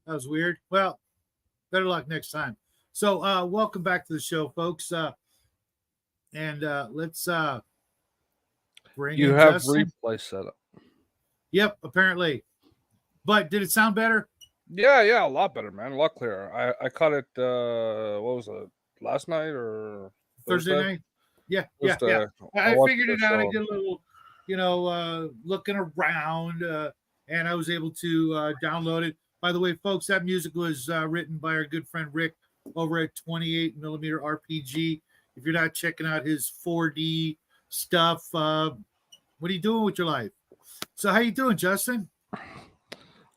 That was weird. Well, better luck next time. So, welcome back to the show, folks. And let's bring You in have Justin. replay set up. Yep, apparently. But did it sound better? Yeah, a lot better, man. A lot clearer. I caught it. What was it? Last night or Thursday night? Yeah. Thursday. I watched figured the it out. I show. did a little, looking around, and I was able to download it. By the way, folks, that music was written by our good friend Rick over at 28 millimeter RPG. If you're not checking out his 4D stuff, what are you doing with your life? So, how you doing, Justin?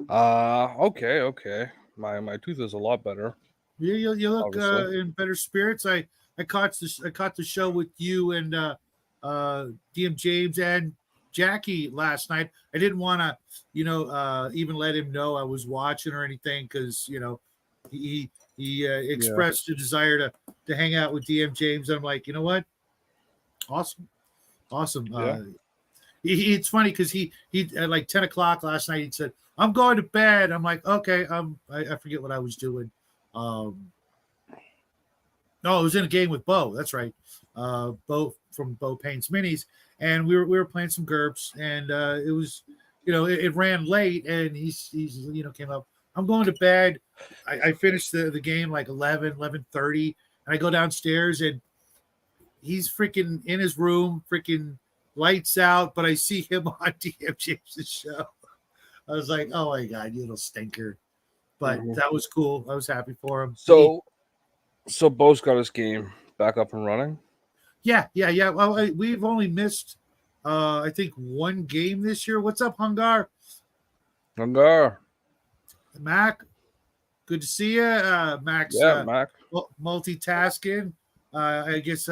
Okay. My tooth is a lot better. You look Obviously. in better spirits. I caught the show with you and DM James and Jackie last night. I didn't want to, even let him know I was watching or anything because he expressed a desire to hang out with DM James. I'm like, you know what? Awesome. Yeah. It's funny because he at like 10 o'clock last night he said, I'm going to bed. I'm like, okay. I forget what I was doing. No, I was in a game with Bo. That's right. Bo from Bo Payne's Minis, and we were playing some GURPS, and it was, it ran late, and he's came up. I'm going to bed. I finished the game like 11:30, and I go downstairs, and he's freaking in his room, freaking lights out, but I see him on DM James' show. I was like, oh my God, you little stinker. But that was cool. I was happy for him. So Bo's got his game back up and running. Yeah. Well, we've only missed, I think, one game this year. What's up, Hungar? Mac, good to see you. Mac's Mac. multitasking. I guess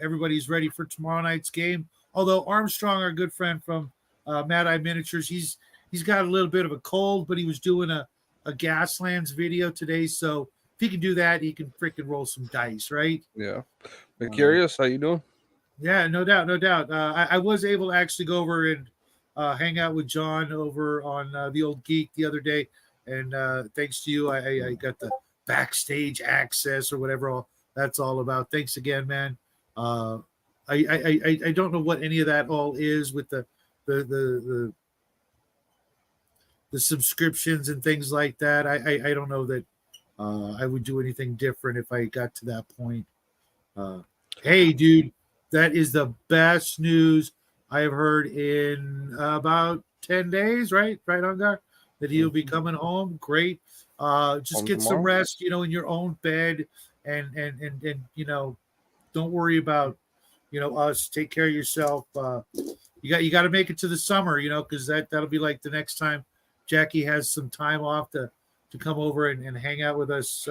everybody's ready for tomorrow night's game. Although Armstrong, our good friend from Mad Eye Miniatures, he's got a little bit of a cold, but he was doing a Gaslands video today. So if he can do that, he can freaking roll some dice, right? Yeah. Curious, how you doing? Yeah, no doubt. I was able to actually go over and hang out with John over on the Old Geek the other day, and thanks to you, I got the backstage access or whatever that's all about. Thanks again, man. I don't know what any of that all is with the subscriptions and things like that. I don't know that I would do anything different if I got to that point. Hey, dude, that is the best news I have heard in about 10 days, right? Right on there, that he'll be coming home. Great. Just get some rest, in your own bed and don't worry about, us. Take care of yourself. You got to make it to the summer, because that'll be like the next time Jackie has some time off to come over and hang out with us.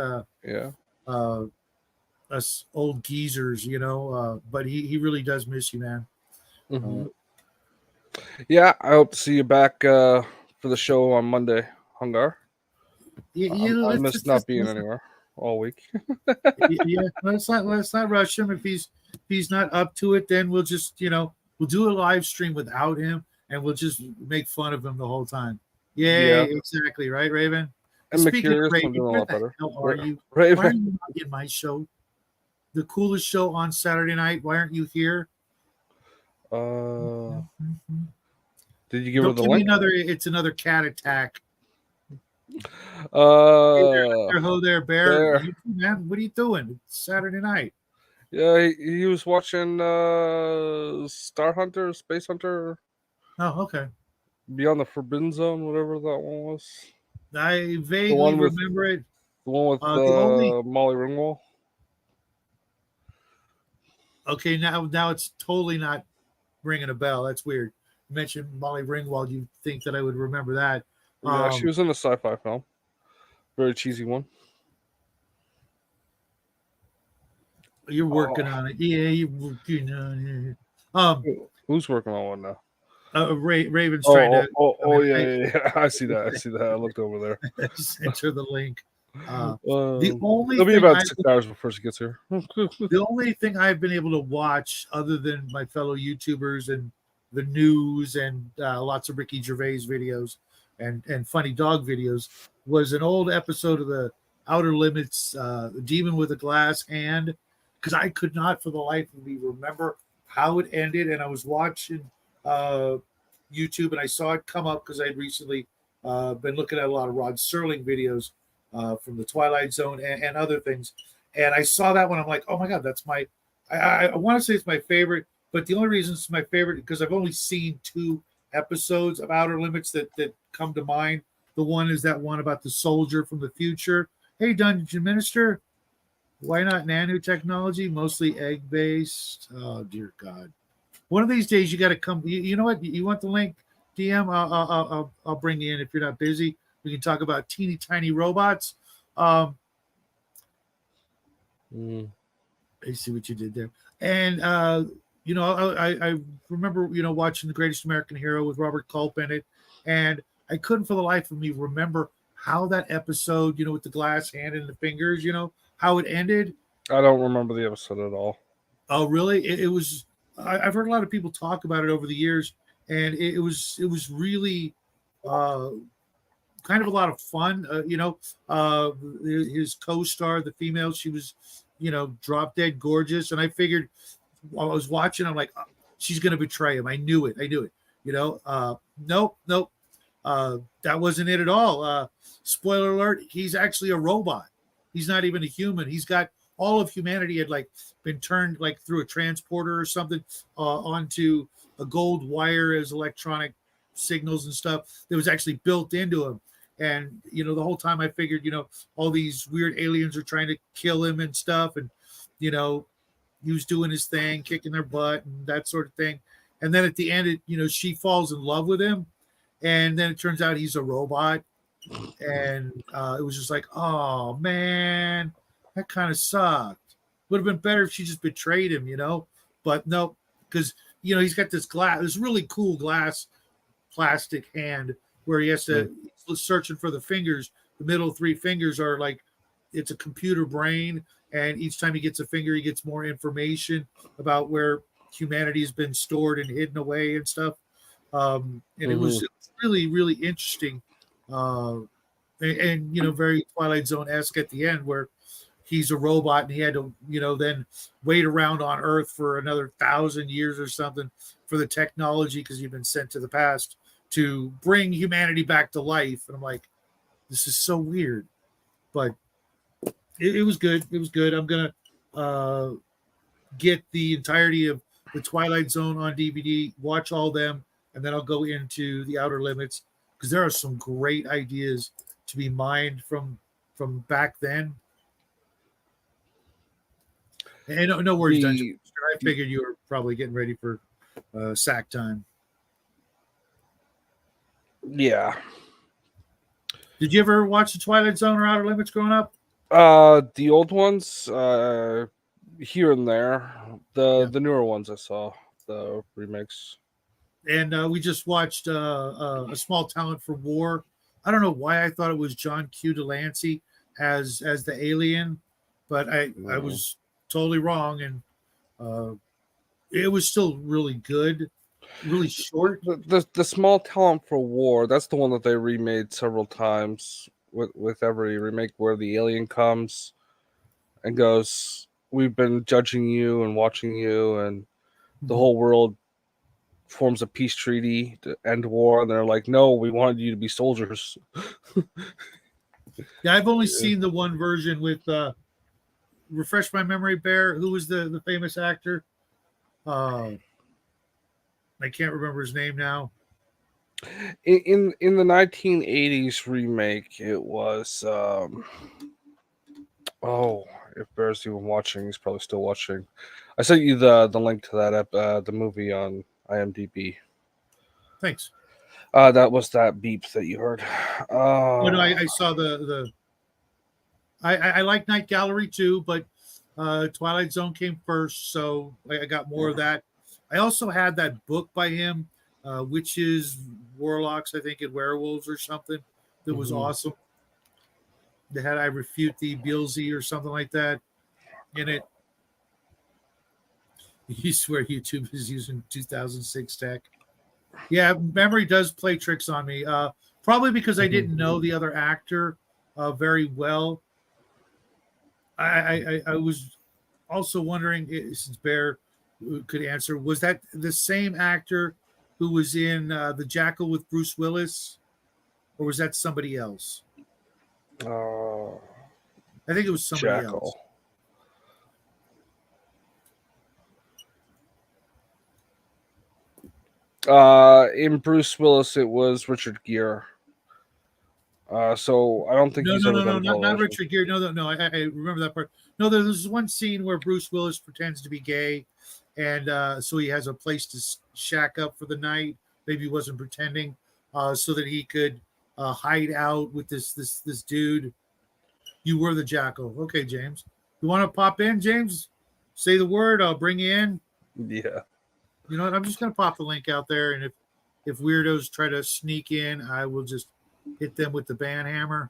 Us old geezers, but he really does miss you, man. Yeah, I hope to see you back for the show on Monday, Hungar. I miss not being anywhere all week. Yeah, let's not rush him. If he's not up to it, then we'll just we'll do a live stream without him, and we'll just make fun of him the whole time. Yeah, exactly, right, Raven. And speaking of Raven, where the hell are you? Raven. Why are you not in my show? The coolest show on Saturday night. Why aren't you here? Did you give her the link? It's another cat attack. Ho there, Bear. Man, what are you doing? It's Saturday night. Yeah, he was watching Star Hunter, Space Hunter. Oh, okay. Beyond the Forbidden Zone, whatever that one was. I vaguely remember it. The one with The only Molly Ringwald. okay now it's totally not ringing a bell. That's weird. You mentioned Molly Ringwald. You think that I would remember that? Yeah, she was in a sci-fi film. Very cheesy one. You're working on it. Yeah, you're working on it. Who's working on one now? Raven's trying to. Yeah. I see that. I looked over there. Sent her the link. The only It'll be thing about 6 hours before she gets here. the only thing I've been able to watch, other than my fellow YouTubers and the news and lots of Ricky Gervais videos and funny dog videos, was an old episode of the Outer Limits, Demon with a Glass Hand, because I could not for the life of me remember how it ended. And I was watching YouTube and I saw it come up because I'd recently been looking at a lot of Rod Serling videos from the Twilight Zone and other things. And I saw that one. I'm like, oh my God, that's my, I want to say it's my favorite, but the only reason it's my favorite because I've only seen 2 episodes of Outer Limits that come to mind. The one is that one about the soldier from the future. Hey, Dungeon Minister, why not nanotechnology? Mostly egg based. Oh, dear God. One of these days you got to come. You know what? You want the link, DM? I'll bring you in if you're not busy. We can talk about teeny tiny robots. I see what you did there. And I remember watching The Greatest American Hero with Robert Culp in it, and I couldn't for the life of me remember how that episode, with the glass hand and the fingers, how it ended. I don't remember the episode at all. Oh, really? It was. I've heard a lot of people talk about it over the years, and it was really kind of a lot of fun. His co-star, the female, she was, drop dead gorgeous, and I figured while I was watching, I'm like, oh, she's going to betray him. I knew it. Nope. That wasn't it at all. Spoiler alert: he's actually a robot. He's not even a human. He's got all of humanity had been turned through a transporter or something onto a gold wire as electronic signals and stuff that was actually built into him. And the whole time I figured, all these weird aliens are trying to kill him and stuff, and he was doing his thing, kicking their butt and that sort of thing. And then at the end, she falls in love with him, and then it turns out he's a robot. And it was just like, oh man, that kind of sucked. Would have been better if she just betrayed him, But no, because he's got this really cool glass plastic hand where he has to he's searching for the fingers. The middle 3 fingers are it's a computer brain, and each time he gets a finger, he gets more information about where humanity has been stored and hidden away and stuff. And it was really, really interesting. And very Twilight Zone-esque at the end where he's a robot and he had to, then wait around on Earth for another 1,000 years or something for the technology because he'd been sent to the past to bring humanity back to life. And I'm like, this is so weird. But it was good. It was good. I'm going to get the entirety of the Twilight Zone on DVD, watch all them, and then I'll go into the Outer Limits because there are some great ideas to be mined from back then. And no worries, Dungeon. I figured you were probably getting ready for sack time. Yeah. Did you ever watch the Twilight Zone or Outer Limits growing up? The old ones, here and there. The newer ones I saw, the remakes. And we just watched A Small Talent for War. I don't know why I thought it was John Q. Delancey as the alien, but I was totally wrong, and it was still really good, really short. The Small Talent for War, that's the one that they remade several times with every remake where the alien comes and goes, we've been judging you and watching you, and the whole world forms a peace treaty to end war, and they're like, no, we wanted you to be soldiers. Yeah, I've only seen the one version with refresh my memory, Bear. Who was the famous actor? I can't remember his name now. In the 1980s remake, it was oh, if Bear's even watching, he's probably still watching. I sent you the link to that the movie on IMDb. Thanks. That was that beep that you heard. Oh no, I saw the. I like Night Gallery too, but Twilight Zone came first, so I got more of that. I also had that book by him, Witches, Warlocks, I think, and Werewolves or something. That was awesome. They had I Refute Thee, Beelzy, or something like that in it. You swear YouTube is using 2006 tech. Yeah, memory does play tricks on me. Probably because I didn't know the other actor very well. I was also wondering, since Bear could answer, was that the same actor who was in The Jackal with Bruce Willis, or was that somebody else? I think it was somebody else. Jackal. In Bruce Willis, it was Richard Gere. So I don't think No, he's no, ever no, no, done not television. Richard Gere. No. I remember that part. No, there's one scene where Bruce Willis pretends to be gay, and so he has a place to shack up for the night. Maybe he wasn't pretending, so that he could hide out with this dude. You were the jackal. Okay, James. You want to pop in, James? Say the word. I'll bring you in. Yeah. You know what? I'm just gonna pop the link out there, and if weirdos try to sneak in, I will just hit them with the ban hammer.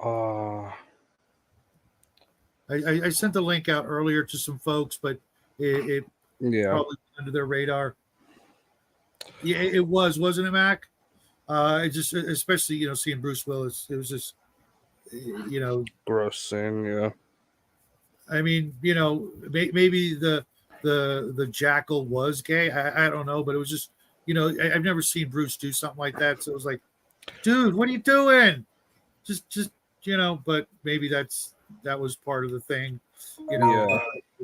I sent the link out earlier to some folks, but it Yeah. probably went under their radar. Yeah, it wasn't it, Mac? It just, especially seeing Bruce Willis, it was just Gross scene. Yeah. I mean, maybe the jackal was gay. I don't know, but it was just I've never seen Bruce do something like that, so it was like, dude, what are you doing? Just but maybe that was part of the thing.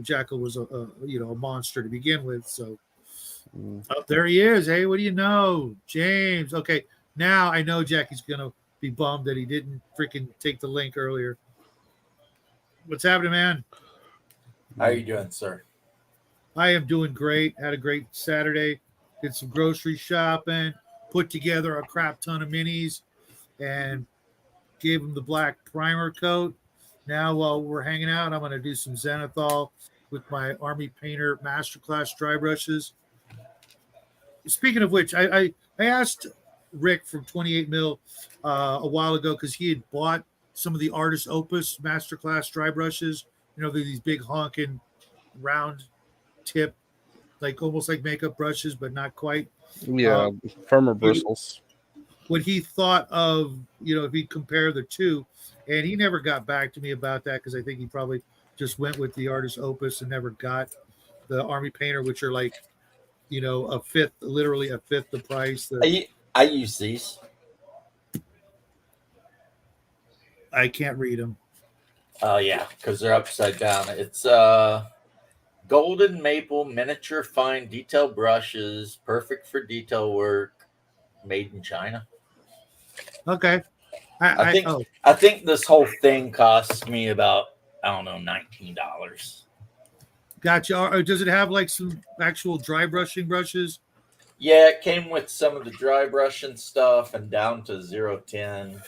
Jackal was a monster to begin with, so oh, there he is. Hey, what do you know, James? Okay, now I know Jackie's gonna be bummed that he didn't freaking take the link earlier. What's happening, man? How are you doing, sir? I am doing great. Had a great Saturday. Did some grocery shopping. Put together a crap ton of minis, and gave them the black primer coat. Now, while we're hanging out, I'm going to do some Zenithal with my Army Painter Masterclass dry brushes. Speaking of which, I asked Rick from 28 Mil a while ago because he had bought some of the Artist Opus Masterclass dry brushes. They're these big honking round tip, like almost like makeup brushes, but not quite. Yeah. Firmer bristles. What he thought of, if he compare the two, and he never got back to me about that because I think he probably just went with the Artist Opus and never got the Army Painter, which are like, a fifth, literally a fifth the price. I use these. I can't read them. Oh yeah, because they're upside down. It's golden maple miniature fine detail brushes, perfect for detail work, made in China. Okay. I think this whole thing costs me about $19. Gotcha. Does it have like some actual dry brushing brushes? Yeah, it came with some of the dry brushing stuff and down to 010.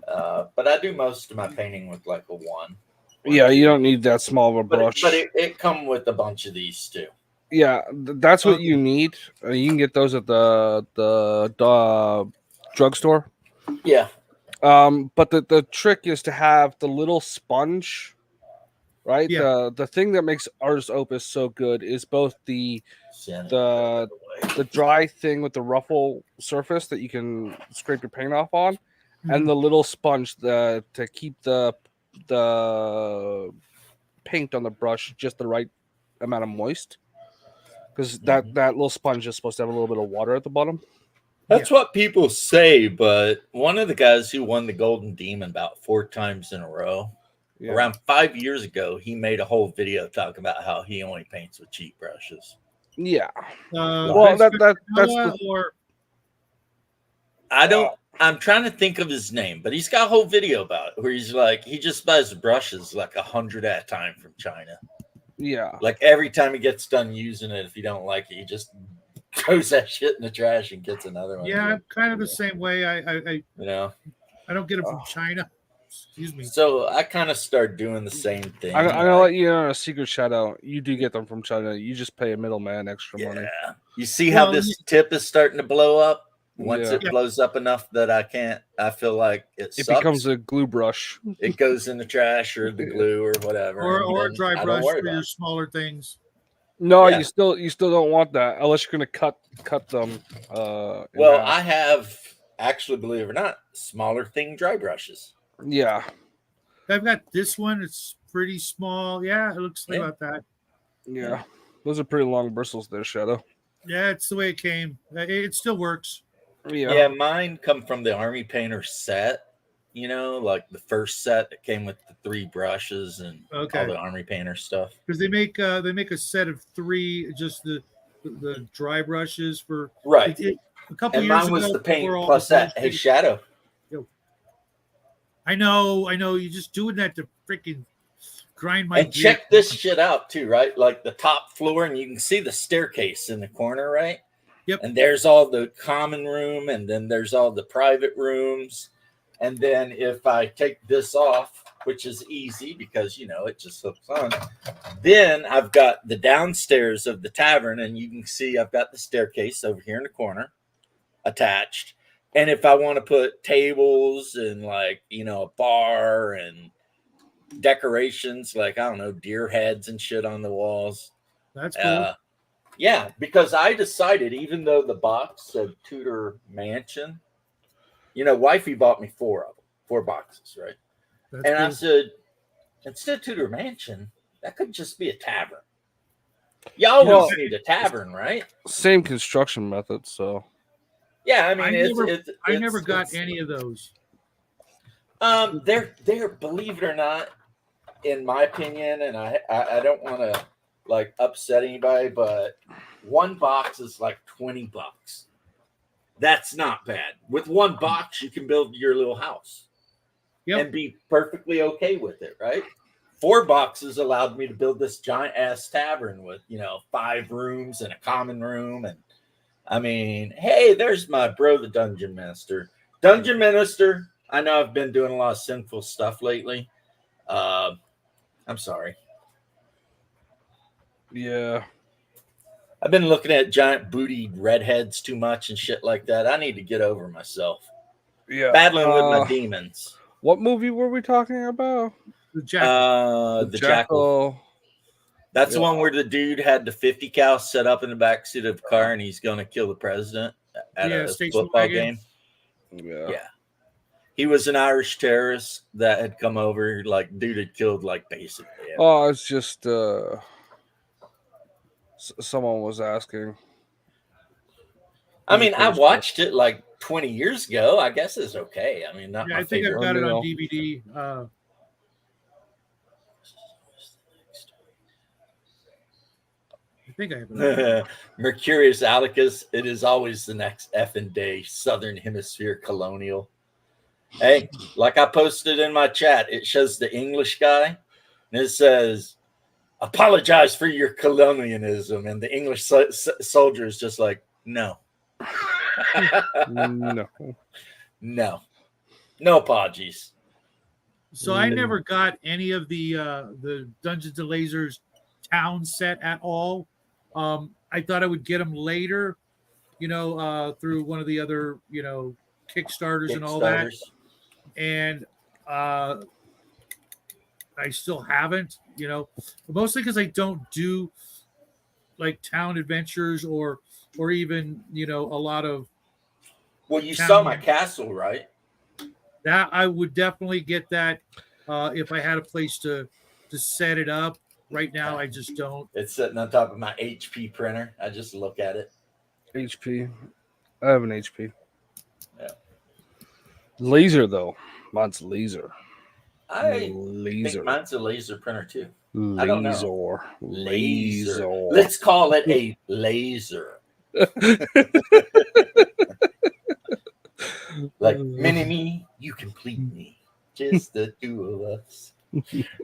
But I do most of my painting with like a one. Yeah, you don't need that small of a brush. But it come with a bunch of these too. Yeah, that's what you need. You can get those at the drugstore. Yeah. But the trick is to have the little sponge, right? Yeah. The thing that makes Artist Opus so good is both the dry thing with the ruffle surface that you can scrape your paint off on, and the little sponge to keep the paint on the brush just the right amount of moist. Because that little sponge is supposed to have a little bit of water at the bottom. That's what people say, but one of the guys who won the Golden Demon about 4 times in a row, around 5 years ago, he made a whole video talking about how he only paints with cheap brushes. Yeah. Vince that's Pichella the or I'm trying to think of his name, but he's got a whole video about it where he's like, he just buys brushes like 100 at a time from China. yeah. Like every time he gets done using it, if he don't like it, he just throws that shit in the trash and gets another one. yeah, I'm kind of the same way. I You know, don't get them from China. Excuse me. so I kind of start doing the same thing. I'm gonna let you know a secret shout out. You do get them from China. You just pay a middleman extra money. Yeah. You see how this tip is starting to blow up? Once Yeah. it blows up enough that I feel like it sucks. becomes a glue brush. It goes in the trash or the glue or whatever. Or a and dry I don't brush worry for your about it. smaller things. No, Yeah. you still don't want that unless you're gonna cut them. In Well, half. I have actually, believe it or not, smaller thing dry brushes. Yeah. I've got this one. It's pretty small. Yeah, it looks like Yeah. about that. Yeah. Those are pretty long bristles there, Shadow. Yeah, it's the way it came. It still works. Yeah, mine come from the Army Painter set. You know, like the first set that came with the 3 brushes and all the Army Painter stuff. Because they make a set of 3, just the dry brushes for Right. A couple And years mine was ago, the paint before all plus the that. Hey, Shadow. I know. You're just doing that to freaking grind my. And check this shit out too, right? Like the top floor, and you can see the staircase in the corner, right? Yep. And there's all the common room, and then there's all the private rooms. And then if I take this off, which is easy because, you know, it just hooks on, then I've got the downstairs of the tavern, and you can see I've got the staircase over here in the corner attached. And if I want to put tables and, like, you know, a bar and decorations, like, I don't know, deer heads and shit on the walls. That's cool. Yeah, because I decided, even though the box said Tudor Mansion, you know, wifey bought me 4 of them, 4 boxes, right? That's and cool. I said, instead of Tudor Mansion, that could just be a tavern. You always need a tavern, right? Same construction method, so. Yeah, I mean, I never got any of those. They're believe it or not, in my opinion, and I don't want to like upset anybody, but 1 box is like $20. That's not bad. With 1 box, you can build your little house and be perfectly okay with it, right? 4 boxes allowed me to build this giant ass tavern with, you know, 5 rooms and a common room. And I mean, hey, there's my bro, the Dungeon Minister. Dungeon Minister, I know I've been doing a lot of sinful stuff lately. I'm sorry. Yeah. I've been looking at giant booty redheads too much and shit like that. I need to get over myself. Yeah. Battling with my demons. What movie were we talking about? The Jackal. The Jackal. That's the one where the dude had the 50 cal set up in the backseat of the car and he's going to kill the president at a football game. Yeah. He was an Irish terrorist that had come over. Like, dude had killed, like, basically everyone. Oh, it's just someone was asking. I mean, I watched it like 20 years ago. I guess it's okay. I mean, not my I think favorite. I've got it on DVD. I think I have it. Mercurius Atticus. It is always the next effing day. Southern Hemisphere colonial. Hey, like I posted in my chat, it shows the English guy, and it says, "Apologize for your colonialism," and the English soldier is just like, "No, no apologies." So I never got any of the Dungeons and Lasers town set at all. I thought I would get them later, you know, through one of the other, you know, Kickstarters and all that. And I still haven't, you know, mostly because I don't do like town adventures or even, you know, a lot of. Well, you saw my castle, right? That I would definitely get that if I had a place to set it up. Right now, I just don't. It's sitting on top of my HP printer. I just look at it. HP. I have an HP. Yeah. Laser though. Mine's laser. I think mine's a laser printer too. I don't know. Laser. Let's call it a laser. Like, Mini-Me, you complete me. Just the two of us.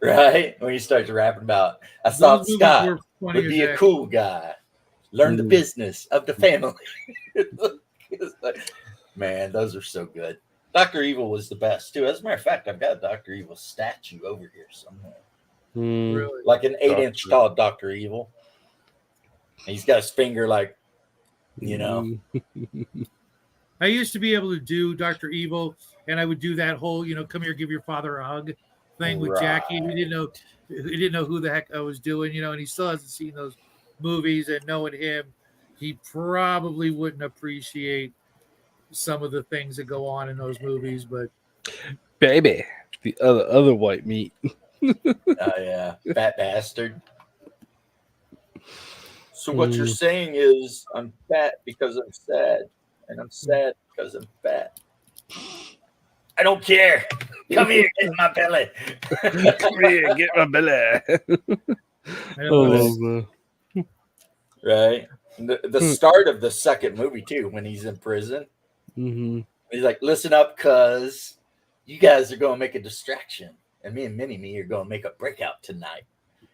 Right? When you start to rapping about, I thought Those movies Scott were funny would as be a heck. cool guy. Learn the business of the family. It's like, man, those are so good. Dr. Evil was the best, too. As a matter of fact, I've got a Dr. Evil statue over here somewhere. Really. Like an 8-inch tall Dr. Evil. And he's got his finger like, you know. I used to be able to do Dr. Evil, and I would do that whole, come here, give your father a hug thing with Jackie. He didn't know who the heck I was doing, and he still hasn't seen those movies. And knowing him, he probably wouldn't appreciate some of the things that go on in those movies. But baby, the other white meat. Oh yeah, fat bastard. So what you're saying is I'm fat because I'm sad, and I'm sad because I'm fat. I don't care. Come here, get in my belly. Come here, get my belly. Right. The start of the second movie too, when he's in prison. He's like, listen up, cuz you guys are gonna make a distraction, and me and Mini-Me are gonna make a breakout tonight.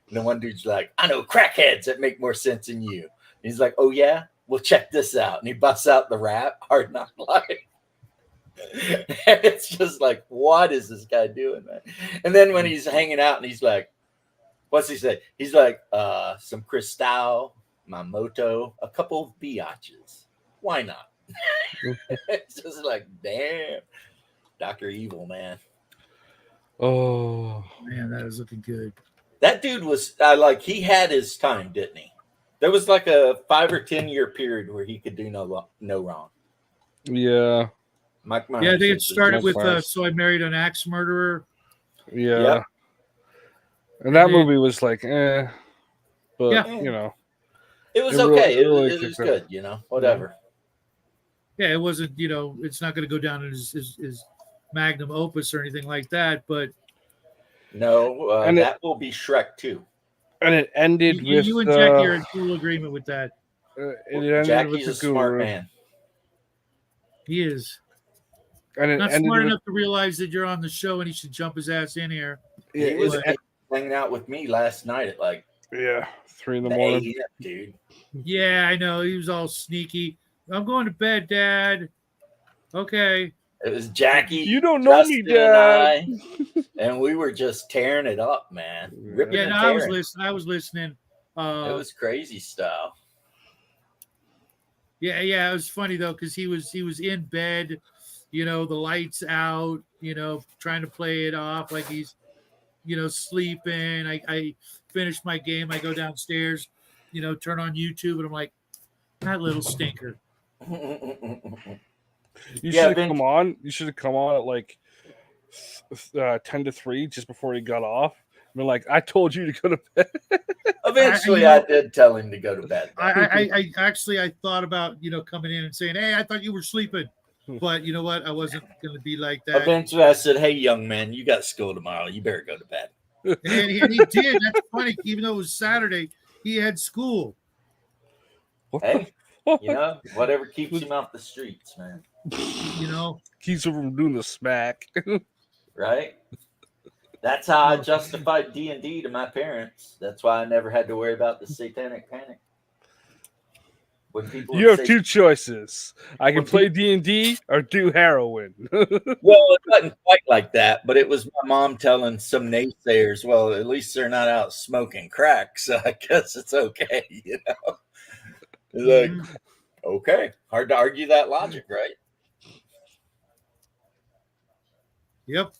And the one dude's like, I know crackheads that make more sense than you. And he's like, oh yeah, well check this out. And he busts out the rap, Hard Knock Life. And it's just like, what is this guy doing, man? And then when he's hanging out and he's like, what's he say? He's like, some Cristal, my moto, a couple of biatches. Why not? It's just like, damn. Dr. Evil, man. Oh man, that is looking good. That dude was he had his time, didn't he? There was like a 5 or 10 year period where he could do no wrong. Yeah. Mike Myers. Yeah, I think it started with Myers. So I Married an Axe Murderer. Yeah. Yep. And that movie was like, but yeah. It was okay. It really it was good, whatever. Yeah, it wasn't, it's not going to go down as his magnum opus or anything like that, but no, that will be Shrek 2. And it ended with you and Jackie are in full agreement with that. Jackie's a smart man. He is. And it not smart enough to realize that you're on the show and he should jump his ass in here. He was hanging out with me last night at 3 in the morning, dude. Yeah, I know. He was all sneaky. I'm going to bed, Dad. Okay. It was Jackie. You don't know Justin, me, Dad. And we were just tearing it up, man. Ripping and I was listening. It was crazy stuff. Yeah. It was funny though because he was in bed, the lights out, trying to play it off like he's, sleeping. I finished my game. I go downstairs, turn on YouTube, and I'm like, that little stinker. You should have come on. You should have come on at like 10 to 3 just before he got off. I mean, I told you to go to bed. Eventually, I did tell him to go to bed. I actually thought about coming in and saying, hey, I thought you were sleeping. But you know what? I wasn't going to be like that. Eventually, I said, hey, young man, you got school tomorrow. You better go to bed. And he did. That's funny. Even though it was Saturday, he had school. Hey, whatever keeps him off the streets, man. Keeps him from doing the smack. Right? That's how I justified D&D to my parents. That's why I never had to worry about the satanic panic. When people you have 2 choices. I can play D&D or do heroin. Well, it wasn't quite like that, but it was my mom telling some naysayers, well, at least they're not out smoking crack, so I guess it's okay, It's like, okay. Hard to argue that logic, right? Yep.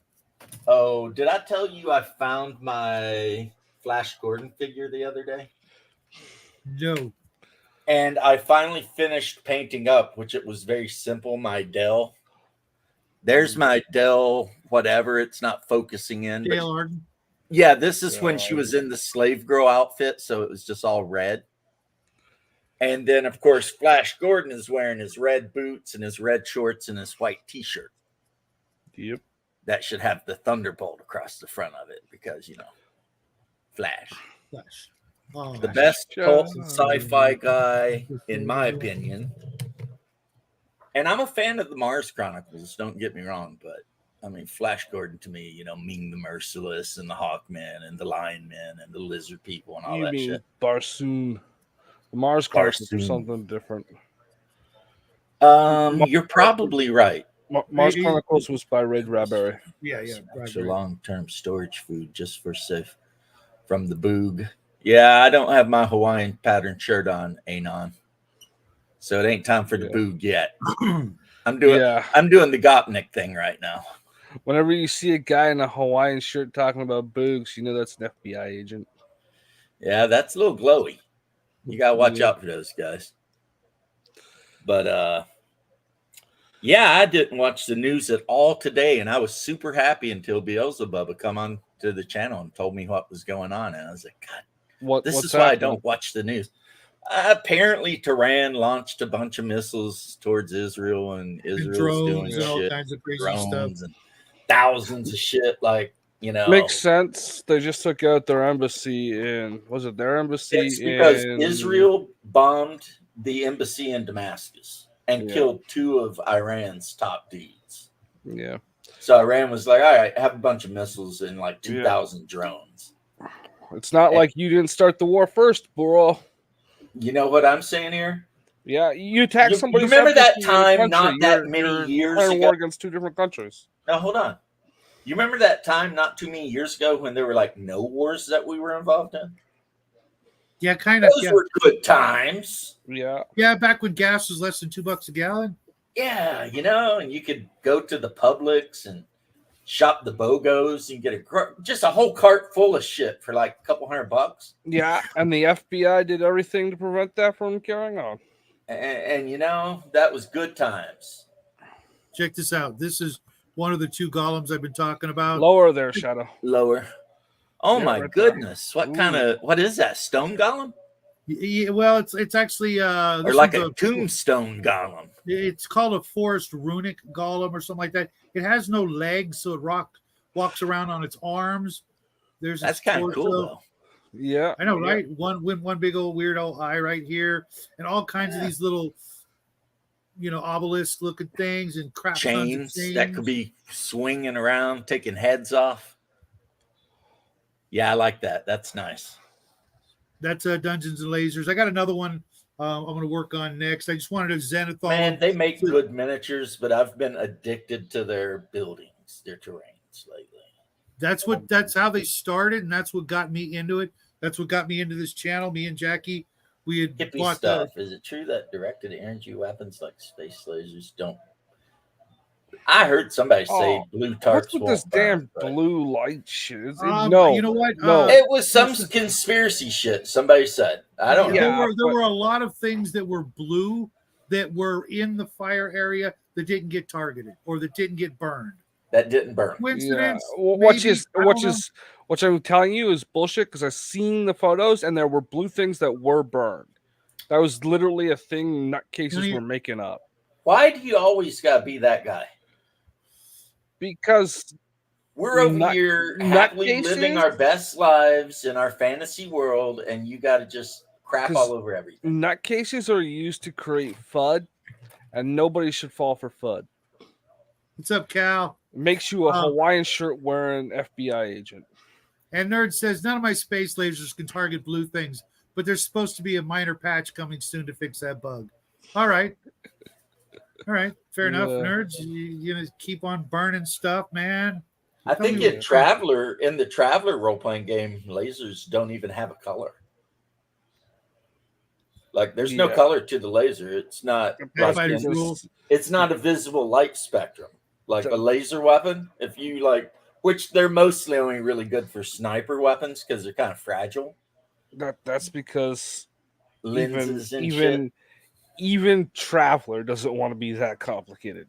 Oh, did I tell you I found my Flash Gordon figure the other day? No. And I finally finished painting up, which it was very simple, my Dell. There's my Dell, whatever. It's not focusing in. Dale Arden. Yeah, this is when she was in the slave girl outfit, so it was just all red. And then, of course, Flash Gordon is wearing his red boots and his red shorts and his white T-shirt. Yep. That should have the Thunderbolt across the front of it because, Flash. Flash. Oh, The best cult and Shadow. sci-fi guy, in my opinion. And I'm a fan of the Mars Chronicles, don't get me wrong, but I mean, Flash Gordon to me, Ming the Merciless and the Hawkmen and the Linemen and the Lizard People and all You that mean shit. Barsoon? The Mars Chronicles or Barsoom. something different. You're probably right. Mars Chronicles was by Ray Bradbury. yeah. Extra long-term storage food just for safe from the boog. Yeah, I don't have my Hawaiian pattern shirt on, Anon. So it ain't time for the boog yet. I'm doing the Gopnik thing right now. Whenever you see a guy in a Hawaiian shirt talking about boogs, you know that's an FBI agent. Yeah, that's a little glowy. You gotta watch out for those guys. But yeah, I didn't watch the news at all today, and I was super happy until Beelzebub come on to the channel and told me what was going on, and I was like, God, this is why I don't watch the news. Apparently, Tehran launched a bunch of missiles towards Israel, and Israel's doing and all shit, kinds of crazy drones stuff, and thousands of shit. Like, makes sense. They just took out their embassy was it their embassy? It's because Israel bombed the embassy in Damascus and killed 2 of Iran's top dudes. Yeah. So Iran was like, all right, have a bunch of missiles and like 2,000 drones. It's not like you didn't start the war first, bro. You know what I'm saying here? Yeah, you attacked somebody. You remember that time, not that many years ago? War against 2 different countries. Now, hold on. You remember that time not too many years ago when there were like no wars that we were involved in? Yeah, kind of. Those were good times. Yeah, back when gas was less than $2 a gallon. Yeah, and you could go to the Publix and shop the BOGOs and get just a whole cart full of shit for like a couple $100. Yeah, and the FBI did everything to prevent that from carrying on. And that was good times. Check this out. This is one of the 2 golems I've been talking about. Lower there, Shadow. Lower. Oh my goodness! What is that? Stone golem? Yeah, well, it's actually or like a tombstone golem. It's called a forest runic golem or something like that. It has no legs, so it walks around on its arms. That's kind of cool, though. Yeah, I know, right? One big old weirdo eye right here, and all kinds of these little, obelisk looking things and crap. Chains that could be swinging around, taking heads off. Yeah, I like that. That's nice. That's Dungeons and Lasers. I got another one I'm going to work on next. I just wanted a Zenithal. Man, they make good miniatures, but I've been addicted to their buildings, their terrains lately. That's how they started, and that's what got me into it. That's what got me into this channel. Me and Jackie, we had hippie stuff. Is it true that directed energy weapons like space lasers don't? I heard somebody say blue tarps. What's with this damn blue light shit? No, you know what? No, it was some conspiracy shit. Somebody said. I don't know. There were a lot of things that were blue that were in the fire area that didn't get targeted or that didn't get burned. That didn't burn. Coincidence? Yeah. Which I'm telling you is bullshit because I've seen the photos and there were blue things that were burned. That was literally a thing nutcases were making up. Why do you always gotta be that guy? Because we're over here happily living our best lives in our fantasy world, and you got to just crap all over everything. Nutcases are used to create FUD, and nobody should fall for FUD. What's up, Cal? It makes you a Hawaiian shirt wearing FBI agent. And Nerd says, none of my space lasers can target blue things, but there's supposed to be a minor patch coming soon to fix that bug. All right. Fair enough, nerds. You gonna keep on burning stuff, man. I think in the Traveler role-playing game, lasers don't even have a color. Like, there's no color to the laser. It's not it's not a visible light spectrum. Like a laser weapon, if you which they're mostly only really good for sniper weapons because they're kind of fragile. That's because lenses and shit. Even Traveler doesn't want to be that complicated.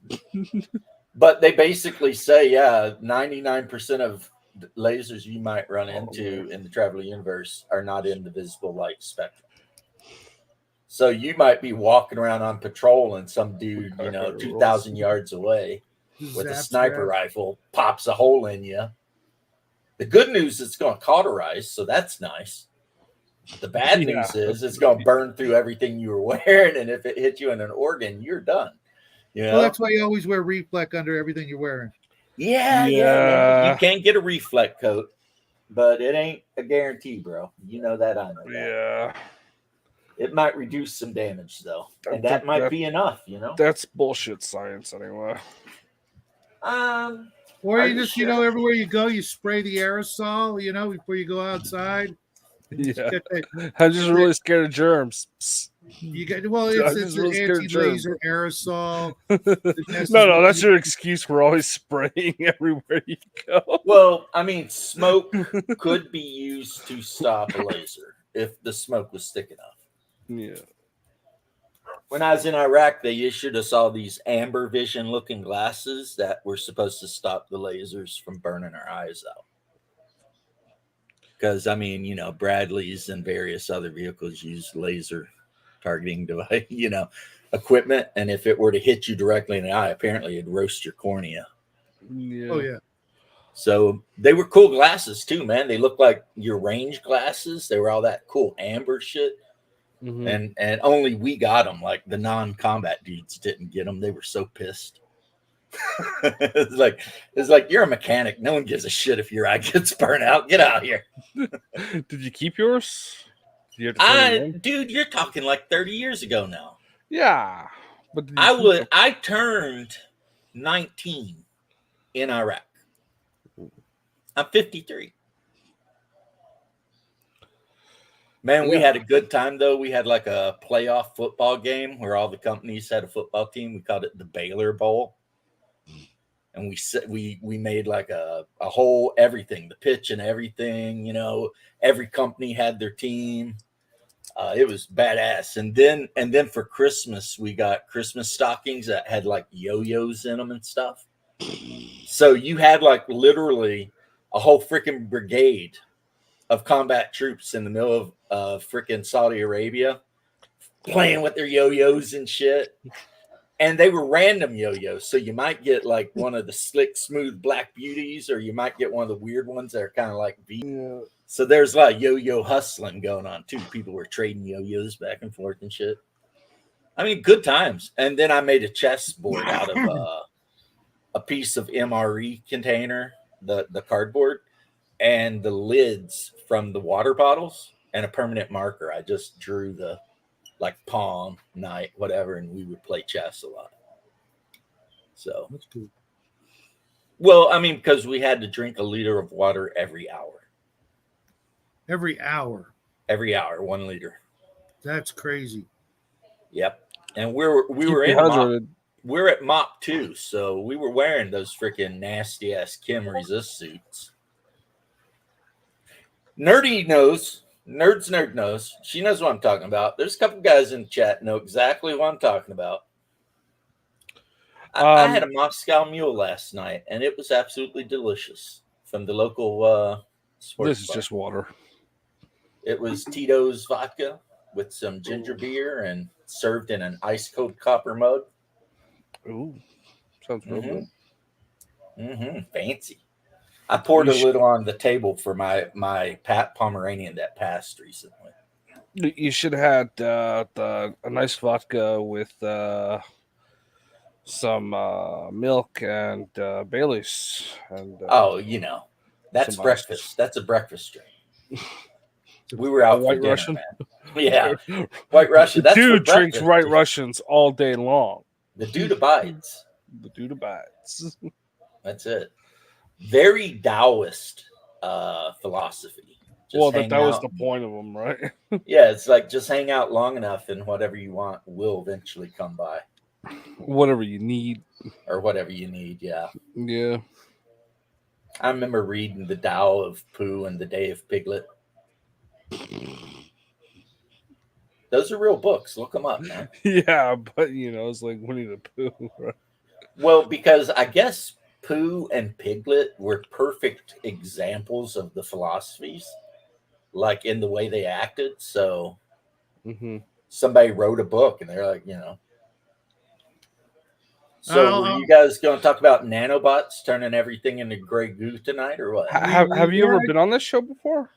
But they basically say, 99% of lasers you might run into in the Traveler universe are not in the visible light spectrum. So you might be walking around on patrol and some dude, 2,000 yards away with a sniper rifle pops a hole in you. The good news is it's going to cauterize, so that's nice. The bad news is it's going to burn through everything you were wearing, and if it hits you in an organ, you're done. You know? Well, that's why you always wear reflect under everything you're wearing. Yeah. You can't get a reflect coat, but it ain't a guarantee, bro. You know that, I know that. Yeah. It might reduce some damage, though, and that might be enough, you know? That's bullshit science, anyway. Or you just, sure? Everywhere you go, you spray the aerosol, before you go outside. Yeah. I'm just really scared of germs. You get it's really an anti-laser aerosol. No, that's your excuse for always spraying everywhere you go. Well, I mean, smoke could be used to stop a laser if the smoke was thick enough. Yeah. When I was in Iraq, they issued us all these amber vision looking glasses that were supposed to stop the lasers from burning our eyes out. Because, I mean, Bradleys and various other vehicles use laser targeting device, equipment. And if it were to hit you directly in the eye, apparently it'd roast your cornea. Yeah. Oh, yeah. So they were cool glasses too, man. They looked like your range glasses. They were all that cool amber shit. Mm-hmm. And only we got them. Like the non-combat dudes didn't get them. They were so pissed. It's like you're a mechanic. No one gives a shit if your eye gets burnt out. Get out of here. Did you keep yours? Dude, you're talking like 30 years ago now. Yeah, but I turned 19 in Iraq. I'm 53. Man, we had a good time, though. We had like a playoff football game where all the companies had a football team. We called it the Baylor Bowl. And we made like a whole everything, the pitch and everything, every company had their team. It was badass. And then for Christmas, we got Christmas stockings that had like yo-yos in them and stuff. So you had like literally a whole freaking brigade of combat troops in the middle of freaking Saudi Arabia playing with their yo-yos and shit. And they were random yo-yos. So you might get like one of the slick, smooth black beauties, or you might get one of the weird ones that are kind of like V. Yeah. So there's a lot of yo-yo hustling going on too. People were trading yo-yos back and forth and shit. I mean, good times. And then I made a chessboard out of a piece of MRE container, the cardboard, and the lids from the water bottles and a permanent marker. I just drew the pawn, knight, whatever, and we would play chess a lot. So that's cool. Well, I mean, because we had to drink a liter of water every hour. Every hour, 1 liter. That's crazy. Yep. And we were at MOP too, so we were wearing those freaking nasty ass Kim resist suits. Nerd knows. She knows what I'm talking about. There's a couple guys in the chat know exactly what I'm talking about. I had a Moscow Mule last night, and it was absolutely delicious from the local sports This is bar. Just water. It was Tito's vodka with some ginger beer and served in an ice cold copper mug. Ooh, sounds real good. Mm-hmm. Fancy. I poured a little on the table for my Pat Pomeranian that passed recently. You should have had a nice vodka with some milk and Baileys. And that's breakfast. Ice. That's a breakfast drink. We were out White for dinner, Russian, man. Yeah, White Russian. That's dude drinks White Russians all day long. The dude abides. That's it. Very Taoist philosophy. That was the point of them, right? Yeah, it's like just hang out long enough and whatever you want will eventually come by. Whatever you need. Yeah. Yeah. I remember reading the Tao of Pooh and the Day of Piglet. Those are real books. Look them up, man. Yeah, but it's like Winnie the Pooh, right? Well, because I guess Pooh and Piglet were perfect examples of the philosophies, like in the way they acted. So somebody wrote a book and they're like, So, were you guys going to talk about nanobots turning everything into gray goo tonight, or what? Have you ever been on this show before?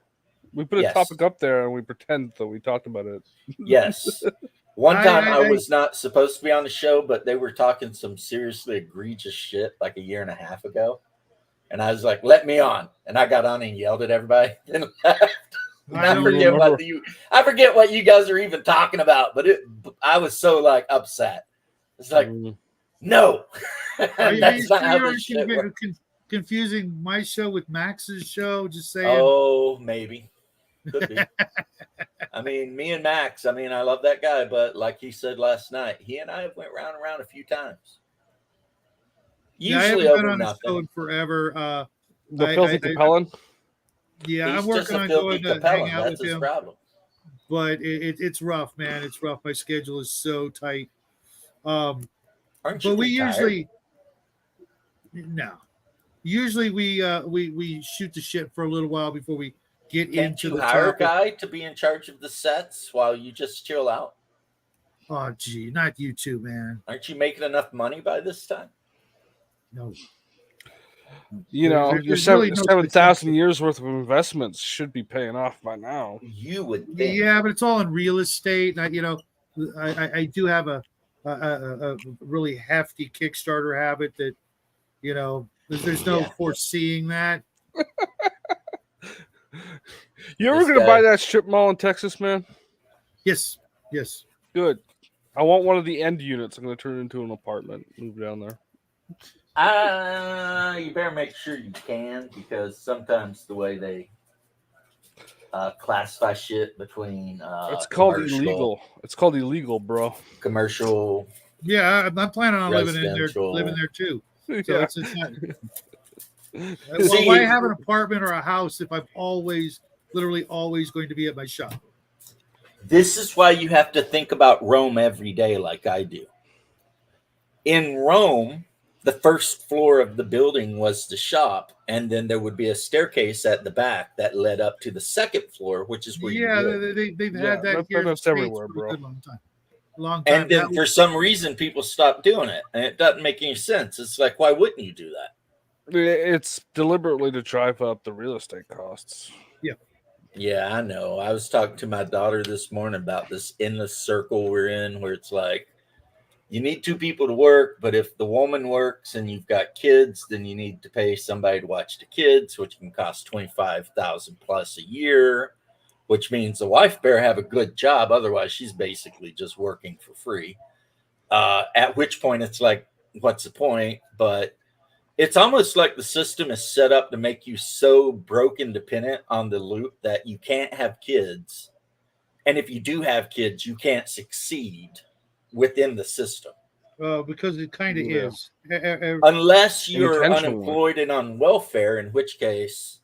We put a Yes. topic up there and we pretend that we talked about it. Yes. One time I was not supposed to be on the show, but they were talking some seriously egregious shit like a year and a half ago. And I was like, let me on. And I got on and yelled at everybody and left. I forget what you guys are even talking about, but I was so like upset. It's like, no. That's not how this shit works. Confusing my show with Max's show, just saying. Oh, maybe. Could be. I mean, me and Max, I mean, I love that guy, but like he said last night, he and I went round and round a few times. Usually over nothing. In forever. The filthy Capellan? Yeah, he's I'm working on going to hang out with him. Problem. But it's rough, man. It's rough. My schedule is so tight. Aren't you but we retired? Usually we shoot the shit for a little while before we get into the hire topic. A guy to be in charge of the sets while you just chill out? Oh, gee, not you too, man. Aren't you making enough money by this time? No. You know, your 7,000 years worth of investments should be paying off by now. You would think. Yeah, but it's all in real estate. I do have a really hefty Kickstarter habit that, there's no foreseeing that. You ever going to buy that strip mall in Texas, man? Yes. Good. I want one of the end units. I'm going to turn it into an apartment. Move down there. You better make sure you can, because sometimes the way they classify shit between it's called illegal. It's called illegal, bro. Commercial. Yeah, I'm planning on living there too. So it's not. Why have an apartment or a house if I'm literally always going to be at my shop? This is why you have to think about Rome every day, like I do. In Rome, the first floor of the building was the shop, and then there would be a staircase at the back that led up to the second floor, which is where they've had that here that's everywhere, bro. Long time. And then for some reason, people stopped doing it, and it doesn't make any sense. It's like, why wouldn't you do that? It's deliberately to drive up the real estate costs. Yeah, I know. I was talking to my daughter this morning about this endless circle we're in, where it's like, you need two people to work, but if the woman works and you've got kids, then you need to pay somebody to watch the kids, which can cost $25,000 plus a year, which means the wife better have a good job. Otherwise, she's basically just working for free. At which point it's like, what's the point? But it's almost like the system is set up to make you so broken dependent on the loop that you can't have kids. And if you do have kids, you can't succeed within the system. Because it kind of is. Unless you're unemployed and on welfare, in which case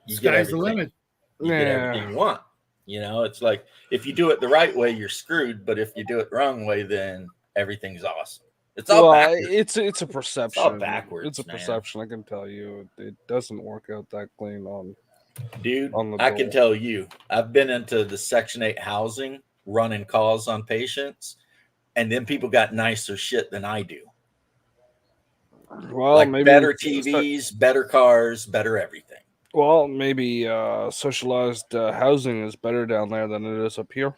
you sky's the limit. You get everything you want. It's like, if you do it the right way, you're screwed. But if you do it the wrong way, then everything's awesome. It's all backwards. It's a perception. It's all backwards. It's a perception. I can tell you, it doesn't work out that clean on. Dude, I can tell you, I've been into the Section 8 housing, running calls on patients, and then people got nicer shit than I do. Well, like maybe better TVs, better cars, better everything. Well, maybe socialized housing is better down there than it is up here.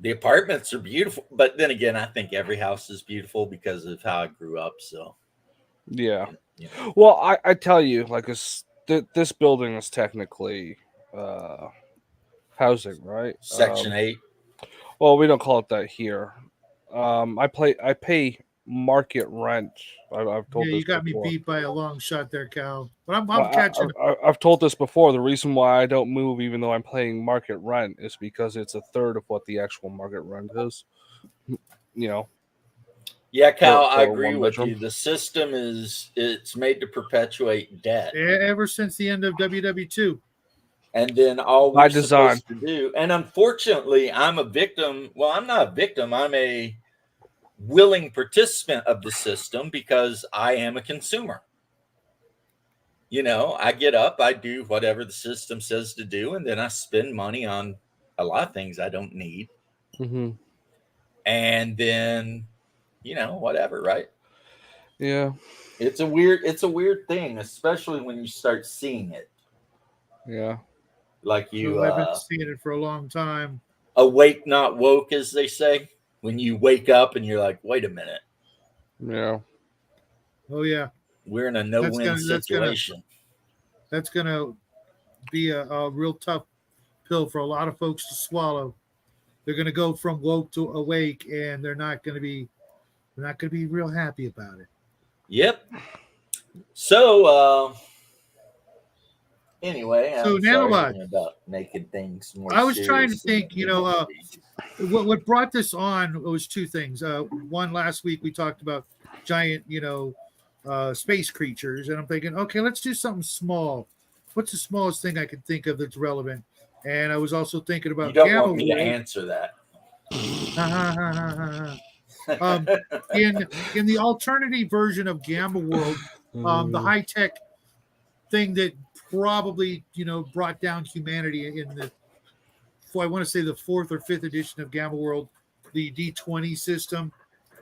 The apartments are beautiful, but then again, I think every house is beautiful because of how I grew up. So, yeah. Well, I tell you, like this building is technically housing, right? Section 8. Well, we don't call it that here. I pay market rent. I've told you this got before. Me beat by a long shot there, Cal. But I'm catching. I've told this before. The reason why I don't move, even though I'm paying market rent, is because it's a third of what the actual market rent is. Yeah, Cal, I agree with you. The system it's made to perpetuate debt. Ever since the end of WW2. And then all we're supposed to do, and unfortunately, I'm a victim. Well, I'm not a victim. I'm a willing participant of the system because I am a consumer. I get up, I do whatever the system says to do, and then I spend money on a lot of things I don't need. Mm-hmm. And then whatever, right? Yeah. It's a weird thing, especially when you start seeing it. Yeah. Like you I've been seeing it for a long time. awake, not woke, as they say. When you wake up and you're like, wait a minute, Yeah. Oh yeah, we're in a That's no-win gonna- that's gonna- situation. that's gonna be a real tough pill for a lot of folks to swallow. They're gonna go from woke to awake, and they're not gonna be real happy about it. Yep. So, anyway, So, I'm sorry Nanobot, about making things more I was trying to serious than think, they need to be. what brought this on was two things. One, last week we talked about giant, space creatures, and I'm thinking, okay, let's do something small. What's the smallest thing I can think of that's relevant? And I was also thinking You about don't Gamma want me to World. answer that. um, in the alternative version of Gamma World, the high tech thing that probably brought down humanity in the, I want to say, the fourth or fifth edition of Gamma World, the D20 system,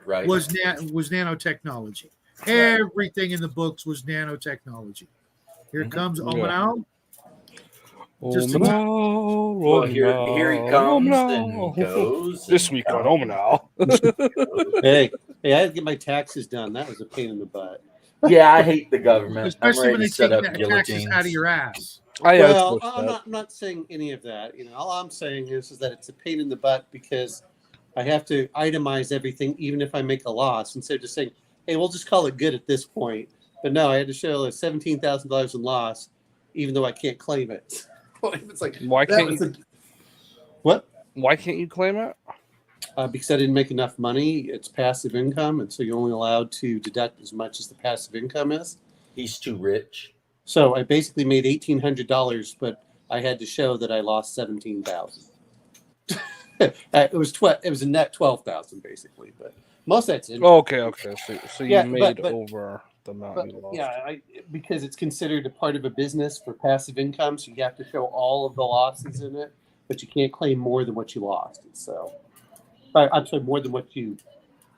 Right. was nanotechnology. Right. Everything in the books was nanotechnology. Here Mhm. comes Yeah. Omanal. Just Omanal, Well, here he comes and he Omanal. goes. This and week on comes. Omanal. Hey, I had to get my taxes done. That was a pain in the butt. Yeah, I hate the government. Especially I'm when ready they to set take up that taxes guillotines. out of your ass. I Well, outsourced I'm that. not saying any of that. All I'm saying is that it's a pain in the butt because I have to itemize everything, even if I make a loss, instead of just saying, "Hey, we'll just call it good at this point." But no, I had to show a $17,000 in loss, even though I can't claim it. It's like Why that can't was you? a- what? Why can't you claim it? Because I didn't make enough money. It's passive income, and so you're only allowed to deduct as much as the passive income is. He's too rich. So I basically made $1,800, but I had to show that I lost 17,000. It was a net 12,000 basically, but most of that's in. Okay. So you Yeah, made but- over the amount But you lost. yeah, because it's considered a part of a business for passive income, so you have to show all of the losses in it, but you can't claim more than what you lost. So, I'm sorry, more than what you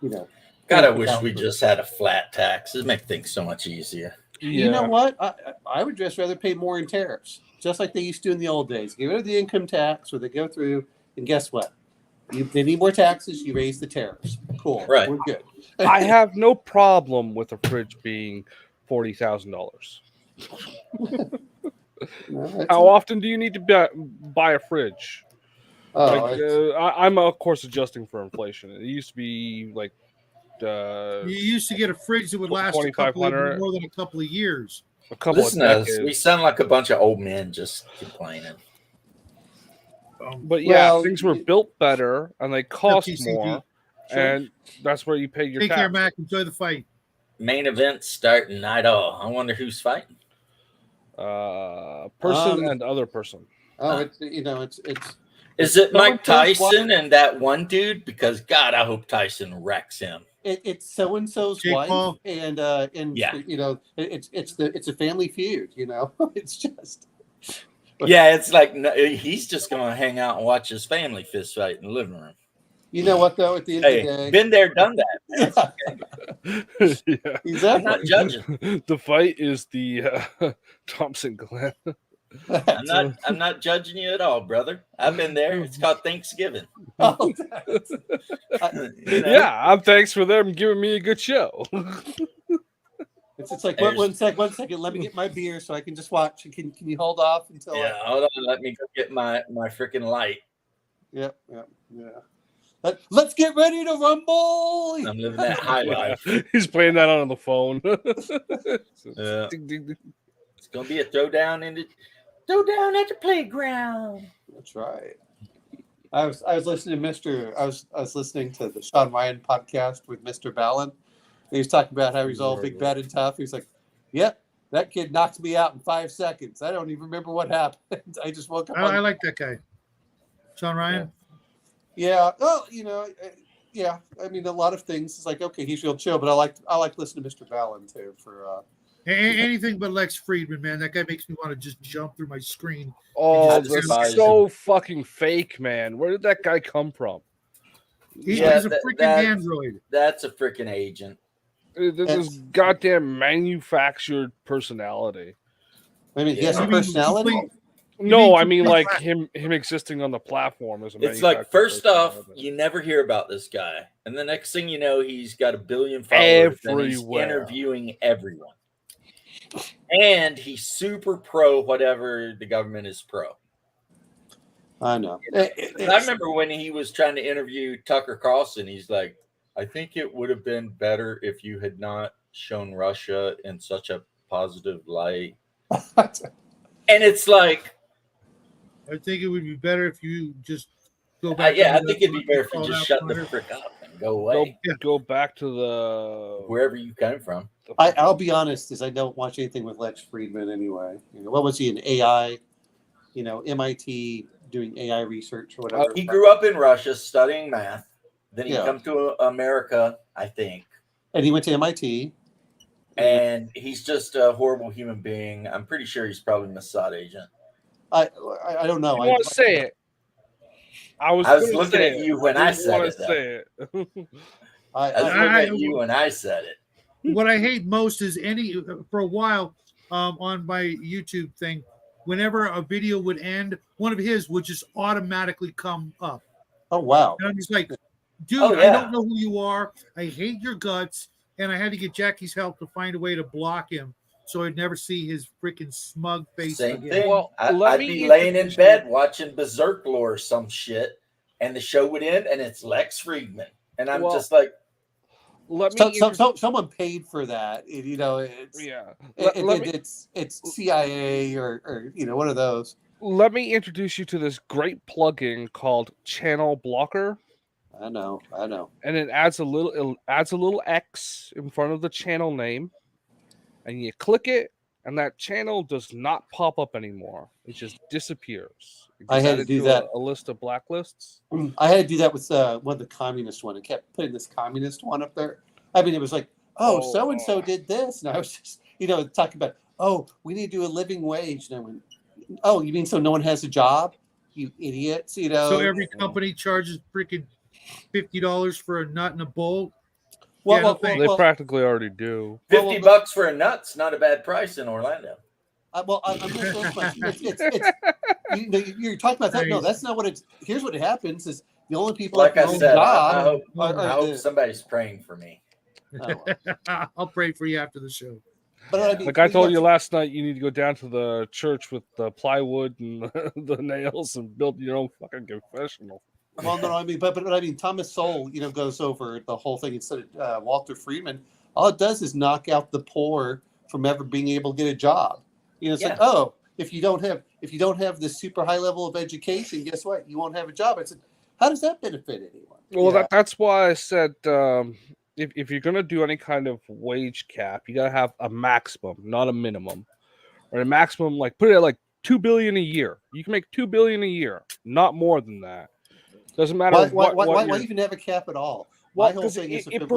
know. God, I put wish out we for- just had a flat tax. It'd make things so much easier. You know what? I would just rather pay more in tariffs, just like they used to in the old days. Get rid of the income tax, or they go through, and guess what? They need more taxes. You raise the tariffs. Cool. Right. We're good. I have no problem with a fridge being $40,000. How often do you need to buy a fridge? I'm of course adjusting for inflation. It used to be like You used to get a fridge that would last more than a couple of years. A couple Listen of to decades. us. We sound like a bunch of old men just complaining. But yeah, things were built better and they cost more, and that's where you pay your Take tax. care, Mac. Enjoy the fight. Main event starting night all. I wonder who's fighting. Person and other person. It's Is it Mike so-and-so's Tyson and that one dude? Because God, I hope Tyson wrecks him. It's so and so's Jake wife, Paul. and Yeah. it's a family feud. It's just Yeah, it's like he's just going to hang out and watch his family fist fight in the living room. You know what though? At the end of the day, Been there, done that. Yeah. exactly. I'm not judging. The fight is the Thompson Glen. I'm not judging you at all, brother. I've been there. It's called Thanksgiving. Oh, Yeah, I'm thanks for them giving me a good show. it's like one second. Let me get my beer so I can just watch. Can you hold off until? Yeah, hold on. Let me go get my freaking light. Yeah. Let's get ready to rumble. I'm living that high life. He's playing that on the phone. Yeah. It's gonna be a throwdown at the playground. That's right. I was listening to I was listening to the Sean Ryan podcast with Mr. Ballin. He was talking about how he's all big, bad, and tough. He's like, "Yep, that kid knocked me out in 5 seconds. I don't even remember what happened. I just woke up." I like that guy, Sean Ryan. Yeah. Well, yeah. I mean, a lot of things. It's like, okay, he's real chill, but I like listening to Mr. Ballin too for. Anything but Lex Friedman, man. That guy makes me want to just jump through my screen. Oh, I that's despise so fucking fake, man. Where did that guy come from? He's Yeah, a freaking that's- android. That's a freaking agent. This goddamn manufactured personality. I mean, he has Yeah. a You mean personality. complete- No, I complete mean like crap. him existing on the platform as a It's like, manufactured first off, personality. you never hear about this guy. And the next thing you know, he's got 1 billion followers and he's Everywhere. interviewing everyone. And he's super pro whatever the government is pro. I know. I remember when he was trying to interview Tucker Carlson, he's like, I think it would have been better if you had not shown Russia in such a positive light. And it's like, I think it would be better if you just go back. yeah, I to think it'd be better if you just shut the frick up and go away. Go back to the Wherever you came from. I'll be honest, is I don't watch anything with Lex Friedman anyway. What was he in AI? MIT doing AI research or whatever. He grew up in Russia studying math. Then he Yeah. come to America, I think. And he went to MIT. And he's just a horrible human being. I'm pretty sure he's probably a Mossad agent. I don't know. You want to say it? I was looking at you when I said it. Say it. I was looking at you when I said it. What I hate most is for a while on my YouTube thing, whenever a video would end, one of his would just automatically come up. Oh, wow. And I'm just like, dude, Oh, yeah. I don't know who you are. I hate your guts. And I had to get Jackie's help to find a way to block him so I'd never see his freaking smug face Same again. thing. Well, I'd be laying in bed watching Berserk Lore or some shit, and the show would end, and it's Lex Friedman. And I'm just like, Someone paid for that. It's yeah. It's CIA or one of those. Let me introduce you to this great plugin called Channel Blocker. I know. And it adds a little X in front of the channel name, and you click it, and that channel does not pop up anymore. It just disappears. I had to do that. A list of blacklists. I had to do that with one of the communist one. It kept putting this communist one up there. I mean, it was like, so and so did this, and I was just, talking about, we need to do a living wage, and I went, oh, you mean so no one has a job? You idiots, So every company charges freaking $50 for a nut and a bolt. They practically already do. $50 for a nut's not a bad price in Orlando. I'm just you're talking about that. No, that's not what it's. Here's what happens: is the only people Like that I own said, job I hope somebody's praying for me. I'll pray for you after the show. But I mean, like I told you last night, you need to go down to the church with the plywood and the nails and build your own fucking confessional. Well, no, I mean, but I mean, Thomas Sowell, goes over the whole thing instead of Walter Freeman. All it does is knock out the poor from ever being able to get a job. It's like, if you don't have this super high level of education, guess what? You won't have a job. I said, how does that benefit anyone? Well, that's why I said if you're going to do any kind of wage cap, you got to have a maximum, not a minimum, or a maximum. Like put it at like $2 billion a year. You can make $2 billion a year, not more than that. Doesn't matter why even have a cap at all? Well, because it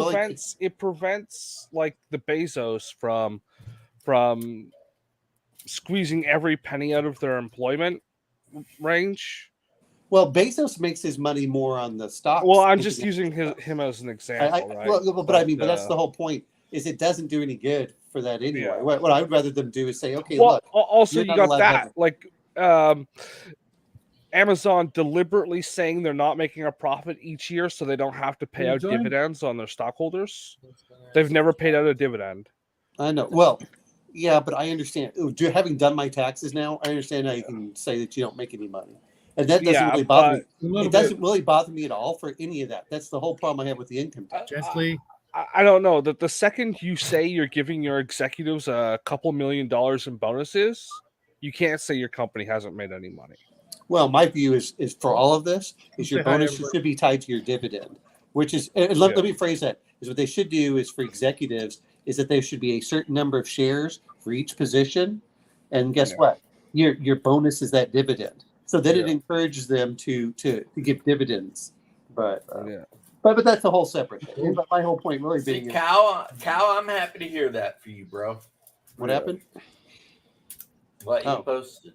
prevents like the Bezos from squeezing every penny out of their employment range. Well, Bezos makes his money more on the stocks. Well, I'm just using him as an example, right? But that's the whole point. Is it doesn't do any good for that anyway. Yeah. What I would rather them do is say, okay, look. Also, you got that like. Amazon deliberately saying they're not making a profit each year so they don't have to pay out dividends on their stockholders. They've never paid out a dividend. I know. Well, yeah, but I understand. Having done my taxes now, I understand how you can say that you don't make any money. And that doesn't really bother me. It doesn't really bother me at all for any of that. That's the whole problem I have with the income tax. Gently. I don't know. That the second you say you're giving your executives a couple $1 million in bonuses, you can't say your company hasn't made any money. Well, my view is for all of this is your bonus should be tied to your dividend, which is, and let me phrase that, is what they should do is for executives is that there should be a certain number of shares for each position. And guess what? Your bonus is that dividend. So then it encourages them to give dividends. But but that's a whole separate thing. But my whole point really being Cal, I'm happy to hear that for you, bro. What happened? What you posted.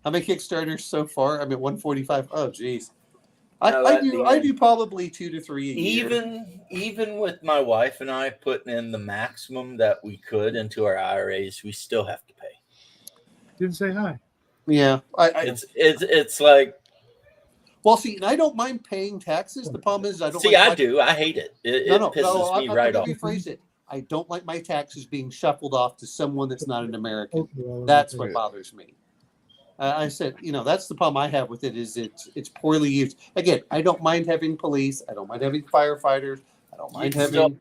How many Kickstarters so far? I'm at 145. Oh, geez. I do probably 2 to 3 a year. Even with my wife and I putting in the maximum that we could into our IRAs, we still have to pay. Didn't say hi. Yeah, It's like, well, see, and I don't mind paying taxes. The problem is I don't. see, like I my, do. I hate it. It no, pisses me I'm right going off. to rephrase it. I don't like my taxes being shuffled off to someone that's not an American. Okay, well, That's okay. what bothers me. I said, that's the problem I have with it is it's poorly used. Again, I don't mind having police. I don't mind having firefighters. I don't mind having.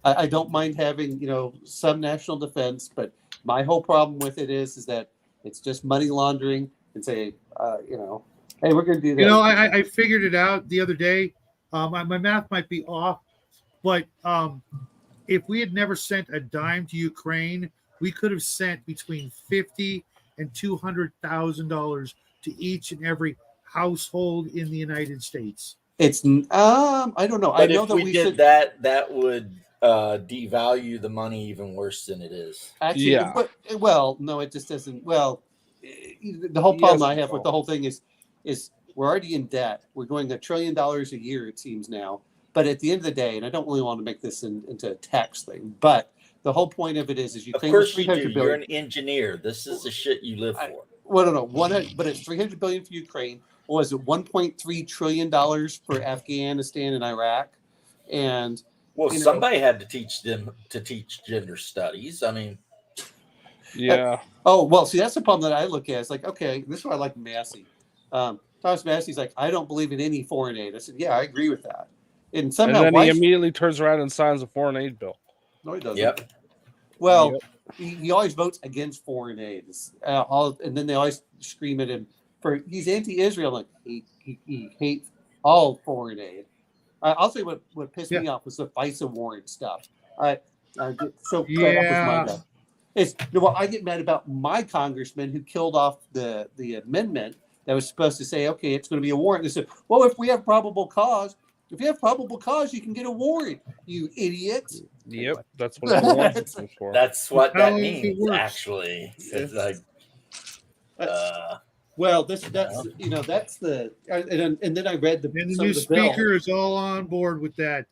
I don't mind having some national defense, but my whole problem with it is that it's just money laundering and say, hey, we're going to do this. I figured it out the other day. My math might be off, but if we had never sent a dime to Ukraine, we could have sent between $50,000 and $200,000 to each and every household in the United States. It's I don't know. But I know if that we did should that would devalue the money even worse than it is. actually. Yeah. But, well, no, it just doesn't. Well, the whole problem I have with the whole thing is we're already in debt. We're going $1 trillion a year, it seems now. But at the end of the day, and I don't really want to make this into a tax thing, but the whole point of it is you Of claim course you do. $300 billion. You're an engineer. This is the shit you live for. Well, no, but it's $300 billion for Ukraine. What was it, $1.3 trillion for Afghanistan and Iraq? And somebody had to teach them to teach gender studies. I mean, Yeah. Oh, well, see, that's the problem that I look at. It's like, okay, this is why I like Massey. Thomas Massey's like, I don't believe in any foreign aid. I said, yeah, I agree with that. And somehow, And then he immediately turns around and signs a foreign aid bill. No, he doesn't. Yep. Well, he always votes against foreign aid. And then they always scream at him for he's anti-Israel. Like he hates all foreign aid. I'll say what pissed me off was the FISA warrant stuff. I get so fed up with my guy. It's I get mad about my congressman who killed off the amendment that was supposed to say, okay, it's going to be a warrant. They said, well, if we have probable cause, you can get a warrant, you idiot. Yep, that's what the warrant is for. That's what that means, actually. It's like, well, that's the and then I read the new speaker is all on board with that.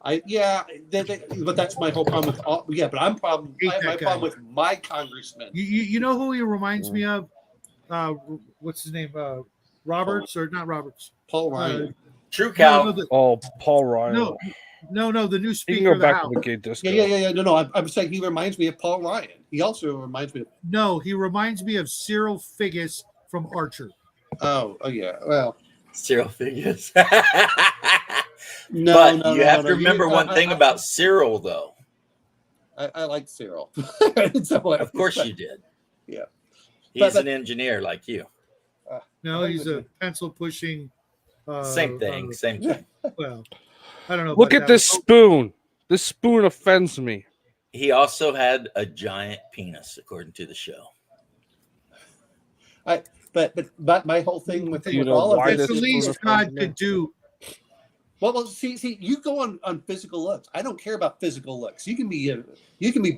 But that's my whole problem with all. Yeah, but I have my problem with my congressman. You know who he reminds me of? What's his name? Roberts or not Roberts? Paul Ryan. True Cow. Paul Ryan. No, the new He speaker can go of the back House. to the gay disco. Yeah. No, I'm saying he reminds me of Paul Ryan. He also reminds me of. No, he reminds me of Cyril Figgis from Archer. Oh yeah. Well, Cyril Figgis. No, you have to remember one thing about Cyril, though. I like Cyril. Of course you did. Yeah. He's an engineer like you. No, he's a pencil pushing. Same thing. Well, I don't know. Look at this spoon. This spoon offends me. He also had a giant penis, according to the show. But my whole thing with You know all why of It's this the this least God could do. Well, see, you go on physical looks. I don't care about physical looks. You can be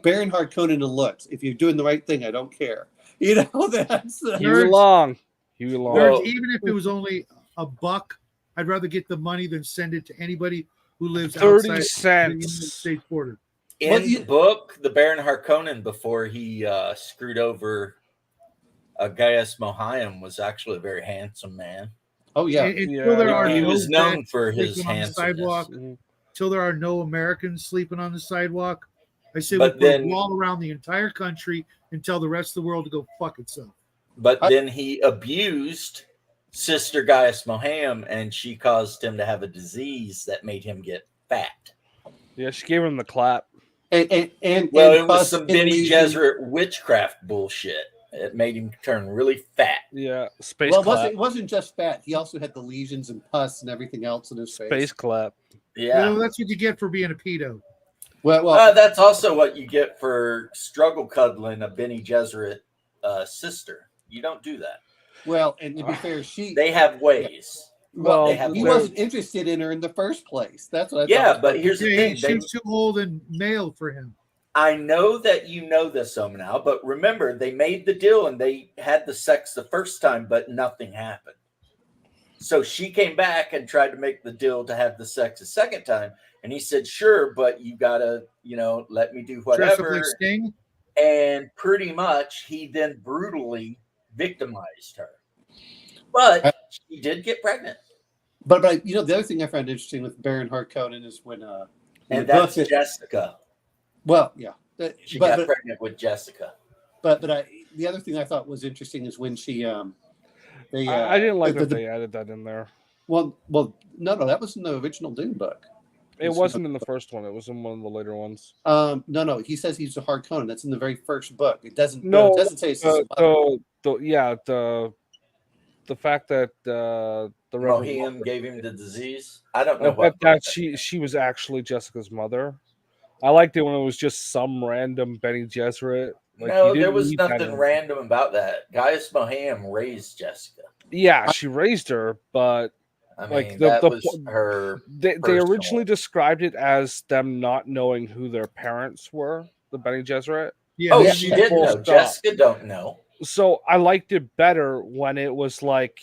Baron Harkonnen in looks if you're doing the right thing. I don't care. That's You belong. Nerds, even if it was only $1, I'd rather get the money than send it to anybody who lives 30 outside cents. the United States border. In the book, the Baron Harkonnen, before he screwed over Gaius Mohiam, was actually a very handsome man. Oh yeah, Until there are he no was known vets for his sleeping on the handsomeness. sidewalk. Until there are no Americans sleeping on the sidewalk, I say But we put then- a wall around the entire country and tell the rest of the world to go fuck itself. But then he abused Sister Gaius Mohiam, and she caused him to have a disease that made him get fat. Yeah, she gave him the clap. It was some Benny Gesserit witchcraft bullshit. It made him turn really fat. Yeah, space Well, clap. it wasn't just fat. He also had the lesions and pus and everything else in his face. Space clap. Yeah. Well, that's what you get for being a pedo. Well, that's also what you get for struggle cuddling a Benny Gesserit sister. You don't do that. Well, and to be fair, they have ways. Well, they have he ways. wasn't interested in her in the first place. That's what I Yeah, thought. but here's the thing. She was too old and male for him. I know that you know this, now, but remember, they made the deal and they had the sex the first time, but nothing happened. So she came back and tried to make the deal to have the sex a second time. And he said, sure, but you gotta, let me do Dress up like whatever. Sting. And pretty much he then brutally victimized her. But she did get pregnant. But the other thing I found interesting with Baron Harkonnen is when and that's Jessica. Well, yeah, she got pregnant with Jessica. But the other thing I thought was interesting is when she I didn't like that they added that in there. Well, no, that was in the original Dune book. It wasn't in the first one. It was in one of the later ones. No. He says he's a Harkonnen. That's in the very first book. It doesn't. No, it doesn't say it's the fact that the Mohiam gave him the disease. I don't know what that she was actually Jessica's mother. I liked it when it was just some random Bene Gesserit. No, there was nothing random about that. Gaius Mohiam raised Jessica. Yeah, she raised her, but I mean, that was her. They originally described it as them not knowing who their parents were, the Bene Gesserit. Yeah, she didn't know. Jessica don't know. So I liked it better when it was like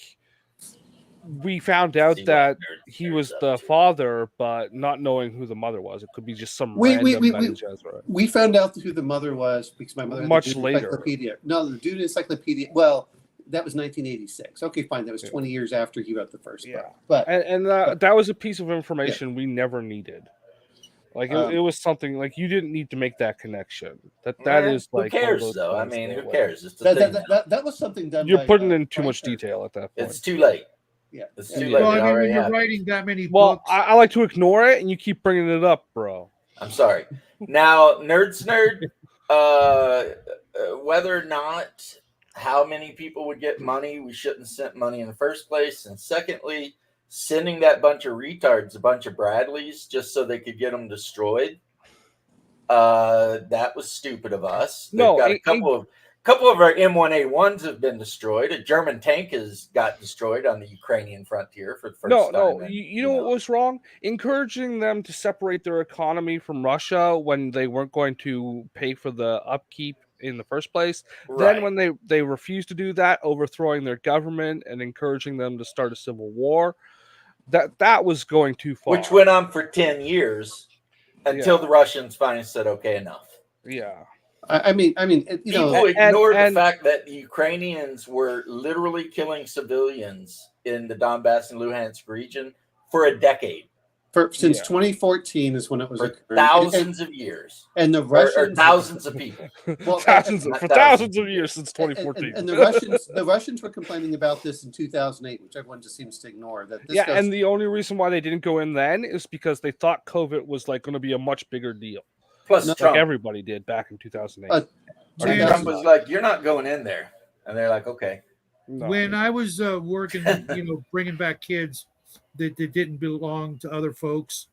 we found out that he was the father, but not knowing who the mother was. It could be just some random Bene Gesserit. We found out who the mother was because my mother had much the later. Encyclopedia. No, the Dune Encyclopedia. Well, that was 1986. Okay, fine. That was 20 years after he wrote the first book. But that was a piece of information we never needed. Like it was something like you didn't need to make that connection. That is like who cares though? I mean, who cares? It's that was something done. You're putting in too much detail at that point. It's too late. Yeah, it's too late. Well, I mean, when you're writing that many books, I like to ignore it, and you keep bringing it up, bro. I'm sorry. Now, Nerd, whether or not how many people would get money, we shouldn't have sent money in the first place, and secondly, sending that bunch of retards a bunch of Bradleys just so they could get them destroyed. That was stupid of us. They've got a couple of our M1A1s have been destroyed. A German tank has got destroyed on the Ukrainian frontier for the first time. No, you know what was wrong? Encouraging them to separate their economy from Russia when they weren't going to pay for the upkeep in the first place. Right. Then when they refused to do that, overthrowing their government and encouraging them to start a civil war. That was going too far. Which went on for 10 years until the Russians finally said, okay, enough. Yeah. I mean, people ignored the fact that the Ukrainians were literally killing civilians in the Donbass and Luhansk region for a decade. Since 2014 is when it was thousands of years, and the Russians or thousands of people. Well, thousands of years since 2014. And the Russians were complaining about this in 2008, which everyone just seems to ignore. And the only reason why they didn't go in then is because they thought COVID was like going to be a much bigger deal. Plus, Trump. Like everybody did back in 2008. Trump was like, "You're not going in there," and they're like, "Okay." No. When I was working, bringing back kids that didn't belong to other folks,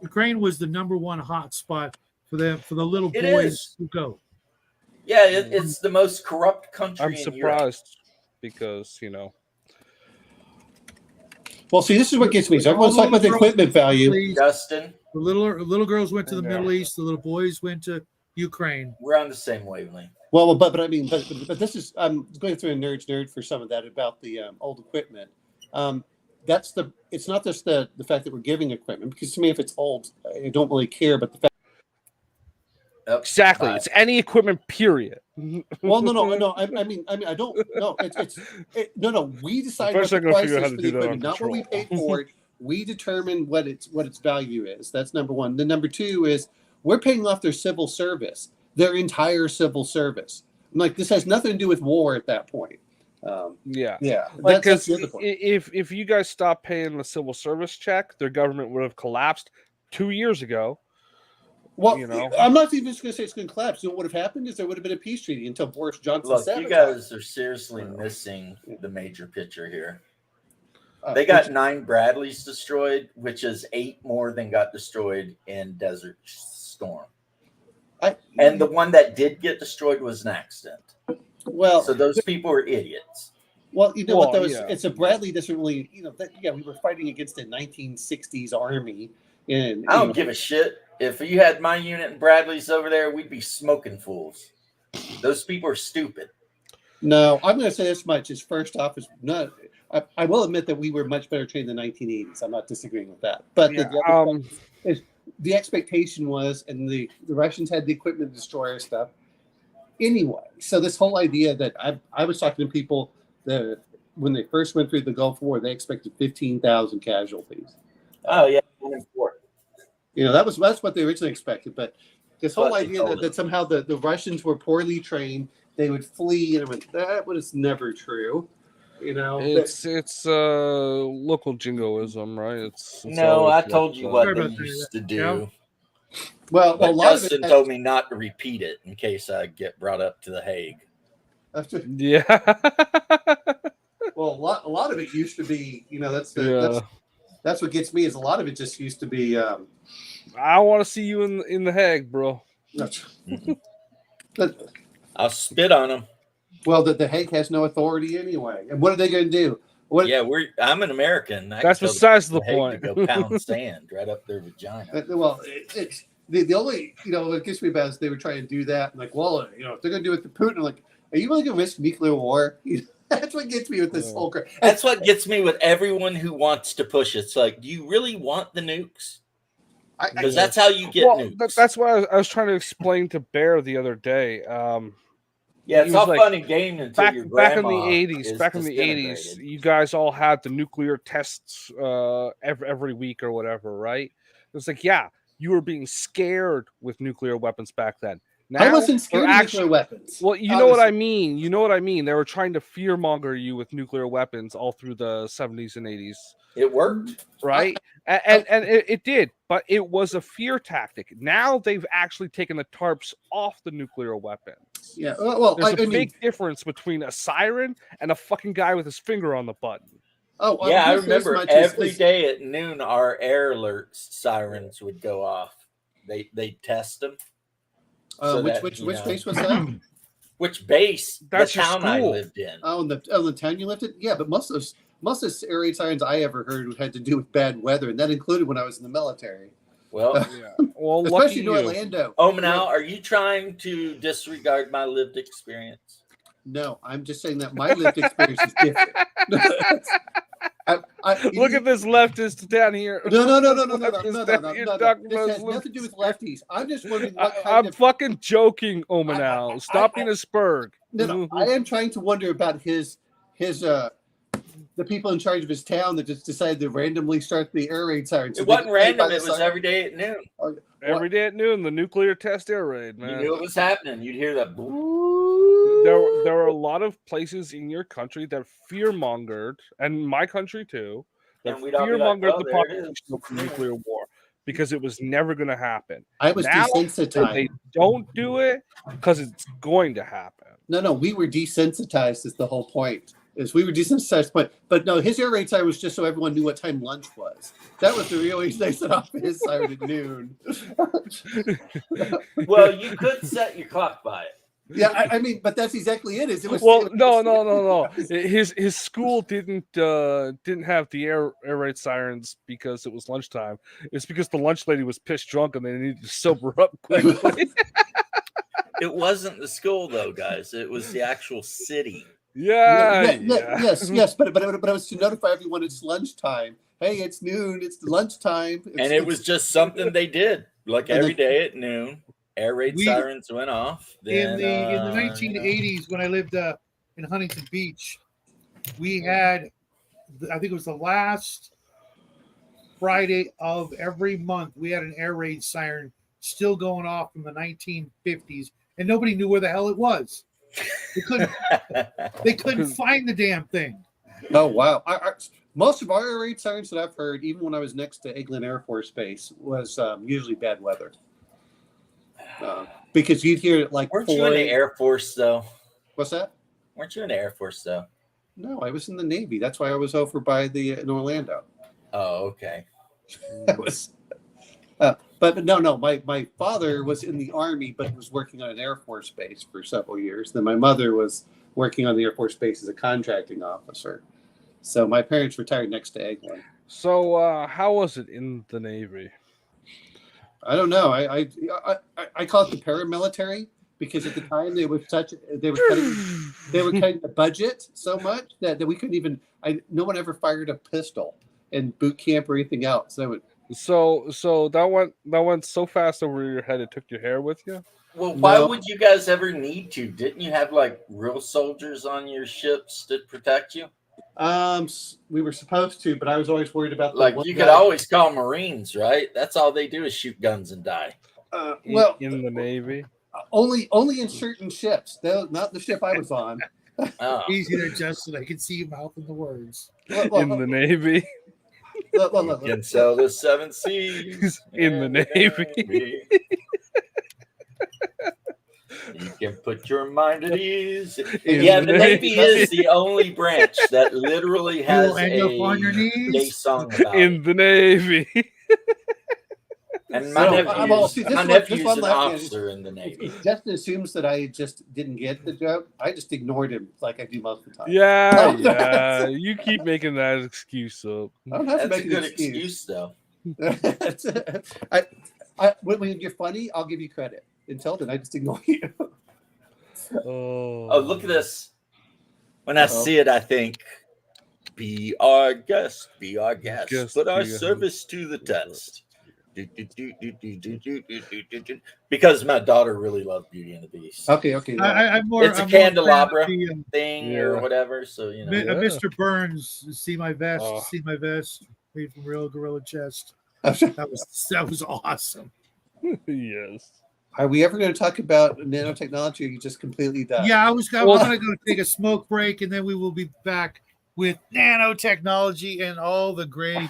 Ukraine was the number one hot spot for the little boys who go. Yeah, it's the most corrupt country. I'm surprised because Well, see, this is what gets me. So everyone's talking about the equipment value. Justin, the little girls went to the Middle East. The little boys went to Ukraine. We're on the same wavelength. Well, but I mean, but this is I'm going through a nerd for some of that about the old equipment. It's not just the fact that we're giving equipment, because to me, if it's old, I don't really care. But the fact exactly, it's any equipment, period. Well, no. I mean, I don't. No. We decide what the price is for the equipment, not what we paid for it. We determine what its value is. That's number one. The number two is we're paying off their civil service, their entire civil service. I'm like, this has nothing to do with war at that point. Yeah. Like, because if you guys stopped paying the civil service check, their government would have collapsed 2 years ago. Well, I'm not even just going to say it's going to collapse. You know what would have happened is there would have been a peace treaty until Boris Johnson said. You guys are seriously missing the major picture here. They got 9 Bradleys destroyed, which is 8 more than got destroyed in Desert Storm. And the one that did get destroyed was an accident. Well, so those people are idiots. Well, what? It's a Bradley doesn't really, we were fighting against a 1960s army. And I don't give a shit. If you had my unit and Bradley's over there, we'd be smoking fools. Those people are stupid. No, I'm going to say this much. Is first off, is not I will admit that we were much better trained in the 1980s. I'm not disagreeing with that. But Yeah, the other point is the expectation was, and the Russians had the equipment to destroy our stuff anyway. So this whole idea that I was talking to people that when they first went through the Gulf War, they expected 15,000 casualties. Oh yeah, 1 in 4. That's what they originally expected. But this whole idea that somehow the Russians were poorly trained, they would flee, and that was never true. It's local jingoism, right? It's No, always I like told you that. what Sorry they about that. used to do. Yeah. Well, a But lot Justin of it. told me not to repeat it in case I get brought up to the Hague. Yeah. Well, a lot of it used to be, Yeah. that's what gets me is a lot of it just used to be. I want to see you in the Hague, bro. I'll spit on them. Well, the Hague has no authority anyway, and what are they going to do? Yeah, I'm an American. That's besides the Hague point. to go pound sand right up their vagina. Well, it's the only what gets me about is they were trying to do that. And like, well, if they're going to do it to Putin, I'm like, are you really going to risk nuclear war? That's what gets me with this whole crap. That's what gets me with everyone who wants to push it. It's like, do you really want the nukes? Because that's how you get nukes. That's what I was trying to explain to Bear the other day. Yeah, it's all fun and game until your back in the grandma 80s. is Back in the 80s, you guys all had the nuclear tests every week or whatever, right? It's like, yeah, you were being scared with nuclear weapons back then. Now, I wasn't scared of nuclear weapons. Well, you know what I mean. You know what I mean. They were trying to fearmonger you with nuclear weapons all through the 70s and 80s. It worked, right? And it did, but it was a fear tactic. Now they've actually taken the tarps off the nuclear weapons. Yeah, well, there's a big difference between a siren and a fucking guy with his finger on the button. Oh, yeah, I remember every day at noon, our air alerts sirens would go off. They test them. Which base was that? Which base? That's the town I lived in. Oh, the town you lived in? Yeah, but most of the air raid sirens I ever heard had to do with bad weather, and that included when I was in the military. Well, well, especially in Orlando. Now, are you trying to disregard my lived experience? No, I'm just saying that my lived experience is different. Look at this leftist down here. No. This has nothing to do with lefties. I'm just wondering I'm fucking joking, Omanal. Stop being a spurg. No, I am trying to wonder about his the people in charge of his town that just decided to randomly start the air raid sirens. It wasn't random. It was every day at noon. Every day at noon, the nuclear test air raid, man. You knew it was happening. You'd hear that. There are a lot of places in your country that fearmongered, and my country too, that fearmongered the population of nuclear war because it was never going to happen. I was desensitized. They don't do it because it's going to happen. No, we were desensitized is the whole point. We were desensitized, but no, his air raid siren was just so everyone knew what time lunch was. That was the real reason they set off his siren at noon. Well, you could set your clock by it. Yeah, I mean, but that's exactly it. No. His school didn't have the air raid sirens because it was lunchtime. It's because the lunch lady was pissed drunk and they needed to sober up quickly. It wasn't the school though, guys. It was the actual city. Yes, but it was to notify everyone it's lunchtime. Hey, it's noon. It's lunchtime. It was just something they did, like every day at noon. Air raid sirens went off. Then, in the 1980s, when I lived in Huntington Beach, we had, I think it was the last Friday of every month, we had an air raid siren still going off from the 1950s, and nobody knew where the hell it was. They couldn't find the damn thing. Oh wow! Most of our air raid sirens that I've heard, even when I was next to Eglin Air Force Base, was usually bad weather. Because you'd hear it like. Weren't you in the Air Force though? What's that? Weren't you in the Air Force though? No, I was in the Navy. That's why I was over by in Orlando. Oh, okay. That was. But no. My father was in the Army, but was working on an Air Force base for several years. Then my mother was working on the Air Force base as a contracting officer. So my parents retired next to Eglin. So how was it in the Navy? I don't know. I call it the paramilitary because at the time they were cutting the budget so much that we couldn't even. No one ever fired a pistol in boot camp or anything else. So that went so fast over your head it took your hair with you. Well, why No. would you guys ever need to? Didn't you have like real soldiers on your ships to protect you? We were supposed to, but I was always worried about the Like one you guy. could always call Marines, right? That's all they do is shoot guns and die. In the Navy. Only in certain ships. Not the ship I was on. Oh. Easy there, Justin. I can see you mouthing the words. In the Navy. You can sell the 7 Seas In the Navy. You can put your mind at ease. In Yeah, the the Navy Navy. is the only branch that literally has You'll end up on your a knees. gay song about In it. the Navy. And So, my well, see, nephew's this one an left me. officer in the Navy. Justin assumes that I just didn't get the joke. I just ignored him like I do most of the time. Yeah. You keep making that excuse up. I don't have to That's a make an good excuse. excuse, though. When you're funny, I'll give you credit. Until then, I just ignore you. Oh, look at this. When I Uh-oh. see it, I think, be our guest, be our guest, Guest, put our be our service to the test. Because my daughter really loved Beauty and the Beast. Okay. I'm more. It's a I'm more fan of candelabra the, thing Yeah. or whatever. So, you know. Yeah. Mr. Burns, see my vest, Oh. see my vest, made from real gorilla chest. Okay. That was awesome. Yes. Are we ever going to talk about nanotechnology? Or are you just completely done? Yeah, I was Well- going to go take a smoke break, and then we will be back with nanotechnology and all the gray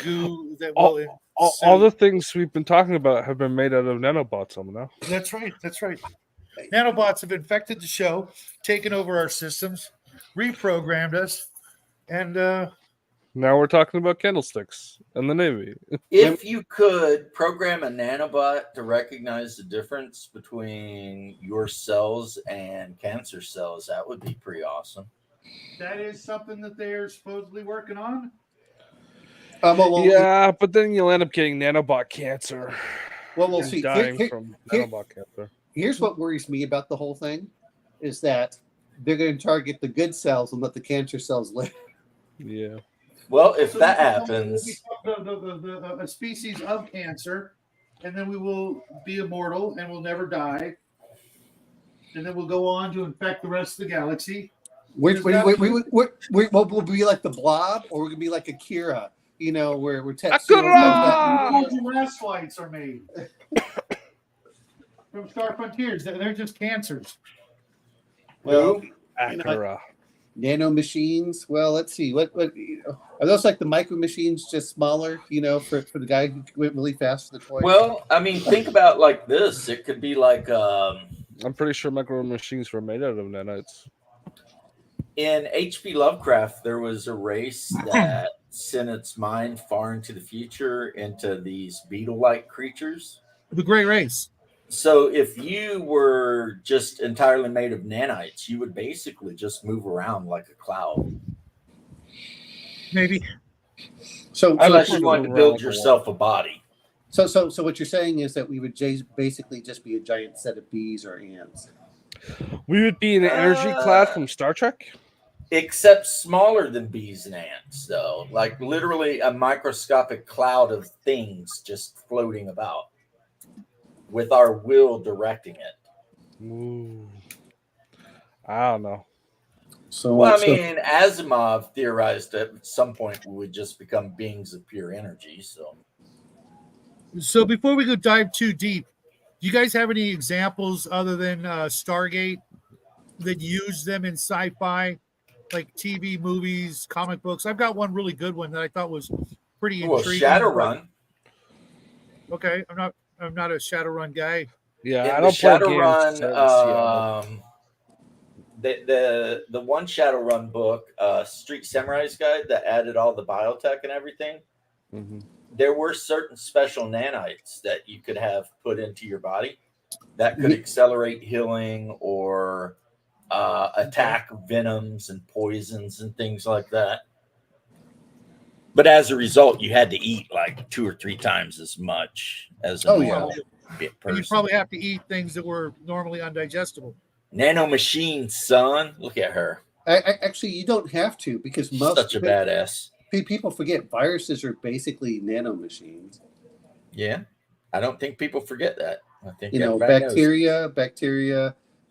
goo that will ensue. All the things we've been talking about have been made out of nanobots somehow. That's right. That's right. Nanobots have infected the show, taken over our systems, reprogrammed us, and Now we're talking about candlesticks and the Navy. If you could program a nanobot to recognize the difference between your cells and cancer cells, that would be pretty awesome. that is something that they're supposedly working on. Yeah, but then you'll end up getting nanobot cancer. Well, we'll see. Dying from nanobot cancer. Here's what worries me about the whole thing is that they're going to target the good cells and let the cancer cells live. Yeah. Well, if So that we'll be happens, a species of cancer, and then we will be immortal and we'll never die, and then we'll go on to infect the rest of the galaxy. We'll be like the Blob, or we're going to be like Akira, where we're Akira! Grass flights are made from Star Frontiers. They're just cancers. Well, Akira. nano machines. Well, let's see. What are those like the micro machines, just smaller? For the guy who went really fast for the toy. well, I mean, think about like this. It could be like I'm pretty sure micro machines were made out of nanites. in H.P. Lovecraft, there was a race that sent its mind far into the future into these beetle-like creatures. The Gray Race. So if you were just entirely made of nanites, you would basically just move around like a cloud. Maybe. So Unless you wanted to build yourself a body. So what you're saying is that we would basically just be a giant set of bees or ants. We would be in an energy class from Star Trek. Except smaller than bees and ants, though. Like literally a microscopic cloud of things just floating about with our will directing it. Ooh. I don't know. So, Well, I mean, Asimov theorized that at some point we would just become beings of pure energy. So before we go dive too deep, do you guys have any examples other than Stargate that use them in sci-fi, like TV, movies, comic books? I've got one really good one that I thought was pretty Well, intriguing. Shadowrun. Okay, I'm not a Shadowrun guy. Yeah, In I the don't play Shadowrun, games. the one Shadowrun book, Street Samurai's Guide, that added all the biotech and everything. Mhm. There were certain special nanites that you could have put into your body that could accelerate healing or attack venoms and poisons and things like that. But as a result, you had to eat like 2 or 3 times as much as a normal. And you probably have to eat things that were normally undigestible. Nano machine, son. Look at her. Actually, you don't have to, because Such a badass. people forget viruses are basically nanomachines. Yeah, I don't think people forget that. I think bacteria,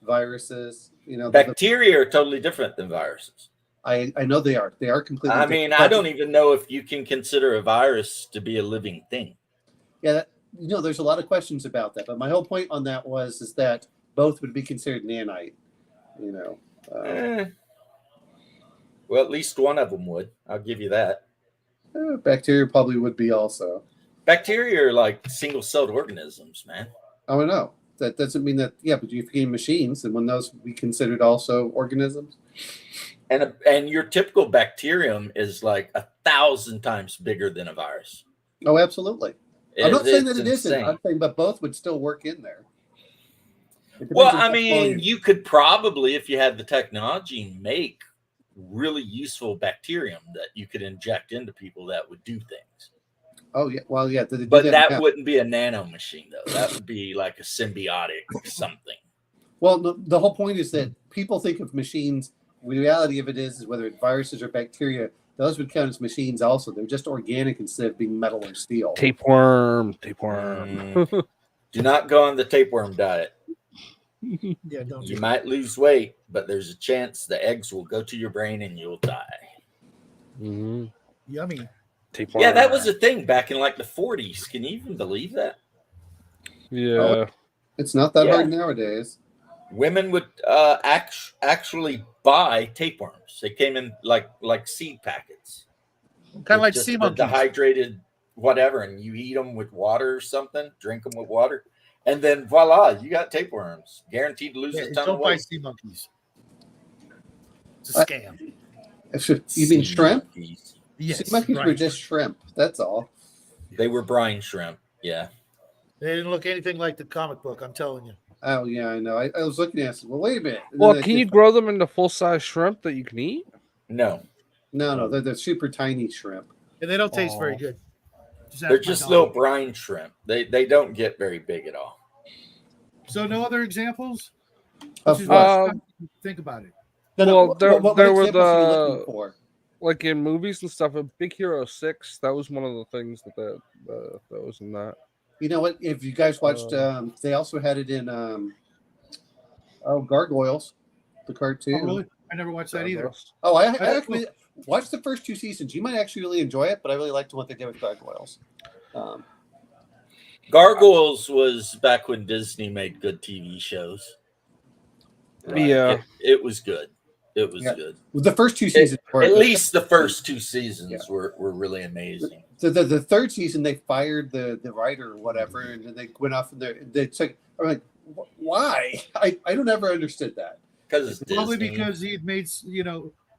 viruses. Bacteria are totally different than viruses. I know they are. They are completely. I mean, I don't even know if you can consider a virus to be a living thing. Yeah, there's a lot of questions about that. But my whole point on that is that both would be considered nanite. Well, at least one of them would. I'll give you that. Bacteria probably would be also. Bacteria are like single-celled organisms, man. Oh, I know. That doesn't mean that. Yeah, but if you machines, and when those would be considered also organisms. And your typical bacterium is like 1,000 times bigger than a virus. Oh, absolutely. I'm not saying that it isn't. I'm saying, but both would still work in there. Well, I mean, you could probably, if you had the technology, make really useful bacterium that you could inject into people that would do things. Oh, yeah. Well, yeah. But that wouldn't be a nano machine, though. That would be like a symbiotic something. Well, the whole point is that people think of machines. The reality of it is whether it's viruses or bacteria, those would count as machines also. They're just organic instead of being metal or steel. Tapeworm. Do not go on the tapeworm diet. Yeah, don't. You might lose weight, but there's a chance the eggs will go to your brain and you'll die. Mm-hmm. Yummy. Tapeworm. Yeah, that was a thing back in like the 40s. Can you even believe that? Yeah. Oh, it's not that hard nowadays. Women would actually buy tapeworms. They came in like seed packets. Kind of like sea monkeys. Dehydrated whatever, and you eat them with water or something, drink them with water, and then voila, you got tapeworms. Guaranteed to lose a ton of weight. Don't buy sea monkeys. It's a scam. You mean shrimp? Yes. Sea monkeys were just shrimp. That's all. They were brine shrimp. Yeah. They didn't look anything like the comic book, I'm telling you. Oh, yeah, I know. I was looking at it. I said, well, wait a minute. Well, can you grow them into full-size shrimp that you can eat? No. No. They're super tiny shrimp. And they don't taste very good. They're just little brine shrimp. They don't get very big at all. So no other examples? Think about it. Well, there were the like in movies and stuff. A Big Hero 6. That was one of the things that was in that. You know what? If you guys watched, they also had it in Gargoyles, the cartoon. Oh, really? I never watched that either. Oh, I actually watched the first 2 seasons. You might actually really enjoy it, but I really liked what they did with Gargoyles. Gargoyles was back when Disney made good TV shows. Yeah, it was good. It was good. The first 2 seasons, at least the first 2 seasons were really amazing. The third season, they fired the writer or whatever, and then they went off and they took. I'm like, why? I don't ever understood that. Because it's probably Disney. because he had made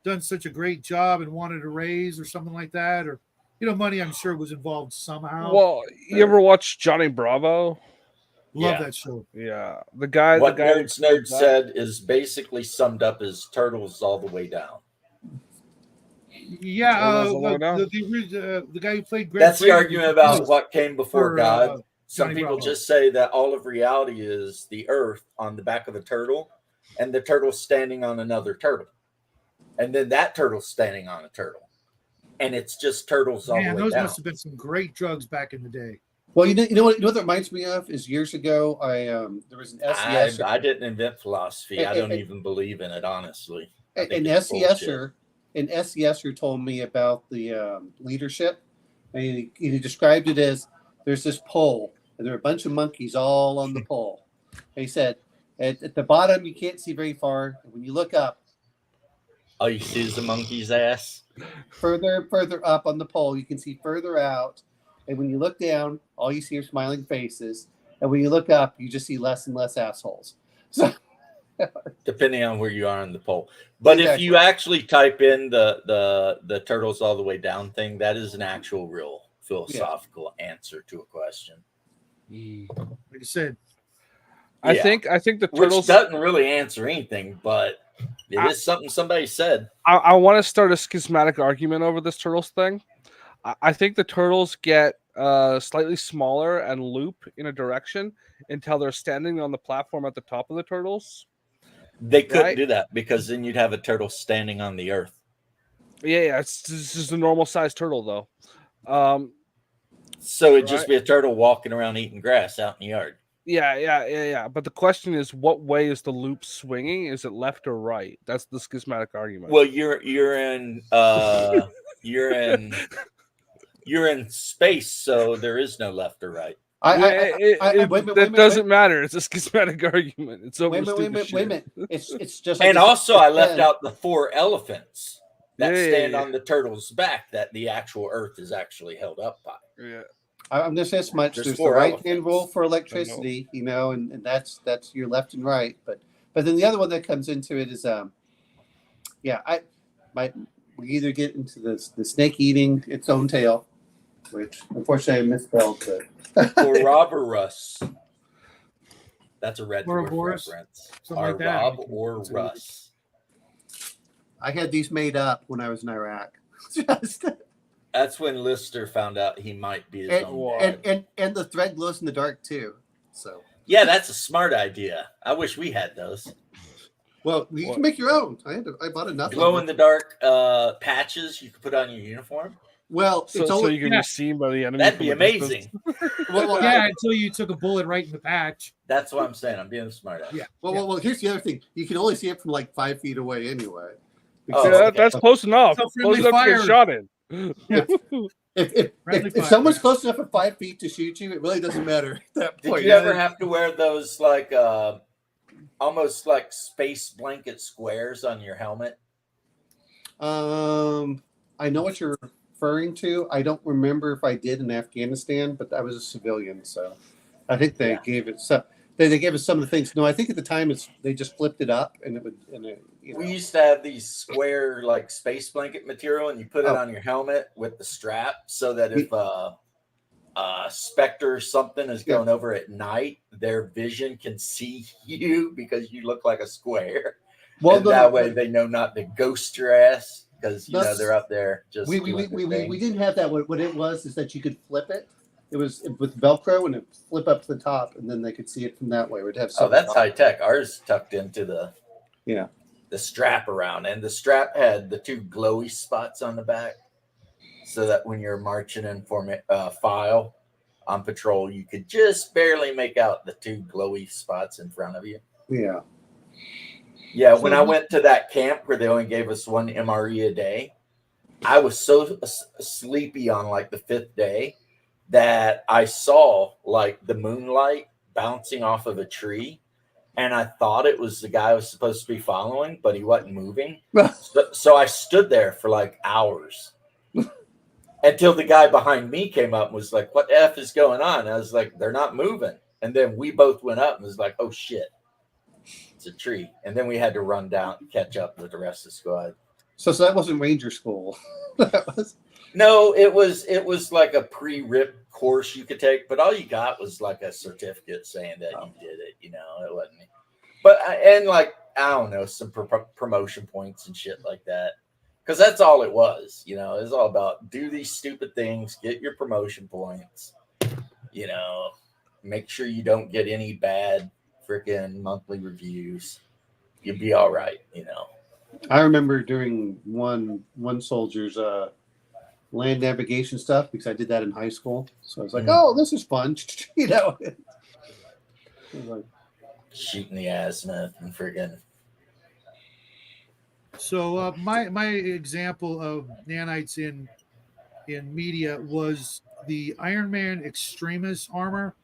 done such a great job and wanted a raise or something like that, or money I'm sure was involved somehow. Well, you ever watch Johnny Bravo? Love that show. Yeah, the guy. What Nerd said is basically summed up as Turtles All the Way Down. Yeah, the guy who played Greg. That's the argument about what came before God. Some people just say that all of reality is the Earth on the back of a turtle, and the turtle standing on another turtle, and then that turtle standing on a turtle, and it's just turtles all the way down. Those must have been some great drugs back in the day. Well, you know what that reminds me of is years ago. There was an SES. I didn't invent philosophy. I don't even believe in it, honestly. An SESer told me about the leadership, and he described it as there's this pole, and there are a bunch of monkeys all on the pole. And he said, at the bottom you can't see very far. When you look up, all you see is the monkey's ass. Further up on the pole, you can see further out. And when you look down, all you see are smiling faces. And when you look up, you just see less and less assholes. So, depending on where you are on the pole. But if you actually type in the Turtles All the Way Down thing, that is an actual real philosophical answer to a question. Like I said, I think the Turtles, which doesn't really answer anything, but it is something somebody said. I want to start a schismatic argument over this Turtles thing. I think the Turtles get slightly smaller and loop in a direction until they're standing on the platform at the top of the turtles. They couldn't Right. do that because then you'd have a turtle standing on the earth. Yeah, it's just a normal sized turtle though. So it'd just Right. be a turtle walking around eating grass out in the yard. Yeah. But the question is, what way is the loop swinging? Is it left or right? That's the schismatic argument. Well, you're in you're in space, so there is no left or right. That doesn't matter. It's a schismatic argument. It's over Wait a minute. It's just like And also, I left out the 4 elephants that stand Yeah. on the turtle's back that the actual Earth is actually held up by. Yeah. I'm just as much. There's There's the 4 right hand elephants. rule for electricity, and that's your left and right. But then the other one that comes into it is we either get into the snake eating its own tail, which unfortunately I misspelled, but Ouroboros. That's a Red Dwarf Ouroboros? reference. Something like that. Ouroboros. I had these made up when I was in Iraq. Just That's when Lister found out he might be his own dad. and the thread glows in the dark too. So Yeah, that's a smart idea. I wish we had those. well, you can make your own. I bought enough. Glow in the dark patches you could put on your uniform. Well, it's So only you can be seen by the enemy. That'd be from a distance. amazing. well, Yeah, until you took a bullet right in the patch. That's what I'm saying. I'm being smart. Yeah. Well, here's the other thing. You can only see it from like 5 feet away anyway. Oh, Yeah, okay. that's close enough. So Close friendly enough to fire. get shot in. If someone's close enough at 5 feet to shoot you, it really doesn't matter at that Did point. you ever have to wear those like almost like space blanket squares on your helmet? I know what you're referring to. I don't remember if I did in Afghanistan, but I was a civilian, so I think they gave it some. They gave us some of the things. No, I think at the time they just flipped it up and it would. We used to have these square like space blanket material, and you put it on your helmet with the strap, so that if Spectre or something is going over at night, their vision can see you because you look like a square. Well, that way they know not to ghost your ass because they're up there just. We didn't have that. What it was is that you could flip it. It was with Velcro and it flip up to the top, and then they could see it from that way. We'd have that's high tech. Ours tucked into the strap around, and the strap had the 2 glowy spots on the back, so that when you're marching in file on patrol, you could just barely make out the 2 glowy spots in front of you. Yeah. Yeah, when I went to that camp where they only gave us 1 MRE a day, I was so sleepy on like the 5th day that I saw like the moonlight bouncing off of a tree, and I thought it was the guy I was supposed to be following, but he wasn't moving. So I stood there for like hours until the guy behind me came up and was like, "What the F is going on?" I was like, "They're not moving." And then we both went up and was like, "Oh shit, it's a tree." And then we had to run down and catch up with the rest of the squad. So that wasn't Ranger School. No, it was like a pre-rip course you could take, but all you got was like a certificate saying that you did it. It wasn't. But and like I don't know, some promotion points and shit like that, because that's all it was. It was all about do these stupid things, get your promotion points. Make sure you don't get any bad freaking monthly reviews. You'll be all right. I remember doing one soldier's land navigation stuff because I did that in high school. So I was like, "Oh, this is fun," Shooting the azimuth and friggin'. So my example of nanites in media was the Iron Man Extremis armor.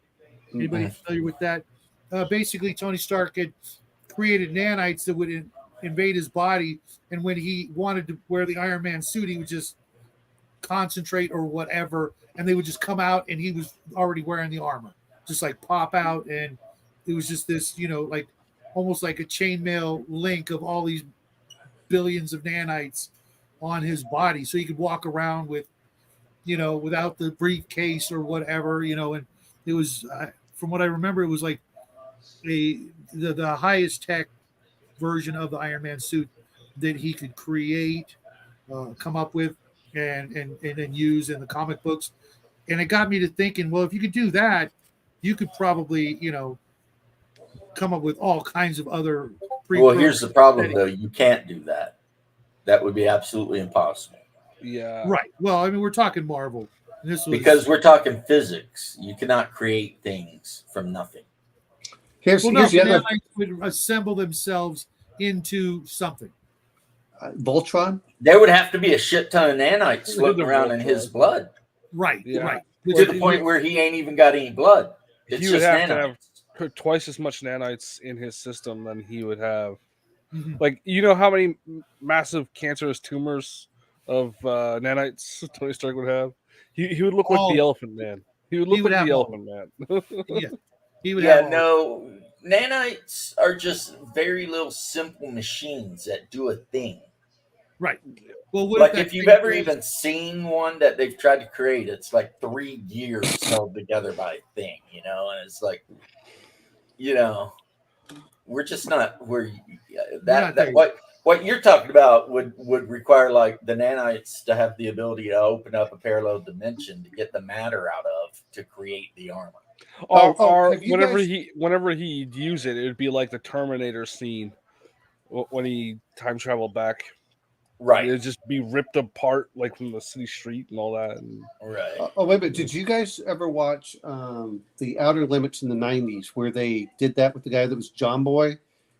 Anybody familiar with that? Basically, Tony Stark had created nanites that would invade his body, and when he wanted to wear the Iron Man suit, he would just concentrate or whatever, and they would just come out, and he was already wearing the armor, just like pop out, and it was just this, like almost like a chainmail link of all these billions of nanites on his body, so he could walk around with, without the briefcase or whatever, and it was, from what I remember, it was like the highest tech version of the Iron Man suit that he could create, come up with, and then use in the comic books. And it got me to thinking, well, if you could do that, you could probably, come up with all kinds of other Well, here's the problem, settings. though. You can't do that. That would be absolutely impossible. Yeah. Right. Well, I mean, we're talking Marvel. This was Because we're talking physics. You cannot create things from nothing. Here's well, no, the other nanites would assemble themselves into something. Voltron. There would have to be a shit ton of nanites floating The around in Voltron. his blood Right. Yeah. Right. to the point where he ain't even got any blood. It's He would just have to nanites. have put twice as much nanites in his system than he would have. Mhm. Like, you know how many massive cancerous tumors of nanites Tony Stark would have? He would look like the Elephant Man. He would look would like have the all. Elephant Man. Yeah. He would Yeah, have all. no. Nanites are just very little simple machines that do a thing. Right. Well, what Like that if you've thing ever was- even seen one that they've tried to create, it's like 3 years held together by a thing, and it's like, we're just not where not there what you're talking about would require like the nanites to have the ability to open up a parallel dimension to get the matter out of to create the armor. Or have you whenever guys- he'd use it, it would be like the Terminator scene when he time traveled back. Right. It'd just be ripped apart like from the city street and all that. And Right. Oh, wait a minute. Did you guys ever watch The Outer Limits in the 90s where they did that with the guy that was John Boy?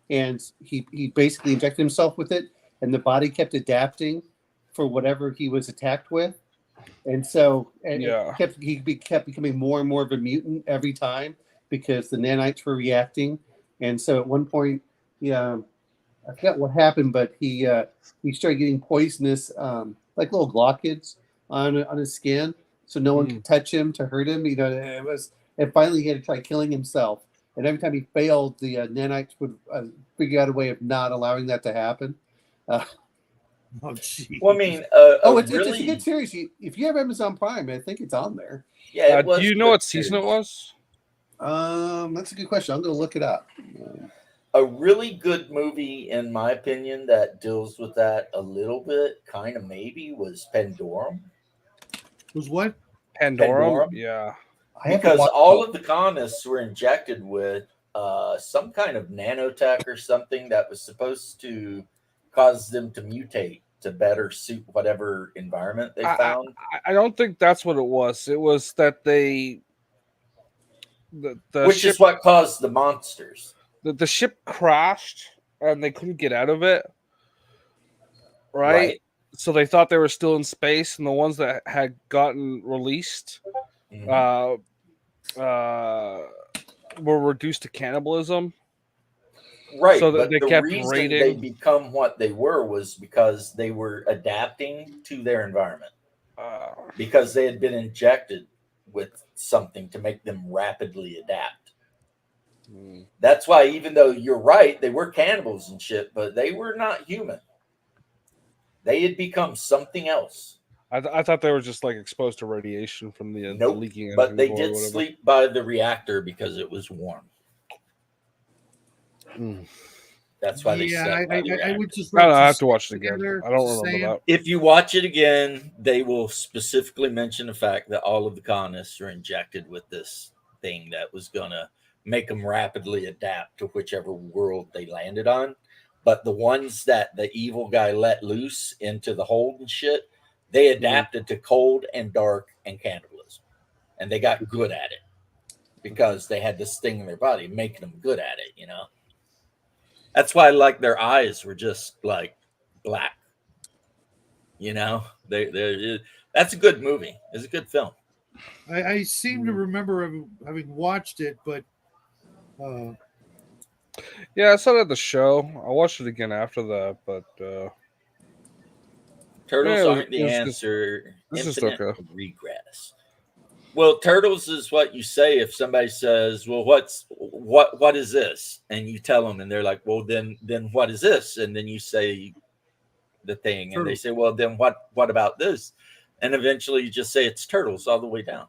And he basically injected himself with it, and the body kept adapting for whatever he was attacked with. And so he kept becoming more and more of a mutant every time because the nanites were reacting. And so at one point, I forgot what happened, but he started getting poisonous, like little glochids on his skin, so no one could touch him to hurt him. And finally he had to try killing himself. And every time he failed, the nanites would figure out a way of not allowing that to happen. Oh, geez. Well, I mean, It's really, a good series. If you have Amazon Prime, I think it's on there. yeah. do you know what season it was? That's a good question. I'm going to look it up. A really good movie, in my opinion, that deals with that a little bit, kind of maybe, was Pandorum. Was what? Pandorum? Yeah. Because all of the colonists were injected with some kind of nanotech or something that was supposed to cause them to mutate to better suit whatever environment they found. I don't think that's what it was. It was that the Which ship, is what caused the monsters. the ship crashed and they couldn't get out of it. Right? So they thought they were still in space, and the ones that had gotten released were reduced to cannibalism. Right, so that but they the kept reason raiding. they become what they were was because they were adapting to their environment. Because they had been injected with something to make them rapidly adapt. That's why, even though you're right, they were cannibals and shit, but they were not human. They had become something else. I thought they were just like exposed to radiation from the leaking. But they engine did or whatever. sleep by the reactor because it was warm. That's why they slept by the I reactor. would just. I have to watch it again. I don't remember that. If you watch it again, they will specifically mention the fact that all of the colonists are injected with this thing that was going to make them rapidly adapt to whichever world they landed on. But the ones that the evil guy let loose into the hold and shit, they adapted to cold and dark and cannibalism. And they got good at it because they had this thing in their body making them good at it, you know? That's why, like, their eyes were just like black. You know, that's a good movie. It's a good film. I seem to remember having watched it, but yeah, I saw it at the show. I watched it again after that, but Turtles aren't the answer. This is Infinite okay. regress. Well, turtles is what you say if somebody says, "Well, what is this?" and you tell them, and they're like, "Well, then what is this?" and then you say the thing, and they say, "Well, then what about this?" and eventually you just say it's turtles all the way down.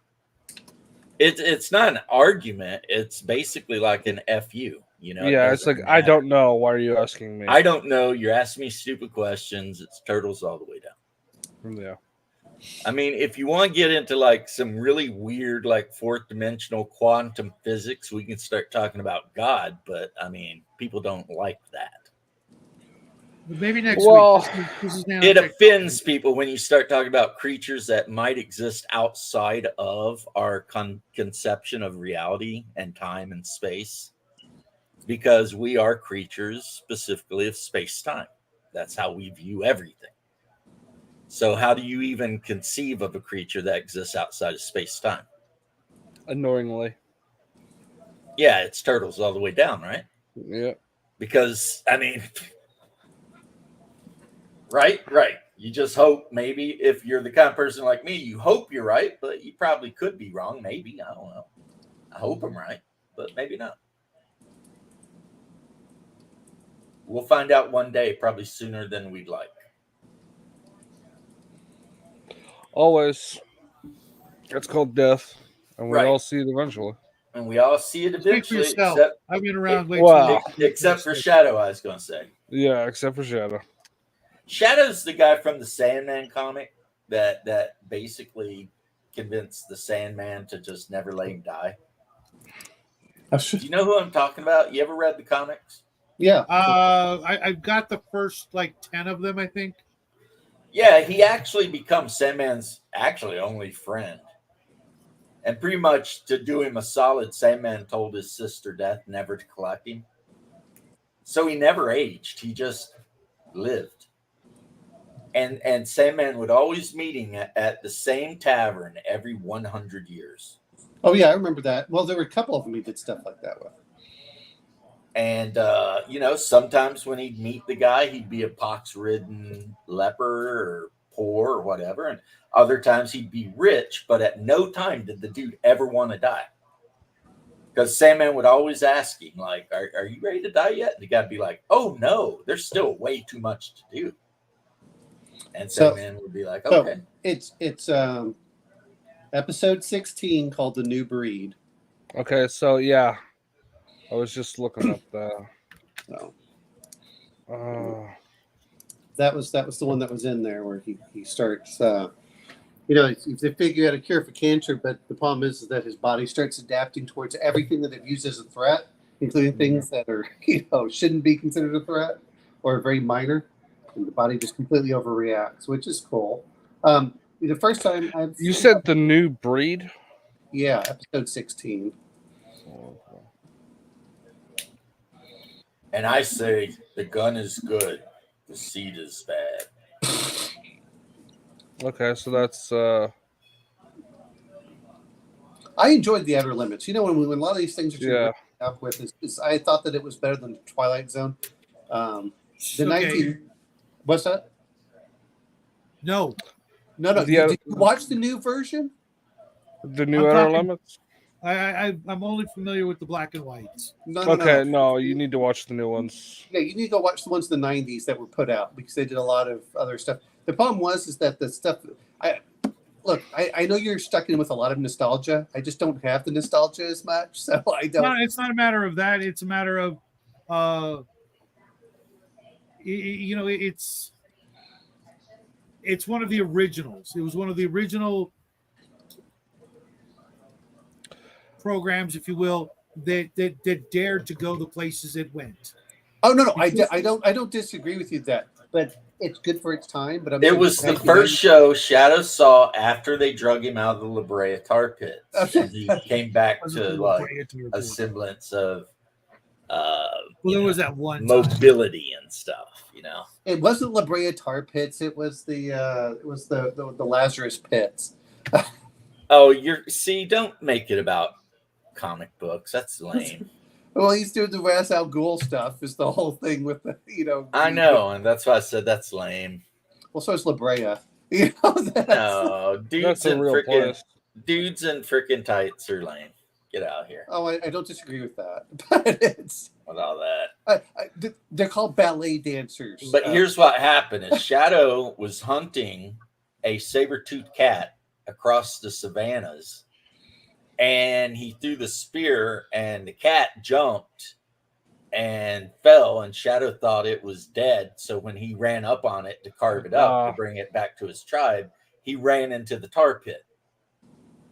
It's not an argument. It's basically like an FU. You know? Yeah, it's like I don't know. Why are you asking me? I don't know. You're asking me stupid questions. It's turtles all the way down. Yeah. I mean, if you want to get into like some really weird, like fourth dimensional quantum physics, we can start talking about God. But I mean, people don't like that. But maybe next Well, week. This is It nanotechnology. offends people when you start talking about creatures that might exist outside of our conception of reality and time and space, because we are creatures specifically of space time. That's how we view everything. So, how do you even conceive of a creature that exists outside of space time? annoyingly. Yeah, it's turtles all the way down, right? Yeah. Because, I mean, right. You just hope maybe if you're the kind of person like me, you hope you're right, but you probably could be wrong. Maybe. I don't know. I hope I'm right, but maybe not. We'll find out one day, probably sooner than we'd like. Always. It's called death, and we Right. all see it eventually. And we all see it Speak for eventually, yourself. except I've been around way Wow. too long. except for Shadow, I was going to say. Yeah, except for Shadow. Shadow's the guy from the Sandman comic that basically convinced the Sandman to just never let him die. Do you know who I'm talking about? You ever read the comics? Yeah. I've got the first like 10 of them, I think. Yeah, he actually becomes Sandman's actually only friend. And pretty much to do him a solid, Sandman told his sister Death never to collect him. So he never aged. He just lived. And Sandman would always meet him at the same tavern every 100 years. Oh yeah, I remember that. Well, there were a couple of them he did stuff like that with. And sometimes when he'd meet the guy, he'd be a pox-ridden leper or poor or whatever, and other times he'd be rich. But at no time did the dude ever want to die, because Sandman would always ask him, like, "Are you ready to die yet?" And the guy'd be like, "Oh no, there's still way too much to do." And Sandman would be like, "Okay." So it's episode 16 called "The New Breed." Okay, so yeah, I was just looking up that. So Uh, that was the one that was in there where he starts. They figure out a cure for cancer, but the problem is that his body starts adapting towards everything that it views as a threat, including things that are shouldn't be considered a threat or very minor, and the body just completely overreacts, which is cool. The first time you said The New Breed? yeah, episode 16. And I say the gun is good, the seed is bad. Okay, so that's I enjoyed the Outer Limits. When a lot of these things are yeah. up with is I thought that it was better than the Twilight Zone. The 19. What's that? No. No. Did you watch the new version? The New Outer Limits? I'm only familiar with the black and whites. No, you need to watch the new ones. Yeah, you need to go watch the ones in the 90s that were put out, because they did a lot of other stuff. The problem is that the stuff I know you're stuck in with a lot of nostalgia. I just don't have the nostalgia as much, so I don't. No, it's not a matter of that. It's a matter of, it's one of the originals. It was one of the original programs, if you will, that dared to go the places it went. Oh no, I don't disagree with you that, but it's good for its time. But it was the first show Shadow saw after they drug him out of the La Brea tar pits, and he came back to like a semblance of there was that one mobility and stuff. It wasn't La Brea tar pits. It was the Lazarus pits. Oh, don't make it about comic books. That's lame. Well, he's doing the Ra's al Ghul stuff. Is the whole thing with the I know, and that's why I said that's lame. Well, so is La Brea. No, dudes in freaking tights are lame. Get out of here. Oh, I don't disagree with that, but it's with all that. They're called ballet dancers. But here's what happened: is Shadow was hunting a saber-toothed cat across the savannas, and he threw the spear, and the cat jumped and fell, and Shadow thought it was dead. So when he ran up on it to carve it up to bring it back to his tribe, he ran into the tar pit,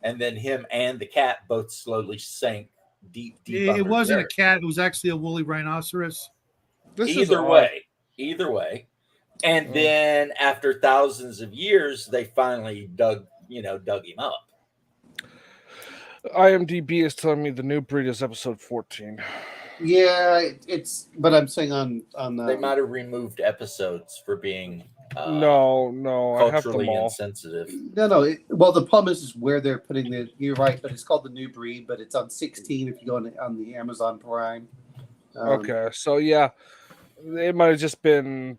and then him and the cat both slowly sank deep It under wasn't the a earth. cat. It was actually a woolly rhinoceros. This is Either odd. way. And then after thousands of years, they finally dug him up. IMDb is telling me the new breed is episode 14. Yeah, it's. But I'm saying on They might have removed episodes for being no, I have them culturally all. insensitive. no. Well, the problem is where they're putting the. You're right, but it's called the new breed, but it's on 16 if you go on the Amazon Prime. Okay, so yeah, it might have just been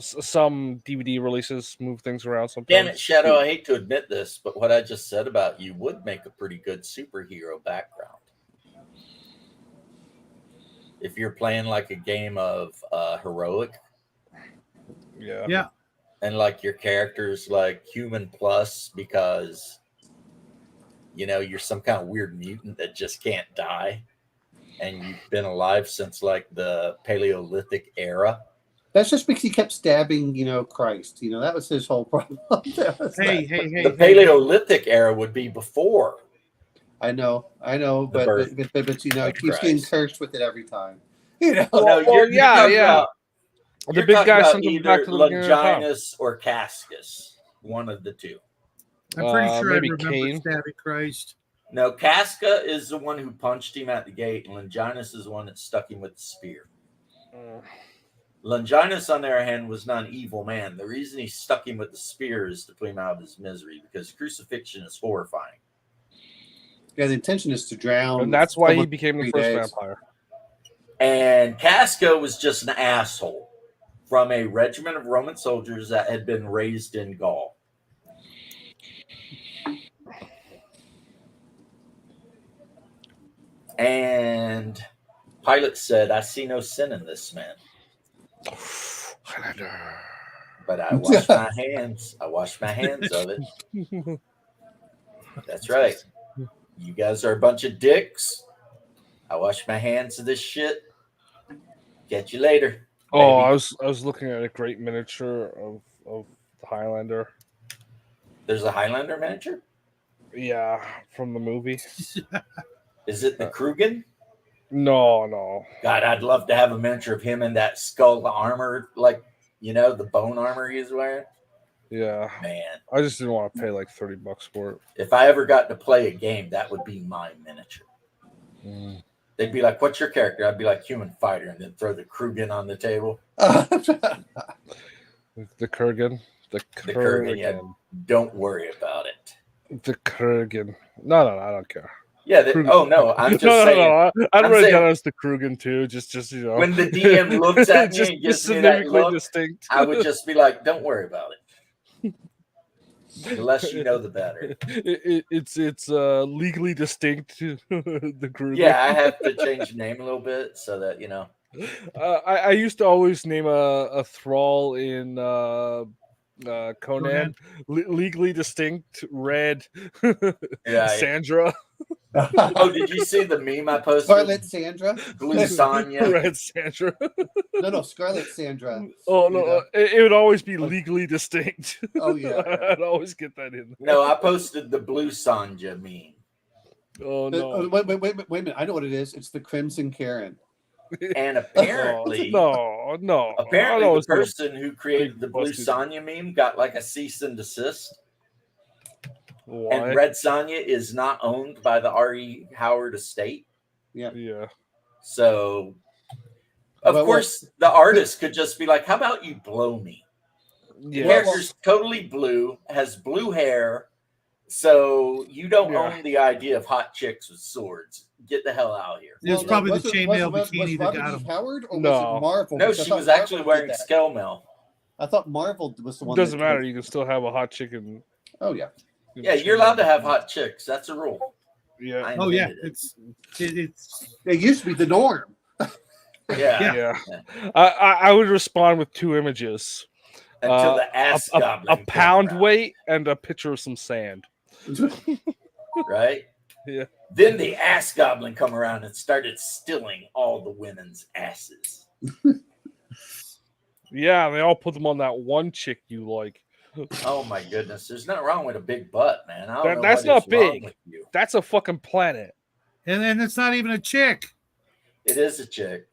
some DVD releases move things around sometimes. Damn it, Shadow, I hate to admit this, but what I just said about you would make a pretty good superhero background. If you're playing like a game of heroic, Yeah. and like your character's like human plus because you're some kind of weird mutant that just can't die, and you've been alive since like the Paleolithic era. That's just because he kept stabbing, Christ. That was his whole problem. Hey. The Paleolithic era would be before. I know, but he keeps getting cursed with it every time. Yeah. The big guy sent him back either to the beginning of time. Longinus or Cascus, one of the two. I'm pretty sure I maybe remember Kane. stabbing Christ. No, Casca is the one who punched him at the gate, and Longinus is the one that stuck him with the spear. Longinus, on the other hand, was not an evil man. The reason he stuck him with the spear is to put him out of his misery, because crucifixion is horrifying. Yeah, the intention is to drown. And that's why he became the first vampire. And Casca was just an asshole from a regiment of Roman soldiers that had been raised in Gaul. And Pilate said, I see no sin in this man. But I wash my hands. I wash my hands of it. That's right. You guys are a bunch of dicks. I wash my hands of this shit. Catch you later. Oh, I was looking at a great miniature of the Highlander. There's a Highlander miniature? Yeah, from the movie. Is it the Krugen? No. God, I'd love to have a miniature of him in that skull armor, like, the bone armor he's wearing. Yeah. Man. I just didn't want to pay like $30 for it. If I ever got to play a game, that would be my miniature. They'd be like, what's your character? I'd be like, human fighter, and then throw the Krugen on the table. The Kurgan. The Kurgan, yeah. Don't worry about it. The Kurgan. No, I don't care. Yeah. I'm just saying. No. I'd write down as the Krugen too. Just when the DM looks at me and gives me that look, distinct. I would just be like, don't worry about it. The less you know, the better. It's legally distinct. The Krugen. Yeah, I have to change the name a little bit so that I used to always name a thrall in Conan. Legally distinct red. Sandra. Oh, did you see the meme I posted? Scarlet Sandra? Blue Sonya. Red Sandra. No, Scarlet Sandra. Oh, no. It would always be legally distinct. Oh, yeah. I'd always get that in there. No, I posted the Blue Sonya meme. Oh, no. Wait a minute. I know what it is. It's the Crimson Karen. And apparently... No. Apparently the person who created the Blue Sonya meme got like a cease and desist. Why? And Red Sonya is not owned by the R.E. Howard estate. Yeah. So, of course, the artist could just be like, how about you blow me? The character's totally blue, has blue hair, so you don't own the idea of hot chicks with swords. Get the hell out of here. It was probably the chainmail bikini that got him. Howard or was it Marvel? No, she was actually wearing Skellmail. I thought Marvel was the one. Doesn't matter. You can still have a hot chicken. Oh, yeah. Yeah, you're allowed to have hot chicks. That's a rule. Yeah. Oh yeah, it used to be the norm. Yeah. I would respond with 2 images. Until the ass goblin. A pound weight and a picture of some sand. Right? Yeah. Then the ass goblin come around and started stealing all the women's asses. Yeah, they all put them on that one chick you like. Oh my goodness, there's nothing wrong with a big butt, man. I don't know That's what not is wrong big. with you. That's a fucking planet. And then it's not even a chick. It is a chick.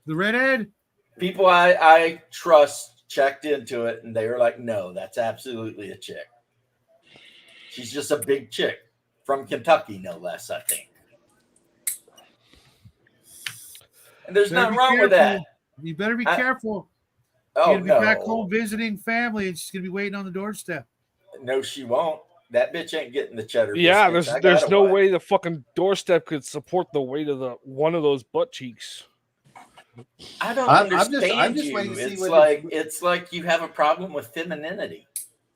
The redhead? People I trust checked into it, and they were like, "No, that's absolutely a chick. She's just a big chick from Kentucky, no less, I think." And there's Better nothing be wrong with that. careful. You better be careful. Oh You're gonna be back no, home visiting family, and she's gonna be waiting on the doorstep. no, she won't. That bitch ain't getting the cheddar Yeah, biscuits. there's no way the fucking doorstep could support the weight of the one of those butt cheeks. I don't I'm understand just you. waiting to see It's like you have a problem with femininity.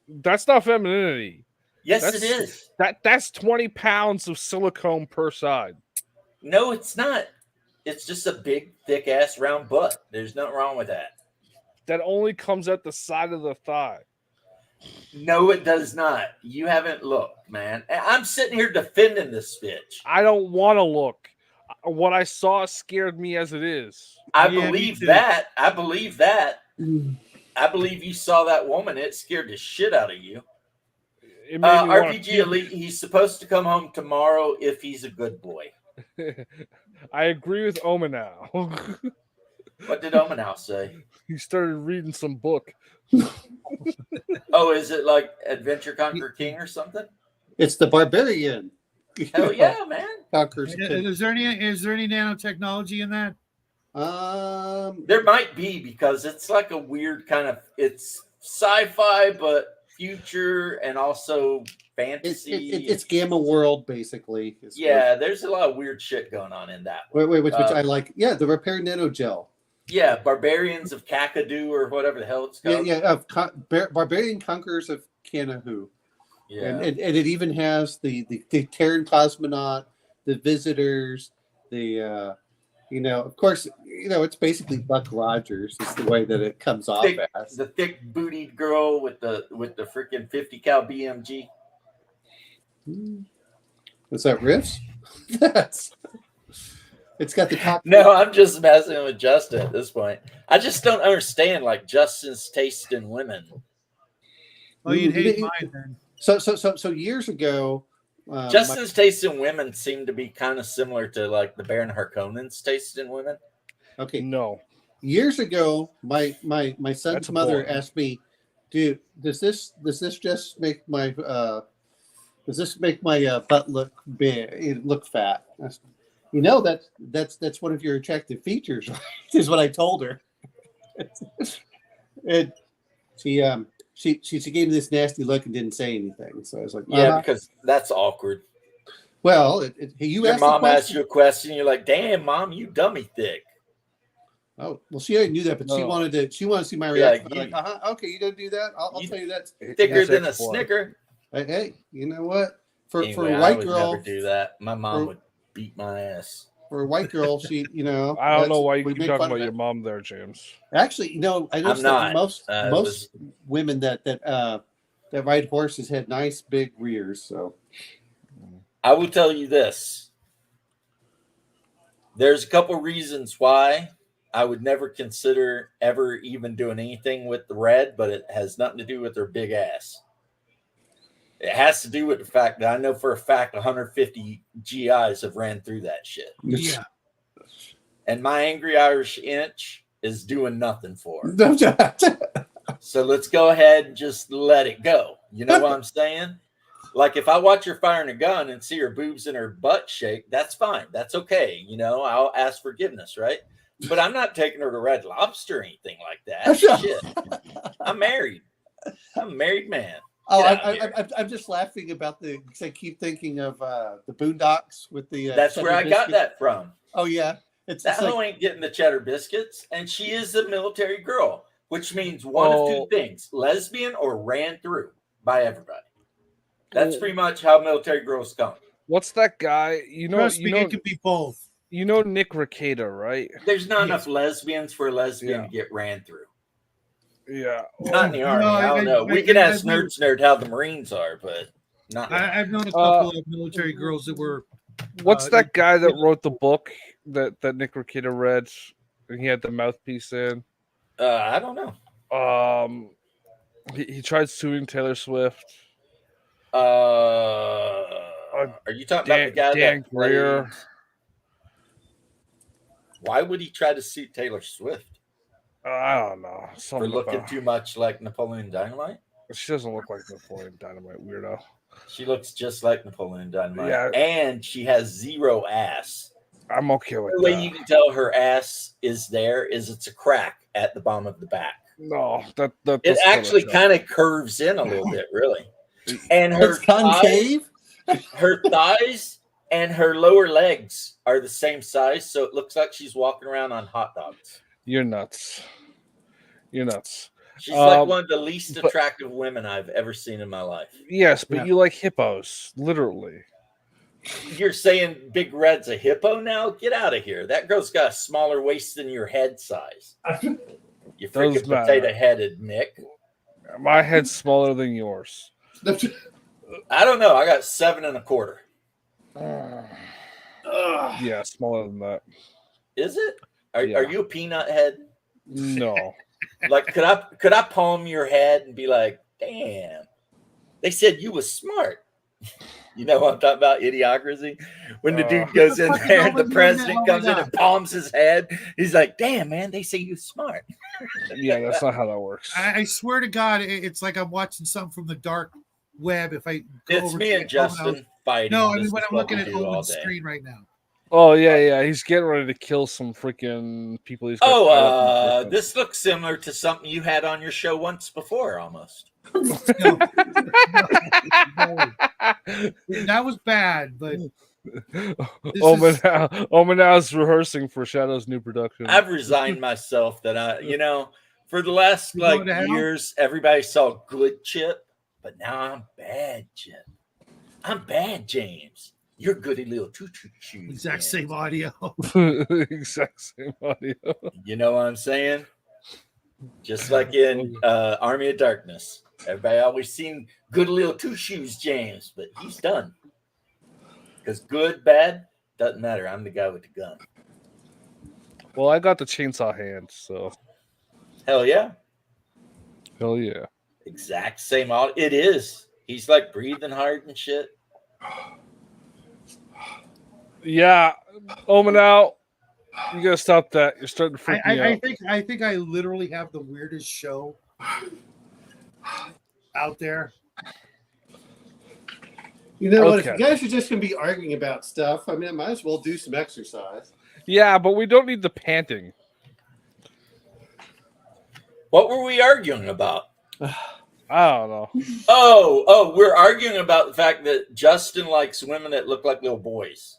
That's not femininity. Yes, That's- it is. That's 20 pounds of silicone per side. No, it's not. It's just a big, thick ass round butt. There's nothing wrong with that. That only comes at the side of the thigh. No, it does not. You haven't looked, man. I'm sitting here defending this bitch. I don't want to look. What I saw scared me as it is. I Yeah, me believe too. that. I believe that. I believe you saw that woman. It scared the shit out of you. It made me wanna RPG Elite, he's supposed to come home tomorrow if he's a good boy. I agree with Omanow. What did Omanow say? He started reading some book. Oh, is it like Adventure Conquer King or something? It's the barbarian. Hell yeah, man. Conquers. Is there any nanotechnology in that? There might be, because it's like a weird kind of, it's sci-fi but future and also fantasy. It's Gamma World, basically. Yeah, there's a lot of weird shit going on in that. Which I like. Yeah, the repair nanogel. Yeah, Barbarians of Kakadu or whatever the hell it's called. Barbarian Conquerors of Kanahu. Yeah. And it even has the Terran cosmonaut, the visitors, the of course, it's basically Buck Rogers. Is the way that it comes off as the thick bootied girl with the freaking 50 cal BMG. Was that Riffs? It's got the top. No, I'm just messing with Justin at this point. I just don't understand like Justin's taste in women. Oh, you'd hate mine then. So years ago, Justin's taste in women seemed to be kind of similar to like the Baron Harkonnen's taste in women. Okay, No. years ago, my son's That's a mother boy. asked me, "Dude, does this just make my butt look big, look fat?" I said, that's one of your attractive features, right? Is what I told her. And she gave me this nasty look and didn't say anything. So I was like, Yeah, because that's awkward. well, Your asked the mom asks question. you a question, you're like, "Damn, mom, you dummy thick." Oh, well, she already knew that, but she No. wanted to see my Yeah, reaction. Like, okay, you gonna do that? I'll You- tell you that. Thicker That's than a ex-boy. Snicker. Hey, you know what? For Anyway, a I white would girl, never do that. My mom for- would beat my ass. for a white girl, she, I don't know why you we keep make talking fun of about it. your mom there, James. Actually, I noticed not. that most women that ride horses had nice big rears. So I will tell you this. There's a couple reasons why I would never consider ever even doing anything with the red, but it has nothing to do with their big ass. It has to do with the fact that I know for a fact 150 GIs have ran through that shit. Yeah. And my Angry Irish Inch is doing nothing for her. no, So let's go ahead and just let it go. You know what I'm saying? Like if I watch her firing a gun and see her boobs and her butt shake, that's fine. That's okay. I'll ask forgiveness, right? But I'm not taking her to Red Lobster or anything like that. Shit. I'm married. I'm a married man. Oh, Get out of here. I'm just laughing about because I keep thinking of the Boondocks with the. That's where I got that from. Oh yeah, That it's hoe ain't getting the cheddar biscuits, and she is a military girl, which means one of two things: lesbian or ran through by everybody. That's pretty much how military girls come. What's that guy? Trust me, it could be both. You know Nick Rekieta, right? There's not enough lesbians for a lesbian Yeah. to get ran through. Yeah. Not in the Army. No, I don't know. We can ask Nerd how the Marines are, but not. I've known a couple of military girls that were. What's that guy that wrote the book that Nick Rekieta read? And he had the mouthpiece in. I don't know. He tried suing Taylor Swift. Are you talking about the guy Dan that Greer. played? Why would he try to sue Taylor Swift I don't know. for Something looking about too much like Napoleon Dynamite? she doesn't look like Napoleon Dynamite, weirdo. She looks just like Napoleon Dynamite, Yeah. and she has zero ass. I'm okay with The way that. you can tell her ass is there is it's a crack at the bottom of the back. No, that It actually kind of curves in a little bit, really. And her It's concave. her thighs and her lower legs are the same size, so it looks like she's walking around on hot dogs. You're nuts. You're nuts. She's like one of the least attractive women I've ever seen in my life. Yes, but you like hippos, literally. You're saying Big Red's a hippo now? Get out of here. That girl's got a smaller waist than your head size. You freaking potato-headed Mick. My head's smaller than yours. I don't know. I got 7 1/4. Yeah, smaller than that. Is it? Are you a peanut head? No. Like, could I palm your head and be like, damn, they said you was smart. You know what I'm talking about? Idiocracy. When the dude goes in there and the president comes in and palms his head, he's like, damn, man, they say you smart. Yeah, that's not how that works. I swear to God, it's like I'm watching something from the dark web. If I go it's me and Justin fighting. No, I mean when I'm looking at Owen's screen right now. Oh yeah, he's getting ready to kill some freaking people. He's this looks similar to something you had on your show once before, almost. No, that was bad, but Omanow's rehearsing for Shadow's new production. I've resigned myself that for the last years, everybody saw good Chip, but now I'm bad Chip. I'm bad James. You're goody little choo-choo shoes. Exact same audio. Exact same audio. You know what I'm saying? Just like in Army of Darkness. Everybody always seen good little two shoes James, but he's done. Because good, bad, doesn't matter. I'm the guy with the gun. Well, I got the chainsaw hand, so. Hell yeah. Hell yeah. Exact same audio. It is. He's like breathing hard and shit. Yeah, Omanow, you gotta stop that. You're starting to freak me out. I think I literally have the weirdest show out there. You know what? If you guys are just gonna be arguing about stuff, I mean, I might as well do some exercise. Yeah, but we don't need the panting. What were we arguing about? I don't know. Oh, we're arguing about the fact that Justin likes women that look like little boys.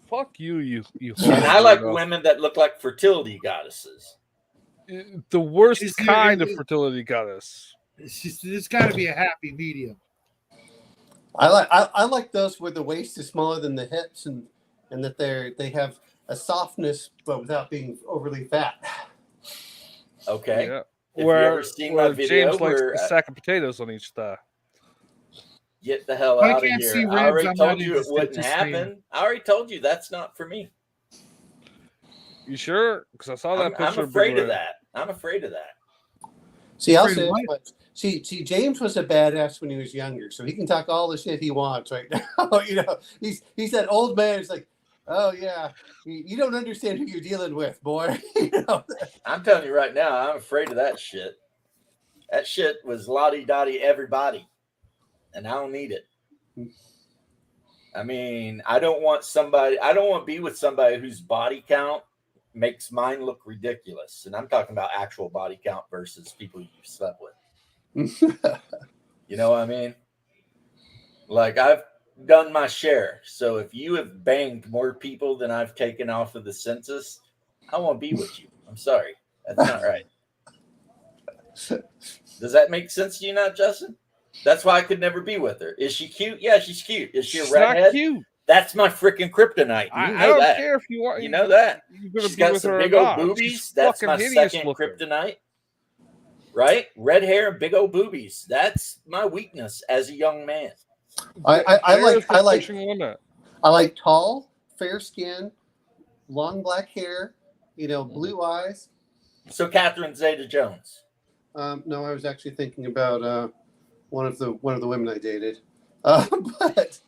Fuck you. And I like women that look like fertility goddesses. The worst kind of fertility goddess. There's got to be a happy medium. I like those where the waist is smaller than the hips and that they have a softness but without being overly fat. Okay. Yeah. If you ever seen my video James likes a sack of potatoes on each thigh. Get the hell out of here. I already told you it wouldn't happen. I already told you that's not for me. You sure? Because I saw that picture. I'm afraid of that. I'm afraid of that. See, I'll say see, James was a badass when he was younger, so he can talk all the shit he wants right now. You know, he's that old man. It's like, oh yeah, you don't understand who you're dealing with, boy. You know? I'm telling you right now, I'm afraid of that shit. That shit was lottie-dottie everybody. And I don't need it. I mean, I don't want to be with somebody whose body count makes mine look ridiculous. And I'm talking about actual body count versus people you slept with. You know what I mean? Like, I've done my share. So if you have banged more people than I've taken off of the census, I won't be with you. I'm sorry. That's not right. Does that make sense to you now, Justin? That's why I could never be with her. Is she cute? Yeah, she's cute. Is she a redhead? Not cute. That's my freaking kryptonite. I don't care if you want. You know that. She's got some big old boobies. That's my second kryptonite. Right? Red hair and big old boobies. That's my weakness as a young man. I like tall, fair skin, long black hair, blue eyes. So Catherine Zeta-Jones. No, I was actually thinking about one of the women I dated. But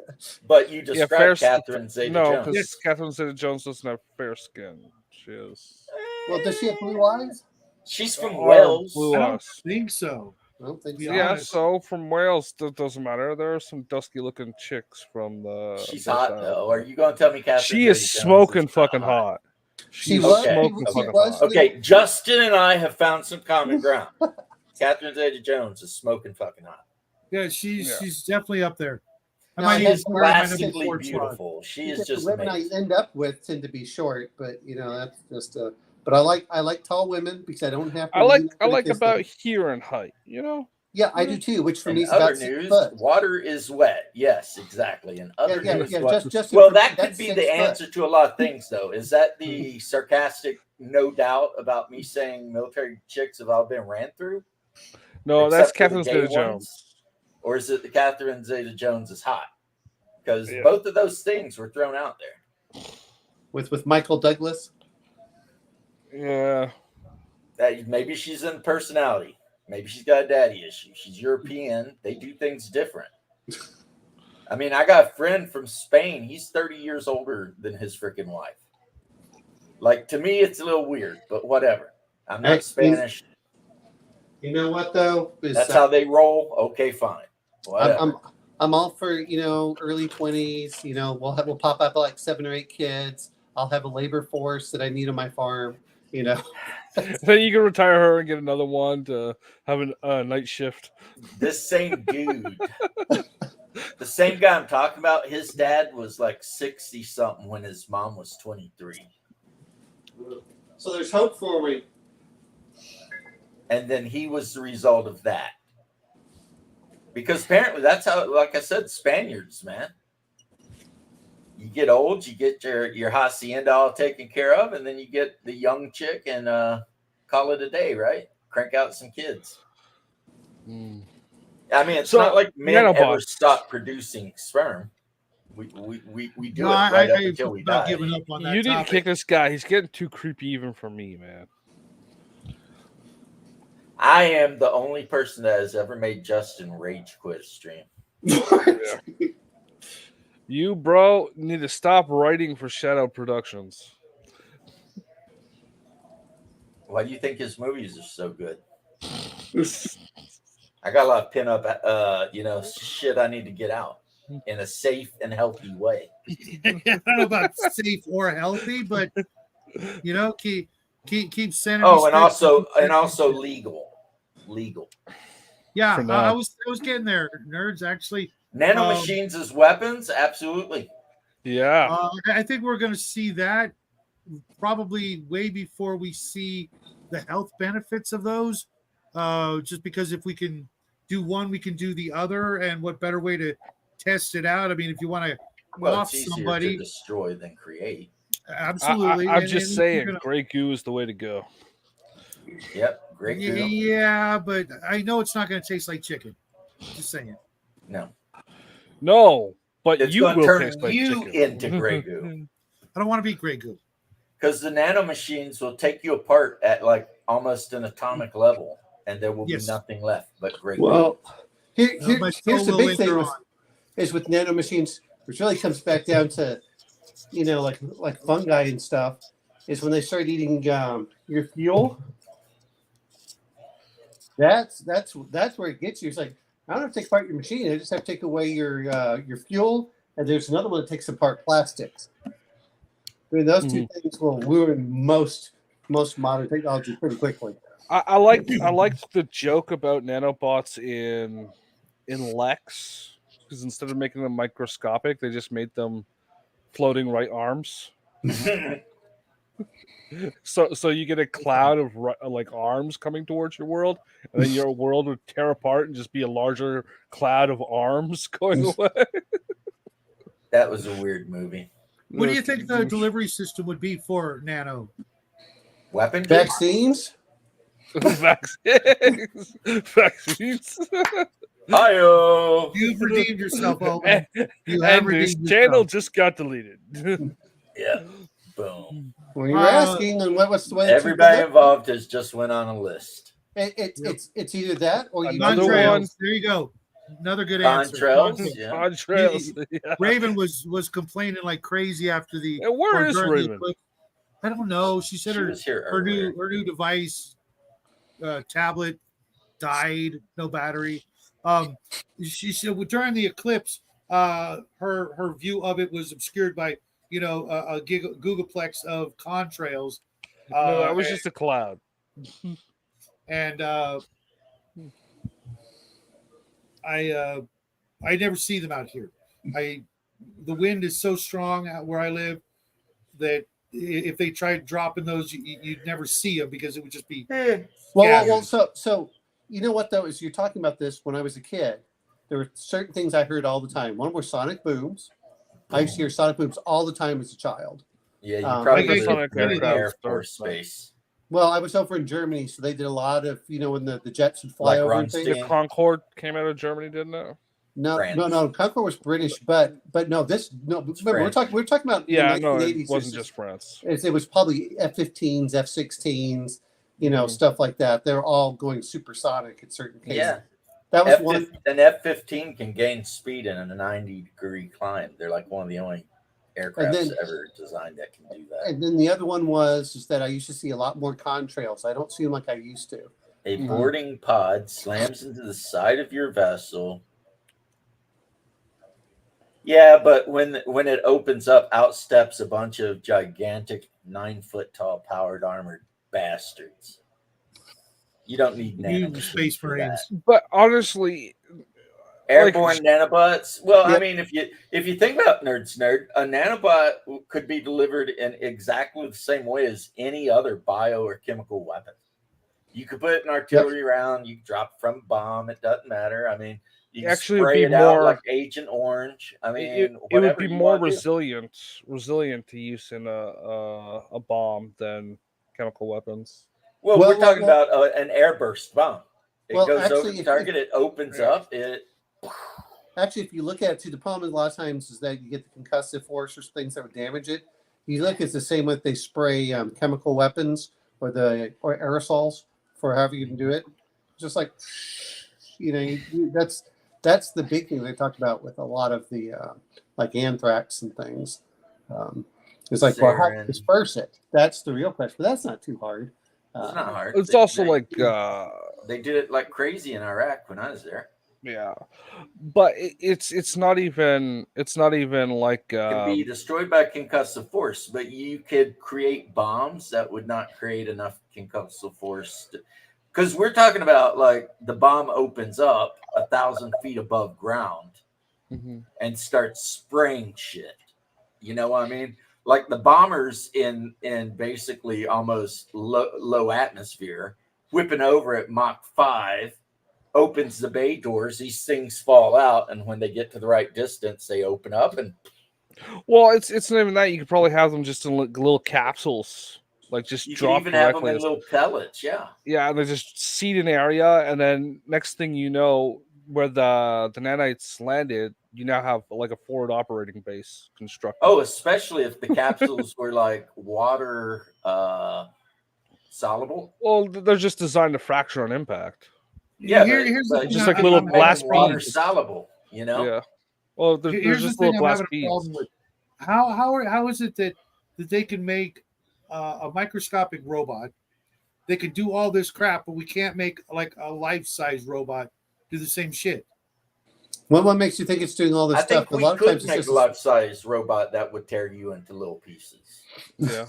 But you Yeah, described Catherine Zeta-Jones. because Yes. Catherine Zeta-Jones doesn't have fair skin. She is. well, does she have blue eyes? She's from Or Wales. blue I don't eyes. think so. I don't think Be so. Yeah, honest. so from Wales, that doesn't matter. There are some dusky-looking chicks from the. She's the hot South. though. Are you going to tell me Catherine She is Zeta-Jones smoking not fucking hot. She She's was- smoking she fucking was- hot. Okay, Justin and I have found some common ground. Catherine Zeta-Jones is smoking fucking hot. Yeah, she's Yeah. she's definitely up there. I No, might She even is put her in my number classically 4 spot. beautiful. She is Because just the women amazing. I end up with tend to be short, but that's just But I like tall women because I don't have to. I like kiss about them. here in height. You know. Yeah, I do too. Which for me In is about other 6 news, foot. water is wet. Yes, exactly. In other news, what- just well, for- that could that's be 6 the foot. answer to a lot of things, though. Is that the sarcastic no doubt about me saying military chicks have all been ran through? No, that's Except for Catherine the gay Zeta-Jones. ones? Or is it the Catherine Zeta-Jones is hot? Because Yeah. both of those things were thrown out there. with Michael Douglas. Yeah. That maybe she's in personality. Maybe she's got a daddy issue. She's European. They do things different. I mean, I got a friend from Spain. He's 30 years older than his freaking wife. Like, to me, it's a little weird, but whatever. I'm not Hey, Spanish. You know what though? That's how they roll. Okay, fine. Whatever. I'm all for early 20s. We'll pop up like 7 or 8 kids. I'll have a labor force that I need on my farm. Then you can retire her and get another one to have a night shift. This same dude, the same guy I'm talking about, his dad was like 60 something when his mom was 23. So there's hope for me. And then he was the result of that. Because apparently that's how, like I said, Spaniards, man. You get old, you get your hacienda all taken care of, and then you get the young chick and call it a day, right? Crank out some kids. I mean, it's not like men ever stop producing sperm. We do it right up until we die. Giving up on that You need to topic. kick this guy. He's getting too creepy even for me, man. I am the only person that has ever made Justin rage quit stream. You, bro, need to stop writing for Shadow Productions. Why do you think his movies are so good? I got a lot of pin up, shit I need to get out in a safe and healthy way. I don't know about safe or healthy, but keep sending. Oh, and also legal. Yeah, I was getting there, nerds. Actually, nanomachines as weapons, absolutely. Yeah, I think we're going to see that probably way before we see the health benefits of those. Just because if we can do one, we can do the other, and what better way to test it out? I mean, if you want to off it's easier somebody, to destroy than create. Absolutely. I'm just saying, gray goo is the way to go. Yep, great goo. Yeah, but I know it's not going to taste like chicken. Just saying. No, but it's you going to will turn taste like you chicken. into gray goo. I don't want to be gray goo. Because the nanomachines will take you apart at like almost an atomic level, and there will be nothing left but gray goo. Well, here's the big thing is with nanomachines, which really comes back down to, like fungi and stuff, is when they start eating your fuel. That's where it gets you. It's like, I don't have to take apart your machine. I just have to take away your fuel, and there's another one that takes apart plastics. I mean, those two things will ruin most modern technology pretty quickly. I liked the joke about nanobots in Lex, because instead of making them microscopic, they just made them floating right arms. So you get a cloud of like arms coming towards your world, and then your world would tear apart and just be a larger cloud of arms going away. That was a weird movie. What do you think the delivery system would be for nano? Weapon vaccines? Vaccines. Hi-yo. You've redeemed yourself, Owen. You and this channel just got deleted. Yeah. Boom. When you're asking, and what's the way? Everybody involved has just went on a list. It's either that or you Another do one. Contrails. There you go. Another good answer. Contrails, Contrails. yeah. Contrails. Yeah. Raven was complaining like crazy after the Yeah, where or is during the Raven? eclipse. I don't know. She said She was here earlier. her new device tablet died, no battery. She said during the eclipse, her view of it was obscured by a googleplex of contrails. No, that was just a cloud. And I never see them out here. The wind is so strong out where I live that if they tried dropping those, you'd never see them because it would just be. Well, so you know what though is you're talking about this when I was a kid. There were certain things I heard all the time. One were sonic booms. I used to hear sonic booms all the time as a child. Yeah, you I probably get lived Sonic in the Aircraft Air starts, Force but- space. Well, I was over in Germany, so they did a lot of when the jets would fly Like over and Runstein. things. The Concorde came out of Germany, didn't it? No, France. no. Concorde was British, but no. Remember, we're French. talking about Yeah, the no, 1980s. it wasn't just France. It was probably F-15s, F-16s, Mhm. stuff like that. They're all going supersonic in certain cases. Yeah. That was one. An F-15 can gain speed in a 90-degree climb. They're like one of the only aircrafts ever designed that can do that. And then the other one is that I used to see a lot more contrails. I don't see them like I used to. A boarding pod slams into the side of your vessel. Yeah, but when it opens up, out steps a bunch of gigantic 9-foot tall powered armored bastards. You don't need Space for Marines. that. But honestly, Airborne nanobots. Well, I mean, if you think about a nanobot could be delivered in exactly the same way as any other bio or chemical weapon. You could put it in artillery round. You can drop it from a bomb. It doesn't matter. I mean, you can Actually, it'd spray be it out more- like Agent Orange. I mean, it would whatever be you more want to do. resilient to use in a bomb than chemical weapons. Well, we're talking about an airburst bomb. It goes over the target. It opens up. Actually, if you look at it, the problem a lot of times is that you get the concussive force or things that would damage it. You look, it's the same with they spray chemical weapons or aerosols for however you can do it. Just like that's the big thing they talked about with a lot of the like anthrax and things. It's like, well, how to disperse it? That's the real question. But that's not too hard. It's not hard. It's also they did it like crazy in Iraq when I was there. Yeah, but it's not even like It can be destroyed by concussive force, but you could create bombs that would not create enough concussive force. Because we're talking about like the bomb opens up 1,000 feet above ground and starts spraying shit. You know what I mean? Like the bombers in basically almost low atmosphere, whipping over at Mach 5, opens the bay doors. These things fall out, and when they get to the right distance, they open up. And well, it's not even that. You could probably have them just in little capsules, like just you drop can even have them directly in little pellets. Yeah, and they just seed an area, and then next thing you know, where the nanites landed, you now have like a forward operating base constructed. Oh, especially if the capsules were like water soluble. Well, they're just designed to fracture on impact. Yeah, here's but just like little glass water beads. soluble. You know. Yeah. Well, there's just little glass beads. How is it that they can make a microscopic robot? They can do all this crap, but we can't make like a life-size robot do the same shit. Well, what makes you think it's doing all this stuff? I think we could make a life-size robot that would tear you into little pieces. Yeah.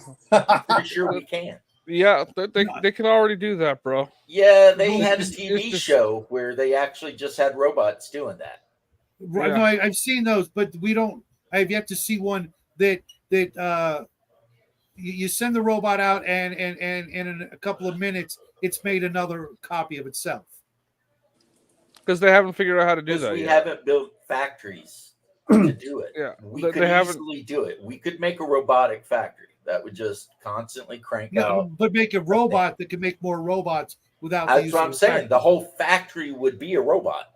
Pretty sure we can. Yeah, they can already do that, bro. Yeah, they had a TV show where they actually just had robots doing that. Right? No, I've seen those, but we don't. I have yet to see one that you send the robot out, and in a couple of minutes, it's made another copy of itself. Because they haven't figured out how to do that. We yet. haven't built factories to do it. Yeah, we could easily do it. We could make a robotic factory that would just constantly crank out. But make a robot that can make more robots without. That's what I'm saying. The whole factory would be a robot.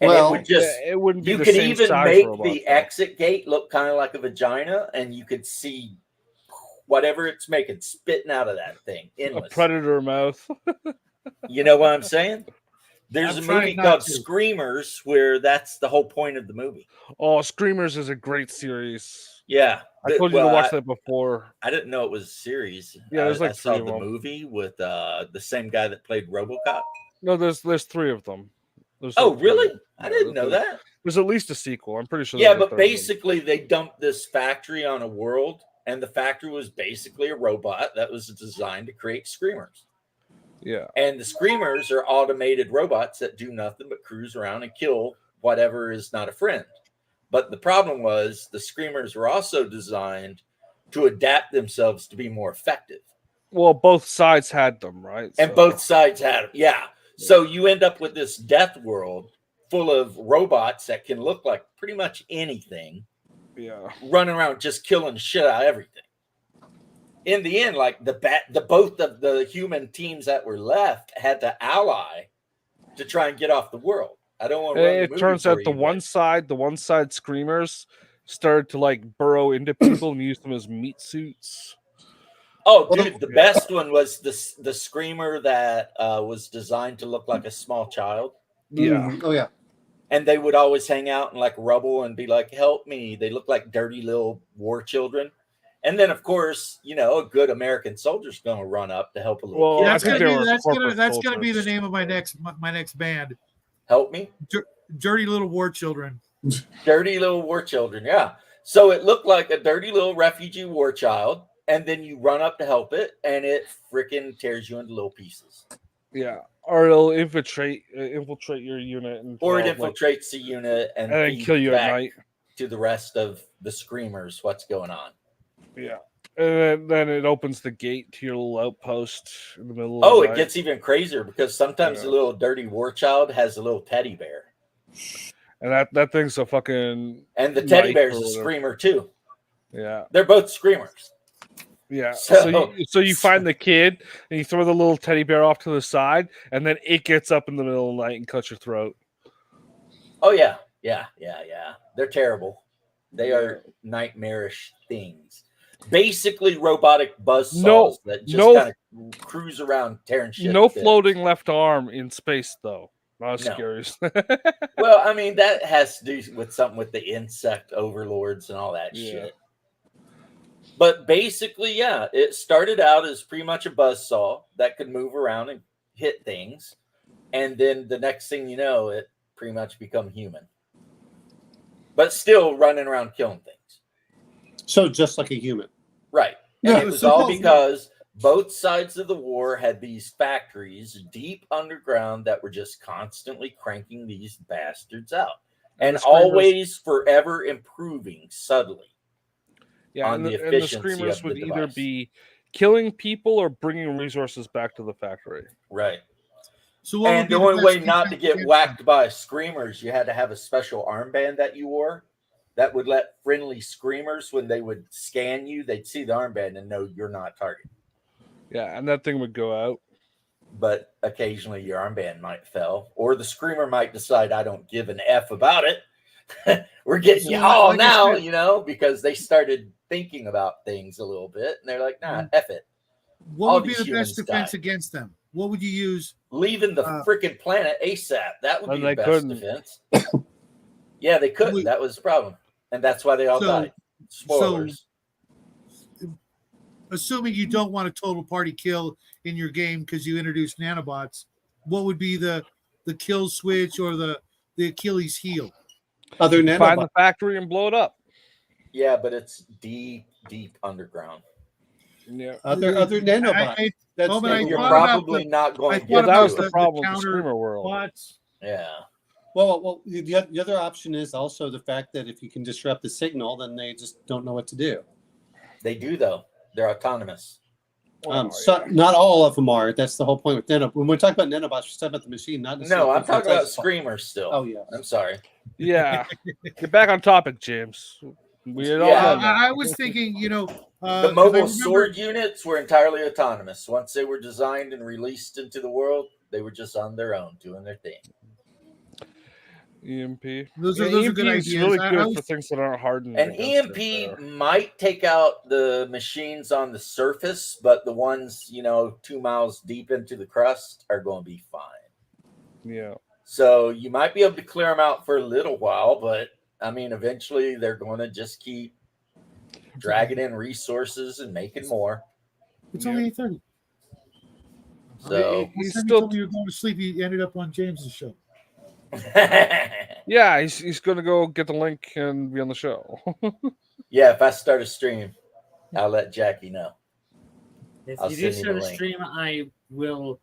And it would just. It wouldn't be you the could same even size make robot, the exit gate look kind of like a vagina, and you could see whatever it's making, spitting out of that thing. A Endless. predator mouth. You know what I'm saying? There's I'm a trying movie not called to. Screamers where that's the whole point of the movie. Oh, Screamers is a great series. Yeah. I told you to watch that before. I didn't know it was a series. Yeah, there's like I saw three of the them. movie with the same guy that played RoboCop. No, there's three of them. There's Oh, like three. really? I Yeah, didn't know there's- that. There's at least a sequel. I'm pretty sure. Yeah, there's a but third one. basically they dumped this factory on a world, and the factory was basically a robot that was designed to create screamers. Yeah. And the screamers are automated robots that do nothing but cruise around and kill whatever is not a friend. But the problem was the screamers were also designed to adapt themselves to be more effective. Well, both sides had them, right? And So- both sides had them. Yeah. So you end up with this death world full of robots that can look like pretty much anything, Yeah. running around just killing the shit out of everything. In the end, like both of the human teams that were left had to ally to try and get off the world. I don't want to run the It movie turns for out the you, one but- side screamers started to like burrow into people and use them as meat suits. Oh, dude, the Yeah. best one was the screamer that was designed to look like a small child. Yeah. Oh yeah. And they would always hang out in like rubble and be like, "Help me." They look like dirty little war children. And then, of course, you know, a good American soldier's going to run up to help a little Well, kid. I That's think gonna they be were that's gonna corporate that's gonna be the soldiers. name of my next band. Help me. Dirty Little War Children. Dirty little war children. Yeah. So it looked like a dirty little refugee war child. And then you run up to help it, and it freaking tears you into little pieces. Yeah. Or it'll infiltrate your unit and Or it develop, like, infiltrates the unit and and then feeds kill you at back night. to the rest of the screamers what's going on. Yeah. And then it opens the gate to your little outpost in the middle Oh, of the it night. gets even crazier because sometimes Yeah. the little dirty war child has a little teddy bear. And that thing's a fucking And the teddy knife bear's or a whatever. screamer too. Yeah. They're both screamers. Yeah. So- So you find the kid and you throw the little teddy bear off to the side, and then it gets up in the middle of the night and cuts your throat. Oh yeah. Yeah. They're terrible. They are nightmarish things. Basically robotic buzzsaws that just no- kind of cruise around tearing shit. No to bits. floating left arm in space, though. Not as No. scary. Well, I mean, that has to do with something with the insect overlords and all that Yeah. shit. But basically, yeah, it started out as pretty much a buzzsaw that could move around and hit things. And then the next thing you know, it pretty much become human. But still running around killing things. So just like a human. Right. And Yeah, it was so all close. because both sides of the war had these factories deep underground that were just constantly cranking these bastards out. And the screamers- always forever improving subtly. Yeah, On and the the efficiency screamers of the would either device. be killing people or bringing resources back to the factory. Right. So what would And be the the only best way not to defense get against whacked by screamers, you had to have a special armband that you wore that would let friendly screamers, when they would scan you, they'd see the armband and know you're not a target. Yeah, and that thing would go out. But occasionally your armband might fail, or the screamer might decide, I don't give an F about it. We're getting you So, all like I now, said- you know, because they started thinking about things a little bit, and they're like, nah, F it. What all would be these the best humans defense die. against them? What would you use? Leaving the Uh, freaking planet ASAP. That would And be they the best couldn't. defense. Yeah, they couldn't. We- That was the problem. And that's why they all So- died. Spoilers. Assuming you don't want a total party kill in your game because you introduced nanobots, what would be the kill switch or the Achilles heel? Other Find nanobots. the factory and blow it up. Yeah, but it's deep, deep underground. Yeah. Other nanobots. I- That's but I And you're thought about probably not I going thought to Yeah, do that about was it. the the problem with the counter screamer world. bots. Yeah. well, the other option is also the fact that if you can disrupt the signal, then they just don't know what to do. They do, though. They're autonomous. So not all of them are. That's the whole point with nanobots. When we talk about nanobots, we're talking about the machine, not No, necessarily I'm talking about inside the- screamers still. Oh yeah. I'm sorry. Yeah. Get back on topic, James. We had all Yeah. done that. I was thinking, The 'cause I mobile remember- sword units were entirely autonomous. Once they were designed and released into the world, they were just on their own, doing their thing. EMP. Those Yeah, are EMP good is ideas. really I good was- for things that aren't hardened. An against it EMP there. might take out the machines on the surface, but the ones 2 miles deep into the crust are going to be fine. Yeah. So you might be able to clear them out for a little while, but I mean, eventually they're going to just keep dragging in resources and making more. It's Yeah. only 8:30. So He's Last time you still. told me you were going to sleep, you ended up on James's show. Yeah, he's gonna go get the link and be on the show. yeah, if I start a stream, I'll let Jackie know. If I'll you do send you start the a link. stream, I will.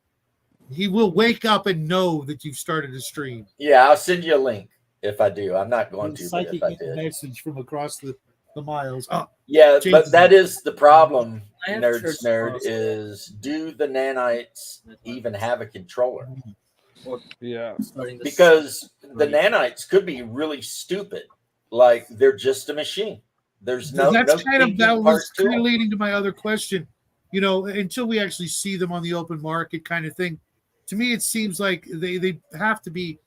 He will wake up and know that you've started a stream. Yeah, I'll send you a link if I do. I'm not going to, but Psychic if I did. message from across the miles. Oh, Yeah, James but is that in. is the problem, I have Nerd church Nerd, tomorrow, so- is do the nanites even have a controller? Yeah. Starting this Because the Right. nanites could be really stupid. Like they're just a machine. There's no that's no kind of thinking that was part to kind of them. leading to my other question. Until we actually see them on the open market, kind of thing. To me, it seems like they have to be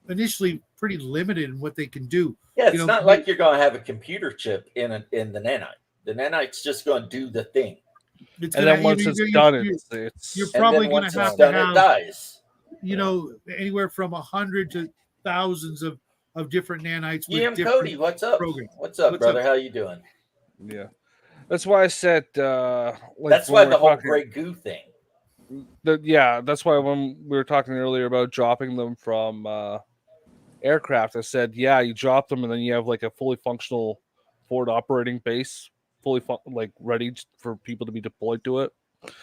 initially pretty limited in what they can do. Yeah, it's not like you're going to have a computer chip in the nanite. The nanite's just going to do the thing, It's And gonna, then once you- it's you're- done, you're- it's you're and probably then gonna once have it's to done, have- it dies. anywhere from 100 to thousands of different nanites. With GM different Cody, what's up? programs. What's up, What's brother? up? How you doing? yeah. That's why I said. That's when why we're the whole talking- gray goo thing. That's why when we were talking earlier about dropping them from aircraft, I said, yeah, you drop them and then you have like a fully functional forward operating base, fully ready for people to be deployed to it.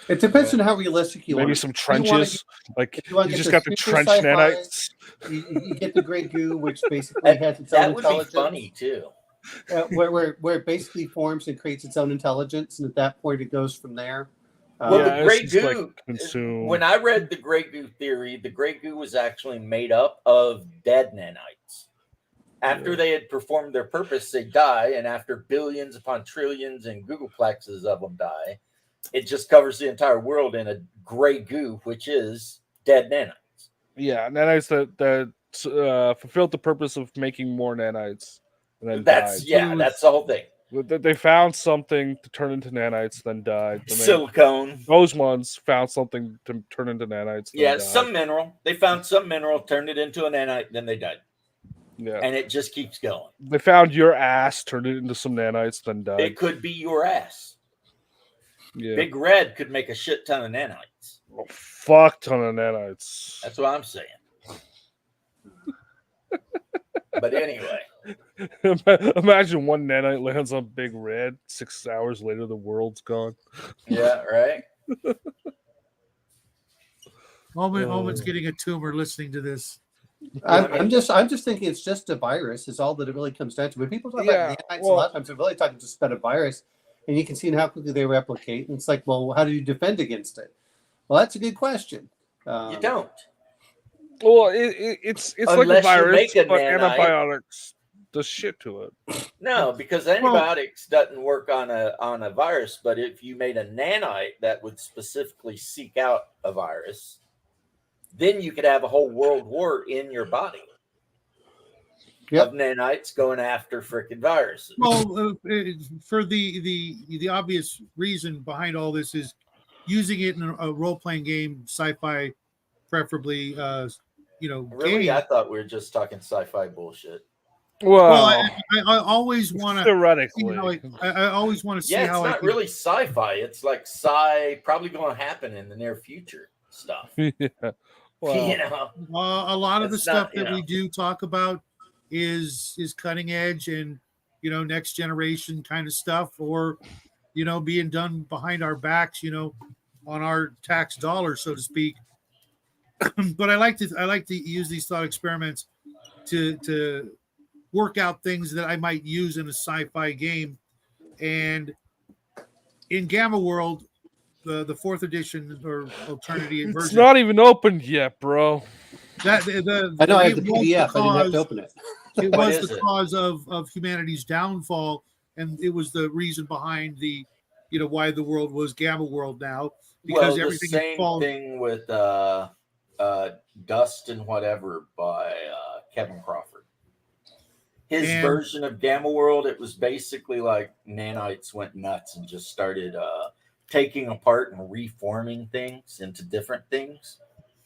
It depends on how realistic you want. Maybe it. some If you wanna trenches. Like if you wanna you get just the got the super trench sci-fi, nanites. You get the gray goo, which basically has its own That would be intelligence. funny too. Where it basically forms and creates its own intelligence, and at that point it goes from there. Well, Yeah, the it's gray just, like, goo. consumed. When I read the gray goo theory, the gray goo was actually made up of dead nanites. After Yeah. they had performed their purpose, they die, and after billions upon trillions and googleplexes of them die, it just covers the entire world in a gray goo, which is dead nanites. Yeah, nanites that fulfilled the purpose of making more nanites and then That's died. that's the whole thing. They found something to turn into nanites, then died. Then Silicone. those ones found something to turn into nanites. Then Yeah, died. some mineral. They found some mineral, turned it into a nanite, then they died. Yeah, And it just keeps going. they found your ass, turned it into some nanites, then died. It could be your ass. Yeah, Big Red could make a shit ton of nanites. a fuck ton of nanites. That's what I'm saying. But anyway, Imagine one nanite lands on Big Red. 6 hours later, the world's gone. yeah, right. Omen's getting a tumor listening to this. I'm just thinking it's just a virus. Is all that it really comes down to. When people talk Yeah, about nanites, a well- lot of times they're really talking just about a virus, and you can see how quickly they replicate. And it's like, well, how do you defend against it? Well, that's a good question. You don't. Well, it's like a Unless you virus, make a but nanite. antibiotics does shit to it. No, because antibiotics doesn't work on a virus. But if you made a nanite that would specifically seek out a virus, then you could have a whole world war in your body Yep. of nanites going after frickin' viruses. Well, for the obvious reason behind all this is using it in a role playing game, sci-fi, preferably. Really, game. I thought we were just talking sci-fi bullshit. Well, Well, I always want to. theoretically, I always want to see Yeah, it's how not really sci-fi. It's like probably going to happen in the near future stuff. yeah. Well, You know, a lot of the It's stuff not, that we do talk about is cutting edge and next generation kind of stuff, or being done behind our backs, on our tax dollars, so to speak. But I like to use these thought experiments to work out things that I might use in a sci-fi game. And in Gamma World, the fourth edition or alternative it's version, not even opened yet, bro. that I know I have it the was PDF. I didn't have to cause- open it. it What was is the it? cause of humanity's downfall, and it was the reason behind the why the world was Gamma World now, because well, the everything had same fallen. thing with Dust and Whatever by Kevin Crawford. His And- version of Gamma World, it was basically like nanites went nuts and just started taking apart and reforming things into different things.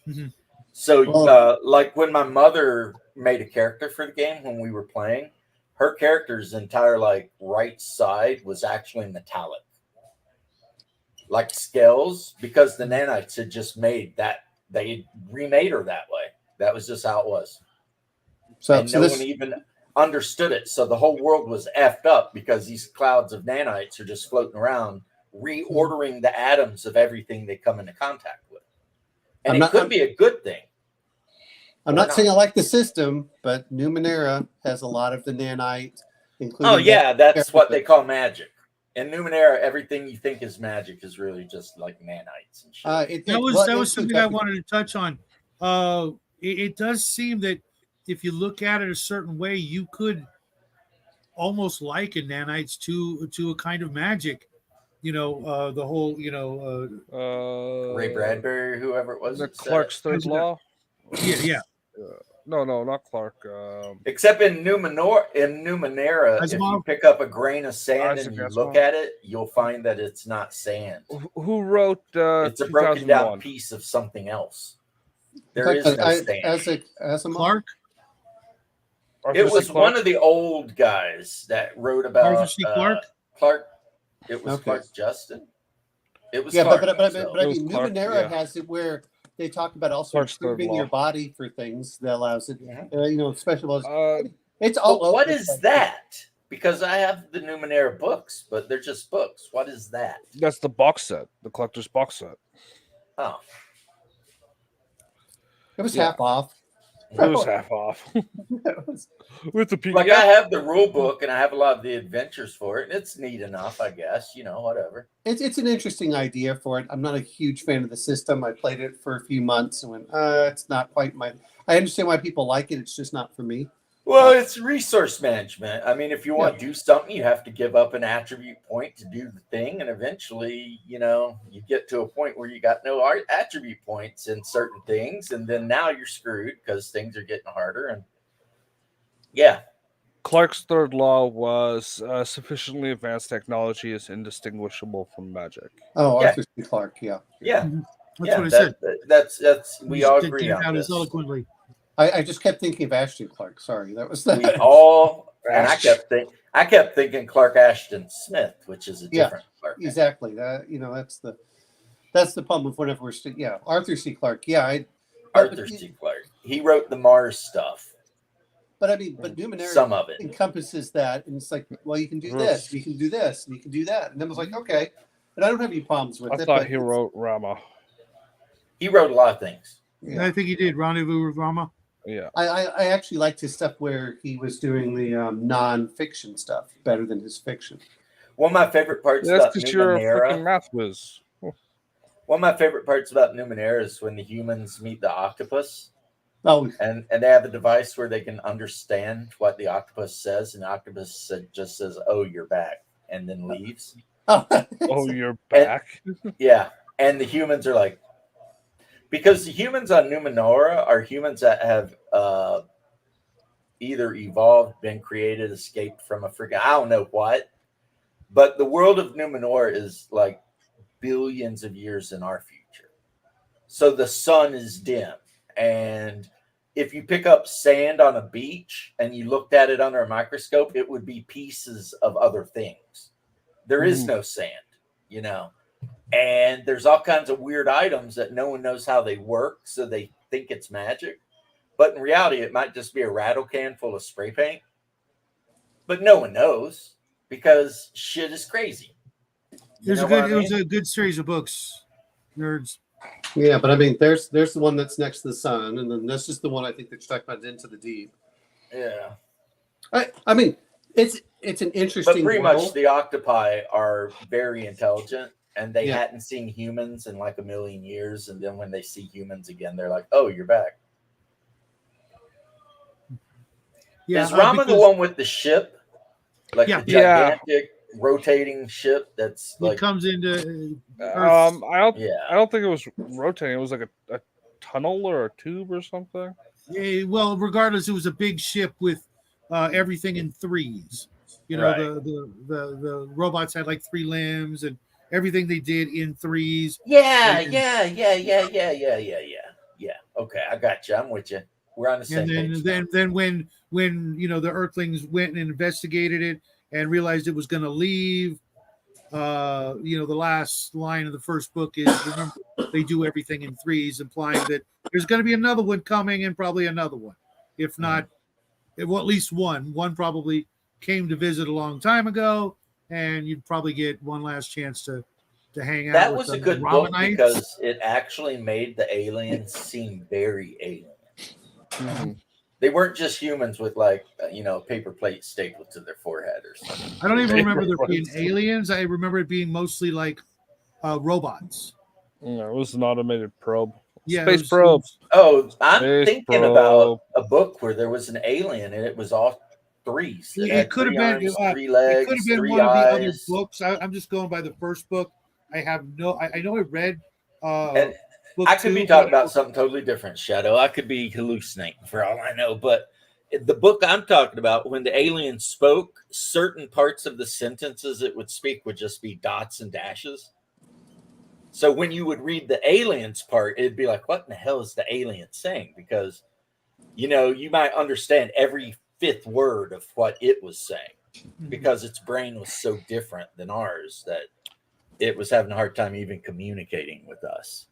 Mhm. So, like when my mother made a character for the game when we were playing, her character's entire like right side was actually metallic, like scales, because the nanites had just made that. They remade her that way. That was just how it was, and no one even understood it. So the whole world was effed up because these clouds of nanites are just floating around, reordering the atoms of everything they come into contact with. And it could be a good thing. I'm not saying I like the system, but Numenera has a lot of the nanite, including. Oh yeah, that's what they call magic. In Numenera, everything you think is magic is really just like nanites and shit. That was something I wanted to touch on. It does seem that if you look at it a certain way, you could almost liken nanites to a kind of magic. You know, the whole, Ray Bradbury, whoever it was. The Clark's Third Law. Yeah. No, not Clark. Except in Numenera, if you pick up a grain of sand and you look at it, you'll find that it's not sand. Who wrote? It's a broken down piece of something else. There is no sand. Clark. It was one of the old guys that wrote about Arthur C. Clarke. Clark. It was Clark Justin. It was Clark, but I mean, Numenera has it where they talk about also improving your body for things that allows it, special. It's all. But what is that? Because I have the Numenera books, but they're just books. What is that? That's the box set, the collector's box set. Oh, it was half off. It was half off. With the PDF. Like I have the rule book and I have a lot of the adventures for it, and it's neat enough, I guess. Whatever. It's an interesting idea for it. I'm not a huge fan of the system. I played it for a few months and went, it's not quite my. I understand why people like it. It's just not for me. Well, it's resource management. I mean, if you want to do something, you have to give up an attribute point to do the thing, and eventually, you get to a point where you got no attribute points in certain things, and then now you're screwed because things are getting harder. And yeah, Clark's Third Law was sufficiently advanced technology is indistinguishable from magic. Oh, Arthur C. Clarke, yeah. Yeah. That's what I said. That's we all agree on this. Eloquently. I just kept thinking of Ashton Clark. Sorry, that was that. We all, and I kept thinking Clark Ashton Smith, which is a different Clark. Exactly. That's the problem with whenever we're Arthur C. Clarke. Yeah, Arthur C. Clarke. He wrote the Mars stuff. But I mean, Numenera, some of it encompasses that, and it's like, well, you can do this, you can do this, and you can do that, and then I was like, okay, but I don't have any problems with it. I thought he wrote Rama. He wrote a lot of things. Yeah. I think he did Rendezvous with Rama. Yeah, I actually liked his stuff where he was doing the non-fiction stuff better than his fiction. One of my favorite parts about Numenera. Math whiz. One of my favorite parts about Numenera is when the humans meet the octopus. Oh, and they have a device where they can understand what the octopus says, and the octopus just says, "Oh, you're back," and then leaves. Oh, you're back. And the humans are like. Because the humans on Numenera are humans that have either evolved, been created, escaped from a freaking I don't know what. But the world of Numenera is like billions of years in our future. So the sun is dim. And if you pick up sand on a beach and you looked at it under a microscope, it would be pieces of other things. There is no sand, And there's all kinds of weird items that no one knows how they work, so they think it's magic. But in reality, it might just be a rattle can full of spray paint. But no one knows because shit is crazy. It was a good series of books, nerds. Yeah, but I mean, there's the one that's next to the sun, and then this is the one I think that you're talking about, Into the Deep. Yeah. I mean, it's an interesting. But pretty much the octopi are very intelligent. And they hadn't seen humans in like a million years. And then when they see humans again, they're like, oh, you're back. Yeah, is Rama the one with the ship? Like the gigantic rotating ship that's like... It comes into... I don't think it was rotating. It was like a tunnel or a tube or something. Yeah, well, regardless, it was a big ship with everything in threes. You know, Right. the robots had like 3 limbs and everything they did in threes. Yeah, And, yeah. Okay, I got you. I'm with you. We're on the same and page. then when you know the Earthlings went and investigated it and realized it was going to leave, you know, the last line of the first book is remember they do everything in threes, implying that there's going to be another one coming and probably another one, if not, well, at least one. One probably came to visit a long time ago, and you'd probably get one last chance to hang out. That with was the a good book Ramanites. because it actually made the aliens seem very alien. Mm-hmm. They weren't just humans with like a paper plate stapled to their forehead or something. I don't even remember there being aliens. I remember it being mostly like robots. Yeah, it was an automated probe. Yeah, Space it was- probe. Oh, I'm Space thinking probe. about a book where there was an alien and it was all threes. It had It could have 3 been. arms, 3 It legs, could have been 3 one of the other eyes. books. I'm just going by the first book. I have no. I know I read. And Book I could be 2, talking about something totally different, Shadow. I could be hallucinating for all I know. But the book I'm talking about, when the alien spoke, certain parts of the sentences it would speak would just be dots and dashes. So when you would read the aliens part, it'd be like, what in the hell is the alien saying? Because, you might understand every 5th word of what it was saying because its brain was so different than ours that it was having a hard time even communicating with us.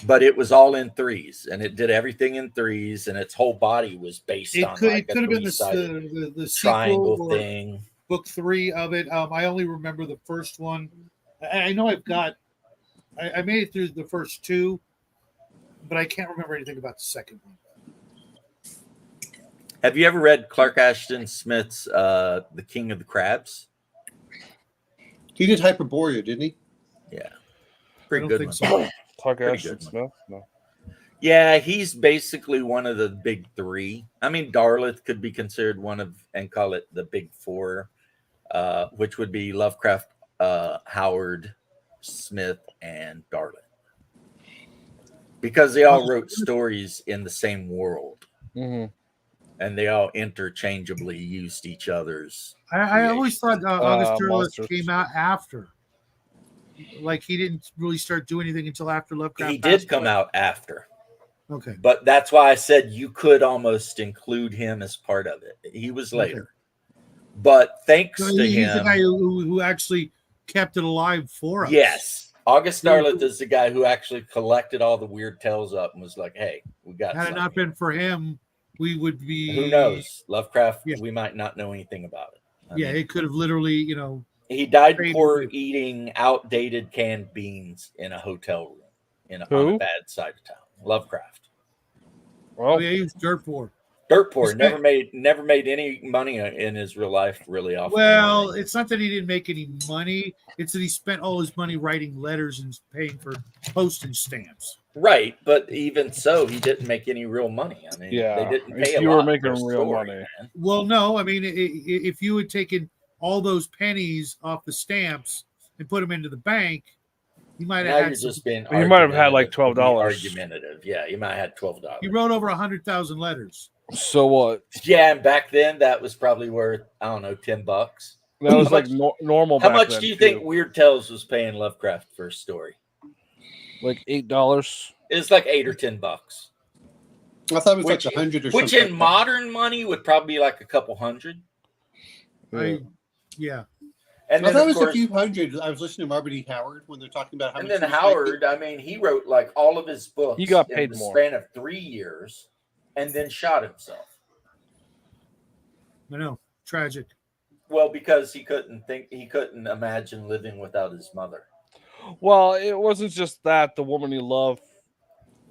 But it was all in threes, and it did everything in threes, and its whole body was based on It a could have been three-sided the triangle sequel or thing. book 3 of it. I only remember the first one. I know I've got. I made it through the first 2, but I can't remember anything about the second one. Have you ever read Clark Ashton Smith's The King of the Crabs? He did Hyperborea, didn't he? Yeah. I Pretty don't good think one. so. Clark Pretty Ashton good one. Smith. No. Yeah, he's basically one of the big 3. I mean, Darlith could be considered one of, and call it the big 4, which would be Lovecraft, Howard, Smith, and Darlith. Because they all wrote stories in the same world. Mm-hmm. And they all interchangeably used each other's. I always thought August Derleth Monsters. came out after. Like he didn't really start doing anything until after Lovecraft. He did passed come away. out after. Okay. But that's why I said you could almost include him as part of it. He was later. Okay. But thanks So to he's the him. guy who actually kept it alive for us. Yes. August Darlith is the guy who actually collected all the weird tales up and was like, hey, we got Had it something. not been for him, we would be. Who knows? Lovecraft, Yeah. we might not know anything about it. I Yeah, mean, it could have literally, he died Crazy. for eating outdated canned beans in a hotel room on Who? a bad side of town. Lovecraft. Well, oh yeah, he was dirt poor. Dirt poor. He's Never made any money in his real life, really. Off. Well, it's not that he didn't make any money; it's that he spent all his money writing letters and paying for postage stamps. Right, but even so, he didn't make any real money. I mean, Yeah, they didn't if pay a you were lot making for a real story, money. man. Well, no, I mean, if you had taken all those pennies off the stamps and put them into the bank, you might Now have you're had some. just being. You might have had like argumentative to be $12. Argumentative, yeah. You might have had $12. He wrote over 100,000 letters. so what? Yeah, and back then that was probably worth $10. That was How like much- normal. How back much then, do you too. think Weird Tales was paying Lovecraft for a story? Like $8. It's like $8 or $10. I thought it was Which, like 100 or which something. in like that. modern money would probably be like a couple hundred. Yeah. And I then thought it of was course, a few hundred. I was listening to Robert E. Howard when they're talking about how and much then he was Howard, I mean, he wrote like all of his books. He got in paid the more. span of 3 years, and then shot himself. I know. Tragic. Well, because he couldn't imagine living without his mother. Well, it wasn't just that. The woman he loved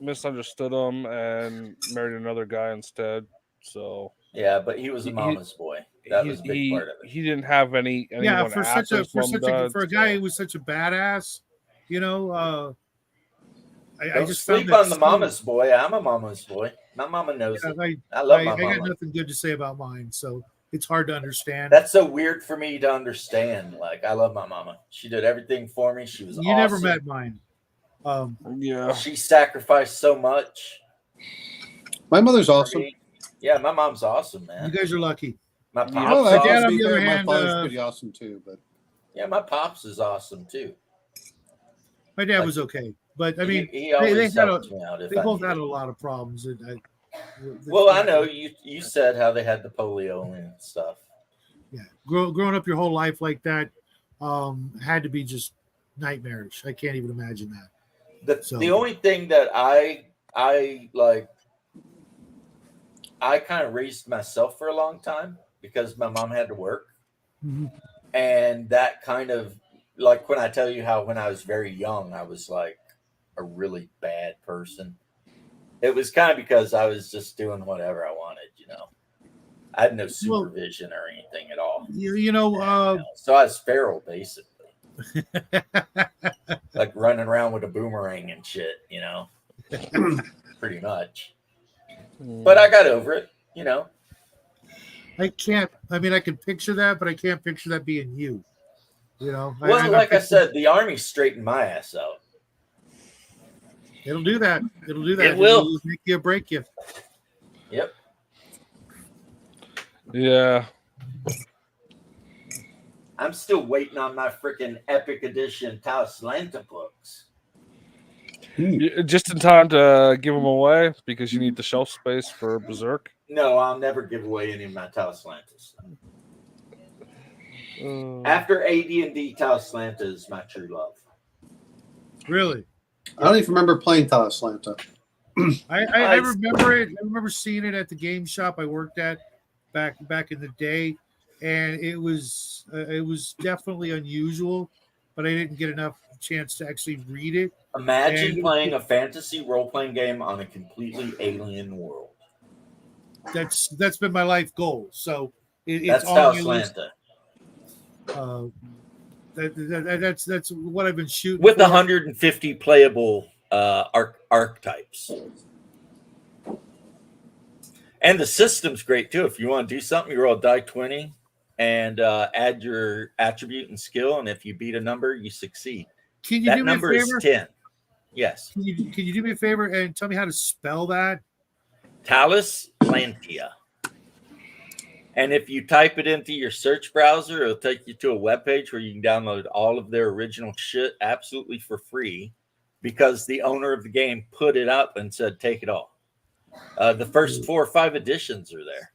misunderstood him and married another guy instead. So Yeah, but he was a mama's boy. That was a big part of it. He didn't have anyone For after his mom died, for a guy who was such a badass, I Don't just sleep found on the mama's boy. I'm a mama's boy. My mama knows it. I love my I got mama. nothing good to say about mine, so it's hard to understand. That's so weird for me to understand. Like, I love my mama. She did everything for me. She was You awesome. never met mine. Yeah. She sacrificed so much. My mother's for awesome. me. Yeah, my mom's awesome, You man. guys are lucky. My Yeah. pops, Well, My that dad, to on be the other fair, my hand, father's pretty awesome too. But yeah, my pops is awesome too. my dad Like, was okay, but I mean, he they always had helps me out if they I both need had it. a lot of problems. Well, I know you said how they had the polio and stuff. Yeah, growing up your whole life like that had to be just nightmarish. I can't even imagine that. The only thing that I like, I kind of raised myself for a long time because my mom had to work. Mhm. And that kind of, like, when I tell you how when I was very young, I was like a really bad person. It was kind of because I was just doing whatever I wanted, you know. I had no supervision or anything at all. So I was feral, basically. Like running around with a boomerang and shit, you know. Pretty much. But I got over it, you know. I can't. I mean, I can picture that, but I can't picture that being you. You know. Well, like I said, the Army straightened my ass out. It'll do that. It'll do that. It will. It'll make you or break you. Yep. Yeah. I'm still waiting on my freaking Epic Edition Tauslanta books. Just in time to give them away because you need the shelf space for Berserk. No, I'll never give away any of my Tauslantas. After AD&D, Tauslanta is my true love. Really? I don't even remember playing Talaslanta. I remember it. I remember seeing it at the game shop I worked at back in the day, and it was definitely unusual, but I didn't get enough chance to actually read it. Imagine playing a fantasy role-playing game on a completely alien world. That's been my life goal. So it's That's on my list. Tauslanta. That's what I've been shooting with for. 150 playable archetypes. And the system's great too. If you want to do something, you roll die 20 and add your attribute and skill, and if you beat a number, you succeed. Can you that do me a number is favor? 10. Yes. Can you do me a favor and tell me how to spell that? Tauslanta. And if you type it into your search browser, it'll take you to a webpage where you can download all of their original shit absolutely for free because the owner of the game put it up and said, take it all. The first 4 or 5 editions are there.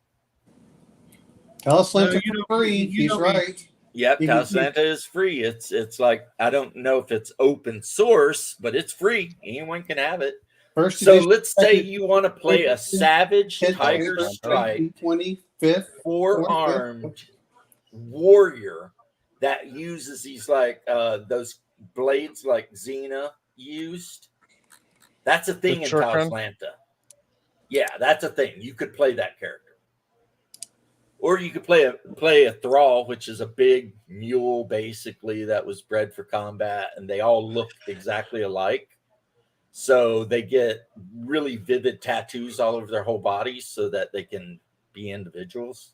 Tauslanta for free. He's right. Yep, Tauslanta is free. It's like, I don't know if it's open source, but it's free. Anyone can have it. First so edition, let's say you want to play a Savage Tiger Stripe 25th 4-armed warrior that uses these like those blades like Xena used. That's a thing in Tauslanta. Yeah, that's a thing. You could play that character. Or you could play a thrall, which is a big mule basically that was bred for combat, and they all look exactly alike. So they get really vivid tattoos all over their whole bodies so that they can be individuals.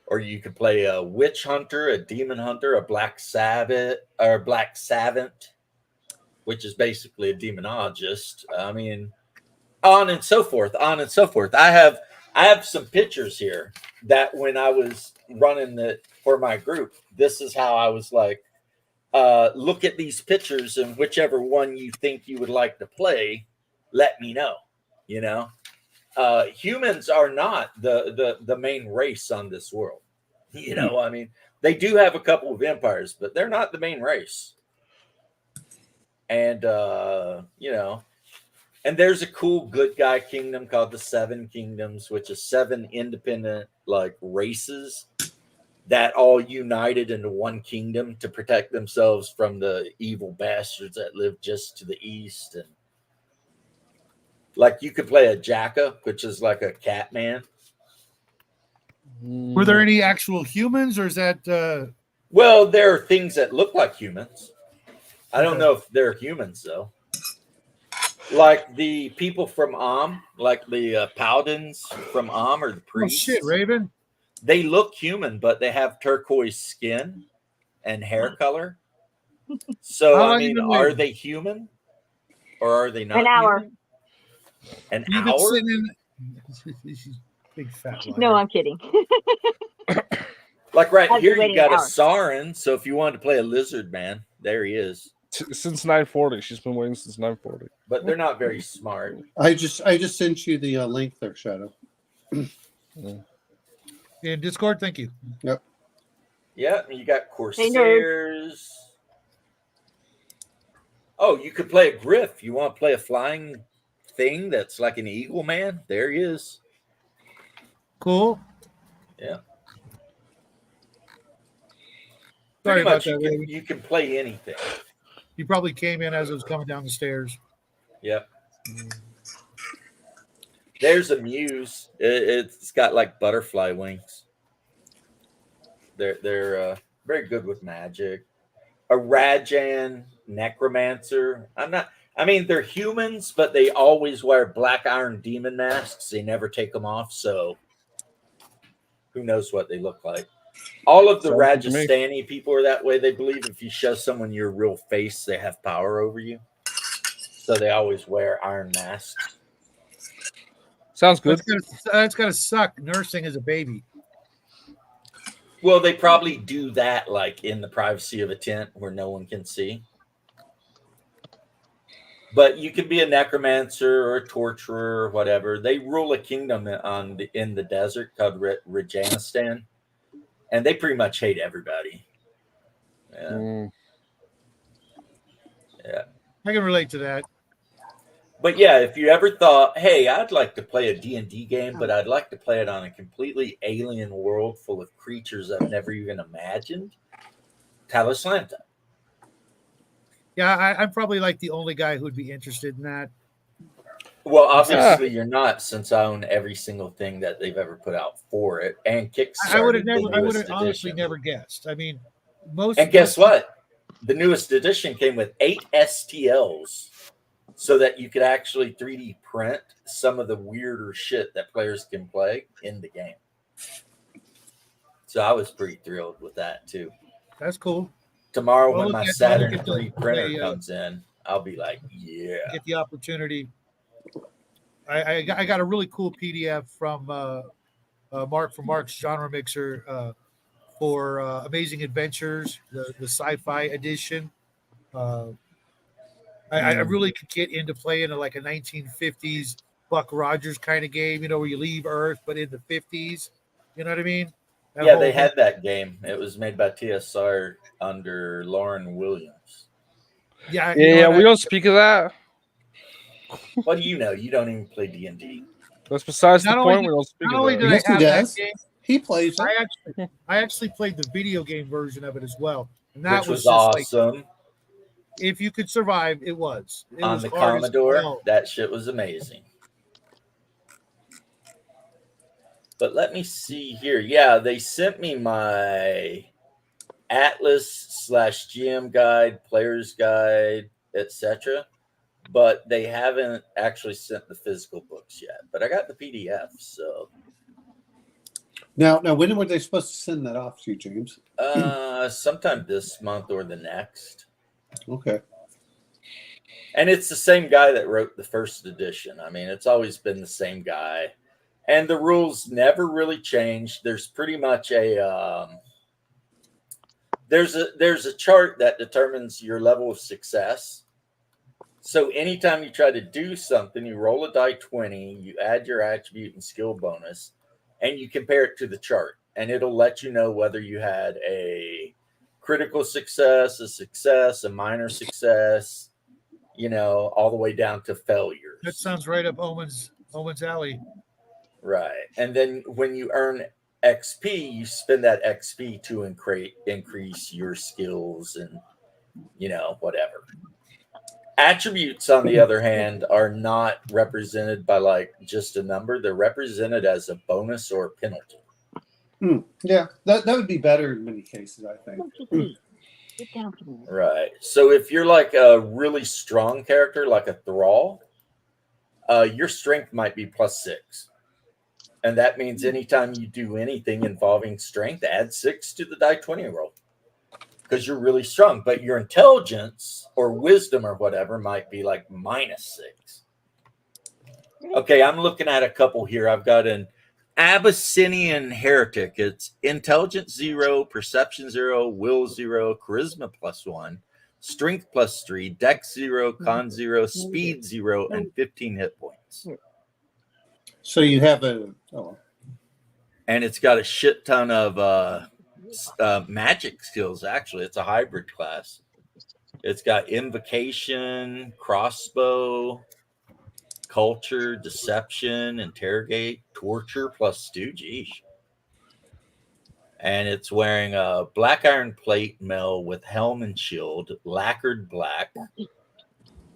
Or you could play a witch hunter, a demon hunter, a black savant, which is basically a demonologist. I mean, on and so forth. I have some pictures here that when I was running it for my group, this is how I was like, look at these pictures, and whichever one you think you would like to play, let me know. You know, humans are not the main race on this world. You know, I mean, they do have a couple of empires, but they're not the main race. And you know, and there's a cool good guy kingdom called the 7 Kingdoms, which is 7 independent like races that all united into one kingdom to protect themselves from the evil bastards that live just to the east. And like you could play a Jacka, which is like a cat man. Were there any actual humans, or is that? Well, there are things that look like humans. I don't know if they're humans though. Like the people from like the Paladins from or the priests. Oh shit, Raven. They look human, but they have turquoise skin and hair color. So How I long you mean, been are waiting? they human or are they not? An hour. Human? An You've been hour? sitting in. Big fat liar. No, I'm kidding. Like right I've here, been you waiting an got a hour. Sauron. So if you wanted to play a lizard man, there he is. Since 9:40. She's been waiting since 9:40. But they're not very smart. I just sent you the link there, Shadow. In Discord, thank you. Yep. Yeah, you got Hey, nerd. Corsairs. Oh, you could play a Griff. You want to play a flying thing that's like an eagle man? There he is. Cool. Yeah. Sorry Pretty about much that, Raven. you can play anything. You probably came in as it was coming down the stairs. Yep. There's a muse. It's got like butterfly wings. They're very good with magic. A Rajan necromancer. I mean, they're humans, but they always wear black iron demon masks. They never take them off, so who knows what they look like. All of the Sounds good to me. Rajasthani people are that way. They believe if you show someone your real face, they have power over you. So they always wear iron masks. Sounds good. That's gotta suck. Nursing as a baby. Well, they probably do that like in the privacy of a tent where no one can see. But you can be a necromancer or a torturer or whatever. They rule a kingdom in the desert called Rajanistan, and they pretty much hate everybody. Yeah. Yeah. I can relate to that. But yeah, if you ever thought, hey, I'd like to play a D&D game, but I'd like to play it on a completely alien world full of creatures I've never even imagined, Taloslanta. Yeah, I'm probably like the only guy who'd be interested in that. Well, obviously you're not, since I own every single thing that they've ever put out for it and Kickstarted. I would the have honestly edition. never guessed. I mean, most. And guess what? The newest edition came with 8 STLs so that you could actually 3D print some of the weirder shit that players can play in the game. So I was pretty thrilled with that too. That's cool. Tomorrow, Well, when my I'll Saturn get to 3 printer play, comes in, I'll be like, yeah. Get the opportunity. I got a really cool PDF from Mark from Mark's Genre Mixer for Amazing Adventures, the sci-fi edition. I really could get into playing like a 1950s Buck Rogers kind of game, where you leave Earth but in the 50s. You know what I mean? Yeah, they had that game. It was made by TSR under Lauren Williams. Yeah, we don't speak of that. What do you know? You don't even play D&D. That's besides the point. We don't speak Not of only that. did I Yes, he have that does. game, He plays it. I actually played the video game version of it as well, and that Which was just awesome. Like, if you could survive, it was. It on was the hard as Commodore. hell. That shit was amazing. But let me see here. Yeah, they sent me my Atlas /GM guide, player's guide, etc. But they haven't actually sent the physical books yet. But I got the PDF, so. Now, when were they supposed to send that off to you, James? Sometime this month or the next. Okay. And it's the same guy that wrote the first edition. I mean, it's always been the same guy. And the rules never really changed. There's pretty much a there's a chart that determines your level of success. So anytime you try to do something, you roll a die 20, you add your attribute and skill bonus, and you compare it to the chart. And it'll let you know whether you had a critical success, a minor success, all the way down to failures. That sounds right up Owen's alley. Right. And then when you earn XP, you spend that XP to increase your skills and, whatever. Attributes, on the other hand, are not represented by like just a number. They're represented as a bonus or a penalty. Yeah, that would be better in many cases, I think. Get down from there. Right. So if you're like a really strong character, like a thrall, your strength might be +6. And that means anytime you do anything involving strength, add 6 to the die 20 roll. because you're really strong, but your intelligence or wisdom or whatever might be like -6. Okay, I'm looking at a couple here. I've got an Abyssinian heretic. It's intelligence 0, perception 0, will 0, charisma +1, strength +3, dex 0, con 0, speed 0, and 15 hit points. So you have And it's got a shit ton of magic skills. Actually, it's a hybrid class. It's got invocation, crossbow, culture, deception, interrogate, torture +2. Geez. And it's wearing a black iron plate mail with helm and shield, lacquered black,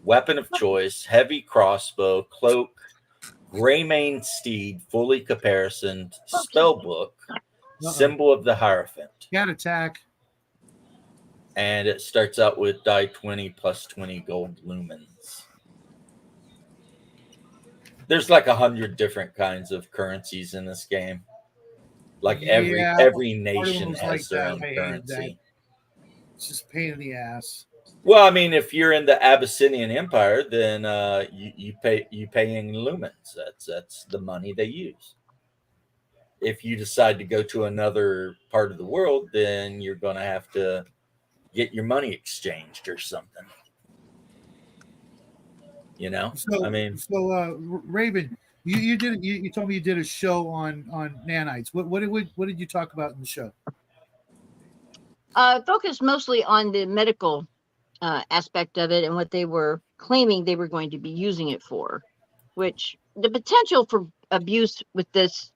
weapon of choice, heavy crossbow, cloak, gray mane steed, fully caparisoned, spell book, symbol of the Hierophant. Cat attack. And it starts out with die 20 +20 gold lumens. There's like 100 different kinds of currencies in this game. Like every nation has their own currency. It's just a pain in the ass. Well, I mean, if you're in the Abyssinian Empire, then you pay in lumens. That's the money they use. If you decide to go to another part of the world, then you're going to have to get your money exchanged or something. You know, Raven, you told me you did a show on nanites. What did you talk about in the show? Focused mostly on the medical aspect of it and what they were claiming they were going to be using it for, which the potential for abuse with this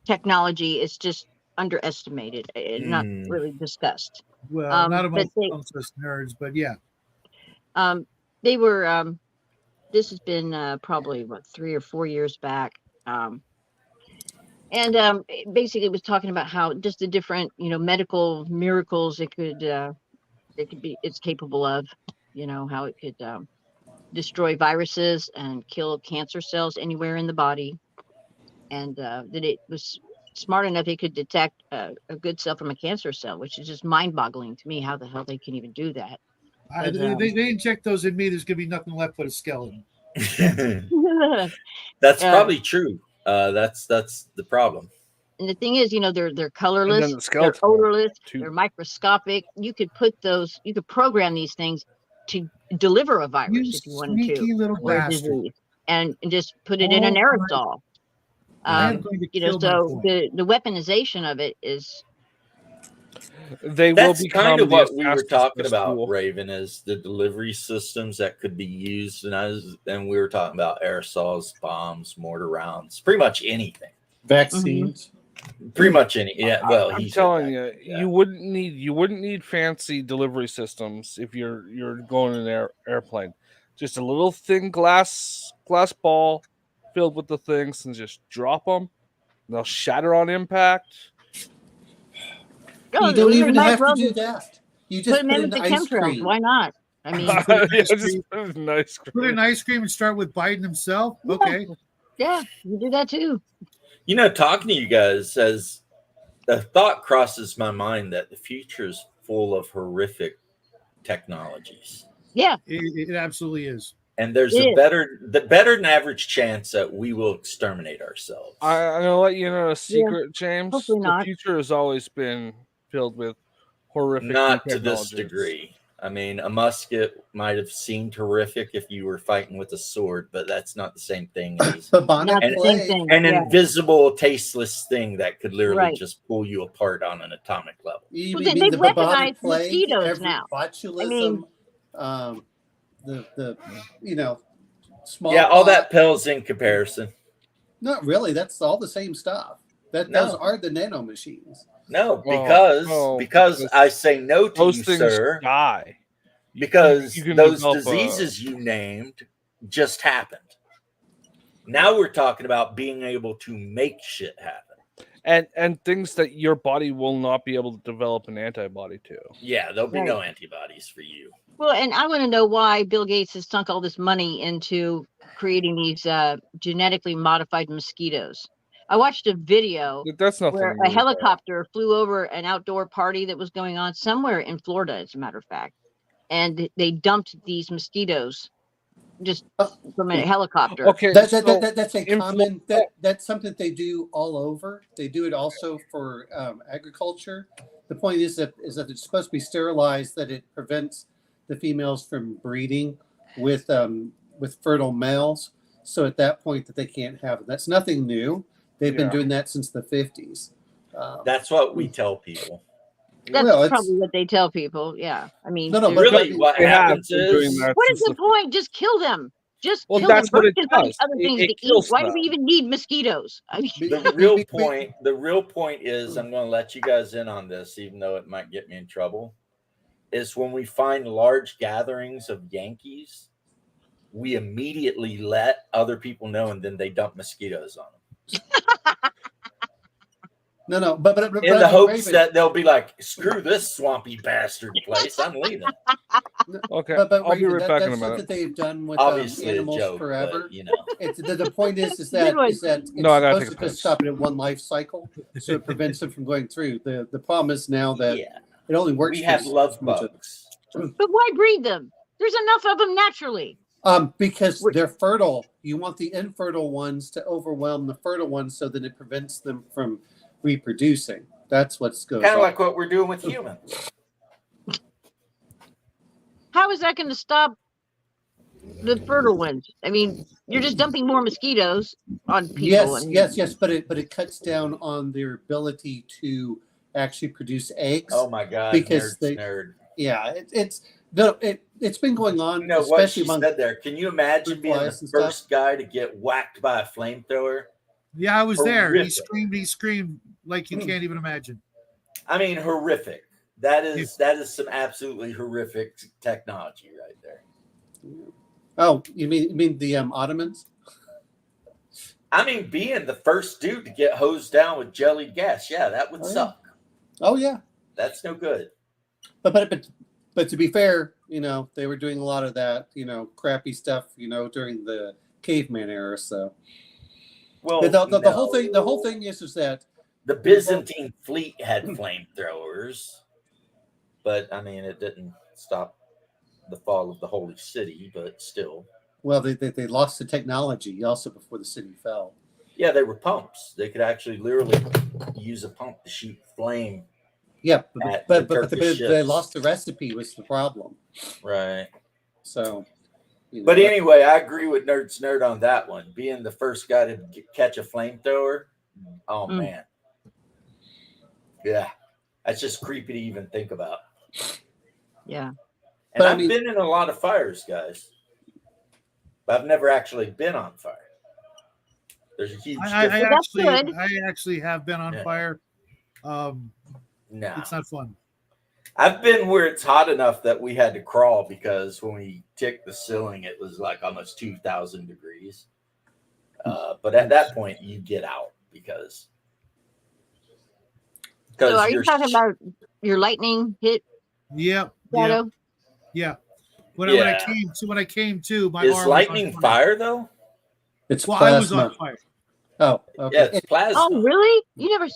technology is just underestimated, not really discussed. Well, not amongst us nerds, but yeah. They were, this has been probably, 3 or 4 years back. And basically was talking about how just the different, medical miracles it's capable of, how it could destroy viruses and kill cancer cells anywhere in the body. And that it was smart enough it could detect a good cell from a cancer cell, which is just mind-boggling to me how the hell they can even do that. They inject those in me, there's going to be nothing left but a skeleton. That's probably true. That's the problem. And the thing is, they're colorless, they're odorless, they're microscopic. You could program these things to deliver a virus if you wanted to, little or a bastard. disease, and just put it in an aerosol. So the weaponization of it is. That's kind of what we were talking about, Raven, is the delivery systems that could be used. And we were talking about aerosols, bombs, mortar rounds, pretty much anything. Vaccines. Pretty much any. Yeah. Well, I'm telling you, you wouldn't need fancy delivery systems if you're going in an airplane. Just a little thin glass ball filled with the things, and just drop them. And they'll shatter on impact. You don't even have to do that. You just put in ice cream. Why not? I mean, put in ice cream and start with Biden himself. Yeah. Okay. Yeah, you do that too. Talking to you guys, as the thought crosses my mind that the future is full of horrific technologies. Yeah, it absolutely is. And there's the better than average chance that we will exterminate ourselves. I'm gonna let you know a secret, James. Hopefully the not. future has always been filled with horrific. Not to this degree. I mean, a musket might have seemed horrific if you were fighting with a sword, but that's not the same thing as an invisible, tasteless thing that could literally just pull you apart on an atomic level. You they've the weaponized plague, mosquitoes now. Botulism, small. Yeah, all that pales in comparison. Not really. That's all the same stuff. Those are the nano machines. No, because I say no to those you, things sir. Die. Because those diseases you named just happened. Now we're talking about being able to make shit happen. And things that your body will not be able to develop an antibody to. Yeah, there'll be no antibodies for you. Well, and I want to know why Bill Gates has sunk all this money into creating these genetically modified mosquitoes. I watched a video That's nothing where new, a though. helicopter flew over an outdoor party that was going on somewhere in Florida, as a matter of fact, and they dumped these mosquitoes just from a helicopter. Okay, That's a in common Florida- that's something that they do all over. They do it also for agriculture. The point is that it's supposed to be sterilized, that it prevents the females from breeding with fertile males. So at that point that they can't have it. That's nothing new. They've been doing that since the 50s. That's what we tell people. That's well, it's probably what they tell people. Yeah, I mean, no, there's- but Really, what They have happens been doing is that what since is the point? Just kill them. Just Well, kill them. that's what Birds it can find does. other things It to eat. kills Why do them. we even need mosquitoes? I mean, the real point is, I'm going to let you guys in on this, even though it might get me in trouble, is when we find large gatherings of Yankees, we immediately let other people know, and then they dump mosquitoes on them. no, but In the hopes Raven, that they'll be like, screw this swampy bastard place, I'm leaving. Okay, but I'll be Raven, right back in a that's something minute. they've done with Obviously animals a joke, forever. but, you know. It's the point is Good that one. it's No, I gotta supposed take to a just piss. stop it at one life cycle, so it prevents them from going through. The problem is now that Yeah, it only works. we for have love so much of- bugs. but why breed them? There's enough of them naturally. Because they're fertile. You want the infertile ones to overwhelm the fertile ones, so that it prevents them from reproducing. That's what's going on. Kind of like what we're doing with humans. How is that going to stop the fertile ones? I mean, you're just dumping more mosquitoes on people. Yes, but it cuts down on their ability to actually produce eggs. Oh my God, Because nerd. Yeah, it's been going on. You know what especially she among said there? Can you imagine being the flies and stuff. first guy to get whacked by a flamethrower? Yeah, I was there. Horrific. He screamed like you can't even imagine. I mean, horrific. That is some absolutely horrific technology right there. Oh, you mean the Ottomans? I mean, being the first dude to get hosed down with jellied gas, yeah, that would suck. Oh yeah, That's no good. but to be fair, they were doing a lot of that, crappy stuff, during the caveman era. So, Well, the whole thing is that the Byzantine fleet had flamethrowers, but I mean, it didn't stop the fall of the holy city. But still, well, they lost the technology also before the city fell. yeah, they were pumps. They could actually literally use a pump to shoot flame. Yeah, but Turkish they ships. lost the recipe was the problem. Right. So, But anyway, I agree with Nerd's Nerd on that one. Being the first guy to catch a flamethrower, oh man, yeah, that's just creepy to even think about. Yeah, And But I've been in a lot of fires, guys, but I've never actually been on fire. There's a huge difference. I actually have been on fire. No, it's not fun. I've been where it's hot enough that we had to crawl because when we ticked the ceiling, it was like almost 2,000 degrees. But at that point, you get out because. So are you talking about your lightning hit? Yep. Shadow? Yeah. When I came to, my is arm lightning was on fire though? It's well, plasma. I was on fire. Oh, okay. Yeah, it's plasma. Oh, really? You never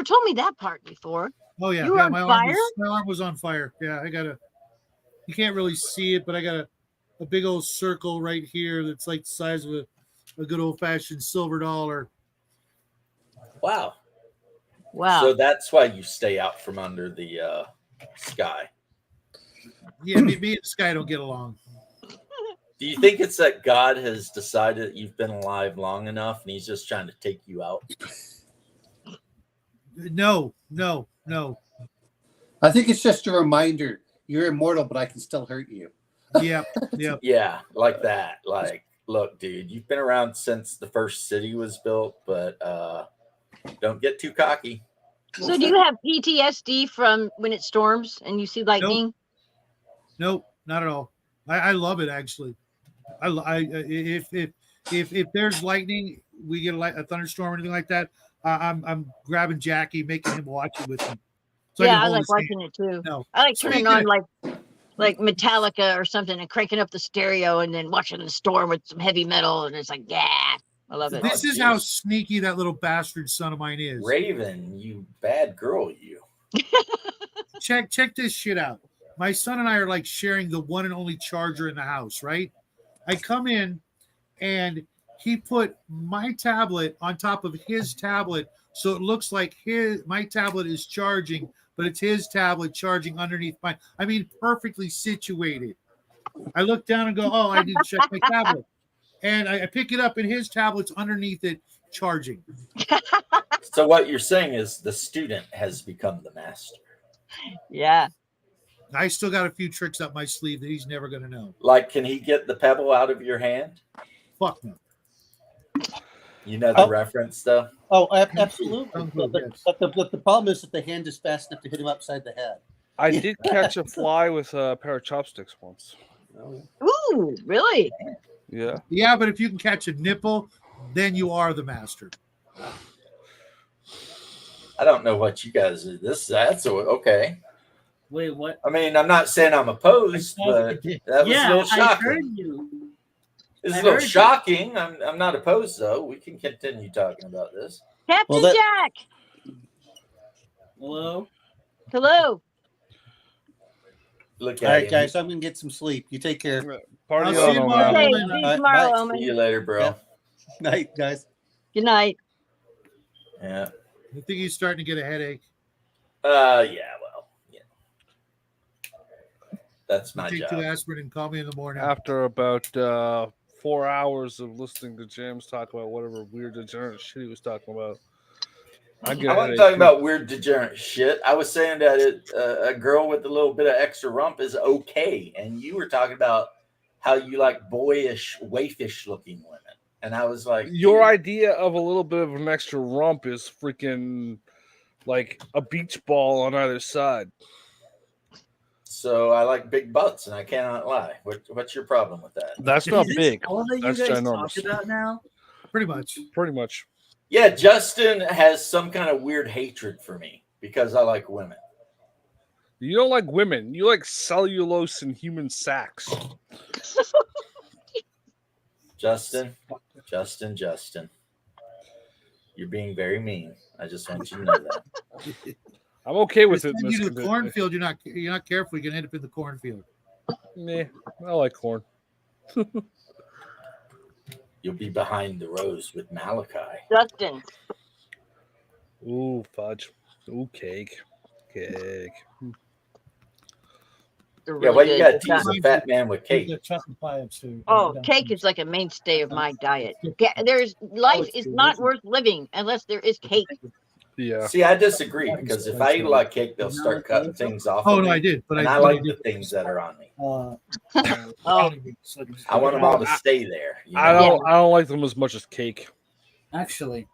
told me that part before. Oh yeah, You were on my fire? arm was on fire. Yeah, you can't really see it, but I got a big old circle right here that's like the size of a good old fashioned silver dollar. Wow. Wow. So that's why you stay out from under the sky. Yeah, me and the sky don't get along. Do you think it's that God has decided that you've been alive long enough and he's just trying to take you out? No. I think it's just a reminder you're immortal, but I can still hurt you. Yep. Yeah, like that. Like, look, dude, you've been around since the first city was built, but don't get too cocky. So do you have PTSD from when it storms and you see lightning? Nope, not at all. I love it actually. If there's lightning, we get a thunderstorm or anything like that. I'm grabbing Jackie, making him watch it with me. So yeah, I like watching it too. No. I like turning on like Metallica or something and cranking up the stereo and then watching the storm with some heavy metal and it's like, yeah. I love it. This is how sneaky that little bastard son of mine is. Raven, you bad girl, you. Check this shit out. My son and I are like sharing the one and only charger in the house, right? I come in and he put my tablet on top of his tablet, so it looks like my tablet is charging, but it's his tablet charging underneath mine. I mean, perfectly situated. I look down and go, oh, I didn't check my tablet. And I pick it up, and his tablet's underneath it charging. So what you're saying is the student has become the master. Yeah. I still got a few tricks up my sleeve that he's never going to know. Like, can he get the pebble out of your hand? Fuck no. You know the reference, though? Oh, absolutely. Yes. But the problem is that the hand is fast enough to hit him upside the head. I did catch a fly with a pair of chopsticks once. Ooh, really? Yeah. Yeah, but if you can catch a nipple, then you are the master. I don't know what you guys do. That's okay. Wait, what? I mean, I'm not saying I'm opposed, but that was a little I shocking. heard you. It's I a little heard you. shocking. I'm not opposed, though. We can continue talking about this. Captain Well, Jack. Hello? Hello. Look All at right, him. guys, I'm going to get some sleep. You take care. Party I'll see on, you old tomorrow. man. Okay, Omen. see you Bye. tomorrow, Bye. Omen. See you later, bro. Yeah. Night, guys. Good night. Yeah. I think he's starting to get a headache. Yeah. Well, yeah. That's my Take job. 2 aspirin and call me in the morning. After about 4 hours of listening to James talk about whatever weird degenerate shit he was talking about, I get I a wasn't headache, talking too. about weird degenerate shit. I was saying that a girl with a little bit of extra rump is okay, and you were talking about how you like boyish, waifish-looking women, and I was like, Your dude, idea of a little bit of an extra rump is freaking like a beach ball on either side. So I like big butts, and I cannot lie. What's your problem with that? That's not Is this big. all that you That's guys ginormous. talk about now? Pretty much. Pretty much. Yeah, Justin has some kind of weird hatred for me because I like women. You don't like women. You like cellulose and human sacks. Justin. You're being very mean. I just want you to know that. I'm okay with it. Send In you this to the condition. cornfield. You're not careful. You can end up in the cornfield. Nah, I like corn. You'll be behind the rows with Malachi. Justin. Ooh, fudge. Ooh, cake. Cake. They're Yeah, really well, you got to good. tease a fat man with cake. chocolate pie too. Oh, cake is like a mainstay of my diet. Life is not worth living unless there is cake. Yeah. See, I disagree because if I eat a lot of cake, they'll start cutting things off. Oh of no, me, I did, but and I I like did. the things that are on me. Oh, I want them all to stay there. You I know? don't like them as much as cake. Actually,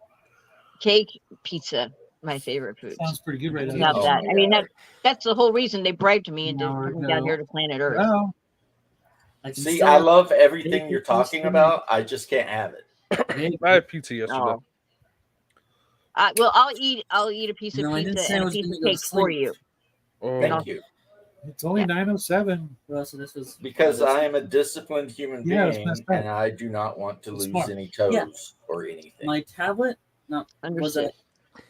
cake, pizza, my favorite food. sounds pretty good right Without now. Oh that, my I mean God. that's the whole reason they bribed me into No, coming no. down here to planet Earth. Well, I can See, still- I love everything you're Cake talking is about. I just can't have it. I had pizza yesterday. Oh. Well, I'll eat a piece of No, I didn't pizza say I and a was piece gonna of go to cake for sleep. you. Oh, Thank you. it's only 9:07. Well, so this was Because I am a disciplined human Yeah, it's being messed up. and I do not want to It's lose smart. any toes Yeah. or anything. my tablet. No, was Understood. it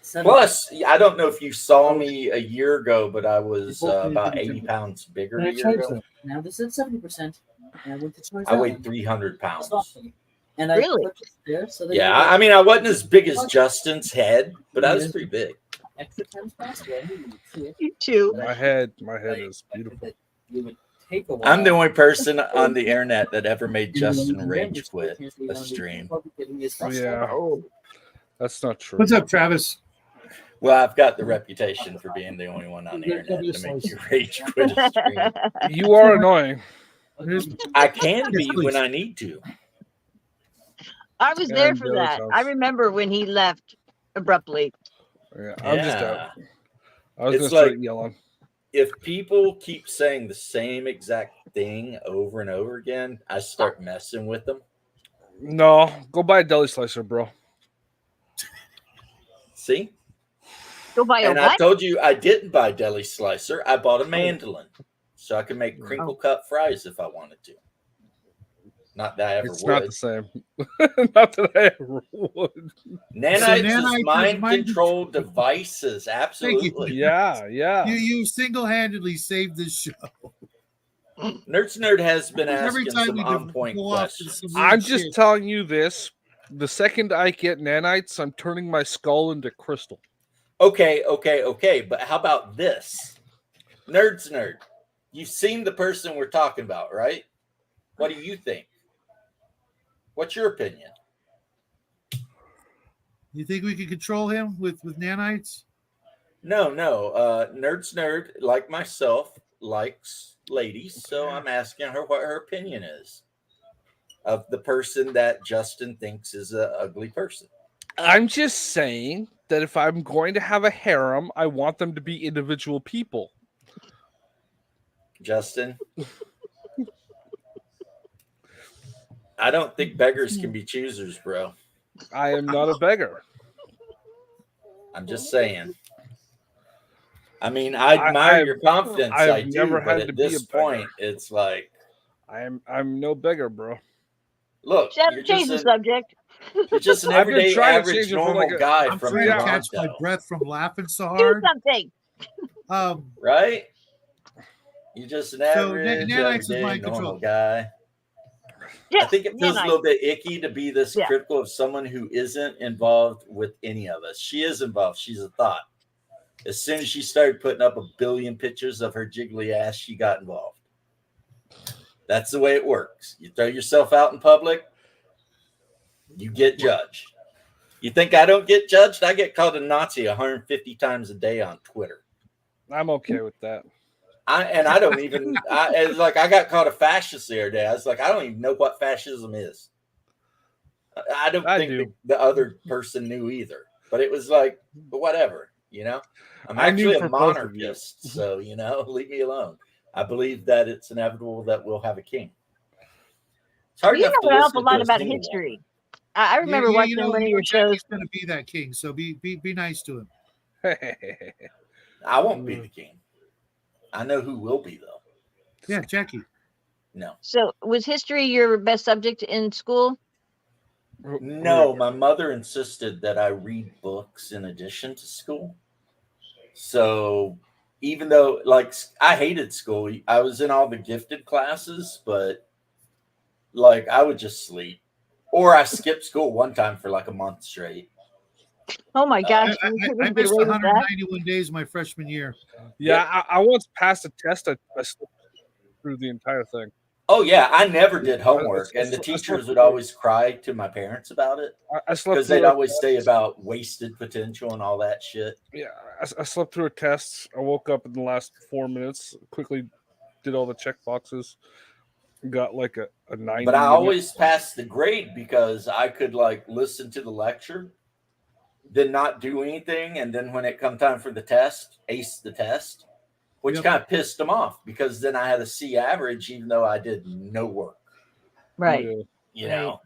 7? Plus, I don't know if you saw me a year ago, but I was about 80 pounds bigger a year ago. Now this is 70%. And I went to charge I that weighed one. 300 pounds. And I Really? purchased there, so they Yeah, gave I mean, I wasn't as big as Justin's head, but I was pretty big. extra 10 spots. Well, You too. my head is beautiful. you would take a while. I'm the only person on the internet that ever made Justin rage quit a stream. Yeah. Oh, That's not true. What's up, Travis? Well, I've got the reputation for being the only one on the internet to make you rage quit a stream. You are annoying. I can be when I need to. I was Yeah, there I'm for very that. jealous. I remember when he left abruptly. Yeah, I'm just out. Yeah. I was It's gonna start like- yelling. If people keep saying the same exact thing over and over again, I start messing with them. No, go buy a deli slicer, bro. See? Go buy a And I what? told you I didn't buy deli slicer. I bought a mandolin so I could make crinkle cut fries if I wanted to. Not that I ever It's would. not the same. Not that I ever would. Nanites nanites is is mind mind control devices. Absolutely. Yeah, yeah. You single-handedly saved this show. Nerds Nerd has been Every asking time some we on point go off to questions. some weird I'm just shit. telling you this. The second I get nanites, I'm turning my skull into crystal. Okay. But how about this? Nerds Nerd. You've seen the person we're talking about, right? What do you think? What's your opinion? You think we could control him with nanites? No. Nerds Nerd, like myself, likes ladies, so I'm asking her what her opinion is of the person that Justin thinks is an ugly person. I'm just saying that if I'm going to have a harem, I want them to be individual people. Justin, I don't think beggars can be choosers, bro. I am not a beggar. I'm just saying. I mean, I admire your confidence. I've I do, never but had at to be a this beggar. point, it's like, I'm no beggar, bro. look, Shadow, change the subject. you're just an I've been everyday, trying to average, change it for normal like guy I'm from trying to Toronto, catch my breath from laughing so Do hard. something. right? You're just an So, average, nanites is everyday, mind normal control. guy. Yeah, I think it feels a little bit icky to be this Yeah. critical of someone who isn't involved with any of us. She is involved. She's a thought. As soon as she started putting up 1 billion pictures of her jiggly ass, she got involved. That's the way it works. You throw yourself out in public, you get judged. You think I don't get judged? I get called a Nazi 150 times a day on Twitter. I'm okay with that. I don't even. It's like I got called a fascist the other day. I was like, I don't even know what fascism is. I don't think the other person knew either. But it was like, whatever, you know. I'm actually a monarchist, so leave me alone. I believe that it's inevitable that we'll have a king. It's hard enough to know an awful listen lot to a about single history. I remember watching one of your shows. He's going to be that king, so be nice to him. I won't be the king. I know who will be though. Yeah, Jackie. No. So was history your best subject in school? No, my mother insisted that I read books in addition to school. So even though, like, I hated school, I was in all the gifted classes, but like I would just sleep, or I skipped school one time for like a month straight. Oh my gosh! I missed 191 days my freshman year. Yeah, I once passed a test. I slipped through the entire thing. Oh yeah, I never did homework, and the teachers would always cry to my parents about it because they'd always say about wasted potential and all that shit. Yeah, I slept through a test. I woke up in the last 4 minutes, quickly did all the check boxes, got like a 90. But I always passed the grade because I could like listen to the lecture, then not do anything, and then when it come time for the test, ace the test. Which kind of pissed them off because then I had a C average, even though I did no work. Right. You know,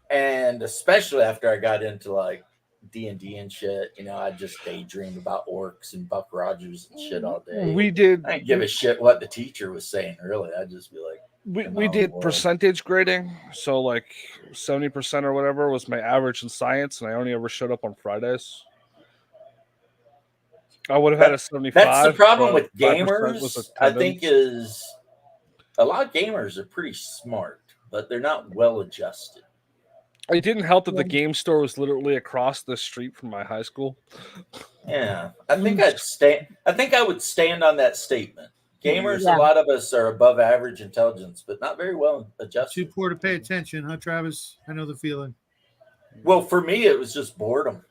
and especially after I got into like D&D and shit, I just daydream about orcs and Buck Rogers and shit all day. We did. I didn't give a shit what the teacher was saying, really. I'd just be like, we did percentage grading. So like 70% or whatever was my average in science, and I only ever showed up on Fridays. I would have had a 75. That's the problem with gamers, I think, is a lot of gamers are pretty smart, but they're not well adjusted. It didn't help that the game store was literally across the street from my high school. Yeah, I think I would stand on that statement. Gamers, a lot of us are above average intelligence, but not very well adjusted. Too poor to pay attention, huh, Travis? I know the feeling. Well, for me, it was just boredom.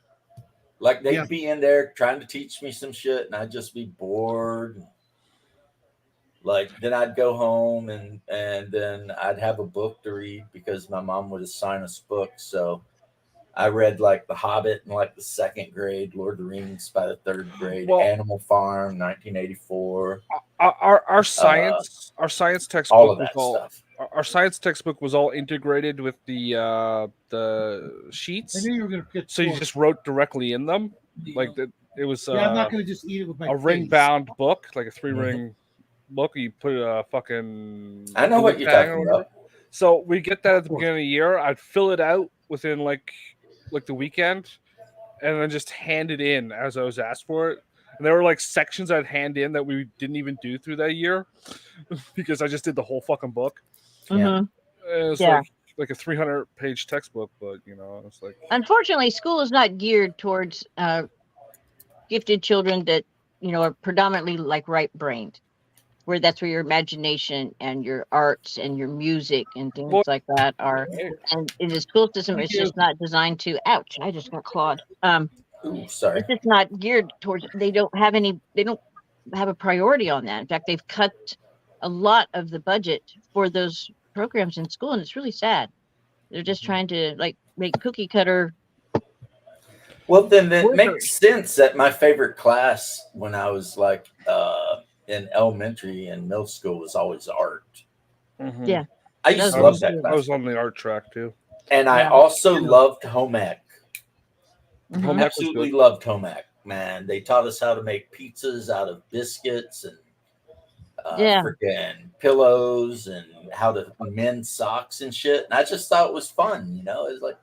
Like they'd be in there trying to teach me some shit, and I'd just be bored. Like then I'd go home and then I'd have a book to read because my mom would assign us books. So I read like The Hobbit in like the 2nd grade, Lord of the Rings by the 3rd grade, Animal Farm, 1984. Our science textbook, all of that stuff. Our science textbook was all integrated with the sheets. I knew you were going to get so you just wrote directly in them, like that. It was I'm not going to just eat it with my a ring-bound book, like a 3-ring book. You put a fucking. I know what you're talking about. So we get that at the beginning of the year. I'd fill it out within like the weekend, and then just hand it in as I was asked for it. And there were like sections I'd hand in that we didn't even do through that year because I just did the whole fucking book. Yeah. Mhm. And it's Yeah. like a 300-page textbook, but it's like Unfortunately, school is not geared towards gifted children that are predominantly like right-brained, where that's where your imagination and your arts and your music and things Well, like that are. And in the school system, it's just not designed to. Ouch! I just got clawed. Ooh, sorry. It's just not geared towards. They don't have any. They don't have a priority on that. In fact, they've cut a lot of the budget for those programs in school, and it's really sad. They're just trying to like make cookie cutter. Well, then it workers. makes sense that my favorite class when I was like in elementary and middle school was always art. Yeah. I used to Those love that are I class. was on the art track too. And I Yeah. also loved home ec. Mhm. Home ec was Absolutely good. loved home ec, man. They taught us how to make pizzas out of biscuits and Yeah. freaking pillows and how to mend socks and shit. And I just thought it was fun, It was like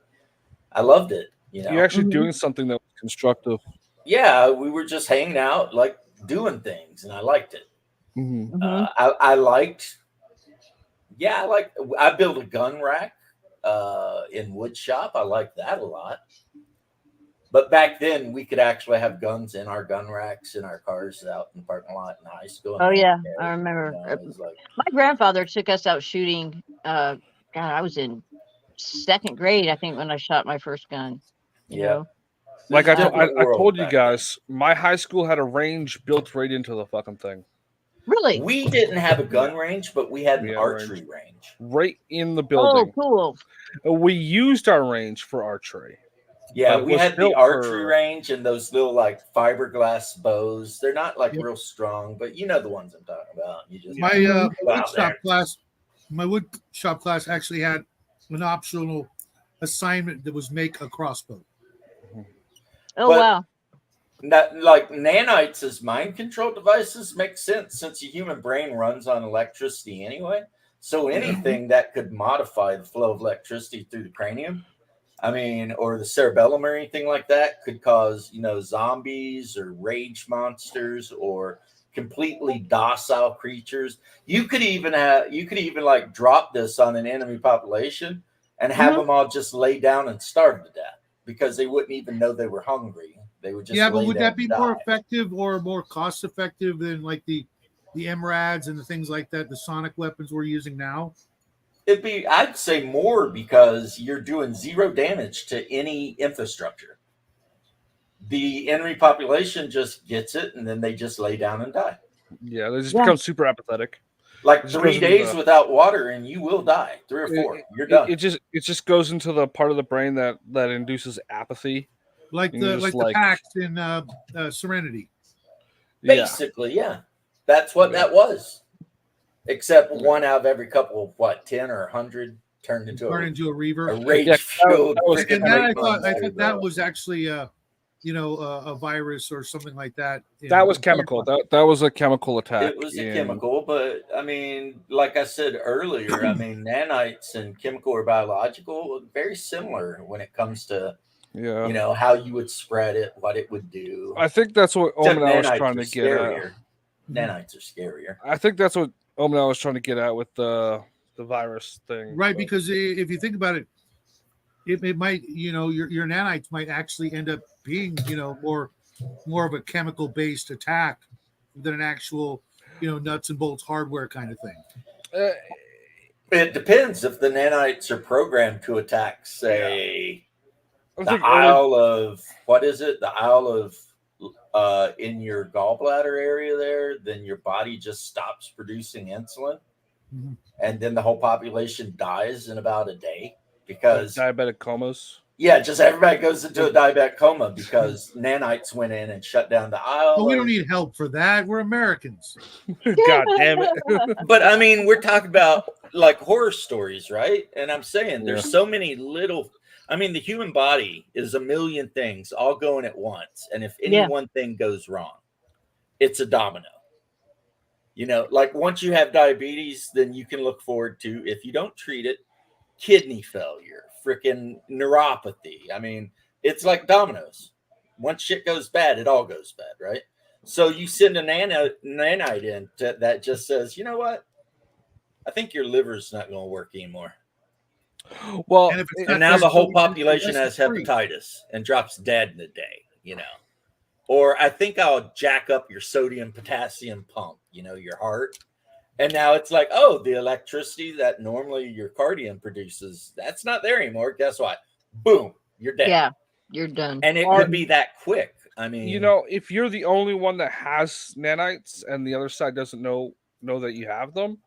I loved it, You're actually Mhm. doing something that was constructive. Yeah, we were just hanging out, like doing things, and I liked it. Mm-hmm. Mhm. I liked. Yeah, I built a gun rack in wood shop. I liked that a lot. But back then, we could actually have guns in our gun racks in our cars out in the parking lot in high school. Oh and yeah, carry I it. remember. It was like, My grandfather took us out shooting. God, I was in second grade, I think, when I shot my first gun. You yeah. know. Like It was a I different world told you back then. guys, my high school had a range built right into the fucking thing, Really? We didn't have a gun range, but we had We an had a archery range. right in the Oh, building. cool. We used our range for archery. Yeah, But it we was had the built archery for- range and those little like fiberglass bows. They're not like Yep. real strong, but you know the ones I'm talking about. You just My go wood out there. wood shop class actually had an optional assignment that was make a crossbow. Oh But- wow. Not, like nanites as mind control devices make sense since the human brain runs on electricity anyway. So anything that could modify the flow of electricity through the cranium, or the cerebellum or anything like that, could cause zombies or rage monsters or completely docile creatures. You could even like drop this on an enemy population and have Mhm. them all just lay down and starve to death because they wouldn't even know they were hungry. They would just But lay would down that be and more die. effective or more cost effective than like the MRADs and the things like that, the sonic weapons we're using now? I'd say more because you're doing zero damage to any infrastructure. The enemy population just gets it and then they just lay down and die. Yeah, they just Yeah. become super apathetic. Like It just 3 goes into days the- without water and you will die. 3 or 4. You're done. It just goes into the part of the brain that induces apathy. Like And you're the just like the packs in Serenity. Yeah. Basically, yeah. That's what Yeah. that was. Except Yeah. one out of every couple of 10 or 100 turned into Turn a into a reaver. rage fueled that was- And freaking that rape I thought monster, that bro. was actually a virus or something like that. That was chemical. That was a chemical attack. It was a chemical, but like I said earlier, nanites and chemical or biological are very similar when it comes to Yeah. how you would spread it, what it would do. I think that's what Except Omen was nanites trying are to get at. scarier. Nanites are scarier. I think that's what Omen was trying to get at with the virus thing. Right, but- because if you think about it, it might, your nanites might actually end up being, more of a chemical based attack than an actual, nuts and bolts hardware kind of thing. It depends if the nanites are programmed to attack, say, I the think aisle of what is it? The aisle of in your gallbladder area there, then your body just stops producing insulin, Mhm. and then the whole population dies in about a day because diabetic comas. yeah, just everybody goes into a diabetic coma because nanites went in and shut down the aisle. But we don't need help for that. We're Americans. God damn it. But we're talking about like horror stories, right? And I'm saying there's so many little. The human body is a million things all going at once, and if any Yeah. one thing goes wrong, it's a domino. You know, like once you have diabetes, then you can look forward to, if you don't treat it, kidney failure, freaking neuropathy. I mean, it's like dominoes. Once shit goes bad, it all goes bad, right? So you send a nanite in that just says, you know what? I think your liver's not going to work anymore. Well, And if it's And not now very the whole potent, population it's has free. hepatitis and drops dead in a day, you know. Or I think I'll jack up your sodium potassium pump, you know, your heart. And now it's like, oh, the electricity that normally your cardium produces, that's not there anymore. Guess what? Boom, you're dead. Yeah, you're done. And it could be that quick. I mean, you know, if you're the only one that has nanites and the other side doesn't know that you have them,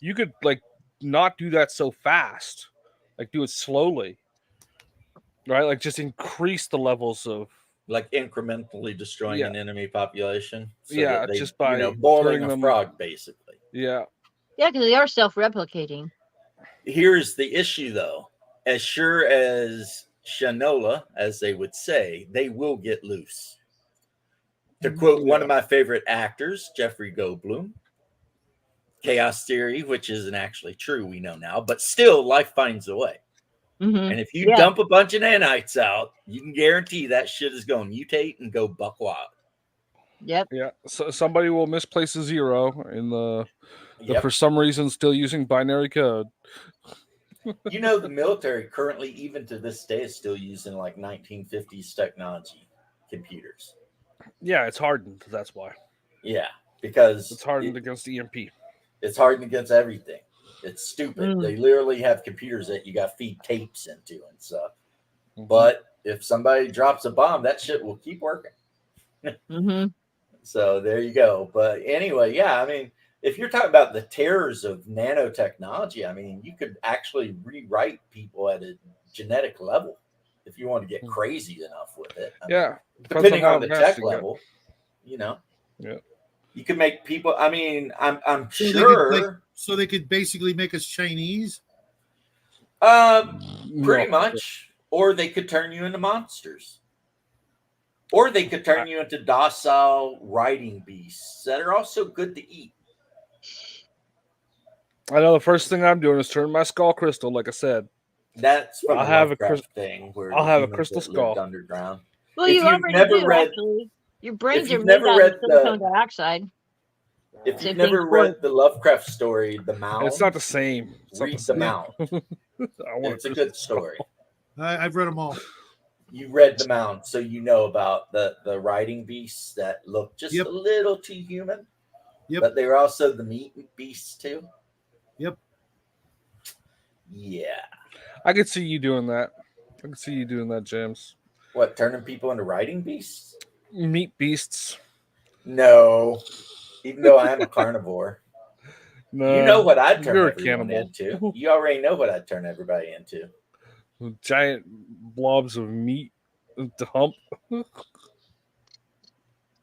you could like not do that so fast. Like do it slowly. Right? Like just increase the levels of like incrementally destroying Yeah. an enemy population. So Yeah, that they, just by you know, boiling turning a them- frog, basically. yeah. Yeah, because they are self-replicating. Here's the issue, though. As sure as Shanola, as they would say, they will get loose. To quote one of my favorite actors, Jeffrey Goldblum, chaos theory, which isn't actually true, we know now, but still life finds a way. Mhm. And if you Yeah. dump a bunch of nanites out, you can guarantee that shit is going to mutate and go buck wild. Yep. Yeah. So somebody will misplace a zero in the Yep. for some reason still using binary code. You know, the military currently, even to this day, is still using like 1950s technology computers. Yeah, it's hardened. That's why. Yeah, because It's hardened against EMP. it's hardened against everything. It's stupid. Mm. They literally have computers that you got to feed tapes into and stuff. Mhm. But if somebody drops a bomb, that shit will keep working. Mm-hmm. So there you go. But anyway, yeah, I mean, if you're talking about the terrors of nanotechnology, I mean, you could actually rewrite people at a genetic level if you want to get crazy enough with it. I mean, Yeah. depending on the advanced tech you get. level, you know. Yeah. You can make people. I mean, I'm So sure. so they could basically make us Chinese. Pretty No. much, or they could turn you into monsters, or they could turn you into docile riding beasts that are also good to eat. I know the first thing I'm doing is turn my skull crystal, like I said. That's from I'll the have a Lovecraft thing where I'll the have a humans crystal that lived skull. underground. Well, If you you've already never do, read- actually. Your brains are you've made never out of read the- silicon dioxide. If Same you've never thing, read the Lovecraft story, The Mound, It's not the same. It's not read the The same. Mound. I want It's a crystal good story. I've read them all. You read The Mound, so you know about the riding beasts that look just Yep. a little too human. Yep. But they were also the meat beasts too. Yep. Yeah. I could see you doing that. I could see you doing that, James. What, turning people into riding beasts? Meat beasts. No. Even though I am a carnivore. No, You know what I'd turn you're a everyone cannibal. into. You already know what I'd turn everybody into. Giant blobs of meat to hump.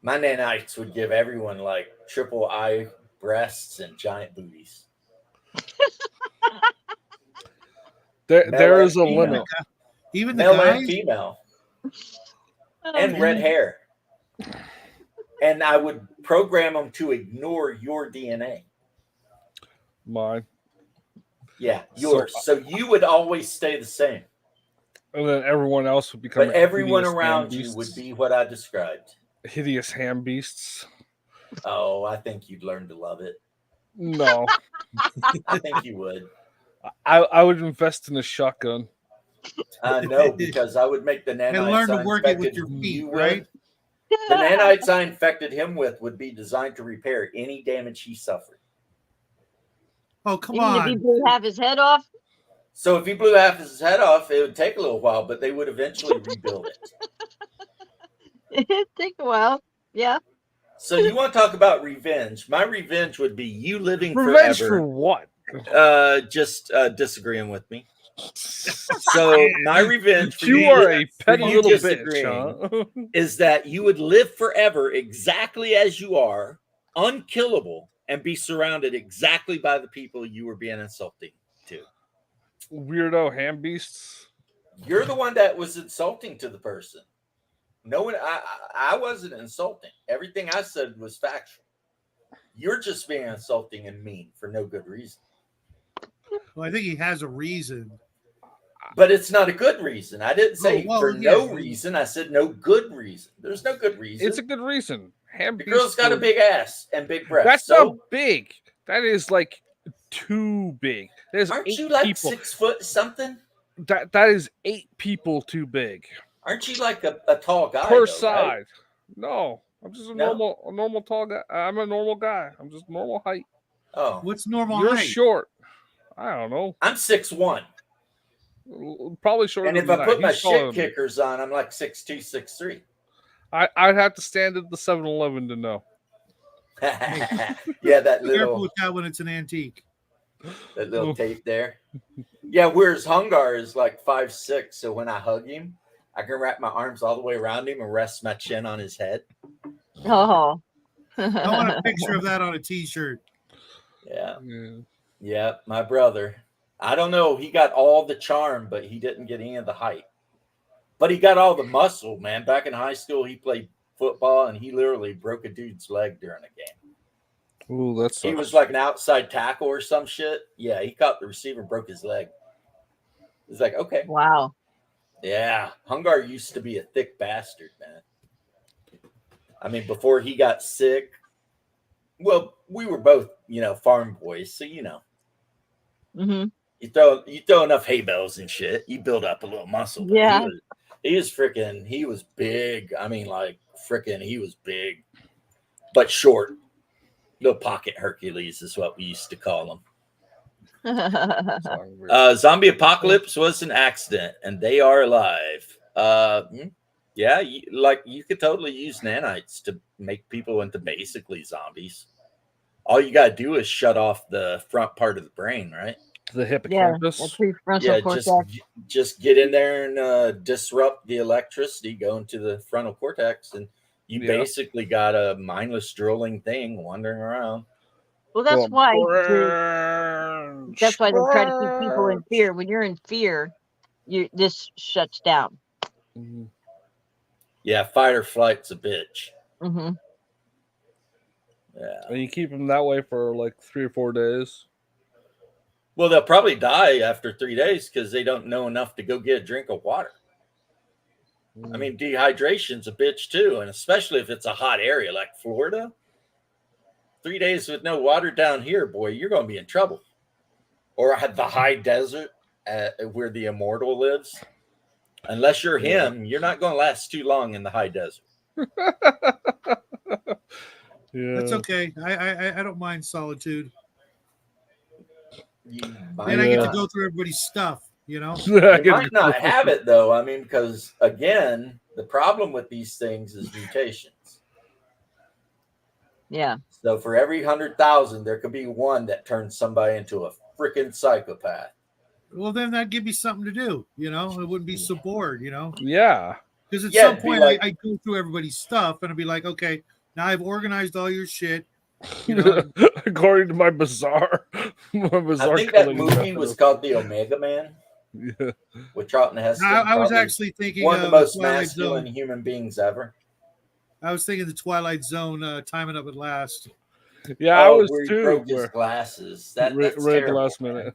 My nanites would give everyone like triple eye breasts and giant booties. There Male is a and female. limit. Even the Male guys. and female. Oh, And red man. hair. And I would program them to ignore your DNA. Mine. Yeah, yours. So you would always stay the same. And then everyone else would become But everyone hideous around ham you beasts. would be what I described. Hideous ham beasts. Oh, I think you'd learn to love it. No. I think you would. I would invest in a shotgun. No, because I would make the nanites And learn to I work it with infected your feet, you right? with. The nanites I infected him with would be designed to repair any damage he suffered. Oh, come Even if he on. blew half his head off. So if he blew half his head off, it would take a little while, but they would eventually rebuild it. It'd take a while. Yeah. So you want to talk about revenge? My revenge would be you living Revenge for forever. what? Just disagreeing with me. So my revenge for You are a for petty you little disagreeing bitch, huh? is that you would live forever exactly as you are, unkillable, and be surrounded exactly by the people you were being insulting to. Weirdo ham beasts. You're the one that was insulting to the person. No one, I wasn't insulting. Everything I said was factual. You're just being insulting and mean for no good reason. Well, I think he has a reason. But it's not a good reason. I didn't say well, for yeah. no reason. I said no good reason. There's no good reason. It's a good reason. The girl's got a big ass and big breasts. That's so not big. That is like too big. There's aren't 8 you like people. 6 foot something? That is 8 people too big Aren't you like a tall guy per though, side. right? No, I'm just a No. normal tall guy. I'm a normal guy. I'm just normal height. Oh, What's normal You're height? short. I don't know. I'm 6'1", Probably shorter and if than I that. put my He's taller shit than me. kickers on, I'm like 6'2", 6'3". I'd have to stand at the 7-Eleven to know. Yeah, that Careful little with that when it's an antique. tape there. Yeah, whereas Hungar is like 5'6", so when I hug him, I can wrap my arms all the way around him and rest my chin on his head. Oh. I want a picture of that on a T-shirt. Yeah, Yeah. yeah, my brother. I don't know. He got all the charm, but he didn't get any of the height. But he got all the muscle, man. Back in high school, he played football, and he literally broke a dude's leg during a game. Ooh, that's. He was like an outside tackle or some shit. Yeah, he caught the receiver, broke his leg. He's like, okay. Wow. Yeah, Hungar used to be a thick bastard, man. I mean, before he got sick, well, we were both, farm boys, so Mm-hmm. you throw enough hay bales and shit, you build up a little muscle. Yeah. He was big. I mean, like he was big, but short. Little pocket Hercules is what we used to call him. Zombie apocalypse was an accident, and they are alive. Yeah, you could totally use nanites to make people into basically zombies. All you gotta do is shut off the front part of the brain, right? The Yeah, hippocampus. the prefrontal Yeah, cortex. just get in there and disrupt the electricity, go into the frontal cortex, and you basically got a mindless drooling thing wandering around. Well, that's why they try to keep people in Sprint. fear. When you're in fear, this shuts down. Mhm. Yeah, fight or flight's a bitch. Mm-hmm. Yeah. And you keep them that way for like 3 or 4 days. Well, they'll probably die after 3 days because they don't know enough to go get a drink of water. I mean, dehydration's a bitch too, and especially if it's a hot area like Florida. 3 days with no water down here, boy, you're going to be in trouble. Or at the high desert where the immortal lives. Unless you're him, you're not going to last too long in the high desert. Yeah. That's okay. I don't mind solitude. You Then I get to go through everybody's stuff, You might not have it though. I mean, because again, the problem with these things is mutations. Yeah. So for every 100,000, there could be one that turns somebody into a freaking psychopath. Well, then that'd give me something to do. It wouldn't be so bored. Yeah. Because at Yeah, some it'd be point like- I go through everybody's stuff and I'd be like, okay, now I've organized all your shit. According to my bizarre, I think that killing movie method was of- called The Omega Man Yeah. with Charlton Heston. I was probably actually thinking one of the the most Twilight masculine Zone. human beings ever. I was thinking the Twilight Zone, timing up at last. Yeah, I was where he too. broke his where- glasses. That's right at the terrible, last man. minute.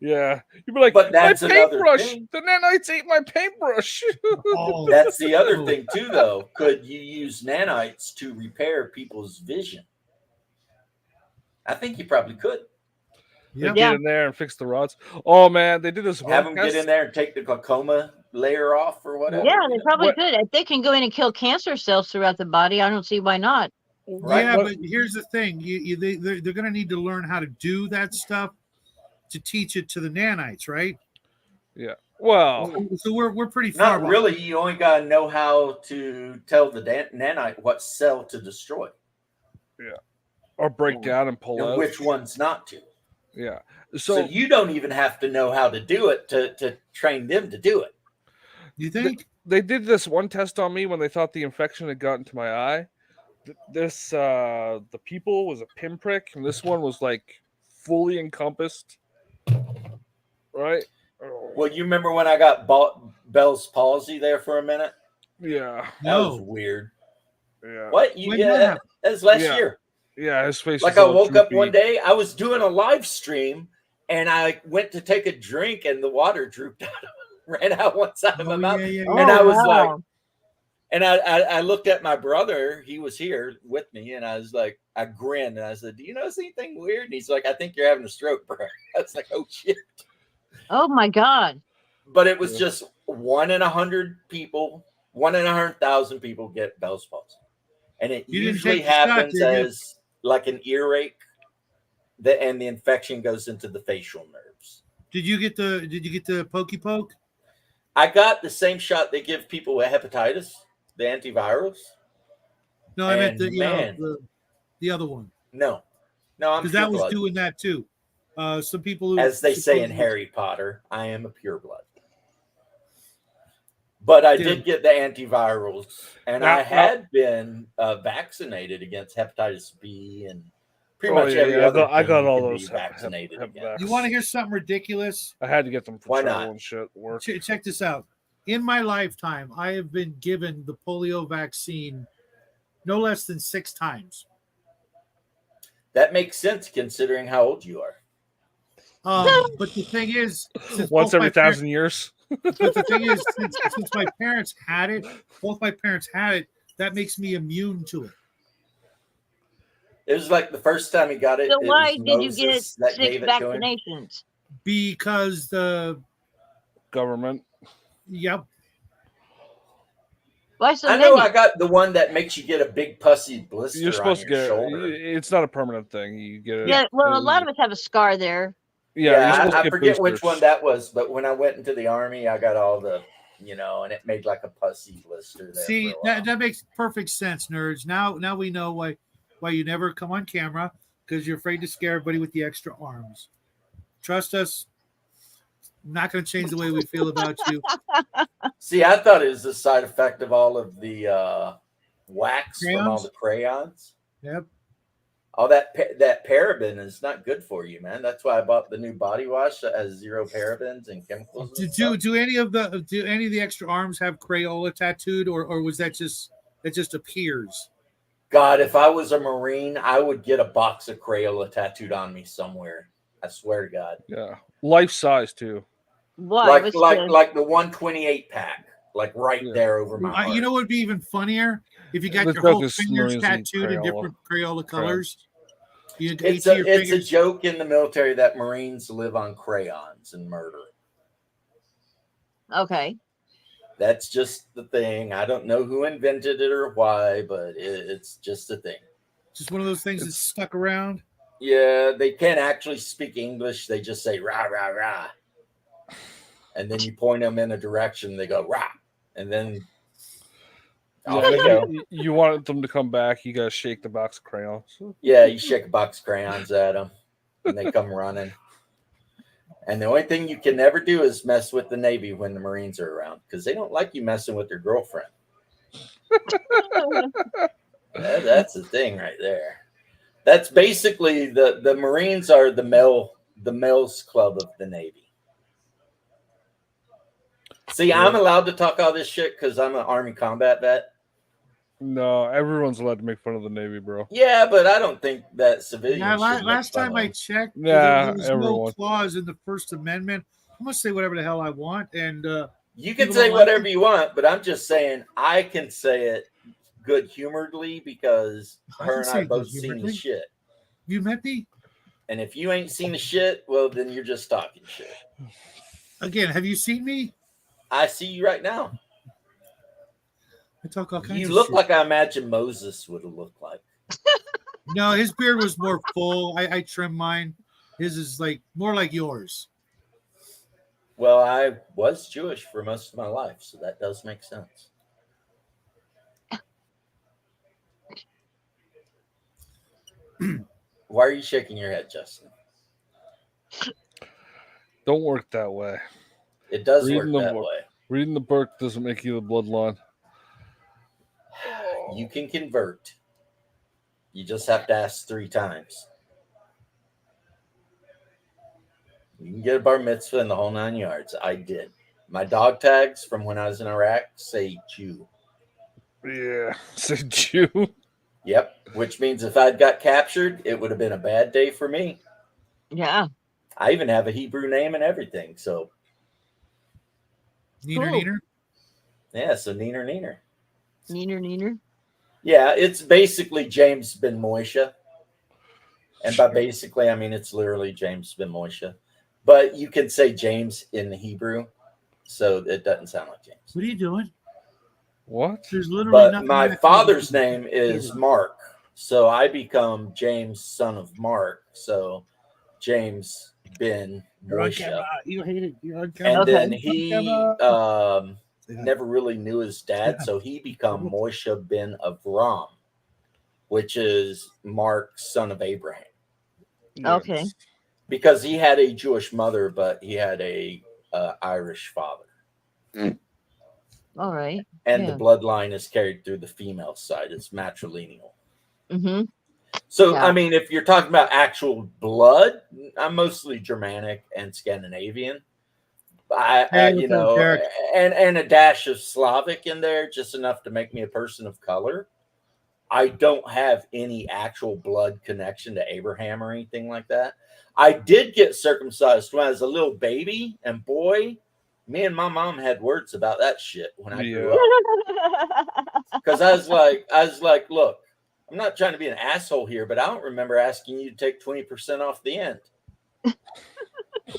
Yeah, you'd be like, But my that's another paintbrush. thing. The nanites ate my paintbrush. Oh, That's the other thing too, though. Could you use nanites to repair people's vision? I think you probably could. They yeah. get in there and fix the rods. Oh man, they did this. Have one them get test- in there and take the glaucoma layer off or whatever. Yeah, they probably What- could. If they can go in and kill cancer cells throughout the body, I don't see why not. Right. Yeah, What- but here's the thing: they're going to need to learn how to do that stuff to teach it to the nanites, right? Well, So we're pretty far. Not really. You only got to know how to tell the nanite what cell to destroy or break down and pull and out. which ones not to. Yeah. So So you don't even have to know how to do it to train them to do it. You think? they did this one test on me when they thought the infection had gotten to my eye. The pupil was a pinprick, and this one was like fully encompassed. Right? Well, you remember when I got Bell's palsy there for a minute? Yeah. That was No. weird. Yeah. What? When did that happen? That was last Yeah. year. Yeah, his face. Like is I all woke up droopy. one day, I was doing a live stream, and I went to take a drink, and the water drooped out, ran out one side of my Oh, mouth, yeah. Oh and I was like, wow. and I looked at my brother. He was here with me, and I was like, I grinned, and I said, "Do you notice anything weird?" And he's like, "I think you're having a stroke, bro." I was like, "Oh shit!" Oh my God. But it was Yeah. just 1 in 100 people, 1 in 100,000 people get Bell's palsy, and it You didn't usually take the shot, happens did you? as like an earache, and the infection goes into the facial nerves. Did you get the pokey poke? I got the same shot they give people with hepatitis, the antivirals. No, I meant And man, the other one, no, I'm because pure that was blood. doing that too. Some people who, As they say in supposedly- Harry Potter, I am a pure blood. But I Dude. did get the antivirals, and Now- I had been vaccinated against hepatitis B and pretty Oh, much yeah, every yeah, other I thing got you all can those be vaccinated hep against. You want to hear something ridiculous? I had to get them for Why travel not? and shit. Work. Check this out. In my lifetime, I have been given the polio vaccine no less than 6 times. That makes sense considering how old you are. But the thing is, since Once both every my parents- 1,000 years. But the thing is, since my parents had it, both my parents had it, that makes me immune to it. It was like the first time he got it. So it why was did you get Moses that 6 gave it to him. vaccinations? Because Government. yep. Why so I know many? I got the one that makes you get a big pussy blister You're supposed on to your get. shoulder. It's not a permanent thing. You get it. Yeah, well, a lot of us have a scar there. Yeah, you're supposed to I get forget which boosters. one that was, but when I went into the army, I got all the, and it made like a pussy blister there. See, for a while. that makes perfect sense, nerds. Now we know why you never come on camera, because you're afraid to scare everybody with the extra arms. Trust us, not going to change the way we feel about you. See, I thought it was a side effect of all of the wax from all Crayons? the crayons. Yep. All that paraben is not good for you, man. That's why I bought the new body wash that has 0 parabens and chemicals. And stuff. Do any of the extra arms have Crayola tattooed, or was that just appears? God, if I was a Marine, I would get a box of Crayola tattooed on me somewhere. I swear to God. Yeah, life size too. Why? Like What's the 128 pack, like right Yeah. there over my heart. You know what would be even funnier if you got The your joke whole is fingers Marines eat tattooed in Crayola. different Crayola colors. You can It's each of your a fingers. joke in the military that Marines live on crayons and murder. okay? That's just the thing. I don't know who invented it or why, but it's just a thing. Just one of those things that's stuck around. Yeah, they can't actually speak English. They just say rah, rah, rah. And then you point them in a direction, they go rah. And then off they go. You want them to come back, you gotta shake the box of crayons. Yeah, you shake a box of crayons at them, and they come running. And the only thing you can never do is mess with the Navy when the Marines are around, because they don't like you messing with their girlfriend. That's the thing right there. That's basically the Marines are the males club of the Navy. See, I'm allowed to talk all this shit because I'm an Army combat vet. No, everyone's allowed to make fun of the Navy, bro. Yeah, but I don't think that civilians. Yeah, should make last fun time of I them. checked, Yeah, there was no everyone. clause in the First Amendment. I'm gonna say whatever the hell I want, and You can people say don't like whatever it. you want, but I'm just saying I can say it good humoredly because I her can and say I it both seen the good-humoredly. shit. You met me And if you ain't seen the shit, well, then you're just talking shit. again. Have you seen me? I see you right now. I talk all kinds You of look shit. like I imagine Moses would have looked like. No, his beard was more full. I trimmed mine. His is more like yours. Well, I was Jewish for most of my life, so that does make sense. Why are you shaking your head, Justin? Don't work that way. It does Reading work the that book. way. Reading the book doesn't make you the bloodline. You can convert. You just have to ask 3 times. You can get a bar mitzvah in the whole 9 yards. I did. My dog tags from when I was in Iraq say Jew. Yeah, say Jew. Yep. Which means if I'd got captured, it would have been a bad day for me. Yeah. I even have a Hebrew name and everything. So Neener, Cool. neener. yeah, so Neener Neener. Neener. Yeah, it's basically James Ben Moishe. And by basically, I mean it's literally James Ben Moishe. But you can say James in the Hebrew, so it doesn't sound like James. What are you doing? What? There's literally But nothing. my that- father's name is Mark, so I become James, son of Mark. So James Ben You're on Moishe. camera. You hate it. You're on camera. And Okay. then he Say hi. never really knew his dad, Yeah. so he become Moishe ben Avram, which is Mark, son of Abraham, Okay. because he had a Jewish mother, but he had a Irish father, All right. and Yeah. the bloodline is carried through the female side. It's matrilineal. Mm-hmm. So, Yeah. I mean, if you're talking about actual blood, I'm mostly Germanic and Scandinavian. Hey, what's You up, know, Derek? and a dash of Slavic in there, just enough to make me a person of color. I don't have any actual blood connection to Abraham or anything like that. I did get circumcised when I was a little baby, and boy, me and my mom had words about that shit when I grew up. Because I was like, look, I'm not trying to be an asshole here, but I don't remember asking you to take 20% off the end.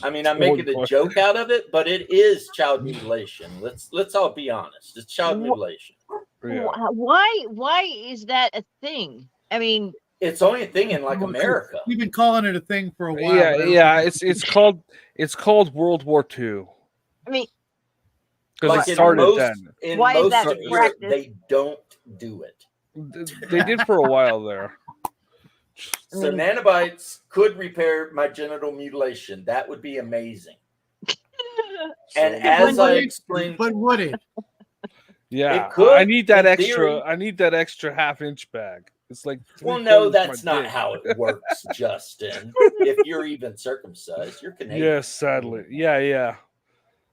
I mean, I'm making a joke out of it, but it is child mutilation. Let's all be honest. It's child mutilation. Yeah. Why is that a thing? I mean, It's only a thing in like America. We've been calling it a thing for a while. Yeah, but I don't yeah. think It's called World War II I mean, because Like it started most, then. in Why is most that of Europe, practice? they don't do it. They did for a while there. So mean- nanobites could repair my genital mutilation. That would be amazing. And as I explained, but would it? Yeah, It could, I need that in extra. theory. I need that extra half-inch bag. It's like well, no, 3/4 that's my not dick. how it works, Justin. If you're even circumcised, you're Canadian. Yes, sadly. Yeah.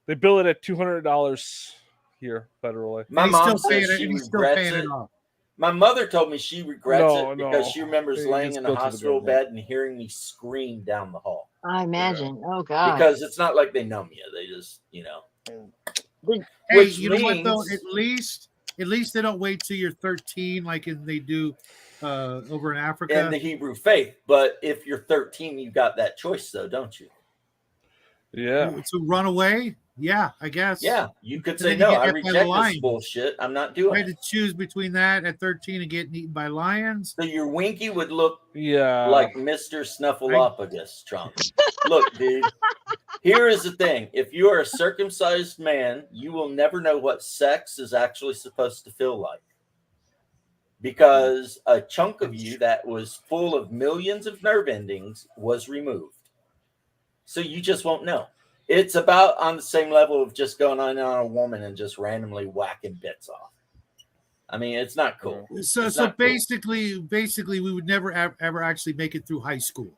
They bill it at $200 here federally. My And he's mom still paying says it, she and he's still regrets paying it. it off. My mother told me she regrets No, it because no. she remembers It laying gets in a billed to the hospital government. bed and hearing me scream down the hall. I imagine. Oh God. Because it's not like they numb you; they just, Did- Hey, Which you know what though? means- At least they don't wait till you're 13 like they do over in Africa. in the Hebrew faith. But if you're 13, you got that choice, though, don't you? Yeah. To run away? Yeah, I guess. Yeah, you could And say then you no. get I hit by the reject this lion. bullshit. I'm not I doing had it. to choose between that at 13 and getting eaten by lions. So your winky would look Yeah. like Mr. Snuffleupagus, Trump. Look, dude. Here is the thing: if you are a circumcised man, you will never know what sex is actually supposed to feel like, because a chunk of you that was full of millions of nerve endings was removed. So you just won't know. It's about on the same level of just going on a woman and just randomly whacking bits off. I mean, it's not cool. So It's not cool. basically we would never ever actually make it through high school.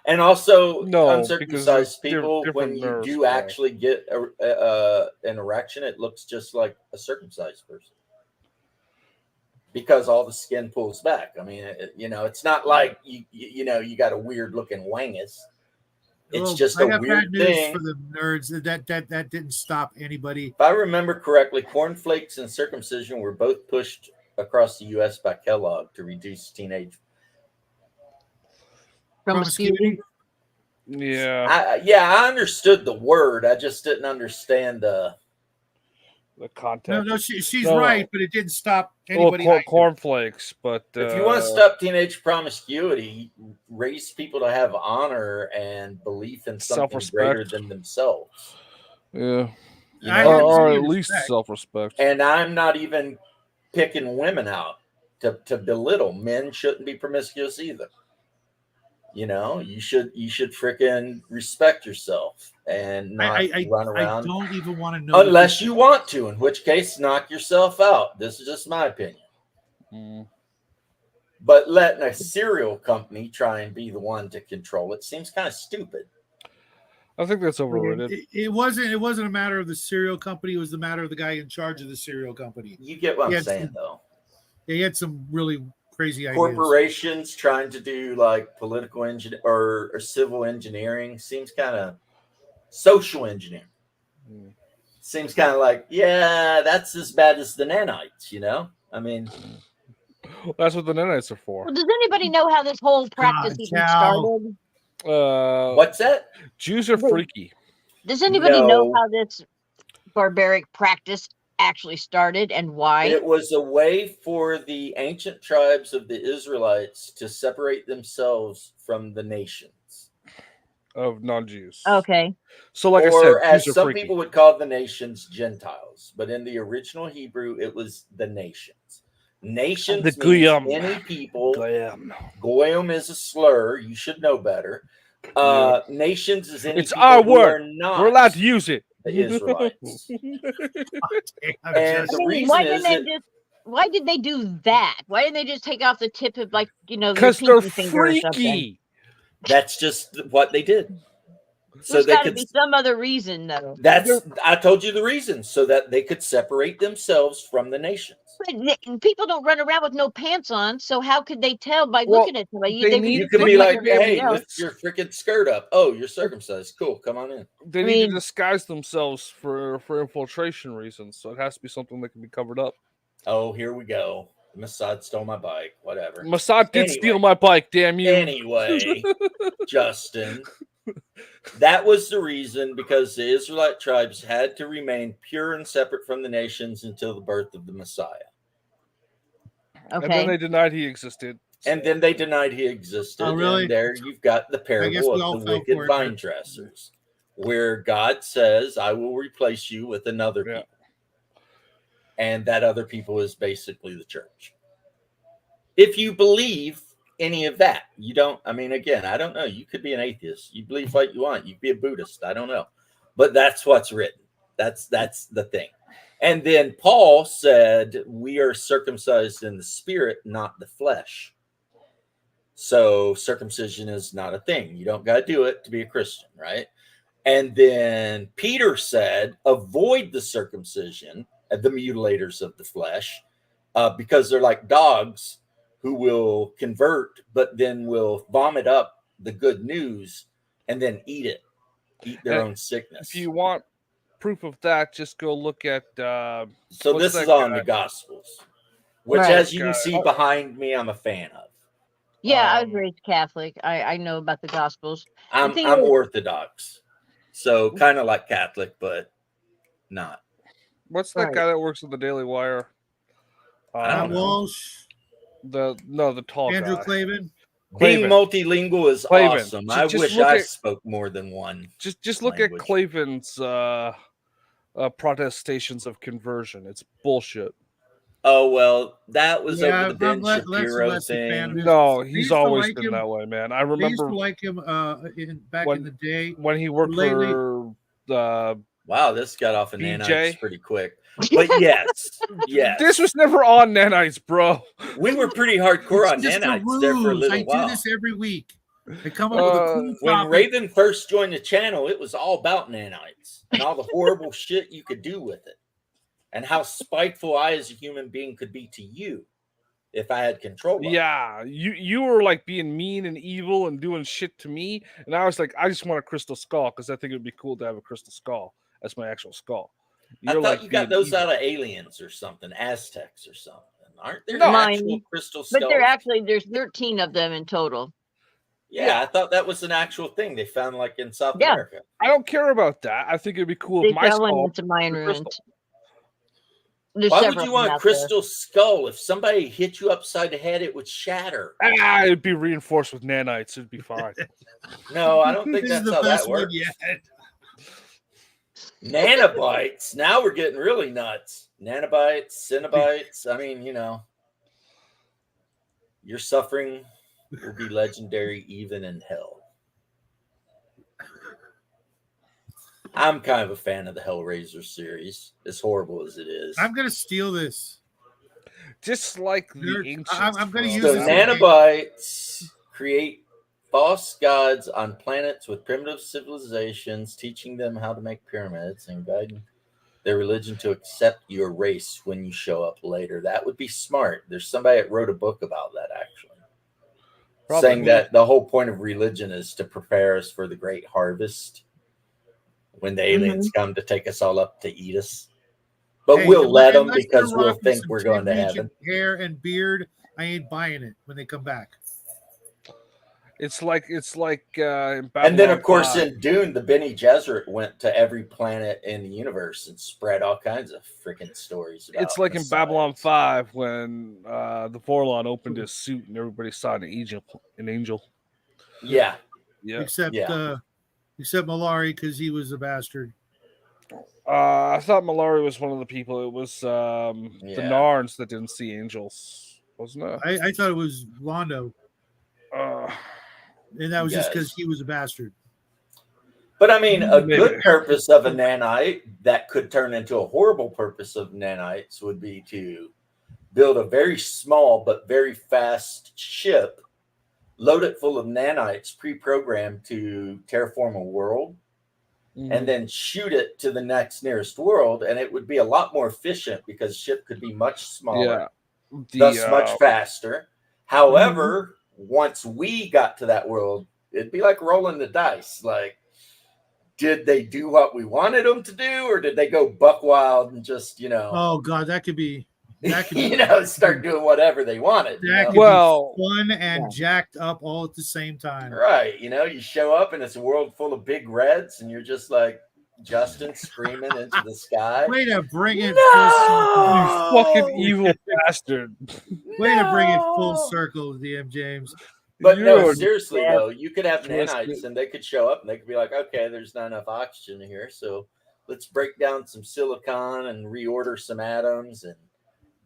And also, No, uncircumcised because people, different when you nerves, do bro. actually get an erection, it looks just like a circumcised person because all the skin pulls back. I mean, it's not like you got a weird looking wangus. It's Well, just I a got weird bad news thing. for the nerds. That didn't stop anybody. If I remember correctly, cornflakes and circumcision were both pushed across the U.S. by Kellogg to reduce teenage. promiscuity. Yeah. I understood the word. I just didn't understand The context. No, she's No. right, but it didn't stop Well, anybody. I knew. cornflakes, but If you want to stop teenage promiscuity, raise people to have honor and belief in something Self-respect. greater than themselves. yeah, You I know? or understand at least respect. self-respect. And I'm not even picking women out to belittle. Men shouldn't be promiscuous either. You should freaking respect yourself and not run I around don't even want to know unless you want to, in which case knock yourself out. This is just my opinion. Mm. But letting a cereal company try and be the one to control it seems kind of stupid. I think that's overrated. It wasn't a matter of the cereal company. It was the matter of the guy in charge of the cereal company. You get what I'm Yes. saying, though. He had some really crazy ideas. corporations trying to do like political engineering or civil engineering seems kind of social engineering. Seems kind of like, yeah, that's as bad as the nanites, you know? I mean, That's what the nanites are for. Well, does anybody know how this whole practice even Cal. started? what's that? Jews are freaky. Does anybody know No. how this barbaric practice actually started and why? It was a way for the ancient tribes of the Israelites to separate themselves from the nations. Of non-Jews. Okay. So, like Or I said, as Jews are some freaky. people would call the nations Gentiles, but in the original Hebrew, it was the nations. Nations The means Goyim. any people. Goyim. Goyim is a slur. You should know better. Yeah. Nations is any It's people our who word. are not We're allowed to use it. the Israelites. Damn, And Jesse. the reason why is didn't that they just? Why did they do that? Why didn't they just take off the tip of, like, your Because they're pinky finger or something? freaky. that's just what they did. So There's they got to could. be some other reason, though. I told you the reason, so that they could separate themselves from the nations. But people don't run around with no pants on, so how could they tell by Well, looking at somebody? they They need- You could they be need like, to be able "Hey, to- lift your freaking skirt up. Oh, you're circumcised. Cool, come on in." They I need mean- to disguise themselves for infiltration reasons, so it has to be something that can be covered up. Oh, here we go. Mossad stole my bike. Whatever. Mossad did Anyway. steal my bike, damn you. Anyway, Justin, that was the reason, because the Israelite tribes had to remain pure and separate from the nations until the birth of the Messiah. And then Okay. they denied he existed. And then they denied he existed. Oh, really? And there you've got the guess parable we all of the fell wicked for it, vine but- dressers, where God says, I will replace you with another Yeah. people. And that other people is basically the church. If you believe any of that, you don't, I mean, again, I don't know. You could be an atheist. You believe what you want. You could be a Buddhist. I don't know. But that's what's written. That's the thing. And then Paul said, we are circumcised in the spirit, not the flesh. So circumcision is not a thing. You don't got to do it to be a Christian, right? And then Peter said, avoid the circumcision, the mutilators of the flesh, because they're like dogs who will convert, but then will vomit up the good news and then eat their own sickness. If you want proof of that, just go look at. So what's this that is on guy? the Gospels, which, Right. as you can Guy. see behind me, I'm a fan of. Yeah, I was Um, raised Catholic. I know about the Gospels. I'm thing is- Orthodox, so kind of like Catholic, but not. What's that Right. guy that works at the Daily Wire? I don't Matt know. Walsh, The tall Andrew guy. Clavin. Being Clavin. multilingual is Clavin. awesome. Just- I just wish look I at- spoke more than one. Just look language. at Clavin's protestations of conversion. It's bullshit. Oh well, that was Yeah, over the Ben I'm less and Shapiro less a fan thing. of his. No, They he's used to always like been him. that way, man. I I used remember to like him back when- in the day. when he worked lately- for Wow, this got off of BJ? nanites pretty quick. But yes, yes, This was never on nanites, bro. we were pretty hardcore It's on just a nanites there for a ruse. little I while. do this every week. I come up with a cool When topic. Raven first joined the channel, it was all about nanites and all the horrible shit you could do with it, and how spiteful I, as a human being, could be to you if I had control. of it. Yeah, you were like being mean and evil and doing shit to me, and I was like, I just want a crystal skull because I think it would be cool to have a crystal skull as my actual skull. I You're, thought like, you got being those evil. out of aliens or something, Aztecs or something. Aren't there No. actual Mine, crystal skulls? But they're actually, there's 13 of them in total. Yeah, I thought that was an actual thing they found like in South Yeah. America. I don't care about that. I think it'd be cool They if my fell skull. into Mayan was a ruins. crystal. There's Why would several you of want them a out there. crystal skull? If somebody hit you upside the head, it would shatter. It'd be reinforced with nanites. It'd be fine. No, I don't think This is that's the how that best one works. yet. Nanobites. Now we're getting really nuts. Nanobites, Cenobites. I mean, your suffering will be legendary even in hell. I'm kind of a fan of the Hellraiser series, as horrible as it is. I'm gonna steal this. Just like the Nerd, ancients. I'm gonna bro. use So this nanobites create false gods on planets with primitive civilizations, teaching them how to make pyramids and guiding. their religion to accept your race when you show up later. That would be smart. There's somebody that wrote a book about that, actually. Probably. Saying that the whole point of religion is to prepare us for the great harvest when the aliens come to take us all up to eat us. But we'll let them unless because they're we'll rocking think some we're going to Ted heaven. Nugent hair and beard, I ain't buying it when they come back. It's like in Babylon And then, of course, 5. in Dune, the Bene Gesserit went to every planet in the universe and spread all kinds of freaking stories about It's like in Messiahs. Babylon 5 when the Vorlon opened his suit and everybody saw an angel. Yeah. Yeah. Except Malari because he was a bastard. I thought Malari was one of the people. It was the Narns that didn't see angels, wasn't it? I thought it was Londo. And that was just because he was a bastard. But I mean, a good purpose of a nanite that could turn into a horrible purpose of nanites would be to build a very small but very fast ship, load it full of nanites, pre-programmed to terraform a world, and then shoot it to the next nearest world. And it would be a lot more efficient because the ship could be much smaller, thus much faster. However, once we got to that world, it'd be like rolling the dice. Like, did they do what we wanted them to do, or did they go buck wild and just, Oh God, that could be start doing whatever they wanted. That could be fun and jacked up all at the same time. Right. You show up and it's a world full of big reds, and you're just like Justin screaming into the sky. Way to bring it full circle. You fucking evil bastard. Way to bring it full circle, DM James. But no, seriously though, you could have nanites and they could show up and they could be like, okay, there's not enough oxygen here, so let's break down some silicon and reorder some atoms and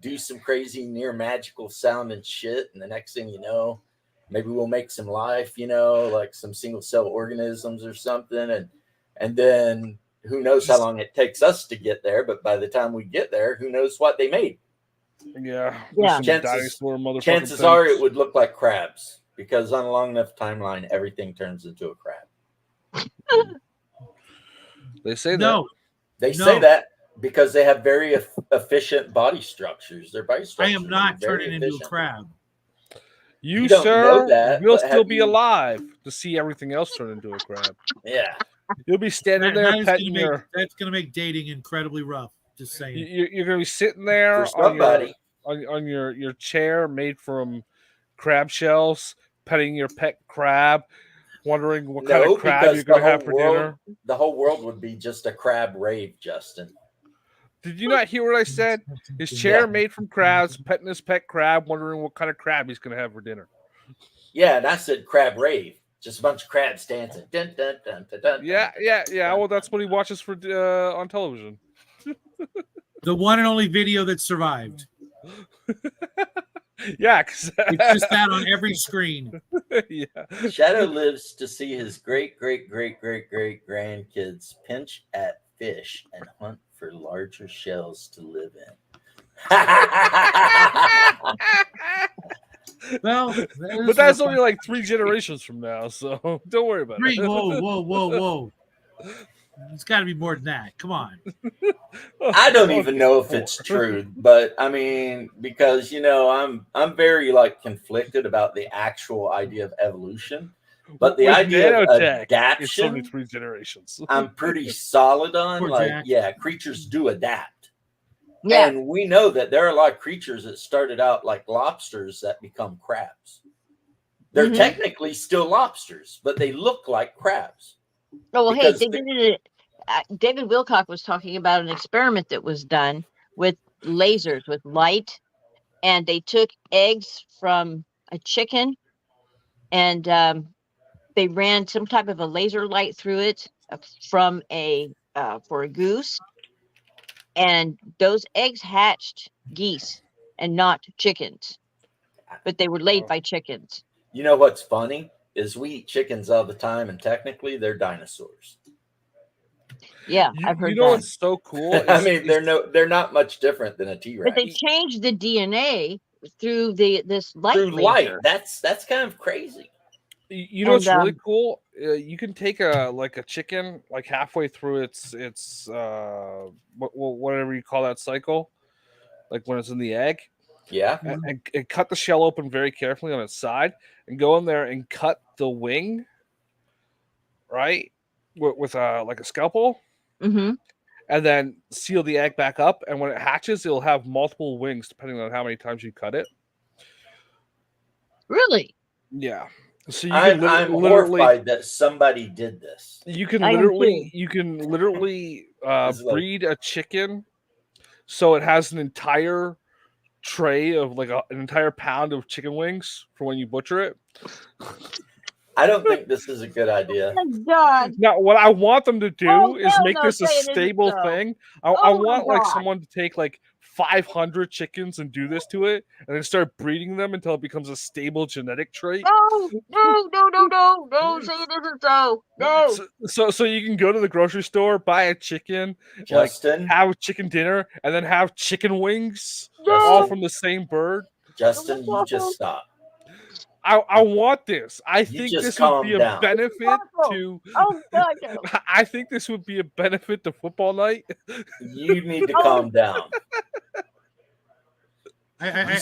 do some crazy near magical sounding shit. And the next thing you know, maybe we'll make some life, like some single cell organisms or something. And then who knows how long it takes us to get there. But by the time we get there, who knows what they made. Yeah. Chances are it would look like crabs, because on a long enough timeline, everything turns into a crab. They say no. They say that because they have very efficient body structures. Their body structures. I am not turning into a crab. You sir, will still be alive to see everything else turn into a crab. Yeah. You'll be standing there petting that's going to make dating incredibly rough. Just saying. You're going to be sitting there on your chair made from crab shells, petting your pet crab, wondering what kind of crab you're going to have for dinner. The whole world would be just a crab rave, Justin. Did you not hear what I said? His chair made from crabs, petting his pet crab, wondering what kind of crab he's going to have for dinner. Yeah, and I said crab rave. Just a bunch of crabs dancing. Dun, dun, dun, dun, dun, yeah. Well, that's what he watches for on television. The one and only video that survived. Yeah, it's just that on every screen. Yeah. Shadow lives to see his great grandkids pinch at fish and hunt for larger shells to live in. Well, but that's only like 3 generations from now, so don't worry about it. Whoa. It's got to be more than that. Come on. I don't even know if it's true, but I mean, because I'm very conflicted about the actual idea of evolution, but the idea of adaptation, it's only 3 generations. I'm pretty solid on. Creatures do adapt. Yeah. And we know that there are a lot of creatures that started out like lobsters that become crabs. They're technically still lobsters, but they look like crabs. Oh, well, hey, David Wilcock was talking about an experiment that was done with lasers, with light, and they took eggs from a chicken and they ran some type of a laser light through it from for a goose. And those eggs hatched geese and not chickens, but they were laid by chickens. You know what's funny is we eat chickens all the time, and technically they're dinosaurs. Yeah, I've heard that. You know what's so cool? I mean, they're not much different than a T-Rex. But they changed the DNA through this light. Through light. That's kind of crazy. You know what's really cool? you can take a chicken like halfway through its whatever you call that cycle, like when it's in the egg, Yeah. and cut the shell open very carefully on its side, and go in there and cut the wing, right, with a scalpel, Mm-hmm. and then seal the egg back up. And when it hatches, it'll have multiple wings depending on how many times you cut it. Really? Yeah. So you can I'm literally horrified that somebody did this. you can I am literally It's like- breed a chicken so it has an entire tray of like an entire pound of chicken wings for when you butcher it. I don't think this is a good idea. Oh my God. Now, what I want them to do Oh, is hell make no, this a say it isn't stable so. thing. I Oh my want like God. someone to take like 500 chickens and do this to it, and then start breeding them until it becomes a stable genetic trait. No, say it isn't so. No. So you can go to the grocery store, buy a chicken, Justin, have chicken dinner, and then have chicken wings, No. all from the same bird. Justin, you just stop. I want this. I You think just this would be calm down. a benefit to. Oh God, no. I think this would be a benefit to football night. You need to calm down. I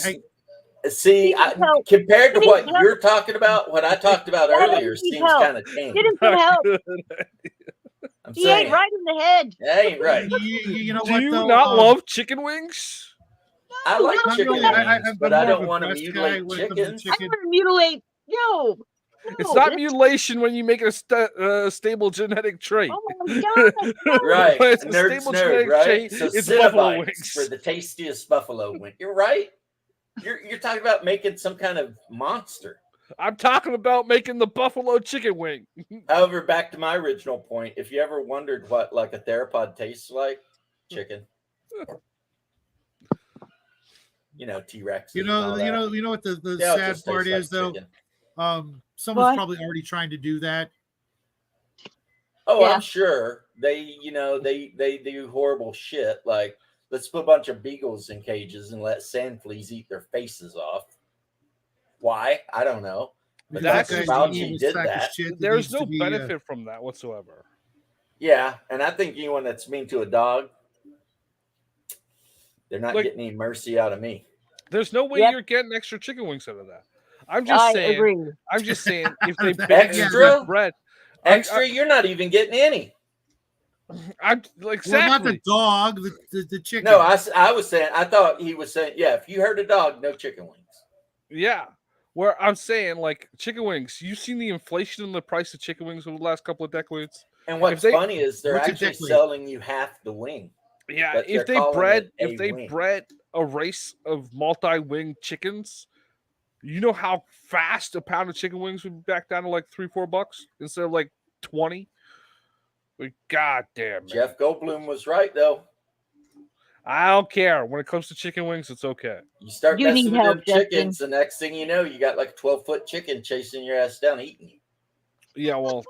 See, help. compared to He what needs help. you're talking about, what I talked about Yeah, earlier he needs seems help. kind of tame. Get him some help. I'm He saying ain't right in the head. that ain't right. you know Do what you though? not love chicken wings? I like No, chicken really, wings, but I more of don't a want to breast guy mutilate when it comes to chickens. I chicken. want to mutilate. No. It's not this- mutilation when you make a stable genetic trait. Oh my God. No. Right, When it's a nerd's stable nerd, genetic right? trait, So it's buffalo Cinnabites wings. for the tastiest buffalo wing. You're right. You're talking about making some kind of monster. I'm talking about making the buffalo chicken wing. However, back to my original point, if you ever wondered what like a theropod tastes like, chicken. You know, T-Rex. You know what the sad part is though. Someone's What? probably already trying to do that. Oh, Yeah. I'm sure they do horrible shit. Like, let's put a bunch of beagles in cages and let sand fleas eat their faces off. Why? I don't know. But Because Dr. that guy's Fauci an evil did sack of that. shit that There's needs to no be, benefit from that whatsoever. Yeah, and I think anyone that's mean to a dog, they're not Like- getting any mercy out of me. There's no way Yep. you're getting extra chicken wings out of that. I'm just I saying. agree. I'm just saying if they Extra? bread, Extra, you're not even getting any. I'm like well, not the exactly. dog, the chicken. No, I was saying, I thought he was saying, yeah, if you hurt a dog, no chicken wings. Yeah. Where I'm saying, like, chicken wings, you've seen the inflation in the price of chicken wings over the last couple of decades. And what's they- funny is they're What's a actually decade? selling you half the wing. Yeah, But if they're they calling bred it a wing. a race of multi-wing chickens, you know how fast a pound of chicken wings would be back down to like $3-4 instead of like 20. Like, God damn, man. Jeff Goldblum was right, though. I don't care. When it comes to chicken wings, it's okay. You start You messing need with help, them chickens, the next thing you know, you got like a 12-foot chicken chasing your ass down, eating you. Yeah, well,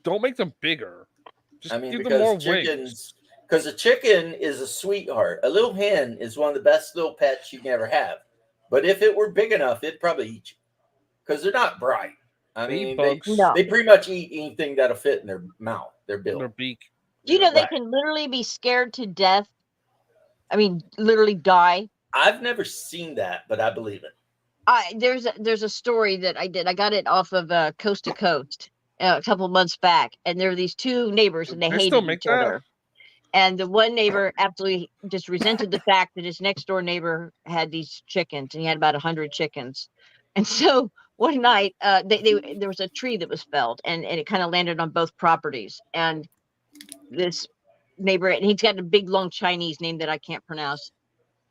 don't make them bigger. Just I mean, give them more because wings. chickens, because a chicken is a sweetheart. A little hen is one of the best little pets you can ever have. But if it were big enough, it'd probably eat you because they're not bright. I They eat mean, bugs. No. they pretty much eat anything that'll fit in their mouth, their bill. Their beak. Do you know they Right. can literally be scared to death? I mean, literally die. I've never seen that, but I believe it. There's a story that I did. I got it off of Coast to Coast a couple months back, and there were these two neighbors, and they They still hated make each that? other. And the one neighbor absolutely just resented the fact that his next door neighbor had these chickens, and he had about 100 chickens. And so one night, there was a tree that was felled, and it kind of landed on both properties. And this neighbor, and he's got a big long Chinese name that I can't pronounce.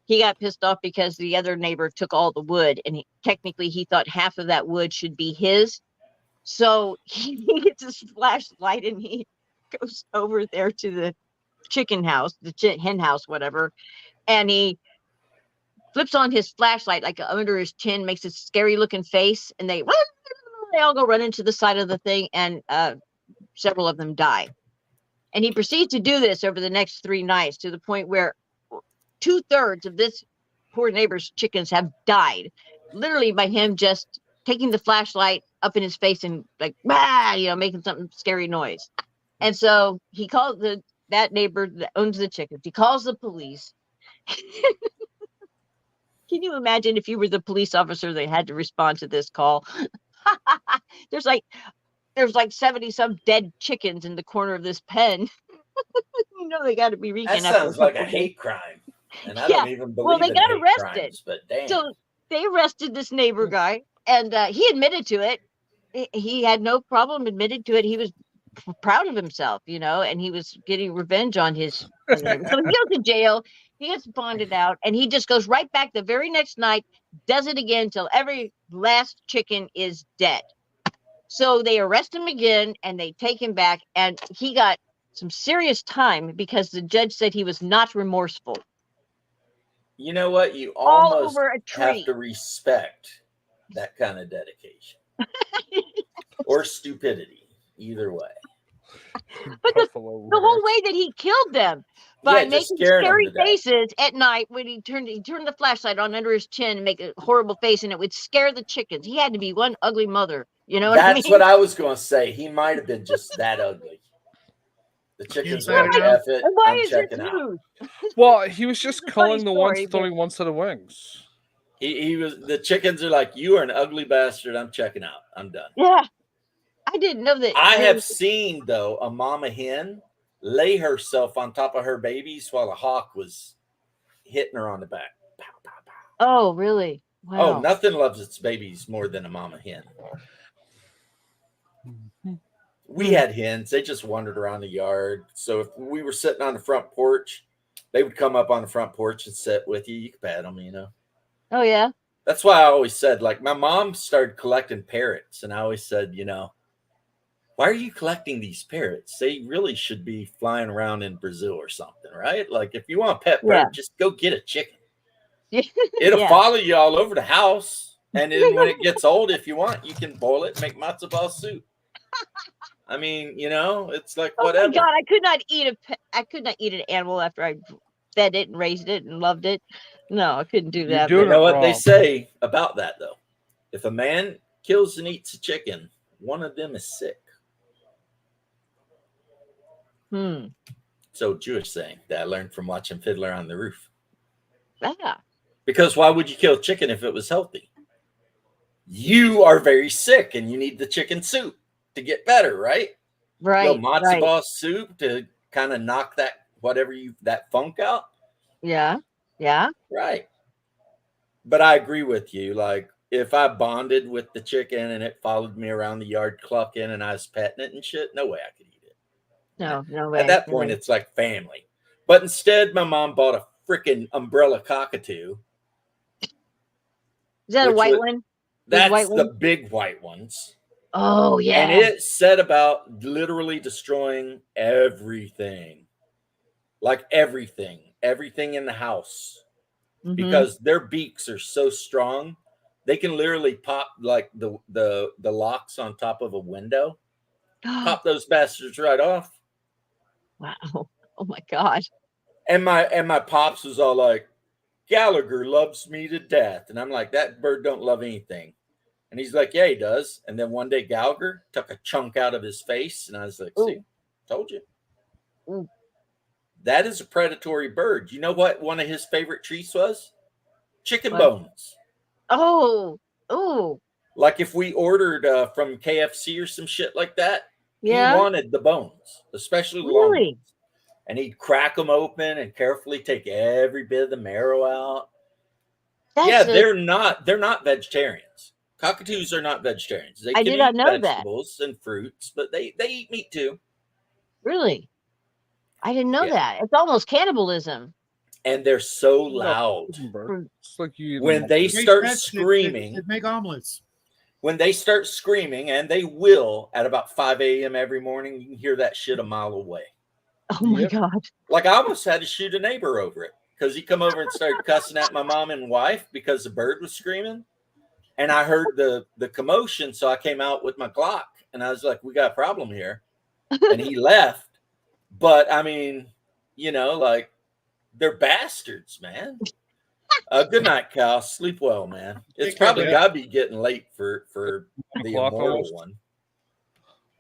He got pissed off because the other neighbor took all the wood, and technically he thought half of that wood should be his. So he gets his flashlight and he goes over there to the chicken house, the hen house, whatever, and he flips on his flashlight like under his chin, makes a scary looking face, and they all go run into the side of the thing, and several of them die. And he proceeds to do this over the next 3 nights to the point where 2/3 of this poor neighbor's chickens have died, literally by him just taking the flashlight up in his face and like, bah, making something scary noise. And so he called that neighbor that owns the chickens. He calls the police. Can you imagine if you were the police officer that had to respond to this call? There's like 70 some dead chickens in the corner of this pen. They got to be reeking. That sounds like a hate crime, and I don't even believe they in got hate arrested. crimes. But damn, So they arrested this neighbor guy, and he admitted to it. He had no problem admitting to it. He was proud of himself, and he was getting revenge on his neighbor. So he goes to jail. He gets bonded out, and he just goes right back the very next night, does it again until every last chicken is dead. So they arrest him again, and they take him back, and he got some serious time because the judge said he was not remorseful. you know what? You All almost over a have tree. to respect that kind of dedication or stupidity, either way. But the whole way that he killed them by making scary faces at night when he turned the flashlight on under his chin and make a horrible face, and it would scare the chickens. He had to be one ugly mother. You know what I mean? That's what I was going to say. He might have been just that ugly. The chickens were like, F it, why I'm is checking it out. news? Well, he was just It's a calling funny the ones story, throwing one set of wings. He was. The chickens are like, you are an ugly bastard. I'm checking out. I'm done. Yeah, I didn't know that. I have seen though a mama hen lay herself on top of her babies while a hawk was hitting her on the back. Pow, pow, pow. Oh, really? Wow. Oh, nothing loves its babies more than a mama hen. We had hens. They just wandered around the yard. So if we were sitting on the front porch, they would come up on the front porch and sit with you. You could pat them, Oh, yeah. That's why I always said, like, my mom started collecting parrots. And I always said, why are you collecting these parrots? They really should be flying around in Brazil or something, right? Like, if you want a pet bird, just go get a chicken. It'll follow you all over the house. And then when it gets old, if you want, you can boil it and make matzo ball soup. I mean, it's like whatever. Oh my God, I could not eat an animal after I fed it and raised it and loved it. No, I couldn't do that. You know what they say about that, though? If a man kills and eats a chicken, one of them is sick. So Jewish saying that I learned from watching Fiddler on the Roof. Yeah. Because why would you kill chicken if it was healthy? You are very sick and you need the chicken soup to get better, right? Right. Matzo ball soup to kind of knock that funk out. Yeah. Yeah. Right. But I agree with you. Like, if I bonded with the chicken and it followed me around the yard clucking and I was petting it and shit, no way I could eat it. No way. At that point, it's like family. But instead, my mom bought a freaking umbrella cockatoo. Is that a white one? That's the big white ones. Oh, yeah. And it set about literally destroying everything. Like everything in the house. Because their beaks are so strong. They can literally pop like the locks on top of a window. Pop those bastards right off. Wow. Oh my God. And my pops was all like, Gallagher loves me to death. And I'm like, that bird don't love anything. And he's like, yeah, he does. And then one day Gallagher took a chunk out of his face. And I was like, see, told you. Ooh. That is a predatory bird. You know what one of his favorite treats was? Chicken bones. Oh. Like if we ordered from KFC or some shit like that, he wanted the bones, especially the long ones. And he'd crack them open and carefully take every bit of the marrow out. They're not vegetarians. Cockatoos are not vegetarians. They can eat vegetables and fruits, but they eat meat too. Really? I didn't know that. It's almost cannibalism. And they're so loud. It's like when they start screaming, they make omelets. When they start screaming, and they will at about 5 a.m. every morning, you can hear that shit a mile away. Oh my God. Like I almost had to shoot a neighbor over it because he come over and started cussing at my mom and wife because the bird was screaming. And I heard the commotion. So I came out with my Glock and I was like, we got a problem here. And he left. But I mean, like they're bastards, man. Good night, Cal. Sleep well, man. It's Take care, probably man. gotta be getting late for the O'clock immortal almost. one.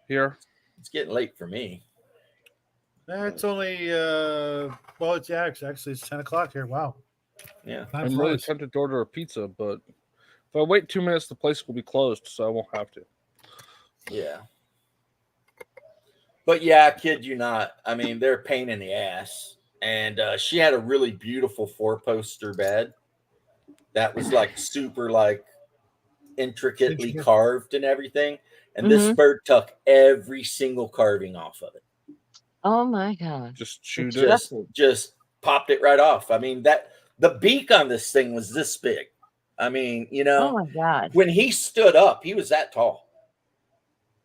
Here. It's getting late for me. It's only well, it's actually it's 10 o'clock here. Wow. Yeah. Time I'm really flies. tempted to order a pizza, but if I wait 2 minutes, the place will be closed, so I won't have to. Yeah. But yeah, I kid you not. I mean, they're a pain in the ass. And she had a really beautiful 4-poster bed that was like super like intricately Intricate. carved and everything. And this bird took every single carving off of it. Oh my God. Just chewed It's it. just- Just popped it right off. I mean, that the beak on this thing was this big. I mean, you Oh know, my God. when he stood up, he was that tall.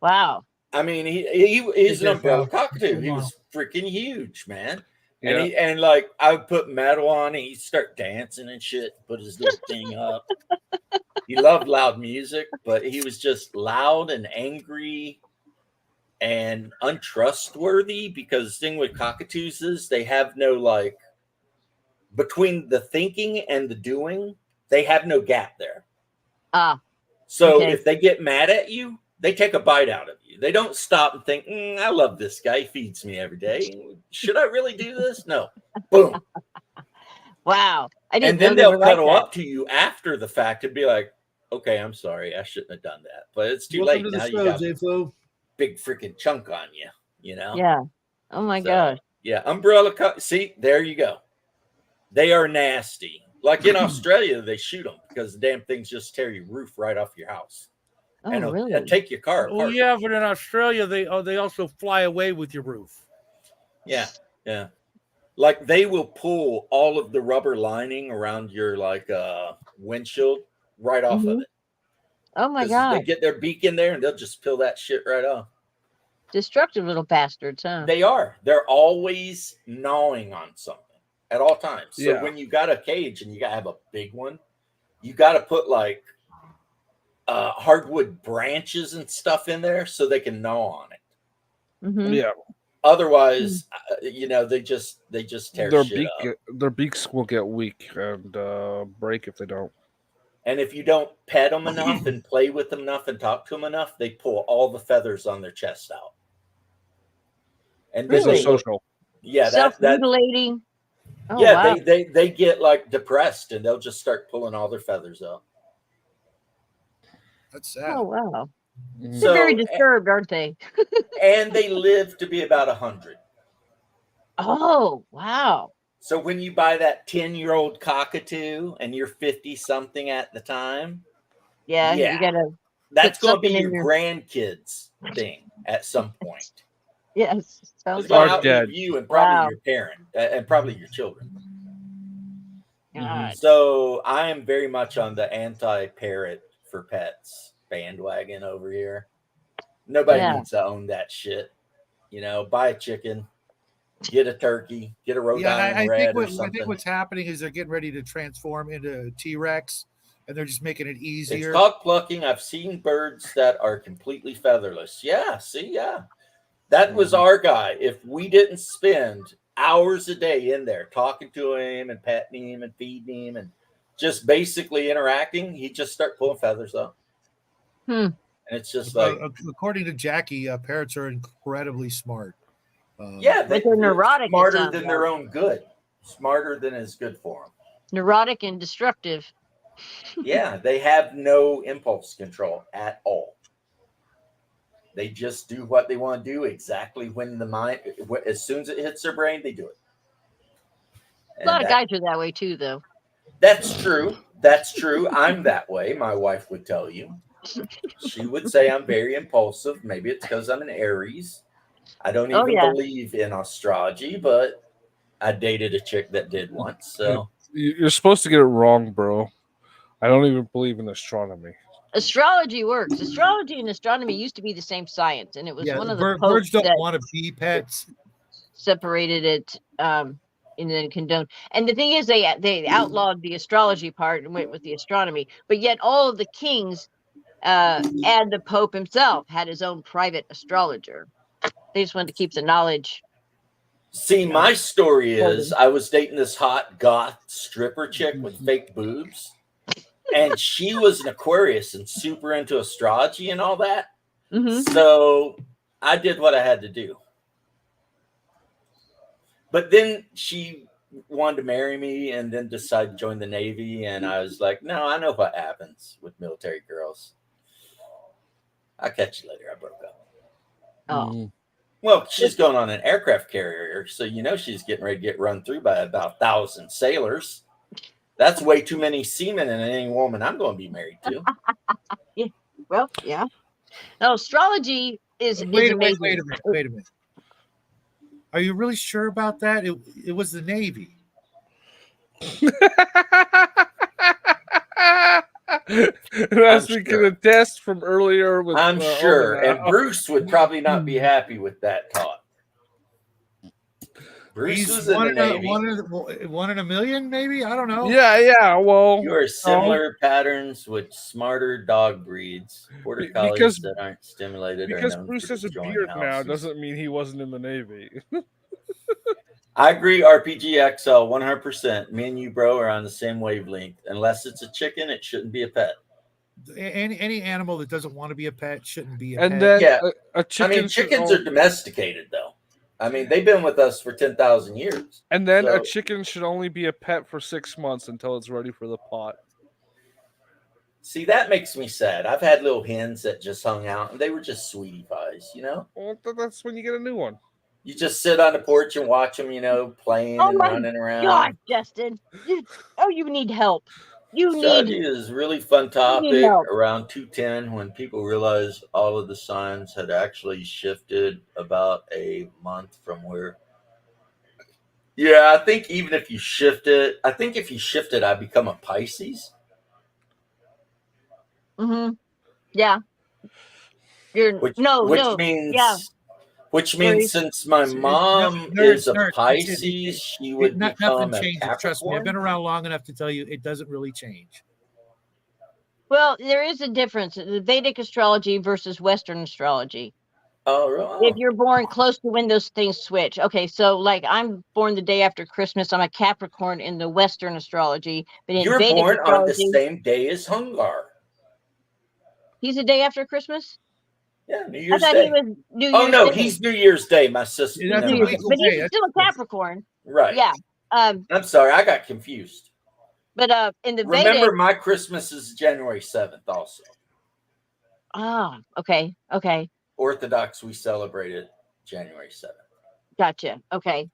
Wow. I mean, he's an Take care, umbrella pal. cockatoo. Come He on. was freaking huge, man. Yeah. And like I would put metal on and he'd start dancing and shit, put his little thing up. He loved loud music, but he was just loud and angry and untrustworthy because the thing with cockatoos is they have no like between the thinking and the doing, they have no gap there. Ah, So okay. if they get mad at you, they take a bite out of you. They don't stop and think, I love this guy. He feeds me every day. Should I really do this? No. Boom. Wow. I didn't And then know they they'll were like cuddle that. up to you after the fact and be like, okay, I'm sorry. I shouldn't have done that. But it's too Welcome late. to Now the you show, got a J-Flo. big freaking chunk on you, you know? Yeah. Oh my So, God. yeah, umbrella. See, there you go. They are nasty. Like in Australia, they shoot them because the damn things just tear your roof right off your house. Oh, And it'll really? take your car Oh apart. yeah, but in Australia they also fly away with your roof. Yeah, yeah. Like they will pull all of the rubber lining around your like windshield right off of Mhm. it. Oh my 'Cause God. they get their beak in there and they'll just peel that shit right off. Destructive little bastards, huh? They are. They're always gnawing on something at all times. So Yeah. when you got a cage and you gotta have a big one, you gotta put like hardwood branches and stuff in there so they can gnaw on it. Mm-hmm. Yeah. Otherwise, you know, they just tear Their shit up. their beaks will get weak and break if they don't. And if you don't pet them enough and play with them enough and talk to them enough, they pull all the feathers on their chest out. And then Really? they look, Social. yeah, that Self-mutilating. Oh, yeah, wow. they get like depressed and they'll just start pulling all their feathers out. That's sad. Oh, wow. Mhm. They're very So disturbed, aren't they? and they live to be about 100. Oh, wow. So when you buy that 10-year-old cockatoo and you're 50 something at the time, Yeah, yeah, you gotta. that's put going to be something in your your- grandkids thing at some point. Yes, sounds It's going to like Are dead. outlive you and probably Wow. your parent and probably your children. God. So I am very much on the anti-parrot for pets bandwagon over here. Nobody Yeah. needs to own that shit. You know, buy a chicken, get a turkey, get a Rhode Yeah, and Island I red or think something. what's happening is they're getting ready to transform into T-Rex, and they're just making it It's easier. called plucking. I've seen birds that are completely featherless. Yeah, see, yeah. That was our guy. If we didn't spend hours a day in there talking to him and petting him and feeding him and just basically interacting, he'd just start pulling feathers up. Hmm. And it's just like, According to Jackie, parrots are incredibly smart. yeah, But they're neurotic, it smarter sounds than their like. own good, smarter than is good for them. Neurotic and destructive. Yeah, they have no impulse control at all. They just do what they want to do exactly when the mind, as soon as it hits their brain, they do it. A lot of guys are that way too, though. That's true. That's true. I'm that way. My wife would tell you. She would say I'm very impulsive. Maybe it's because I'm an Aries. I don't Oh, even yeah. believe in astrology, but I dated a chick that did once. So You're supposed to get it wrong, bro. I don't even believe in astronomy. Astrology works. Astrology and astronomy used to be the same science, and it was yeah, one of the birds popes don't that want to be pets. separated it and then condoned. And the thing is, they outlawed the astrology part and went with the astronomy. But yet, all of the kings and the Pope himself had his own private astrologer. They just wanted to keep the knowledge See, my story is Golden. I was dating this hot goth stripper chick with fake boobs, and she was an Aquarius and super into astrology and all that. Mm-hmm. So I did what I had to do. But then she wanted to marry me and then decided to join the Navy. And I was like, no, I know what happens with military girls. I'll catch you later. I broke up. Oh, Well, she's going on an aircraft carrier. So, she's getting ready to get run through by about 1,000 sailors. That's way too many seamen in any woman I'm going to be married to. yeah. Well, yeah. No, astrology is Wait amazing. a minute. Are you really sure about that? It was the Navy. As we sure. can attest from earlier with I'm sure. Omen And Bruce would probably not be happy with that talk. Bruce He's was in the Navy. one in a million, maybe? I don't know. Yeah. Well, You are similar patterns with smarter dog breeds. Border collies because- that aren't stimulated because are known Bruce for has a destroying beard now houses. doesn't mean he wasn't in the Navy. I agree, RPG XL 100%. Me and you, bro, are on the same wavelength. Unless it's a chicken, it shouldn't be a pet. Any animal that doesn't want to be a pet shouldn't be a And pet. then Yeah. a chicken chickens are domesticated, though. I mean, they've been with us for 10,000 years. And then So- a chicken should only be a pet for 6 months until it's ready for the pot. See, that makes me sad. I've had little hens that just hung out, and they were just sweetie pies, Well, that's when you get a new one. You just sit on the porch and watch them, playing Oh and my running around. God, Justin. You need help. Astrology is a really fun topic help. around 210 when people realized all of the signs had actually shifted about a month from where. Yeah, I think even if you shift it, I become a Pisces. Mm-hmm. Yeah. Which no. means Yeah. Which means Aries. since my mom is a Pisces, she would become nothing a changes. Trust me, I've Capricorn. been around long enough to tell you it doesn't really change. Well, there is a difference. The Vedic astrology versus Western astrology. Oh, really? If you're born close to when those things switch. Okay, so like I'm born the day after Christmas. I'm a Capricorn in the Western astrology. But in You're Vedic born on the astrology, same day as Hungar. he's a day after Christmas? Yeah, New I Year's thought Day. he was New Year's Oh no, Day. he's New Year's Day. My sister. Yeah, that's never a mind. legal But day. he's still a Capricorn. Right. Yeah. I'm sorry, I got confused. But in the Remember, Vedic. my Christmas is January 7th also. Ah, okay. Orthodox, we celebrated January 7th. Gotcha. Okay.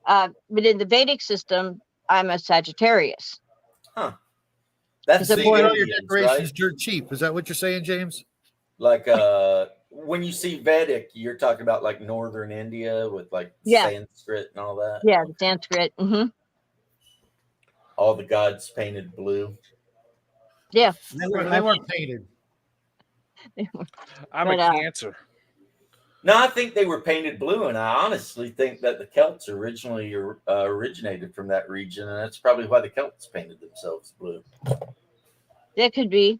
But in the Vedic system, I'm a Sagittarius. Huh. That's Is it the born- Your Indians, decorations right? dirt cheap. Is that what you're saying, James? Like when you see Vedic, you're talking about like northern India with like Yeah. Sanskrit and all that. Yeah, the Sanskrit. Mm-hmm. All the gods painted blue. Yeah. They weren't painted. I'm But, a Cancer. No, I think they were painted blue, and I honestly think that the Celts originally originated from that region, and that's probably why the Celts painted themselves blue. That could be.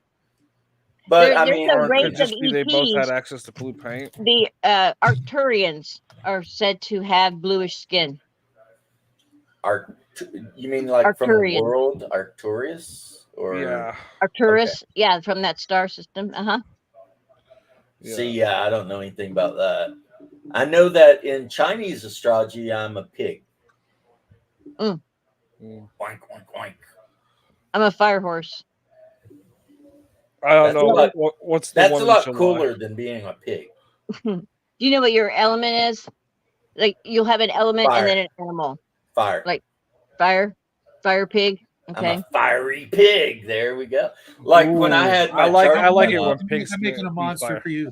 But There- I there's mean, a Or it race could of just be they both ETs. had access to blue paint. The Arcturians are said to have bluish skin. you mean like from the Arcturian. world Arcturus? Or Yeah. Arcturus, yeah, from that star system. Uh-huh. See, yeah, I don't know anything about that. I know that in Chinese astrology, I'm a pig. Mm. Mm. Oink, oink, oink. I'm a fire horse. I don't That's know a lot- what's the That's one a in lot July. cooler than being a pig. Do you know what your element is? Like you'll have an element Fire. and then an animal. Fire. Like fire pig. Okay. I'm a fiery pig. There we go. Like when I Ooh, had my I like chart it done when up, pigs I'm making a meet monster fire. for you.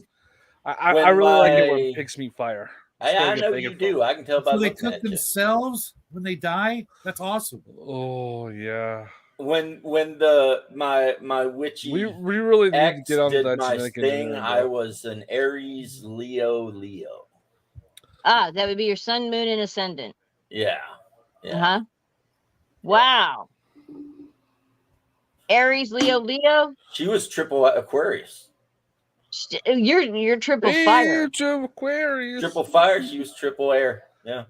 I When really like it my- when pigs meet fire. I know you do. I can tell by So they looking cook at you. themselves when they die. That's awesome. Oh yeah. When my witchy We really need to ex get on did that my genetic thing, engineering. I bro. was an Aries Leo. Ah, that would be your sun, moon, and ascendant. Yeah. Yeah. Uh-huh. Wow. Aries, Leo. She was triple Aquarius. You're triple fire. Age of Aquarius. Triple fire. She was triple air. Yeah.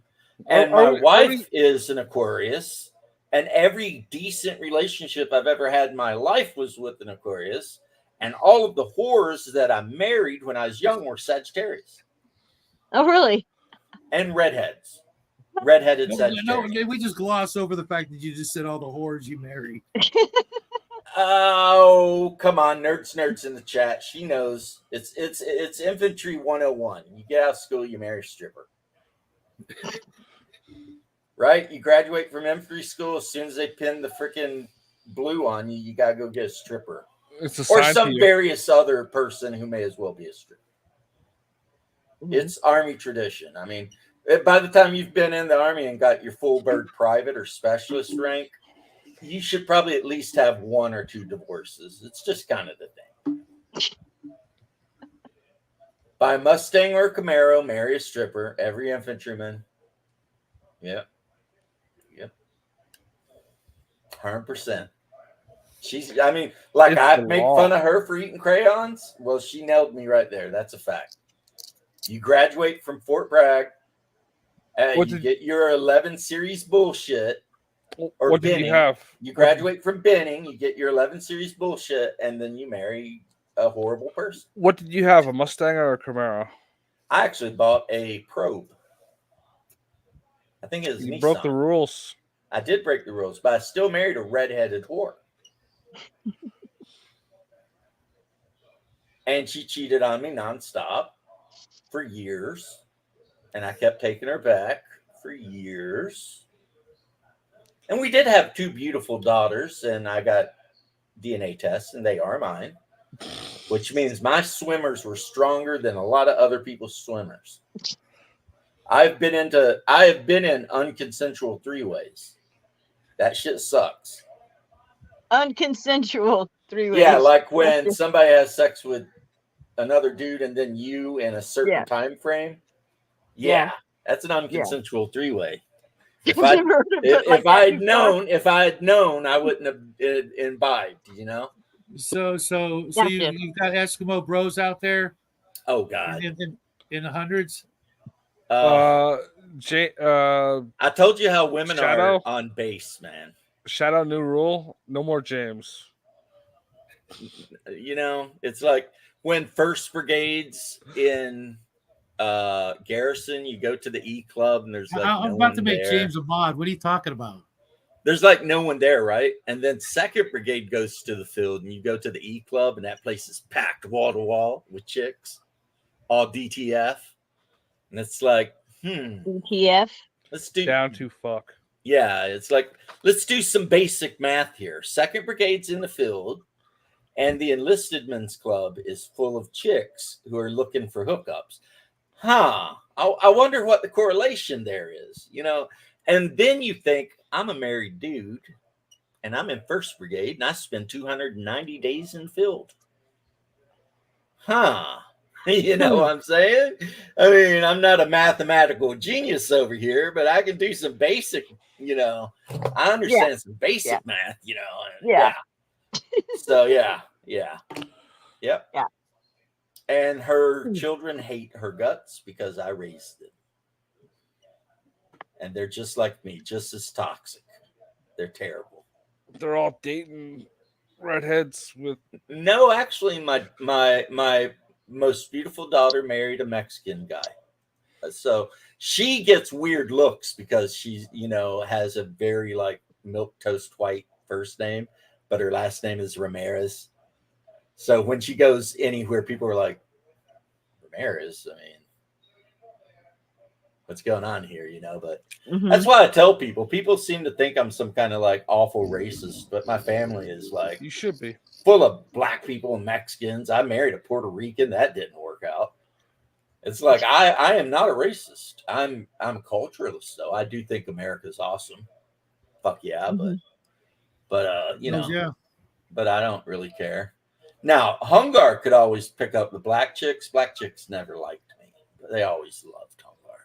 And Are my we- wife is an Aquarius, and every decent relationship I've ever had in my life was with an Aquarius, and all of the whores that I married when I was young were Sagittarius Oh, really? and redheads, redheaded No, Sagittarius. we just gloss over the fact that you just said all the whores you married. Oh, come on, nerds in the chat. She knows it's infantry 101. You get out of school, you marry a stripper. Right? You graduate from infantry school, as soon as they pin the freaking blue on you, you gotta go get a stripper. It's a Or sign some to you. various other person who may as well be a stripper. Mhm. It's Army tradition. I mean, by the time you've been in the Army and got your full bird private or specialist rank, you should probably at least have 1 or 2 divorces. It's just kind of the thing. Buy a Mustang or a Camaro, marry a stripper, every infantryman. Yep. 100%. I mean, like It's I the make law. fun of her for eating crayons. Well, she nailed me right there. That's a fact. You graduate from Fort Bragg, you get your 11 series bullshit. Or What did binning. you have? You graduate from binning, you get your 11 series bullshit, and then you marry a horrible person. What did you have? A Mustang or a Camaro? I actually bought a Probe. I think it was You Nissan. broke the rules. I did break the rules, but I still married a redheaded whore. And she cheated on me nonstop for years. And I kept taking her back for years. And we did have 2 beautiful daughters, and I got DNA tests, and they are mine, which means my swimmers were stronger than a lot of other people's swimmers. I have been in unconsensual 3-ways. That shit sucks. Unconsensual 3-ways. Yeah, like when somebody has sex with another dude and then you in a certain time frame. Yeah, that's an unconsensual 3-way. If I had known, I wouldn't have imbibed. You know. So Gotcha. you've got Eskimo bros out there Oh God, in the hundreds. I told you how women Shadow? are on base, man. Shadow new rule: no more James. You know, it's like when First Brigade's in Garrison, you go to the E Club and there's like I'm about to make James a mod. What are you talking about? There's like no one there, right? And then Second Brigade goes to the field and you go to the E Club and that place is packed wall to wall with chicks, all DTF. And it's like, DTF. Let's do down to fuck. Yeah, it's like, let's do some basic math here. Second Brigade's in the field, and the Enlisted Men's Club is full of chicks who are looking for hookups. I wonder what the correlation there is, you know? And then you think, I'm a married dude, and I'm in First Brigade, and I spend 290 days in the field. You know what I'm saying? I mean, I'm not a mathematical genius over here, but I can do some basic, you know, I understand some basic math, you know. So, Yep. Yeah. And her children hate her guts because I raised them. And they're just like me, just as toxic. They're terrible. They're all dating redheads with. No, actually, my most beautiful daughter married a Mexican guy. So she gets weird looks because she, you know, has a very like milk toast white first name, but her last name is Ramirez. So when she goes anywhere, people are like, Ramirez? I mean, what's going on here, you know? But that's why I tell people seem to think I'm some kind of like awful racist, but my family is like, you should be full of black people and Mexicans. I married a Puerto Rican. That didn't work out. It's like I am not a racist. I'm a culturalist, though. I do think America's awesome. Fuck yeah, but you know, but I don't really care. Now, Hungar could always pick up the black chicks. Black chicks never liked me. They always loved Hungar.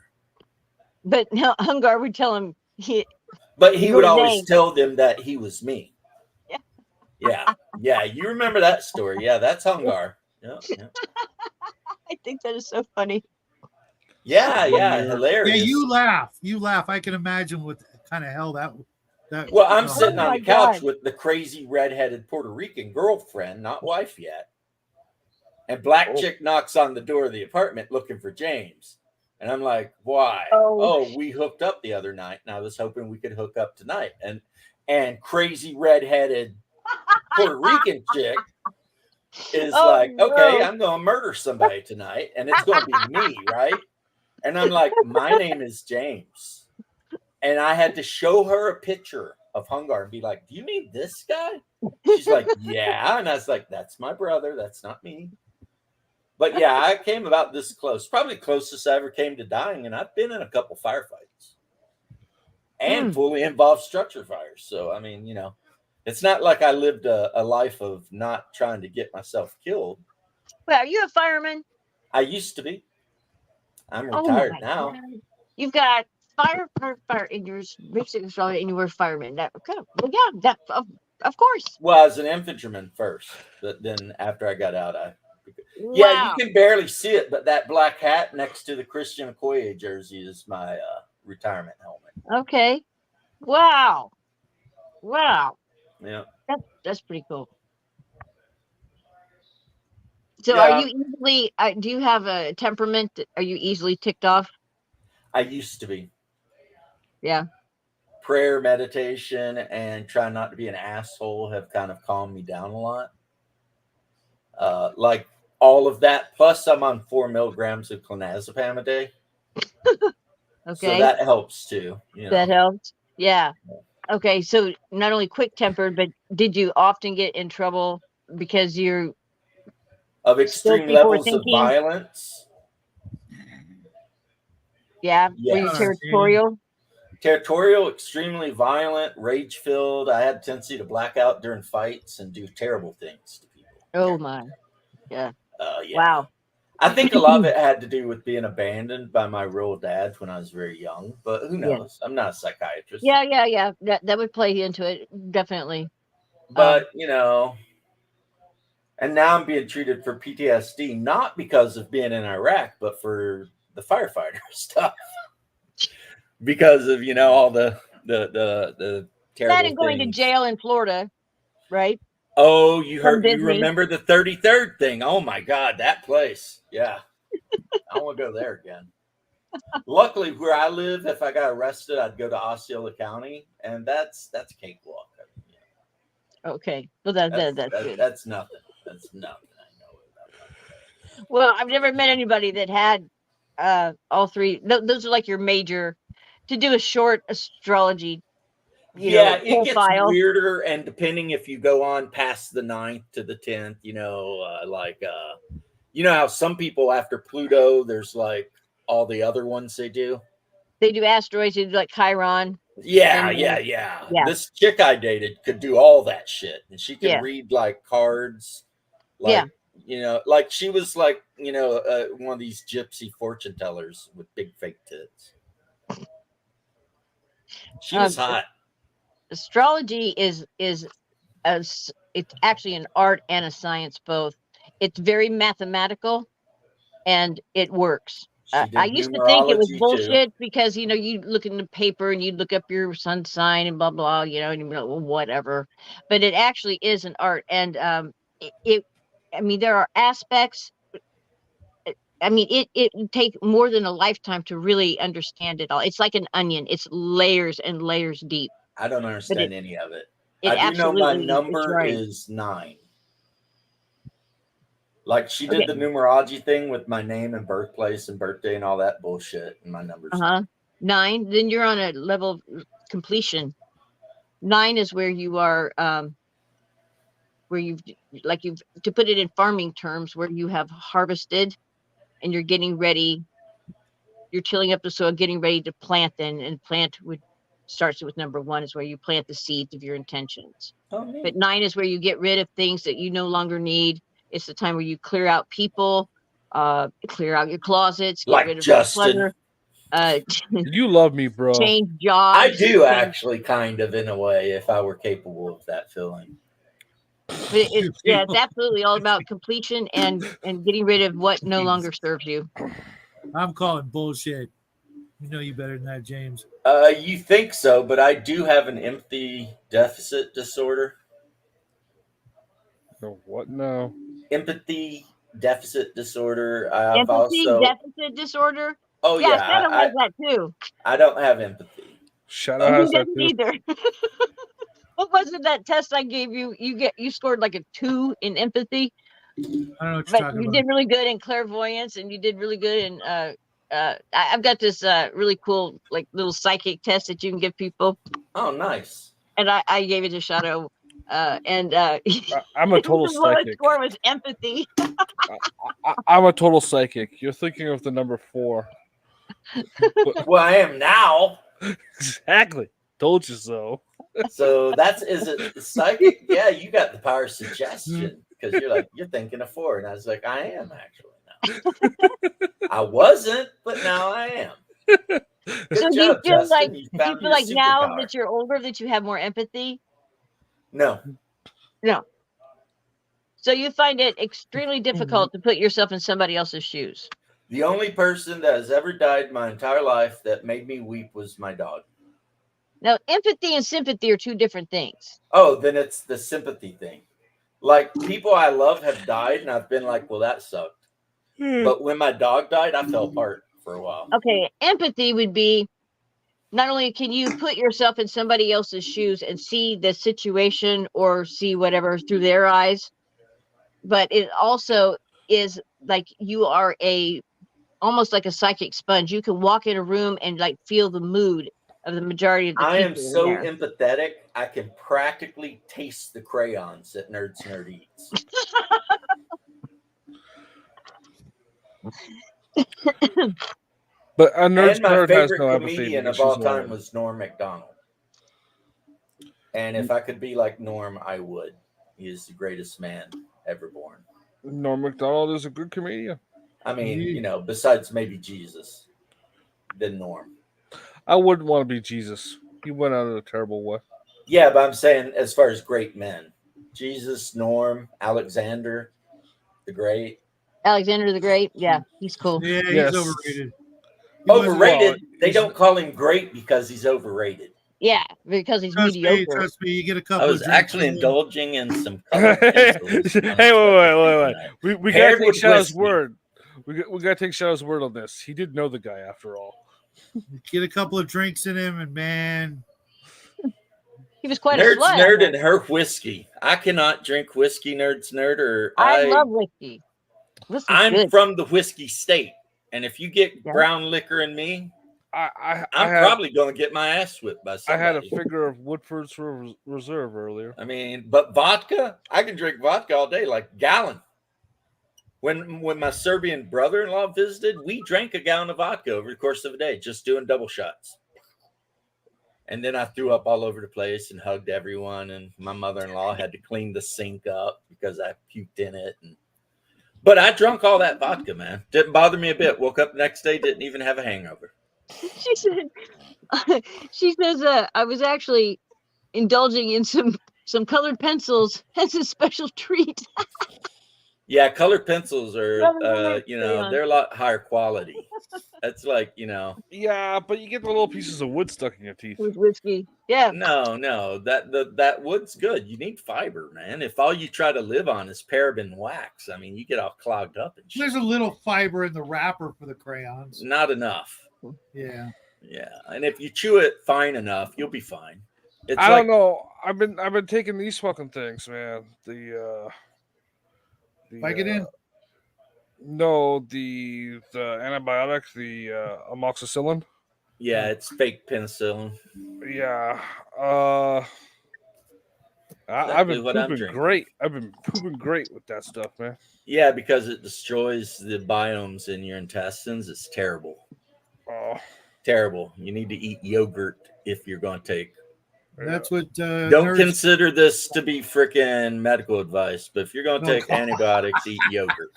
But no, Hungar would tell him he would always tell them that he was me. Yeah. You remember that story? Yeah, that's Hungar. Yeah. I think that is so funny. Yeah, yeah, Weird. hilarious. Yeah, you laugh. You laugh. I can imagine what kind of hell that. Well, I'm Oh, sitting on my the couch God. with the crazy redheaded Puerto Rican girlfriend, not wife yet. And Black Oh. Chick knocks on the door of the apartment looking for James. And I'm like, why? Oh. Oh, we hooked up the other night, and I was hoping we could hook up tonight. And crazy redheaded Puerto Rican chick is Oh, like, okay, no. I'm going to murder somebody tonight, and it's going to be me, right? And I'm like, my name is James. And I had to show her a picture of Hungar and be like, do you mean this guy? She's like, yeah. And I was like, that's my brother. That's not me. But yeah, I came about this close, probably closest I ever came to dying. And I've been in a couple firefights and fully involved structure fires. So, I mean, it's not like I lived a life of not trying to get myself killed. Well, are you a fireman? I used to be. I'm Oh retired my now. God. You've got fire, and you're basically and you were a fireman. That okay. Well, yeah, that of course. Well, I was an infantryman first, but then after I got out, yeah, you Wow. can barely see it, but that black hat next to the Christian Okoye jersey is my retirement helmet. Okay. Wow. Wow. Yeah. That's pretty cool. So Yeah. are you easily, do you have a temperament? Are you easily ticked off? I used to be. Yeah. Prayer, meditation, and trying not to be an asshole have kind of calmed me down a lot. Like all of that. Plus, I'm on 4 milligrams of clonazepam a day. Okay. So that helps too. That helps. Yeah. Okay. So not only quick tempered, but did you often get in trouble because you're of extreme levels of violence? Yeah. Yes. Were you territorial? Territorial, extremely violent, rage filled. I had a tendency to black out during fights and do terrible things to people. Oh my. Yeah. Yeah. Wow. I think a lot of it had to do with being abandoned by my real dad when I was very young, but who knows? I'm not a psychiatrist. Yeah. That would play into it. Definitely. But, and now I'm being treated for PTSD, not because of being in Iraq, but for the firefighter stuff. Because of, all the terrible that and going things. to jail in Florida, right? Oh, you remember the 33rd thing. Oh my God, that place. Yeah. I want to go there again. Luckily, where I live, if I got arrested, I'd go to Osceola County, and that's a cakewalk. Okay. Well, that's good. That's nothing. That's nothing. I know about that. Well, I've never met anybody that had all three. Those are like your major. To do a short astrology, it gets file. weirder, and depending if you go on past the 9th to the 10th, how some people after Pluto, there's like all the other ones they do. They do asteroids, they do like Chiron. Yeah. This chick I dated could do all that shit, and she could read like cards, like like she was like one of these gypsy fortune tellers with big fake tits. She was hot. Astrology is it's actually an art and a science both. It's very mathematical, and it works. I used to think it was bullshit because you look in the paper and you look up your sun sign and blah blah, and you're like, well, whatever. But it actually is an art, and there are aspects. It would take more than a lifetime to really understand it all. It's like an onion; it's layers and layers deep. I don't understand any of it. I do know my number is 9. Like she did the numerology thing with my name and birthplace and birthday and all that bullshit, and my numbers. 9. Then you're on a level of completion. 9 is where you are, where you've to put it in farming terms, where you have harvested and you're getting ready. You're tilling up the soil, getting ready to plant. And plant starts with number 1 is where you plant the seeds of your intentions. But 9 is where you get rid of things that you no longer need. It's the time where you clear out people, clear out your closets, get rid of Justin. You love me, bro. Change jobs. I do actually, kind of, in a way, if I were capable of that feeling. But it's absolutely all about completion and getting rid of what no longer serves you. I'm calling bullshit. You know you better than that, James. You think so, but I do have an empathy deficit disorder. No, what? No. Empathy deficit disorder. I've Empathy also. deficit disorder. Oh Yeah, yeah, Shadow has that too. I don't have empathy. Shadow He has that doesn't too. either. What was it that test I gave you? You scored like a 2 in empathy, I don't know what you're but talking you about. did really good in clairvoyance, and you did really good in I've got this really cool like little psychic test that you can give people, Oh, nice. and I gave it to Shadow, and I'm a total the lowest psychic. score was empathy. I'm a total psychic. You're thinking of the number 4. Well, I am now. Exactly. Told you so. So is it psychic? Yeah, you got the power of suggestion because you're thinking of 4, and I was like, I am actually now. I wasn't, but now I am. Good So job, Justin. You do you found feel your like now superpower. that you're older that you have more empathy? No, No. So you find it extremely difficult to put yourself in somebody else's shoes. the only person that has ever died my entire life that made me weep was my dog. Now, empathy and sympathy are 2 different things. Oh, then it's the sympathy thing. Like people I love have died, and I've been like, well, that sucked. But when my dog died, I fell apart for a while. Okay, empathy would be not only can you put yourself in somebody else's shoes and see the situation or see whatever through their eyes, but it also is like you are almost like a psychic sponge. You can walk in a room and like feel the mood of the majority of the I am people in so there. empathetic, I can practically taste the crayons that Nerds Nerd eats. But a nerd's And my nerd has favorite no empathy comedian because of all she's time old. was Norm Macdonald. And if I could be like Norm, I would. He is the greatest man ever born. Norm Macdonald is a good comedian. I mean, besides maybe Jesus, then Norm. I wouldn't want to be Jesus. He went out in a terrible way. Yeah, but I'm saying as far as great men, Jesus, Norm, Alexander the Great. Alexander the Great, yeah, he's cool. Yeah, Yes. he's overrated. Overrated. They he's- don't call him great because he's overrated. Yeah, because he's Trust mediocre. me. You get a I couple was of drinks actually in him. indulging in some hey, colored pencils. wait. We gotta Paired take with Shadow's whiskey. word. We gotta take Shadow's word on this. He did know the guy after all. Get a couple of drinks in him, and man, He was quite a Nerds slut. Nerd and her whiskey. I cannot drink whiskey, Nerds Nerd, or I love whiskey. Whiskey's I'm good. from the whiskey state. And if you get Yeah. brown liquor in me, I I'm had, probably going to get my ass whipped by I somebody. had a figure of Woodford's Reserve earlier. I mean, but vodka, I can drink vodka all day, like gallon. When my Serbian brother-in-law visited, we drank a gallon of vodka over the course of a day, just doing double shots. And then I threw up all over the place and hugged everyone. And my mother-in-law had to clean the sink up because I puked in it. But I drunk all that vodka, man. Didn't bother me a bit. Woke up the next day, didn't even have a hangover. She says, I was actually indulging in some colored pencils as a special treat. Yeah, colored pencils are, Rather than they're a lot higher quality. That's like, Yeah, but you get the little pieces of wood stuck in your teeth. with whiskey. Yeah. no, that wood's good. You need fiber, man. If all you try to live on is paraben wax, I mean, you get all clogged up and shit. there's a little fiber in the wrapper for the crayons. Not enough. Yeah. Yeah, and if you chew it fine enough, you'll be fine. It's I don't know. I've been taking these fucking things, man. The Vicodin? No, the antibiotic, the amoxicillin. Yeah, it's fake penicillin. Yeah. I've Exactly been what I'm pooping drinking. great. I've been pooping great with that stuff, man. Yeah, because it destroys the biomes in your intestines. It's terrible. Oh, Terrible. You need to eat yogurt if you're going to take. That's what Don't nerds. consider this to be freaking medical advice, but if you're going to No. take antibiotics, eat yogurt.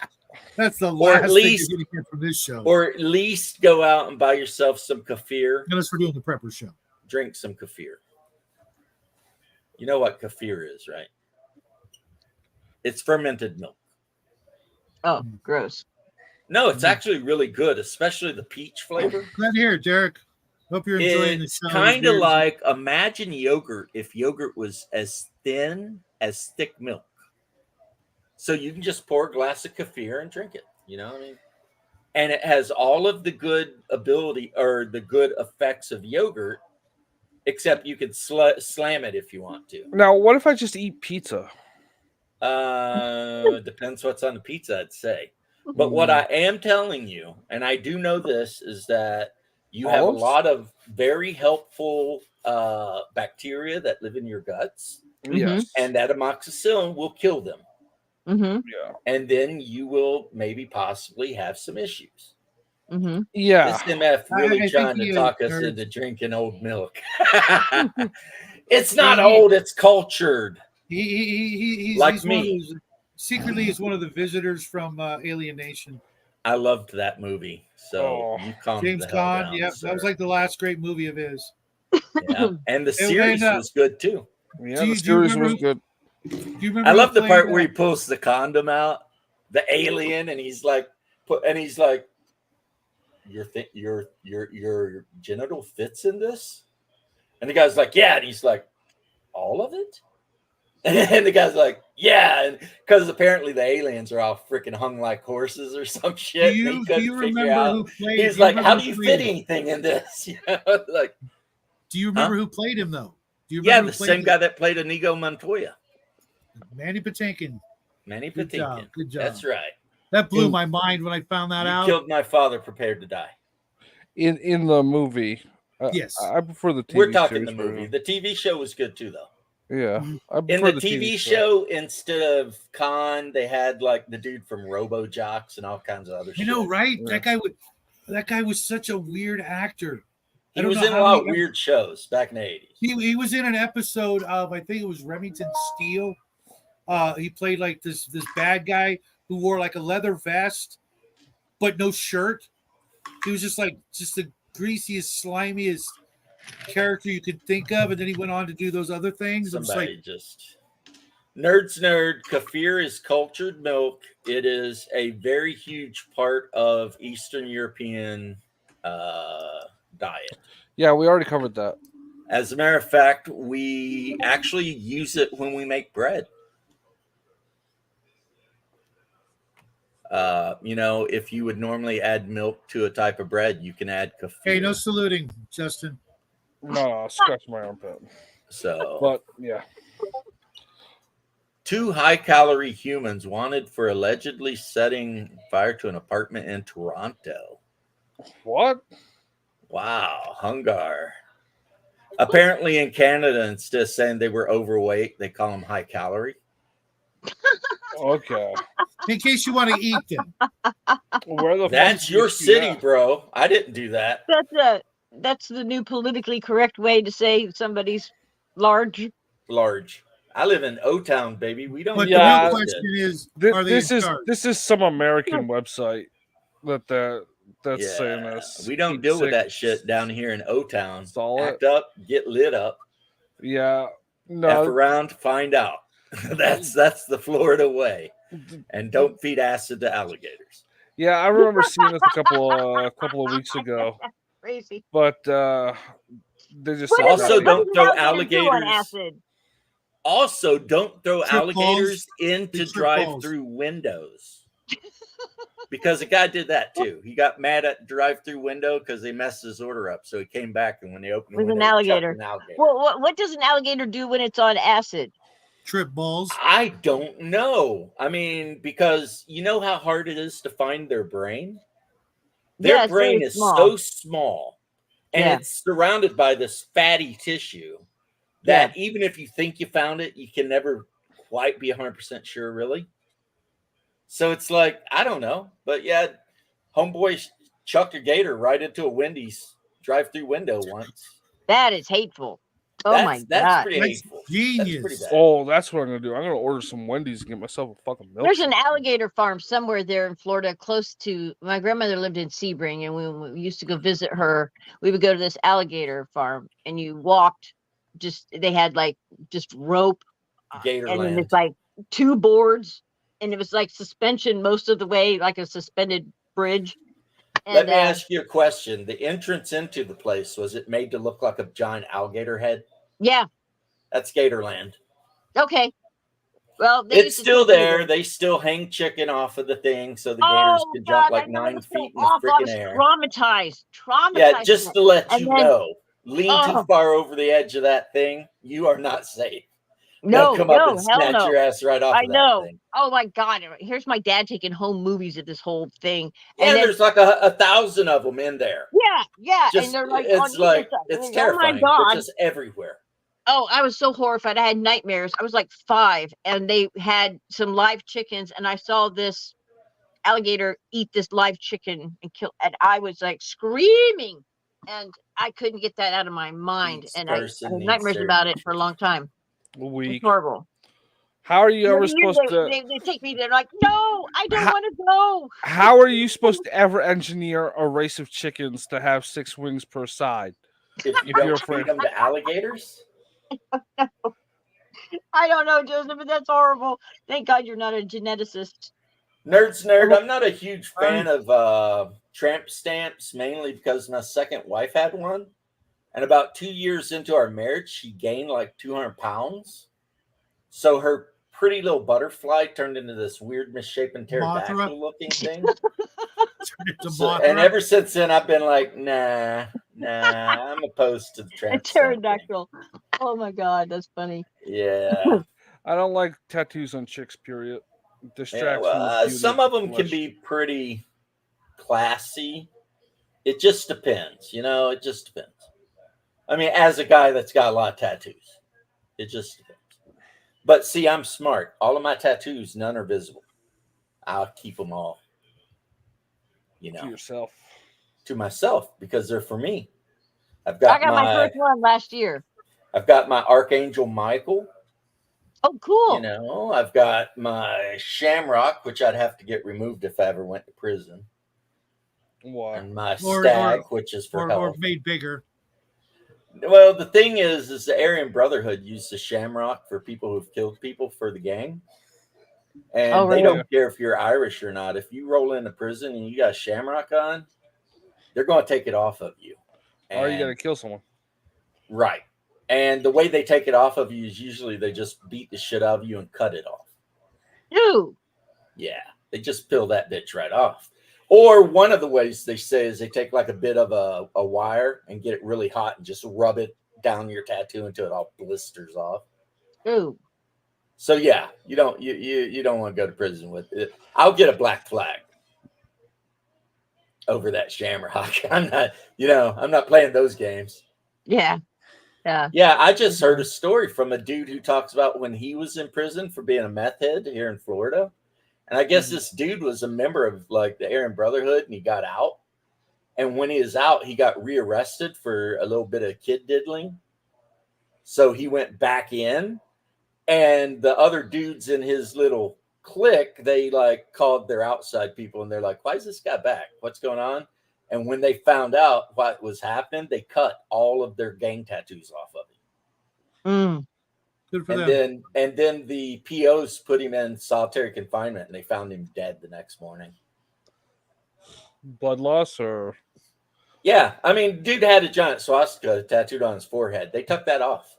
That's the Or at last least- thing you're gonna get from this show. Or at least go out and buy yourself some kefir. Unless we're doing the prepper show. Drink some kefir. You know what kefir is, right? It's fermented milk. Oh, gross. No, it's actually really good, especially the peach flavor. Glad to hear it, Derek. Hope you're enjoying It's the show. kind of like, imagine yogurt if yogurt was as thin as thick milk. So you can just pour a glass of kefir and drink it. You know what I mean? And it has all of the good ability or the good effects of yogurt, except you could slam it if you want to. Now, what if I just eat pizza? Depends what's on the pizza, I'd say. But what I am telling you, and I do know this, is that you have a Olives? lot of very helpful bacteria that live in your guts, Yes. and that amoxicillin will kill them. Mm-hmm. Yeah. And then you will maybe possibly have some issues. Mm-hmm. Yeah. This MF really I think trying he to is, talk us Derek. into drinking old milk. It's not old, it's cultured. He's Like he's one of me. those, secretly he's one of the visitors from Alien Nation. I loved that movie. So Oh. you calm James the hell Caan. down, Yeah, sir. that was like the last great movie of his. Yeah. And the series was good too. Yeah, Do the you series remember was good. Do you remember? I love who the played, part where he pulls the condom out, the alien, and he's like, your genital fits in this, and the guy's like, yeah, and he's like, all of it, and the guy's like, yeah, and because apparently the aliens are all freaking hung like horses or some shit. Do and he you couldn't figure remember out. who played? He's do you like, remember how who do you played fit him? anything in this? You know, like, Do you remember who played him though? Do you yeah, remember the who played same him? guy that played Inigo Montoya, Manny Patinkin. Manny Good job. Patinkin. Good job. That's right. That blew In- my mind when I found that You out. killed my father, prepared to die. In the movie, Yes. I prefer the TV We're talking series the movie. version. The TV show was good too, though. Yeah, I In prefer the TV show. show, instead of Khan, they had like the dude from RoboJocks and all kinds of other You shit. know, right? Yeah. That guy was such a weird actor. I He don't was know in a how lot he of ever- weird shows back in the 80s. He was in an episode of, I think it was Remington Steele. He played like this bad guy who wore like a leather vest but no shirt. He was just the greasiest, slimiest character you could think of, and then he went on to do those other things. I'm just Somebody like, just nerd's nerd. Kefir is cultured milk. It is a very huge part of Eastern European diet. Yeah, we already covered that. As a matter of fact, we actually use it when we make bread. If you would normally add milk to a type of bread, you can add kefir. hey, no saluting, Justin. No, I'll scratch my armpit. So, But yeah, 2 high-calorie humans wanted for allegedly setting fire to an apartment in Toronto. what? Wow, Hungar. Apparently in Canada, instead of saying they were overweight, they call them high-calorie. Okay, In case you want to eat them. where the fuck That's did you your see city, that? bro. I didn't do that. That's the new politically correct way to say somebody's large. Large. I live in O-Town, baby. We don't. But do the Yeah, real that question shit. is, Thi- are they This in is charge? this is some American website that's saying Yeah, this. we don't Keep deal with sick, that shit down here in O-Town. Install Act it. up, get lit up, Yeah, F no, around, find out. that's the Florida way. And don't feed acid to alligators. yeah. I remember seeing this a couple of weeks ago, Crazy. but they just What said is Also, it? that- don't What throw does an alligator do on alligators- acid? Also, don't throw Trip alligators into They trip drive-through windows. Because a guy did that too. He got mad at the drive-through window because they messed his order up. So he came back, and when they opened the With an window, he chucked alligator. an alligator. Well, what does an alligator do when it's on acid? Trip balls. I don't know. I mean, because you know how hard it is to find their brain? Their Yeah, it's very brain is small. so small, and Yeah. it's surrounded by this fatty tissue that even if you think you found it, you can never quite be 100% sure, really. So it's like, I don't know. But yeah, homeboy chucked a gator right into a Wendy's drive-through window once. That is hateful. Oh my That's god. pretty That's hateful. genius. That's pretty bad. Oh, that's what I'm gonna do. I'm gonna order some Wendy's and get myself a fucking milk. There's an alligator farm somewhere there in Florida, close to my grandmother lived in Sebring, and when we used to go visit her, we would go to this alligator farm, and you walked. They had like just rope, and then Gatorland. it's like 2 boards, and it was like suspension most of the way, like a suspended bridge. Let And me ask you a question. The entrance into the place, was it made to look like a giant alligator head? yeah, That's Gatorland. okay. Well, they It's used to still take me there. They still hang chicken off of the thing so the gators Oh can jump God, I like know it 9 was so feet in the awful. I freaking was air. traumatized, Yeah, traumatized from just it. to let And you then, know, lean too oh far over the edge of that thing, you are not safe. They'll no, come up and no, hell snatch no. your ass right off I of that know. thing. Oh my God, here's my dad taking home movies of this whole thing, Yeah, and then there's like a 1,000 of them in there. yeah, and Just they're like on it's either like side. it's Oh my terrifying. They're God. just everywhere. Oh, I was so horrified. I had nightmares. I was like 5, and they had some live chickens, and I saw this alligator eat this live chicken and kill, and I was like screaming, and I couldn't get that out of my mind, Each and I person had needs nightmares their about it niche. for a long time. A It's week. horrible. How are you ever Every year supposed to? they take me. They're like, no, I don't How, want to go. how are you supposed to ever engineer a race of chickens to have 6 wings per side? If you If you're don't afraid, feed them to alligators, I don't know, Joseph, but that's horrible. Thank God you're not a geneticist. nerd. I'm not a huge I- fan of tramp stamps, mainly because my second wife had one. And about 2 years into our marriage, she gained like 200 pounds. So her pretty little butterfly turned into this weird misshapen Mothra? pterodactyl looking thing. It's a So, Mothra. and ever since then, I've been like, nah, I'm opposed to the A tramp stamp thing. pterodactyl. Oh my God, that's funny. Yeah. I don't like tattoos on chicks. Period. It Yeah, distracts from the well, beauty some of of the them can flesh. be pretty classy. It just depends, It just depends. I mean, as a guy that's got a lot of tattoos, it just depends. But see, I'm smart. All of my tattoos, none are visible. I'll keep them all, To yourself. to myself because they're for me. I've I got got my my first one last year. Archangel Michael. Oh, cool. I've got my Shamrock, which I'd have to get removed if I ever went to prison, Why? and my Or- Stag, which is for or health. made bigger. Well, the thing is the Aryan Brotherhood used the Shamrock for people who've killed people for the gang. And Oh, they really? don't care if you're Irish or not. If you roll into prison and you got a Shamrock on, they're going to take it off of you. Or you got to And- kill someone. Right. And the way they take it off of you is usually they just beat the shit out of you and cut it off. Ew. Yeah. They just peel that bitch right off. Or one of the ways they say is they take like a bit of a wire and get it really hot and just rub it down your tattoo until it all blisters off. Ew. So yeah, you don't want to go to prison with it. I'll get a black flag over that Shamrock. I'm not playing those games. Yeah. Yeah. Yeah, I just heard a story from a dude who talks about when he was in prison for being a meth head here in Florida. And I guess this dude was a member of like the Aryan Brotherhood and he got out. And when he was out, he got rearrested for a little bit of kid diddling. So he went back in, and the other dudes in his little clique, they like called their outside people and they're like, why is this guy back? What's going on? And when they found out what was happening, they cut all of their gang tattoos off of him. Mm. Good for And them. then the POs put him in solitary confinement and they found him dead the next morning. Blood loss or Yeah, I mean, dude had a giant swastika tattooed on his forehead. They took that off.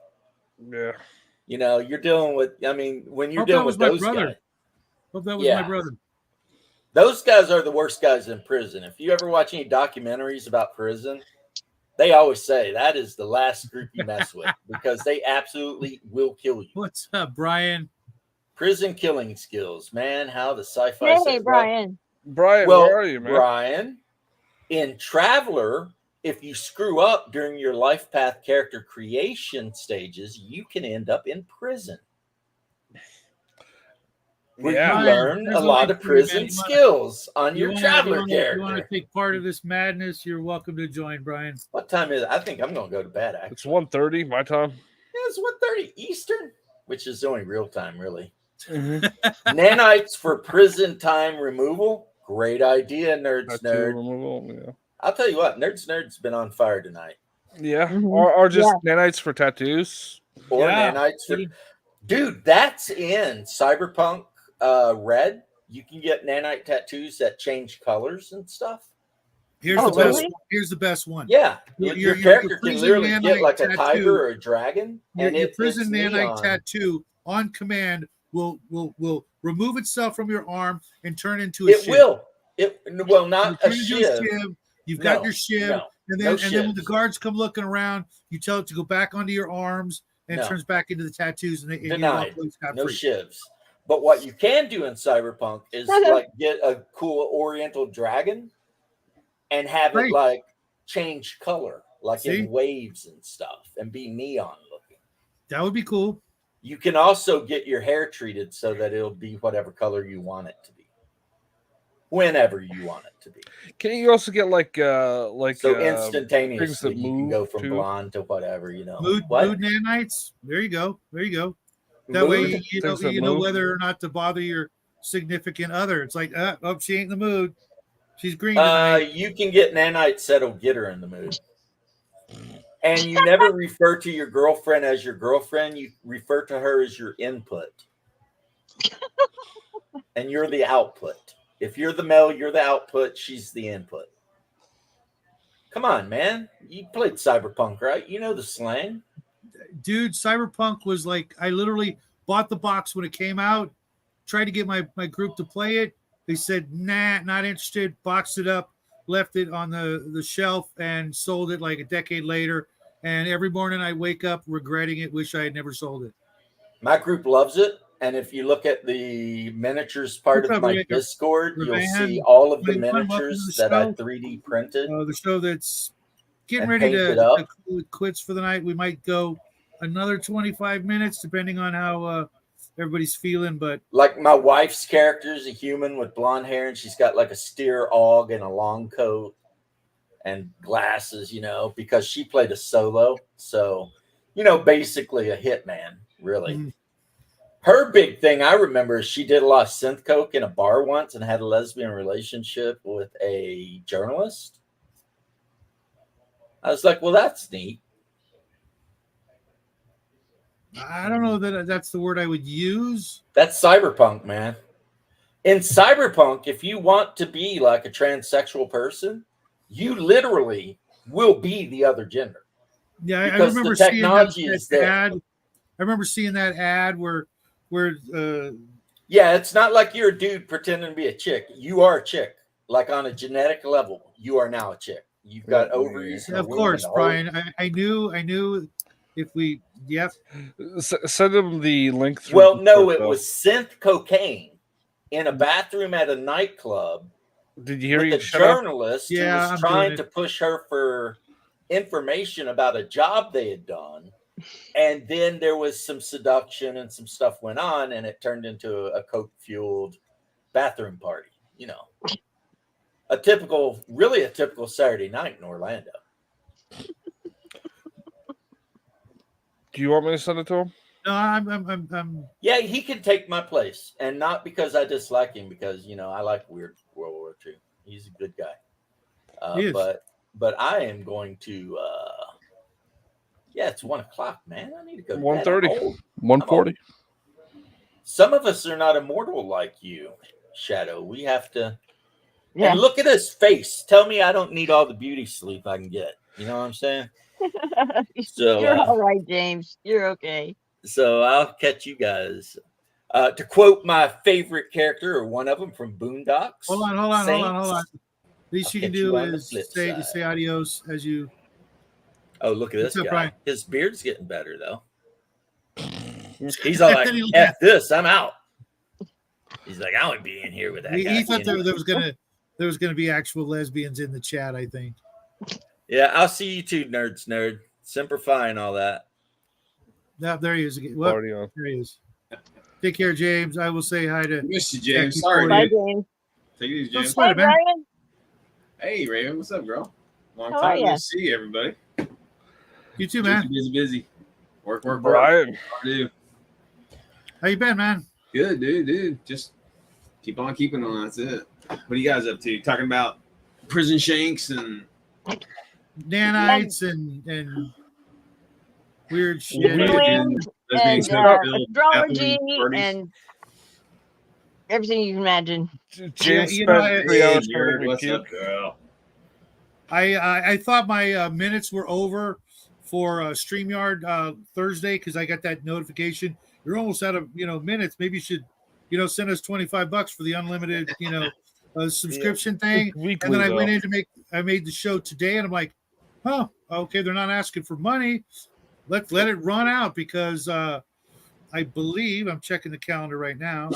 yeah. You're dealing with. I mean, when you're Hope that dealing was with my those brother. guys, Hope that was my Yeah. brother. those guys are the worst guys in prison. If you ever watch any documentaries about prison, they always say that is the last group you mess with because they absolutely will kill you. What's up, Brian? Prison killing skills, man. How the sci-fi Hey, says. Brian. Brian, Well, where are you, man? Brian, in Traveler, if you screw up during your life path character creation stages, you can end up in prison. Where Yeah. you Brian, learn here's a a lot link of for you, man. prison You wanna- skills on your Traveler You want character. to take part of this madness? You're welcome to join, Brian. What time is it? I think I'm going to go to bed, It's actually. 1:30 my time. Yeah, it's 1:30 Eastern, which is the only real time, really. Mm-hmm. Nanites for prison time removal. Great idea, Nerds Tattoo Nerd. removal. Yeah. I'll tell you what, Nerds Nerd's been on fire tonight. Yeah. Mhm. Or just nanites for tattoos. Or Yeah. nanites for... Dude, that's in Cyberpunk Red. you can get nanite tattoos that change colors and stuff. Here's Oh, the best. really? Here's the best one. Yeah, Your- your your character can prison literally nanite get like a tattoo- tiger or a dragon, and Your it's prison nanite neon. tattoo on command will remove itself from your arm and turn into a It shiv. will. It well, It'll not a turn into shiv. You've got No, your shiv, no, and no then when the shivs. guards come looking around, you tell it to go back onto your arms, and it No. turns back into the tattoos, and you walk Denied. away scot No free. shivs. But what you can do in Cyberpunk is like get a cool Oriental dragon and have Right. it like change color, like See? in waves and stuff, and be neon looking. That would be cool. You can also get your hair treated so that it'll be whatever color you want it to be, whenever you want it to be. Can you also get like So things instantaneously, that you can move go from too? blonde to whatever, you know. Mood What? nanites. There you go. There you go. That way Mood? you Things that know move? whether or not to bother your significant other. It's like, oh, she ain't in the mood. She's green tonight. You can get nanites that'll get her in the mood. And you never refer to your girlfriend as your girlfriend. You refer to her as your input. And you're the output. If you're the male, you're the output. She's the input. Come on, man. You played Cyberpunk, right? You know the slang. Dude, Cyberpunk was like, I literally bought the box when it came out, tried to get my group to play it. They said, nah, not interested, boxed it up, left it on the shelf, and sold it like a decade later. And every morning I wake up regretting it, wish I had never sold it. My group loves it. And if you look at the miniatures part What's of up, my Rick? Discord, you'll Ryan, see all of the 21, welcome to miniatures the that I show. 3D printed. The show that's getting And ready painted to up. call it quits for the night. We might go another 25 minutes, depending on how everybody's feeling. But Like my wife's character is a human with blonde hair, and she's got like a steer og and a long coat and glasses, you know, because she played a solo. So, you know, basically a hitman, really. Mhm. Her big thing I remember is she did a lot of synth coke in a bar once and had a lesbian relationship with a journalist. I was like, well, that's neat. I don't know that that's the word I would use. That's cyberpunk, man. In cyberpunk, if you want to be like a transsexual person, you literally will be the other gender. Yeah, I Because remember the seeing technology is that there. ad. I remember seeing that ad where Yeah, it's not like you're a dude pretending to be a chick. You are a chick. Like on a genetic level, you are now a chick. You've got ovaries. and a of womb course, and a Brian. I knew if we Send them the link through. Well, no, Discord, it though. was synth cocaine in a bathroom at a nightclub. Did you hear with you a shut up? journalist Yeah, who I'm was trying doing to it. push her for information about a job they had done. And then there was some seduction and some stuff went on, and it turned into a coke-fueled bathroom party. You know, really a typical Saturday night in Orlando. Do you want me to send it to him? No, I'm Yeah, he can take my place, and not because I dislike him, because you know I like weird World War II. He's a good guy, He is. but I am going to. Yeah, it's 1 o'clock, man. I need to go. to bed. 1:30. I'm old. 1:40. Some of us are not immortal like you, Shadow. We have to. Yeah. And look at his face. Tell me I don't need all the beauty sleep I can get. You know what I'm saying? So, You're all right, James. You're okay. So I'll catch you guys. To quote my favorite character, or one of them from Boondocks. hold on. Saints. Least you I'll can catch you do on the is flip say side. adios as you. Oh, look at What's this up, guy. Brian? His beard's getting better, though. He's all like, He F left. this, I'm out. He's like, I would be in here with that guy. He thought anyway. there was gonna be actual lesbians in the chat. I think. Yeah, I'll see you too, nerd. Semper Fi and all that. No, there he is again. Well, Party on. there he is. Take care, James. I will say hi to. Miss you, James. Jackie Sorry, Bye, dude. James. Take it easy, Don't James. sweat Hey, it, man. Brian. Hey, Raven. What's up, girl? Long How are time ya? no see, everybody. You too, man. Busy. Work. Brian. Dude. How you been, man? Good, dude. Just keep on keeping on. That's it. What are you guys up to? Talking about prison shanks and Nanites and weird shit. Weird. Healing lesbian and stuff, Bill, astrology bathroom parties. and everything you can imagine. James you know, spent 3 hours trying to Jared, make me what's puke. up, girl? I thought my minutes were over for StreamYard Thursday because I got that notification. You're almost out of minutes. Maybe you should send us $25 for the unlimited subscription thing. It's weekly, And then I though. went in to I made the show today, and I'm like, huh, okay, they're not asking for money. Let it run out because I believe I'm checking the calendar right now.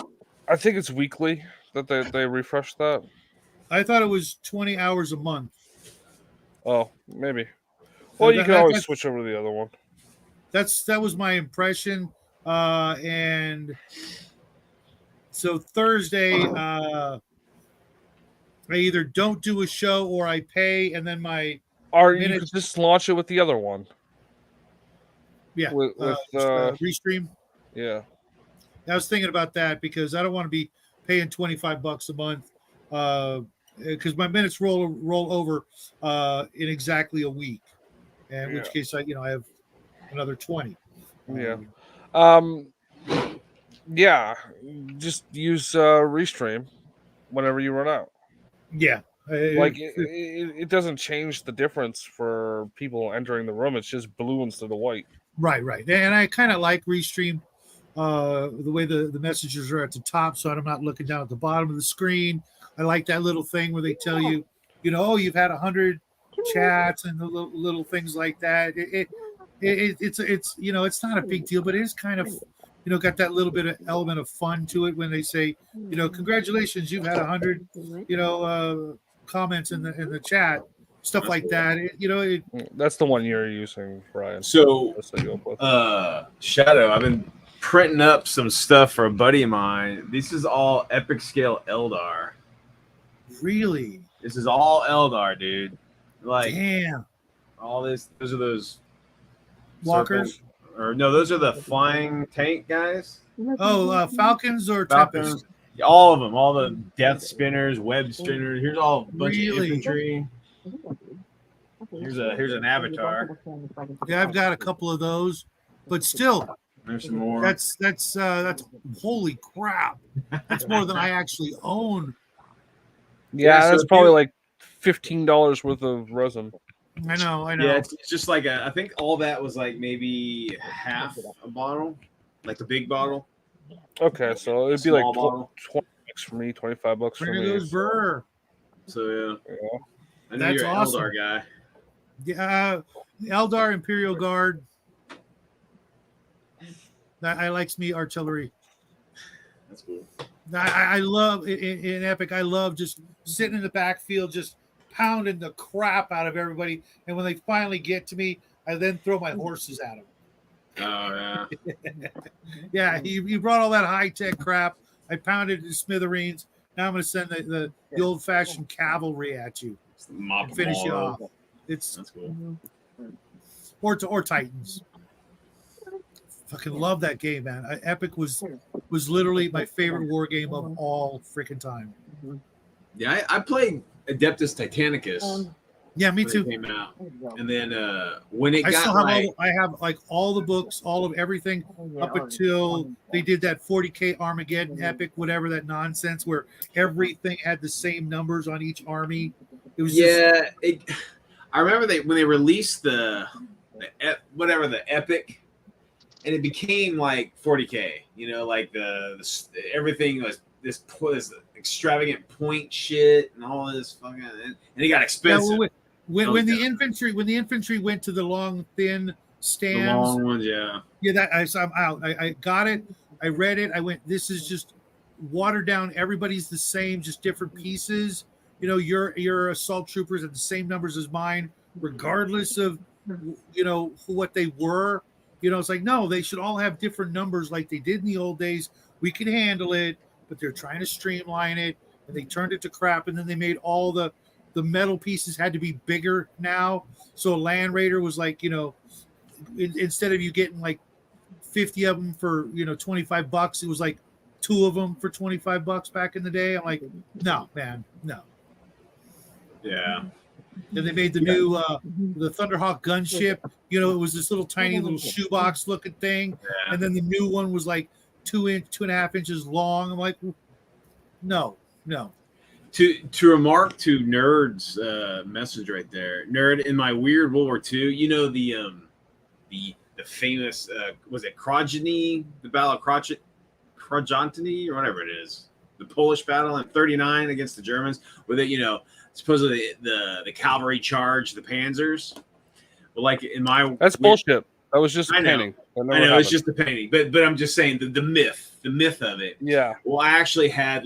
I think it's weekly that they refresh that. I thought it was 20 hours a month. Oh, maybe. Well, you can always switch over to the other one. That was my impression. And so Thursday, I either don't do a show or I pay, and then my Or you minutes, could just launch it with the other one. yeah, With Restream. yeah. I was thinking about that because I don't want to be paying $25 a month because my minutes roll over in exactly a week, in which case I have another 20. Yeah. Yeah. Just use Restream whenever you run out. Yeah. Like it doesn't change the difference for people entering the room. It's just blue instead of white. Right. And I kind of like Restream, the way the messages are at the top, so I'm not looking down at the bottom of the screen. I like that little thing where they tell you, oh, you've had 100 chats and the little things like that. It's it's not a big deal, but it is kind of got that little bit of element of fun to it when they say, congratulations, you've had 100 comments in the chat, stuff like that. That's the one you're using, Brian. So, That's what you up with. Shadow, I've been printing up some stuff for a buddy of mine. This is all epic scale Eldar. Really? This is all Eldar, dude. Like, damn. All this. Those are those walkers. Those are the flying tank guys. Oh, Falcons or Falcons. Tempest? All of them. All the death spinners, web spinners. Here's all a bunch of infantry. Here's an avatar. Yeah, I've got a couple of those, but still, there's some more. That's holy crap. That's more than I actually own. Yeah, so that's probably like $15 worth of resin. I know. Yeah, it's just like I think all that was like maybe half a bottle, like the big bottle. Okay, so it'd be like bottle. $20 for me, $25 for me. Burr. So yeah. I know That's you're an awesome. Eldar guy. Yeah, Eldar Imperial Guard. I likes me artillery. That's cool. I love in Epic. I love just sitting in the backfield, just pounding the crap out of everybody. And when they finally get to me, I then throw my horses at them. Oh yeah. Yeah, you brought all that high tech crap. I pounded it to smithereens. Now I'm going to send the old fashioned cavalry at you. And finish you off. That's cool. Or Titans. Fucking love that game, man. Epic was literally my favorite war game of all freaking time. Yeah, I played Adeptus Titanicus. Yeah, me too. It came out, and then when it I got still have I have like all the books, all of everything up until they did that 40K Armageddon epic, whatever that nonsense where everything had the same numbers on each army. It was I remember when they released the epic, and it became like 40K. Like the everything was this extravagant point shit and all this fucking, and it got expensive. Yeah, when the infantry went to the long thin stands, the long ones, yeah, I'm out. I got it. I read it. I went. This is just watered down. Everybody's the same, just different pieces. Your assault troopers have the same numbers as mine, regardless of what they were. It's like, no, they should all have different numbers like they did in the old days. We can handle it, but they're trying to streamline it, and they turned it to crap. And then they made all the metal pieces had to be bigger now. So a Land Raider was like, instead of you getting like 50 of them for $25, it was like 2 of them for $25 back in the day. I'm like, no, man, no. Yeah. And they made the new the Thunderhawk gunship. It was this little tiny little shoebox looking thing, and then the new one was like 2.5 inches long. I'm like, No. To remark to Nerd's message right there, Nerd, in my weird World War II, you know the famous was it Krojany, the Battle of Krojantany or whatever it is, the Polish battle in '39 against the Germans, where they supposedly the cavalry charged the panzers. Well, like in my That's bullshit. That was just a I know. painting. I know it's just a painting, but I'm just saying the myth of it. Yeah. Well, I actually had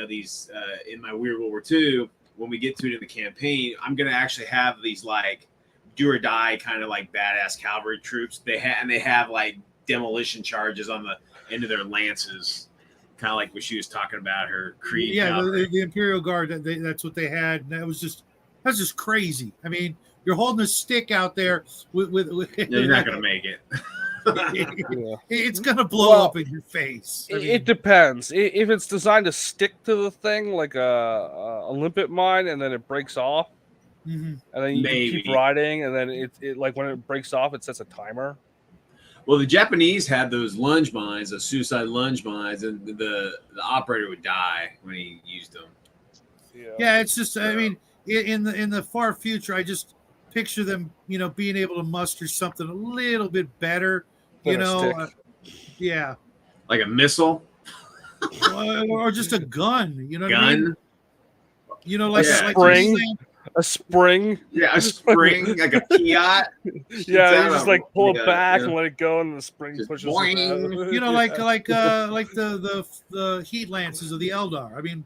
these in my Weird World War II. When we get to it in the campaign, I'm gonna actually have these like do or die kind of like badass cavalry troops. They have like demolition charges on the end of their lances, kind of like what she was talking about her Creed. Yeah, the Imperial Guard. That's what they had. And that's just crazy. I mean, you're holding a stick out there with No, you're not gonna make it. It's gonna blow up in your face. It depends. If it's designed to stick to the thing like a limpet mine, and then it breaks off, and then you keep riding, and then it like when it breaks off, it sets a timer. Well, the Japanese had those lunge mines, those suicide lunge mines, and the operator would die when he used them. Yeah, it's just I mean, in the far future, I just picture them, being able to muster something a little bit better, yeah, like a missile, or just a gun, gun, what I mean? Like a spring, yeah, a spring, like a Fiat. Yeah, you just like pull it back and let it go, and the spring just pushes it out. like the heat lances of the Eldar. I mean,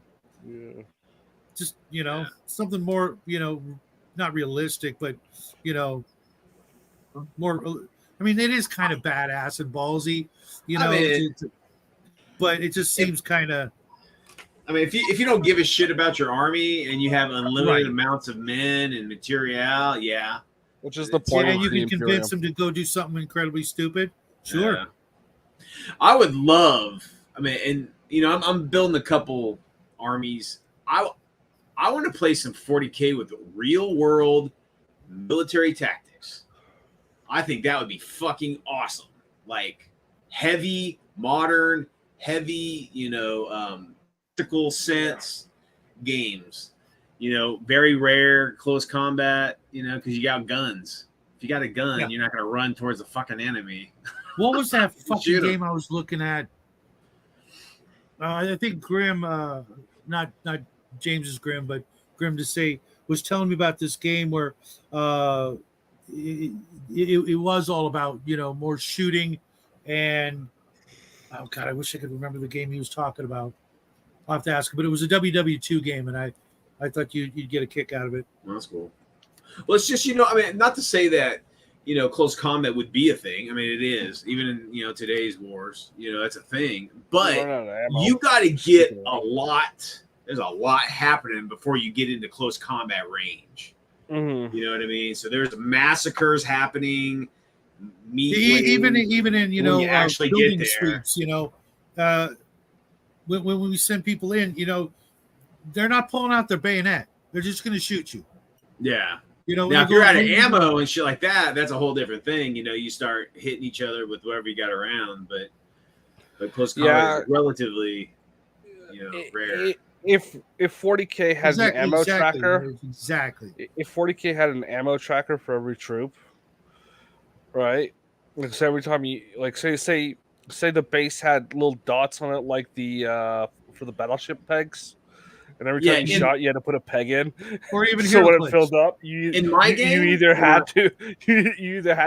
just something more, not realistic, but more. I mean, it is kind of badass and ballsy, but it just seems kind of. I mean, if you don't give a shit about your army and you have unlimited amounts of men and material, yeah, which is the point. And you can convince them to go do something incredibly stupid. Sure, yeah. I would love. I mean, and I'm building a couple armies. I want to play some 40K with real world military tactics. I think that would be fucking awesome. Like heavy, modern, heavy, tactical sense games. Very rare close combat, because you got guns. If you got a gun, you're not going to run towards the fucking enemy. What was that fucking game I was looking at? I think Grim, not James's Grim, but Grim to say, was telling me about this game where it was all about more shooting, and oh god, I wish I could remember the game he was talking about. I'll have to ask him, but it was a WW2 game, and I thought you'd get a kick out of it. That's cool. Well, it's just I mean, not to say that close combat would be a thing. I mean, it is even in today's wars. That's a thing, but you got to get a lot. There's a lot happening before you get into close combat range. Mm-hmm. You know what I mean? So there's massacres happening. Even in you actually building get there. suites, when we send people in, they're not pulling out their bayonet. They're just going to shoot you. Yeah. Now if you're out of ammo and shit like that, that's a whole different thing. You start hitting each other with whatever you got around, but close combat is relatively, rare. If 40K has an ammo tracker, If 40K had an ammo tracker for every troop, right? Like so every time you say the base had little dots on it, like the for the battleship pegs, and every time you shot, you had to put a peg in, or even so when it filled up, you either had to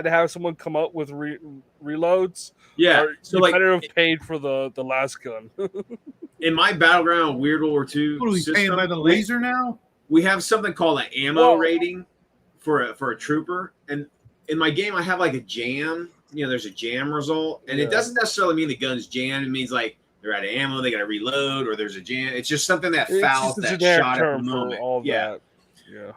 have someone come up with reloads, or you better have paid for the last gun. In my Battleground Weird World War II what are we system, paying by the laser now? We have something called an ammo rating for a trooper, and in my game I have like a jam. There's a jam result, and it doesn't necessarily mean the gun's jammed. It means like they're out of ammo, they got to reload, or there's a jam. It's just something that fouls that shot at the moment. Yeah.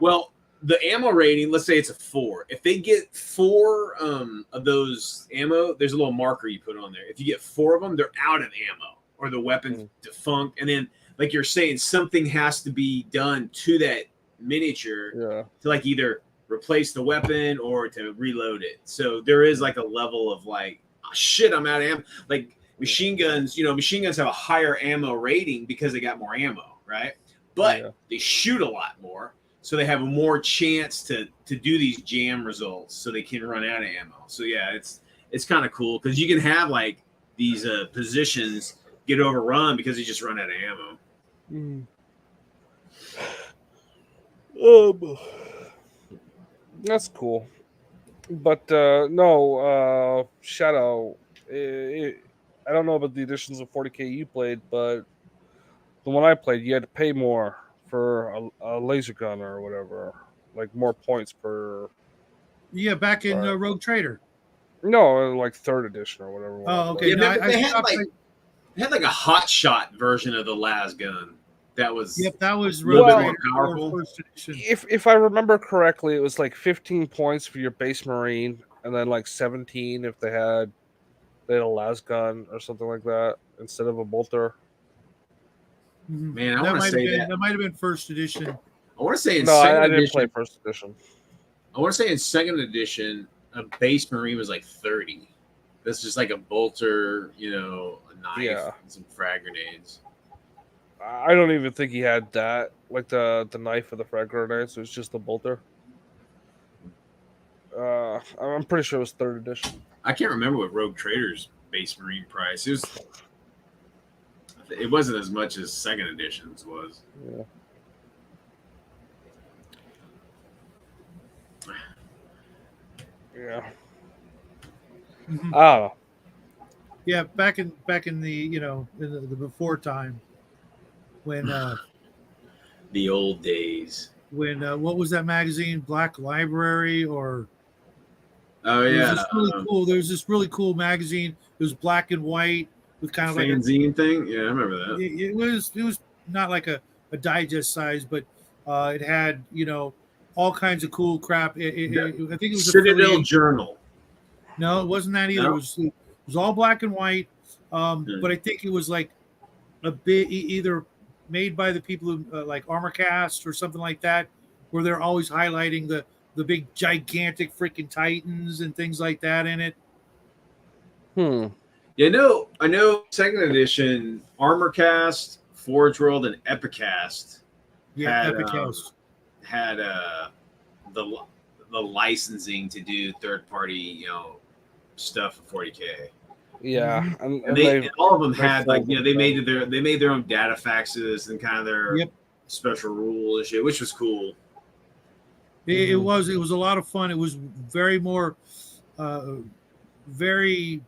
Well, the ammo rating, let's say it's a 4. If they get 4 of those ammo, there's a little marker you put on there. If you get 4 of them, they're out of ammo, or the weapon's defunct. And then, like you're saying, something has to be done to that miniature to like either replace the weapon or to reload it. So there is like a level of like, oh, shit, I'm out of ammo. Like machine guns, machine guns have a higher ammo rating because they got more ammo, right? But they shoot a lot more, so they have a more chance to do these jam results, so they can run out of ammo. So yeah, it's kind of cool because you can have like these positions get overrun because they just run out of ammo. That's cool. But no, Shadow. I don't know about the editions of 40K you played, but the one I played, you had to pay more for a laser gun or whatever, like more points per. Yeah, back in Rogue Trader. No, like third edition or whatever. Oh, okay. Yeah, No, they had like a hot shot version of the las gun. That was that was a little Rogue bit more Trader powerful. first edition. If I remember correctly, it was like 15 points for your base marine, and then like 17 if they had a las gun or something like that instead of a bolter. Man, I want to say that might have been first edition. I want to say in No, second I didn't edition. play first edition. I want to say in second edition, a base marine was like 30. That's just like a bolter, a knife, and some frag grenades. I don't even think he had that, like the knife or the frag grenades. It was just the bolter. I'm pretty sure it was third edition. I can't remember what Rogue Trader's base marine price. It wasn't as much as second edition's was. Yeah. Yeah, back in the in the before time when the old days when what was that magazine, Black Library, or really there's this really cool magazine. It was black and white with kind of fanzine like thing. Yeah, I remember that. It was not like a digest size, but it had all kinds of cool crap. I think it was Citadel Journal. No, it wasn't that either. No? It was all black and white. But I think it was like a bit either made by the people who like Armorcast or something like that, where they're always highlighting the big gigantic freaking Titans and things like that in it. Yeah, I know second edition Armorcast, Forge World, and Epicast had the licensing to do third party stuff for 40K. Yeah, and all of them had like they made their own data faxes and kind of their special rule and shit, which was cool. It was a lot of fun. It was very very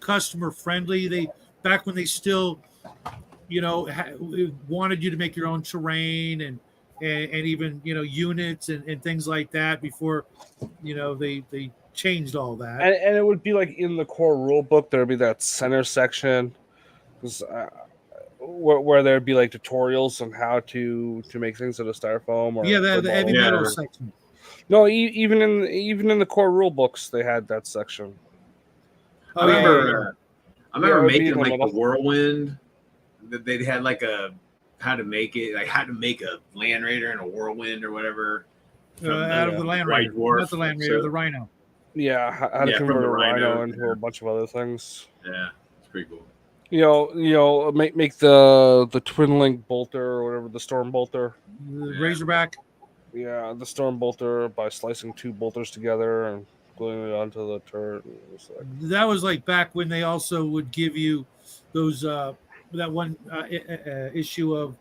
customer friendly. They back when they still wanted you to make your own terrain and even units and things like that before they changed all that. And it would be like in the core rule book there'd be that center section where there'd be like tutorials on how to make things out of styrofoam or the heavy metal section. No, even in the core rule books they had that section. I remember making like the Whirlwind. They had like how to make it, like how to make a Land Raider and a Whirlwind or whatever. Out of the Land Raider, not the Land Raider, the Rhino. Yeah, how to convert a Rhino into a bunch of other things. Yeah, it's pretty cool. Make the twin link bolter or whatever, the storm bolter, the Razorback. Yeah, the storm bolter by slicing two bolters together and gluing it onto the turret. That was like back when they also would give you those that one issue of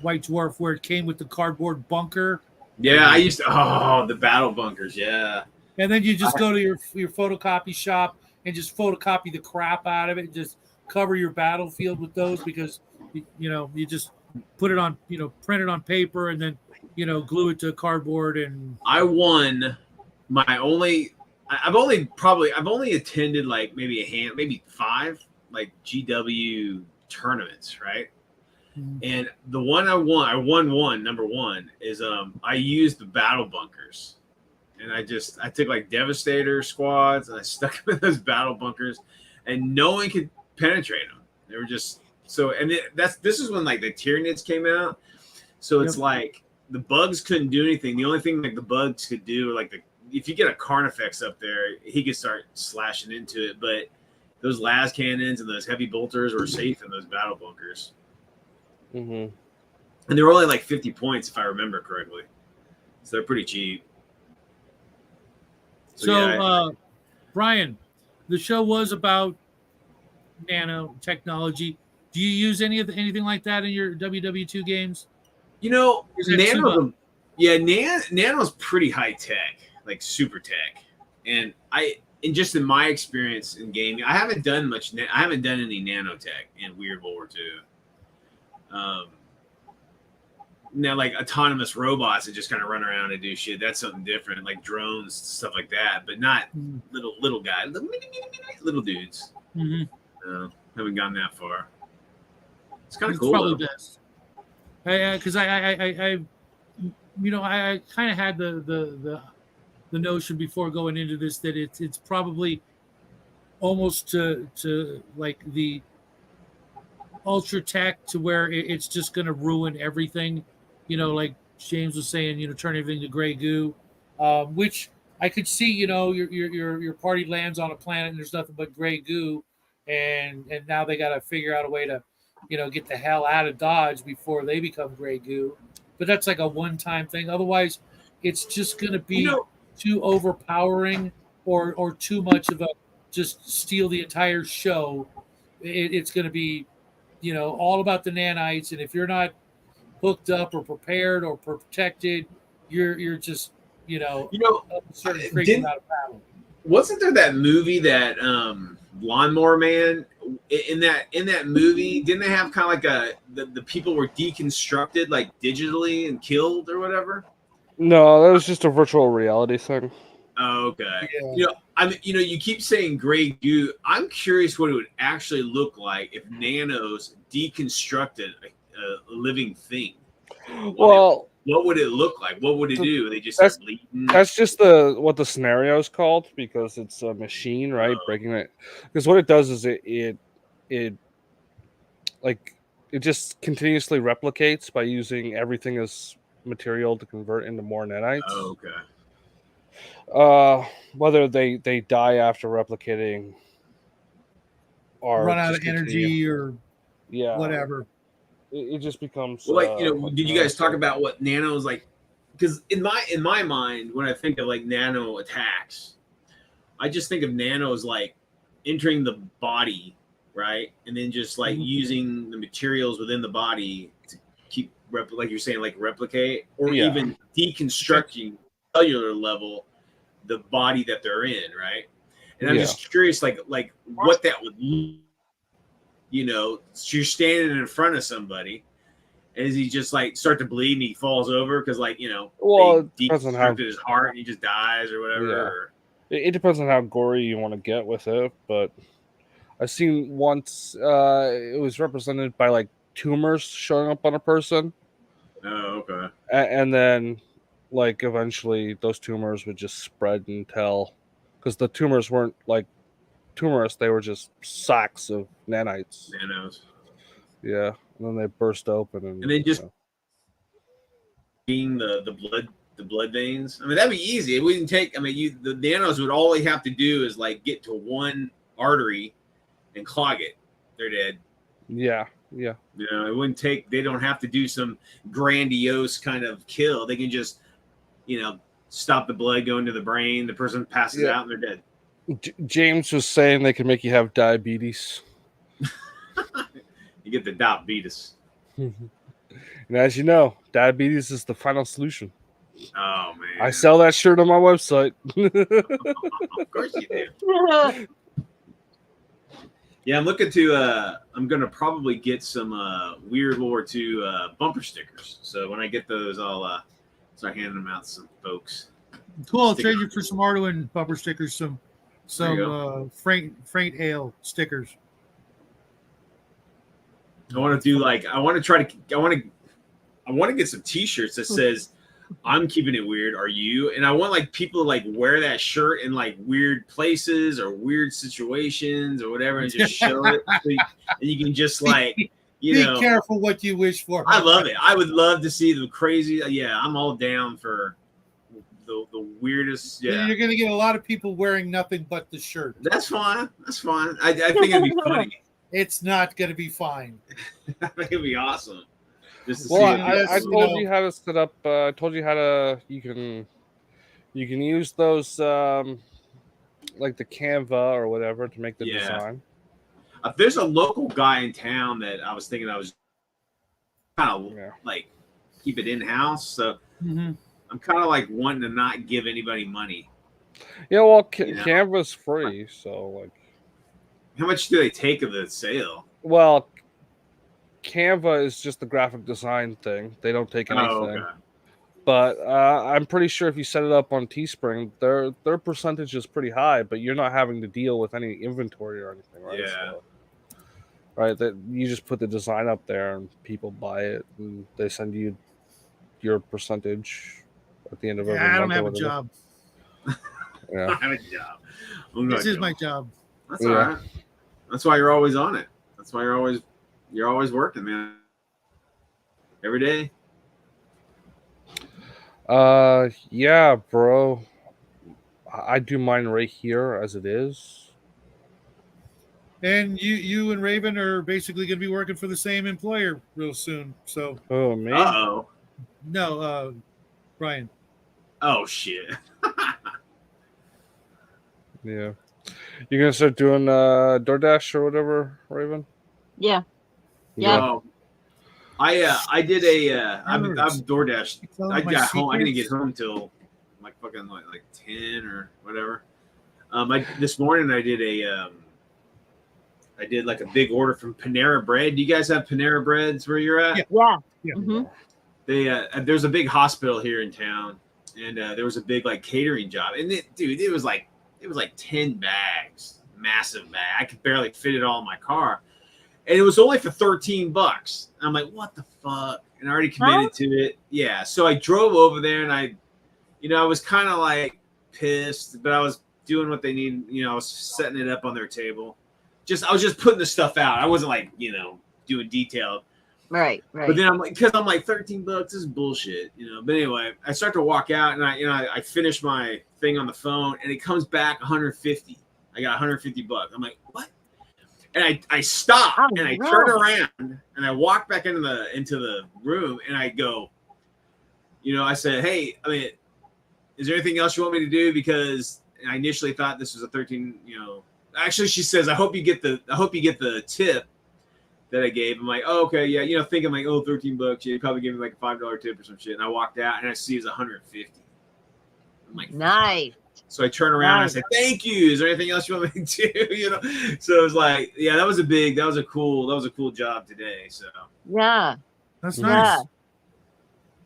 White Dwarf where it came with the cardboard bunker. Yeah, I used to. The battle bunkers. Yeah. And then you just go to your photocopy shop and just photocopy the crap out of it and just cover your battlefield with those because you just put it on print it on paper and then glue it to cardboard. And I won my only. I've only attended like maybe 5 like GW tournaments, right? Mm-hmm. And the one I won number one is I used the battle bunkers. And I took like Devastator squads and I stuck them in those battle bunkers, and no one could penetrate them. They were just so. And this is when like the Tyranids came out, so it's like the bugs couldn't do anything. The only thing like the bugs could do, like if you get a Carnifex up there, he could start slashing into it. But those las cannons and those heavy bolters were safe in those battle bunkers. Mm-hmm. And they were only like 50 points, if I remember correctly. So they're pretty cheap. So, Brian, the show was about nanotechnology. Do you use anything like that in your WW2 games? You know, Is that too much? Nano's pretty high tech, like super tech. And just in my experience in gaming, I haven't done any nanotech in Weird World War II. Now, like autonomous robots that just kind of run around and do shit, that's something different, like drones, stuff like that, but not little guys, little dudes. Mm-hmm. Haven't gone that far. It's kind of It's cool. probably best. Because I kind of had the notion before going into this that it's probably almost to like the ultra tech to where it's just going to ruin everything. Like James was saying, turn everything to gray goo, which I could see. Your party lands on a planet and there's nothing but gray goo, and now they got to figure out a way to, get the hell out of Dodge before they become gray goo. But that's like a one-time thing. Otherwise, it's just going to be too overpowering or too much of a just steal the entire show. It's going to be, all about the nanites, and if you're not hooked up or prepared or protected, you're just, certain freaking out of battle. Wasn't there that movie that Lawnmower Man? In that movie, didn't they have kind of like the people were deconstructed like digitally and killed or whatever? No, that was just a virtual reality thing. Oh, okay. Yeah. You keep saying gray goo. I'm curious what it would actually look like if nanos deconstructed a living thing. Well, what would it look like? What would it do? They just that's start bleeding? That's just what the scenario is called, because it's a machine, right? Breaking it. Because what it does is it just continuously replicates by using everything as material to convert into more nanites. Oh, okay. Whether they die after replicating or run out just of energy or whatever. It just becomes. Well, did you guys talk about what nano is like? Because in my mind, when I think of like nano attacks, I just think of nano as like entering the body, right, and then just like using the materials within the body to keep like you're saying, like replicate, or even deconstructing cellular level the body that they're in, right? And I'm just curious, like what that would look. So you're standing in front of somebody, and does he just like start to bleed and he falls over because they deconstructed his heart and he just dies or whatever? Yeah. It depends on how gory you want to get with it, but I've seen once it was represented by like tumors showing up on a person. Oh, okay. And then like eventually those tumors would just spread and tell, because the tumors weren't like tumors, they were just sacks of nanites. Nanos. Yeah, and then they burst open and they just being the blood veins. I mean, that'd be easy. It wouldn't take. I mean, the nanos would all they have to do is like get to one artery and clog it. They're dead. Yeah. It wouldn't take. They don't have to do some grandiose kind of kill. They can just, stop the blood going to the brain. The person passes out and they're dead. James was saying they can make you have diabetes. You get the diabetes. And as you know, diabetes is the final solution. Oh, man. I sell that shirt on my website. Of course you do. Yeah, I'm looking to, I'm going to probably get some Weird World War II bumper stickers. So when I get those, I'll start handing them out to some folks. Cool. I'll trade you for some Arduin bumper stickers, some Frank Ale stickers. I want to do I want to get some T-shirts that says I'm keeping it weird. Are you? And I want people to wear that shirt in weird places or weird situations or whatever, and just show it. And you can just be careful what you wish for. I love it. I would love to see the crazy. Yeah, I'm all down for the weirdest. Yeah, You're gonna get a lot of people wearing nothing but the shirt. that's fine. That's fine. I think it'd be funny. It's not gonna be fine. I think it'd be awesome. Just to Well, see it. I Yes, told you you know. how to set up. I told you how to. You can use those like the Canva or whatever to make the Yeah. design. There's a local guy in town that I was thinking I was kind of like keep it in house. So Mm-hmm. I'm kind of like wanting to not give anybody money. Yeah, well, You know? Canva's free, so like. How much do they take of the sale? Well, Canva is just the graphic design thing. They don't take anything. Oh, okay. But I'm pretty sure if you set it up on Teespring, their percentage is pretty high, but you're not having to deal with any inventory or anything, right? Yeah. So, right, that you just put the design up there and people buy it and they send you your percentage at the end of every month. I don't have or a whatever. job. Yeah. I have a job. This is my job. That's all right. That's why you're always on it. That's why you're always working, man. Every day. Yeah, bro. I do mine right here as it is. And you and Raven are basically going to be working for the same employer real soon. So Oh, me? Uh-oh. no, Brian. Oh shit. Yeah. You're gonna start doing DoorDash or whatever, Raven? Yeah. Yeah. Oh. I did I'm DoorDash. I got home. I didn't get home till like fucking like 10 or whatever. This morning I did like a big order from Panera Bread. Do you guys have Panera Breads where you're at? Yeah. Yeah. Mm-hmm. There's a big hospital here in town, and there was a big like catering job, and it was like 10 bags, massive bag. I could barely fit it all in my car, and it was only for $13. And I'm like, what the fuck? And I already committed to it. Yeah, so I drove over there, and I was kind of like pissed, but I was doing what they need. I was setting it up on their table. I was just putting the stuff out. I wasn't like doing detailed. Right. But then I'm like, because I'm like $13, this is bullshit, But anyway, I start to walk out, and I finish my thing on the phone, and it comes back 150. I got 150 bucks. I'm like, what? And I stop and I turn around and I walk back into the room, and I go, I said, hey, I mean, is there anything else you want me to do? Because I initially thought this was a 13. Actually, she says, I hope you get the tip that I gave. I'm like, oh, okay, yeah, thinking like, oh, $13. Yeah, you probably gave me like a $5 tip or some shit. And I walked out, and I see it's 150. I'm like, nice. So I turn around and I said, thank you. Is there anything else you want me to do? So it was like, yeah, that was a cool job today. So Yeah. That's nice.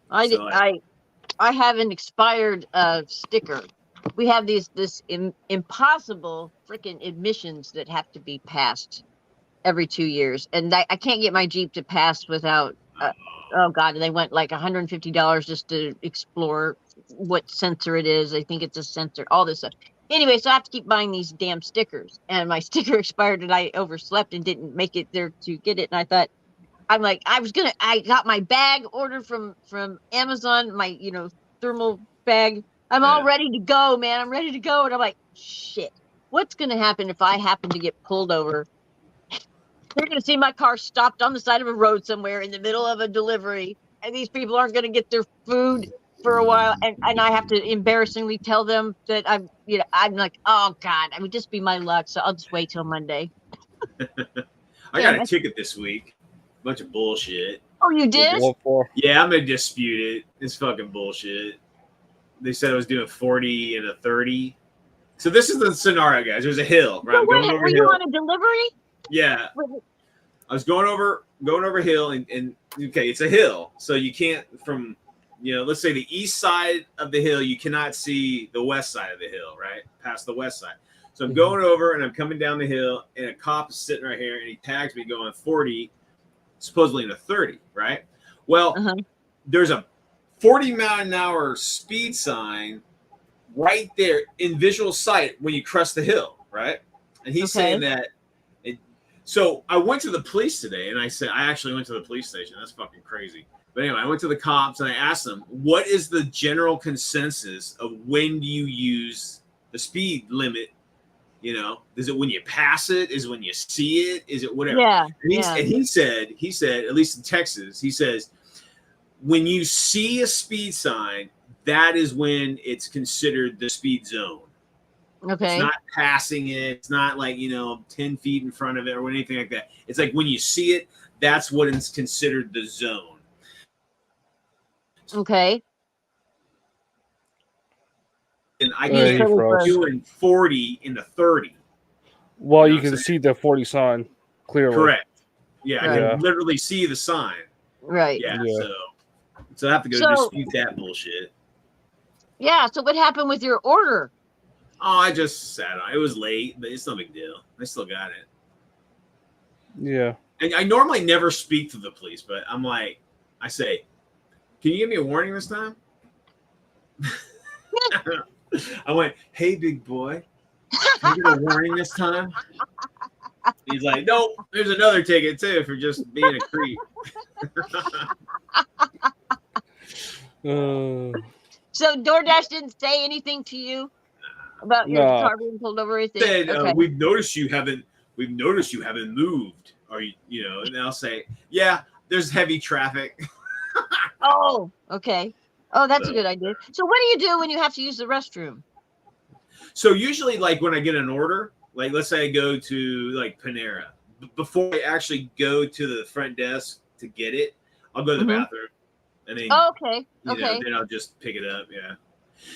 I have an expired sticker. We have this impossible freaking admissions that have to be passed every 2 years, and I can't get my Jeep to pass without. Oh God! And they went like $150 just to explore what sensor it is. I think it's a sensor. All this stuff. Anyway, so I have to keep buying these damn stickers, and my sticker expired, and I overslept and didn't make it there to get it. And I thought, I got my bag ordered from Amazon, my thermal bag. I'm all ready to go, man. I'm ready to go. And I'm like, shit, what's going to happen if I happen to get pulled over? They're going to see my car stopped on the side of a road somewhere in the middle of a delivery. And these people aren't going to get their food for a while. And I have to embarrassingly tell them that I'm like, oh God, I would just be my luck. So I'll just wait till Monday. I got a ticket this week. Bunch of bullshit. Oh, you did? Yeah, I'm going to dispute it. It's fucking bullshit. They said I was doing 40 and a 30. So this is the scenario, guys. There's a hill, right? So were you on a delivery? Yeah. I was going over a hill, and okay, it's a hill. So you can't from, let's say the east side of the hill, you cannot see the west side of the hill, right? Past the west side. So I'm going over, and I'm coming down the hill, and a cop is sitting right here, and he tags me going 40, supposedly in a 30, right? Well, there's a 40-mile-an-hour speed sign right there in visual sight when you cross the hill, right? And he's saying that. So I went to the police today, and I actually went to the police station. That's fucking crazy. But anyway, I went to the cops and I asked them, what is the general consensus of when do you use the speed limit? You know, is it when you pass it? Is it when you see it? Is it whatever? Yeah. And Yeah. he said, at least in Texas, he says, when you see a speed sign, that is when it's considered the speed zone. It's Okay. not passing it. It's not like, 10 feet in front of it or anything like that. It's like when you see it, that's what is considered the zone. Okay. And I Yeah, can't so it do in 40 in the 30. Well, You know you what I'm can saying? see the 40 sign clearly. Correct. Yeah, I Right. can literally see the sign. Right. Yeah, Yeah. so I have to go So- dispute that bullshit. Yeah. So what happened with your order? Oh, I just sat on it. It was late, but it's no big deal. I still got it. Yeah. And I normally never speak to the police, but I'm like, I say, can you give me a warning this time? I went, hey, big boy, can I get a warning this time? He's like, nope, there's another ticket too for just being a creep. So DoorDash didn't say anything to you about your No. car being pulled over or anything? Said, Okay. we've noticed you haven't moved. Are you, and I'll say, yeah, there's heavy traffic. Oh, okay. Oh, that's a So- good idea. So what do you do when you have to use the restroom? So usually, like when I get an order, like let's say I go to like Panera, before I actually go to the front desk to get it, I'll go to the Mhm. bathroom, and then Oh, okay. then I'll just pick it up. Yeah,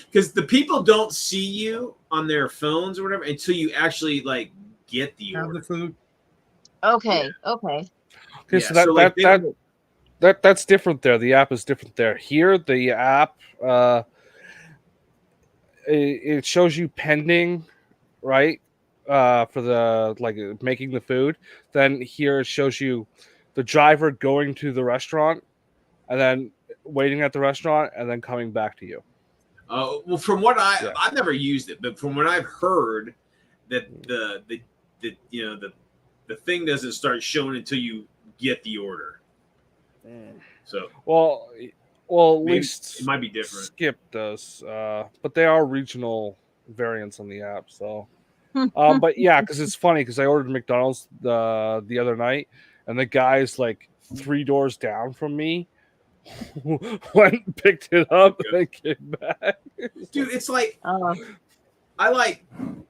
because the people don't see you on their phones or whatever until you actually like get the Have order. the food. Okay. Okay, Yeah, so so, like, that's different there. The app is different there. Here, the app it shows you pending, right? For the making the food. Then here it shows you the driver going to the restaurant and then waiting at the restaurant and then coming back to you. Well, from what Yeah. I've never used it, but from what I've heard, that the thing doesn't start showing until you get the order. So Well, at maybe least it might be different. Skip does, but they are regional variants on the app. So, but yeah, because it's funny because I ordered McDonald's the other night, and the guy's like 3 doors down from me went and picked it up and then came back. Dude, it's like Oh,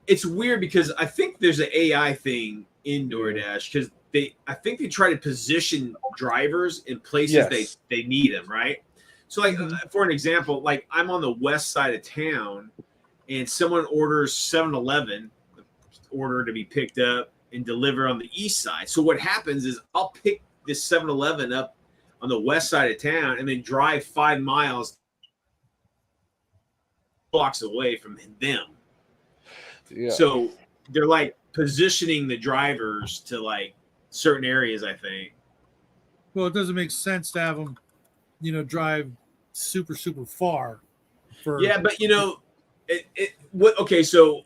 it's weird because I think there's an AI thing in DoorDash because I think they try to position drivers in places Yes. they need them, right? So like for an example, like I'm on the west side of town and someone orders 7-Eleven order to be picked up and delivered on the east side. So what happens is I'll pick this 7-Eleven up on the west side of town and then drive 5 miles blocks away from them. Yeah. So they're like positioning the drivers to like certain areas, I think. Well, it doesn't make sense to have them, drive super far. Yeah, but so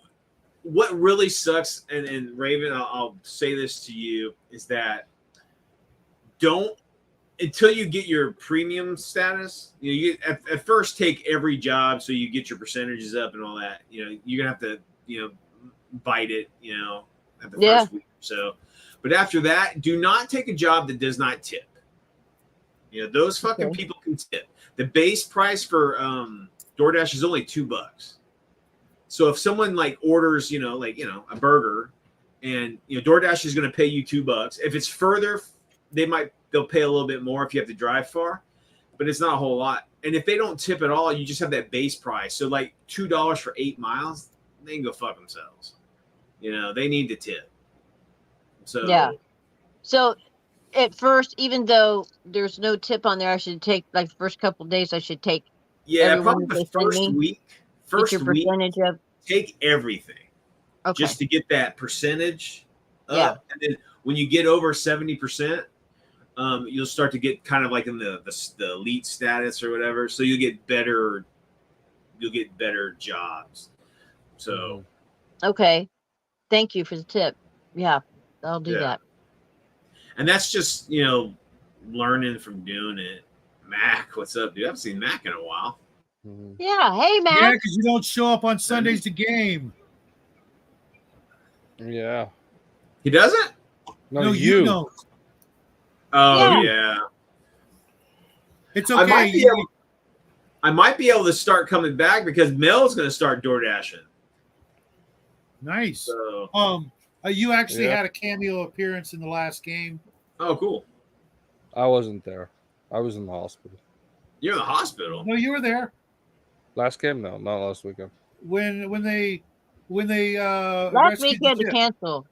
what really sucks, and Raven, I'll say this to you, is that don't until you get your premium status, you at first take every job so you get your percentages up and all that. You're gonna have to bite it, at the first week or so. But after that, do not take a job that does not tip. Those fucking people can tip. The base price for DoorDash is only $2. So if someone like orders, a burger, and DoorDash is going to pay you $2. If it's further, they'll pay a little bit more if you have to drive far, but it's not a whole lot. And if they don't tip at all, you just have that base price. So like $2 for 8 miles, they can go fuck themselves. They need to tip. So yeah. So at first, even though there's no tip on there, I should take like the first couple of days. I should take probably that the they send first me, week. get your percentage of. Take everything. Okay. Just to get that percentage up. Yeah. And then when you get over 70%, you'll start to get kind of like in the elite status or whatever. So you'll get better jobs. So Okay. Thank you for the tip. Yeah, I'll do that. And that's just learning from doing it. Mac, what's up, dude? I haven't seen Mac in a while. Mhm. Yeah. Hey, Yeah, Matt. because you don't show up on Sundays to game. Yeah. He doesn't? No, you don't. Oh Yeah. yeah. It's I okay. might be able to start coming back because Mel's going to start door dashing. Nice. So, You actually Yeah. had a cameo appearance in the last game. oh, cool. I wasn't there. I was in the hospital. You're in the hospital. No, you were there Last game? No, not last weekend. when they Last week rescued you had the to ship. cancel.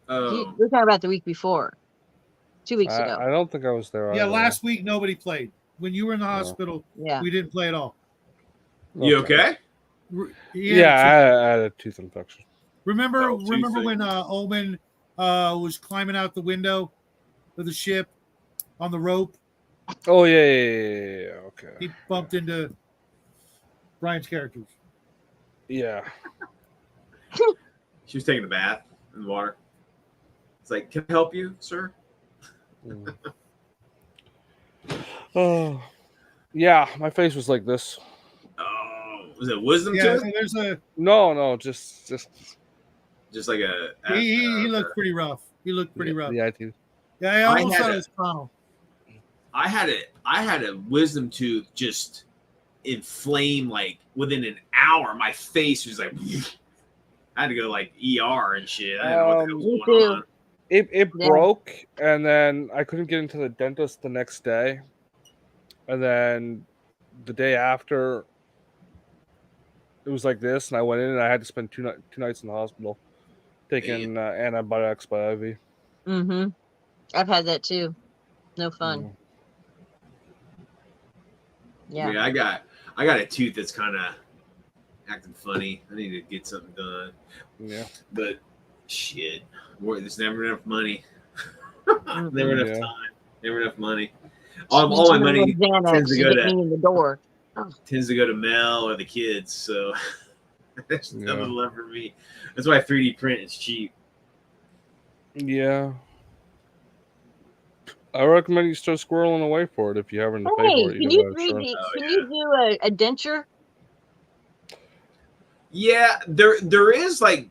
Oh, We're talking about the week before, 2 weeks ago. I don't think I was there. Yeah, either. last week nobody played. When you were in the hospital, Yeah. we didn't play at all. you okay? Yeah, I had a tooth infection. Remember Oh, tooth when thing. Omen was climbing out the window of the ship on the rope? Oh yeah. Okay. He bumped into Brian's characters. Yeah. She was taking a bath in the water. It's like, can I help you, sir? Mm. Oh. Yeah, my face was like this. Oh, was it wisdom Yeah, tooth? there's a No, just Just like a. he looked pretty rough. He looked pretty rough. the eye tooth. Yeah, I I almost had thought a- it was Connell. I had a wisdom tooth just inflame like within an hour. My face was like, I had to go like ER and shit. I didn't know what the hell Me was going too. on. It Yeah. broke, and then I couldn't get into the dentist the next day. And then the day after, it was like this, and I went in and I had to spend two nights in the hospital taking antibiotics by IV. Mm-hmm. I've had that too. No fun. Mm. Yeah. I got a tooth that's kind of acting funny. I need to get something done. Yeah. But shit, there's never enough money. Mm-mm. Never enough Yeah. time. Never enough money. All Need my some money Xanax tends to to go get me to in the door. Mel or the kids. So there's nothing Yeah. left for me. That's why 3D print is cheap. Yeah. I recommend you start squirreling away for it if you haven't to pay Hey, for it. can You you don't have insurance. 3D? Oh, Can yeah. you do a denture? Yeah, there is like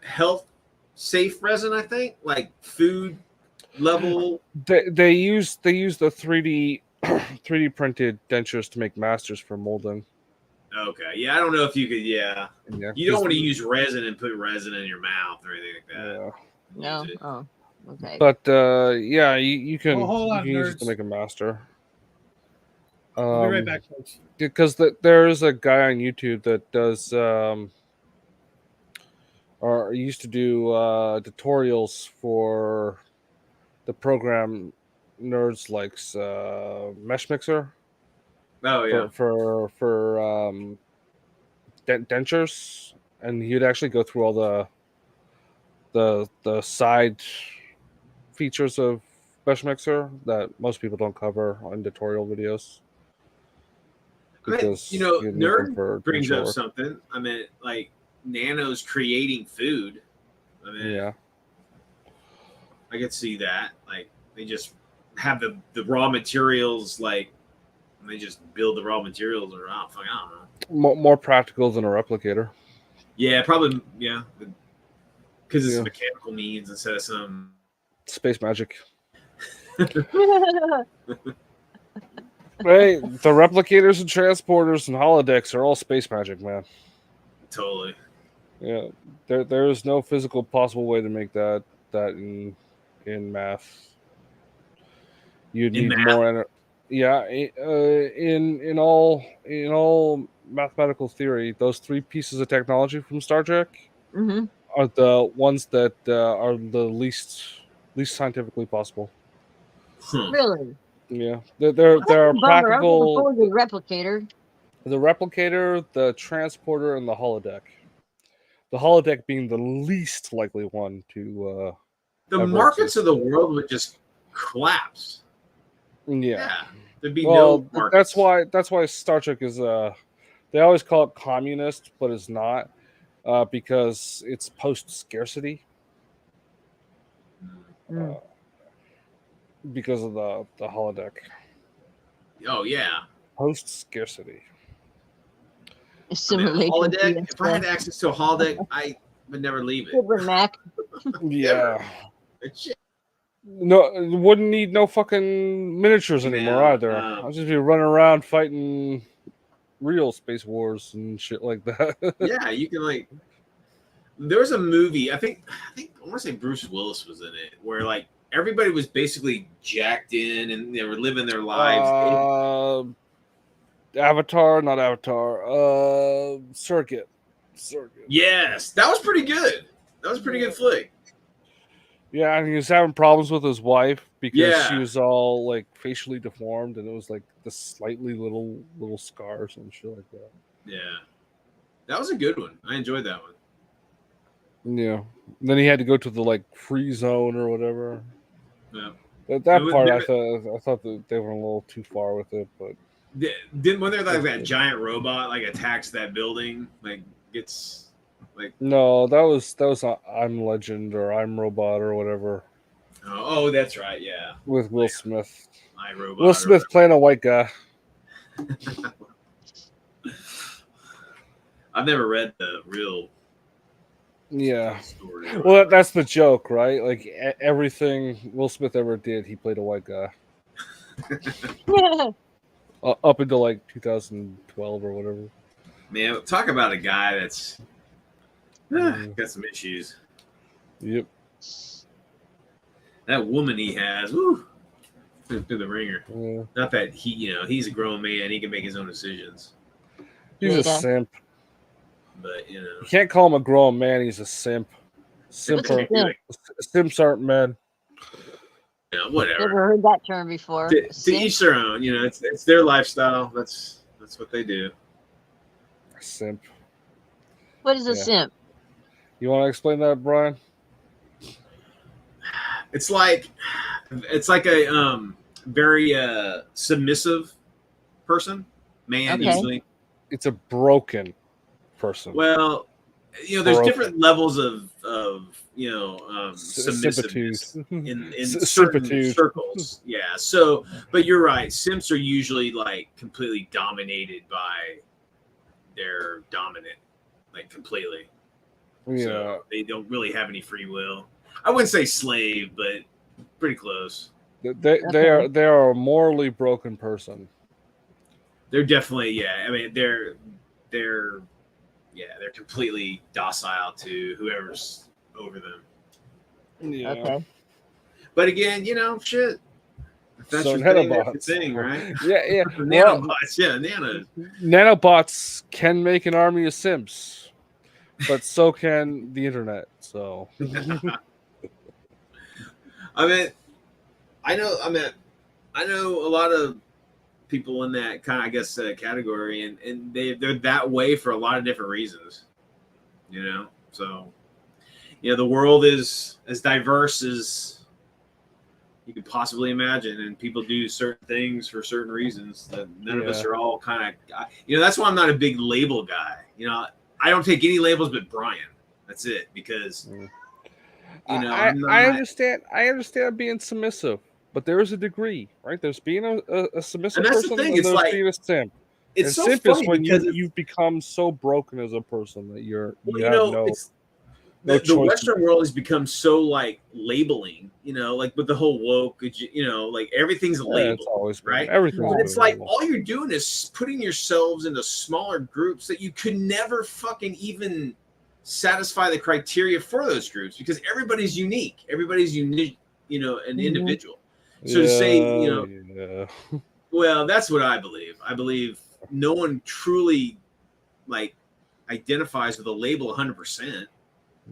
health safe resin, I think, like food level. They use the 3D 3D printed dentures to make masters for molding. Okay, yeah, I don't know if you could. Yeah, Yeah, you don't want to use resin and put resin in your mouth or anything like that. Yeah. No. Use it. Oh, okay. But yeah, you can, Well, hold you on, can use it to nerds. make a master. I'll be right back, folks. Because there's a guy on YouTube that does or used to do tutorials for the program nerds likes Mesh Mixer Oh yeah, for dentures, and he'd actually go through all the side features of Mesh Mixer that most people don't cover on tutorial videos. I mean, Because you know, you need them nerd for brings denture up work. something. I mean, like Nano's creating food. I mean, Yeah. I could see that. Like they just have the raw materials, like and they just build the raw materials around. Fuck, I don't know. More practical than a replicator. Yeah, probably. Yeah, because it's Yeah. mechanical means instead of some. Space magic. Right, the replicators and transporters and holodecks are all space magic, man. Totally. Yeah, there is no physical possible way to make that in math. You'd In need math? more yeah, in all mathematical theory, those three pieces of technology from Star Trek Mm-hmm. are the ones that are the least scientifically possible. Huh. Really? Yeah, Well, they're that's a bummer. I'm looking practical. forward to the replicator. The replicator, the transporter, and the holodeck. The holodeck being the least likely one to. The Ever markets exist. of the world would just collapse. Yeah. There'd be Well, no markets. that's why Star Trek is they always call it communist, but it's not because it's post scarcity Mm. because of the holodeck. Oh yeah. Post scarcity. I mean, a Assimilation. holodeck. If I had fiasco. access to a holodeck, I would never leave it. Goodwin Mac. Yeah. Shit. No, wouldn't need no fucking miniatures anymore Man, either. I'll just be running around fighting real space wars and shit like that. Yeah, you can like. There was a movie. I think I want to say Bruce Willis was in it, where like everybody was basically jacked in and they were living their lives. Avatar, not Avatar. Circuit. Yes, that was pretty good. That was a pretty good flick. Yeah, and he was having problems with his wife because she Yeah. was all like facially deformed, and it was like the slightly little scars and shit like that. Yeah, that was a good one. I enjoyed that one. Yeah. Then he had to go to the like free zone or whatever. Yeah. That It was- part, they I thought that they were a little too far with it, but Didn't when there like that giant robot like attacks that building, like gets like no, that was I'm Legend or I'm Robot or whatever oh that's right, yeah. with Will Smith. My robot. Will Smith playing a white guy. I've never read the real Yeah. story. Well, that's the joke, right? Like everything Will Smith ever did, he played a white guy. Up until like 2012 or whatever. Man, talk about a guy that's got some issues. Yep. That woman he has, woo, through the ringer. Yeah. Not that he's a grown man, he can make his own decisions. He's a Yeah. simp. But You can't call him a grown man. He's a simp. What's a simp? Simps aren't men. Whatever. Never heard that term before. To Simp? each their own. It's their lifestyle. That's what they do. Simp. What is a Yeah. simp? You want to explain that, Brian? It's like a very submissive person, man. Okay. Usually. It's a broken person. Well, there's Broken. different levels of Sympatitude. submissiveness in S- certain sympatitude. circles. Yeah. So, but you're right. Simps are usually like completely dominated by their dominant, like completely. Yeah. So they don't really have any free will. I wouldn't say slave, but pretty close. They are a morally broken person. They're definitely, yeah. I mean, they're completely docile to whoever's over them. Yeah. Okay. But again, shit. If that's So your thing, nanobots. that's your thing, right? Yeah. Nanobots, yeah, nano. Nanobots can make an army of simps, but so can the internet. So I know a lot of people in that kind of, I guess, category, and they're that way for a lot of different reasons. So the world is as diverse as you could possibly imagine, and people do certain things for certain reasons that none of us are all kind of. That's why I'm not a big label guy. I don't take any labels but Brian. That's it, because I understand being submissive, but there is a degree, right? There's being a submissive And that's the person, thing, and it's there's like- being a simp. it's And so simp funny is when because you've become so broken as a person that you well, have no it's no the choice. Western world has become so like labeling, like with the whole woke, like everything's a Yeah, label. it's always been, right? everything's But it's been like labeled. all you're doing is putting yourselves into smaller groups that you could never fucking even satisfy the criteria for those groups, because everybody's unique. Everybody's unique, an individual. So to say, yeah. well, that's what I believe. I believe no one truly like identifies with a label 100%.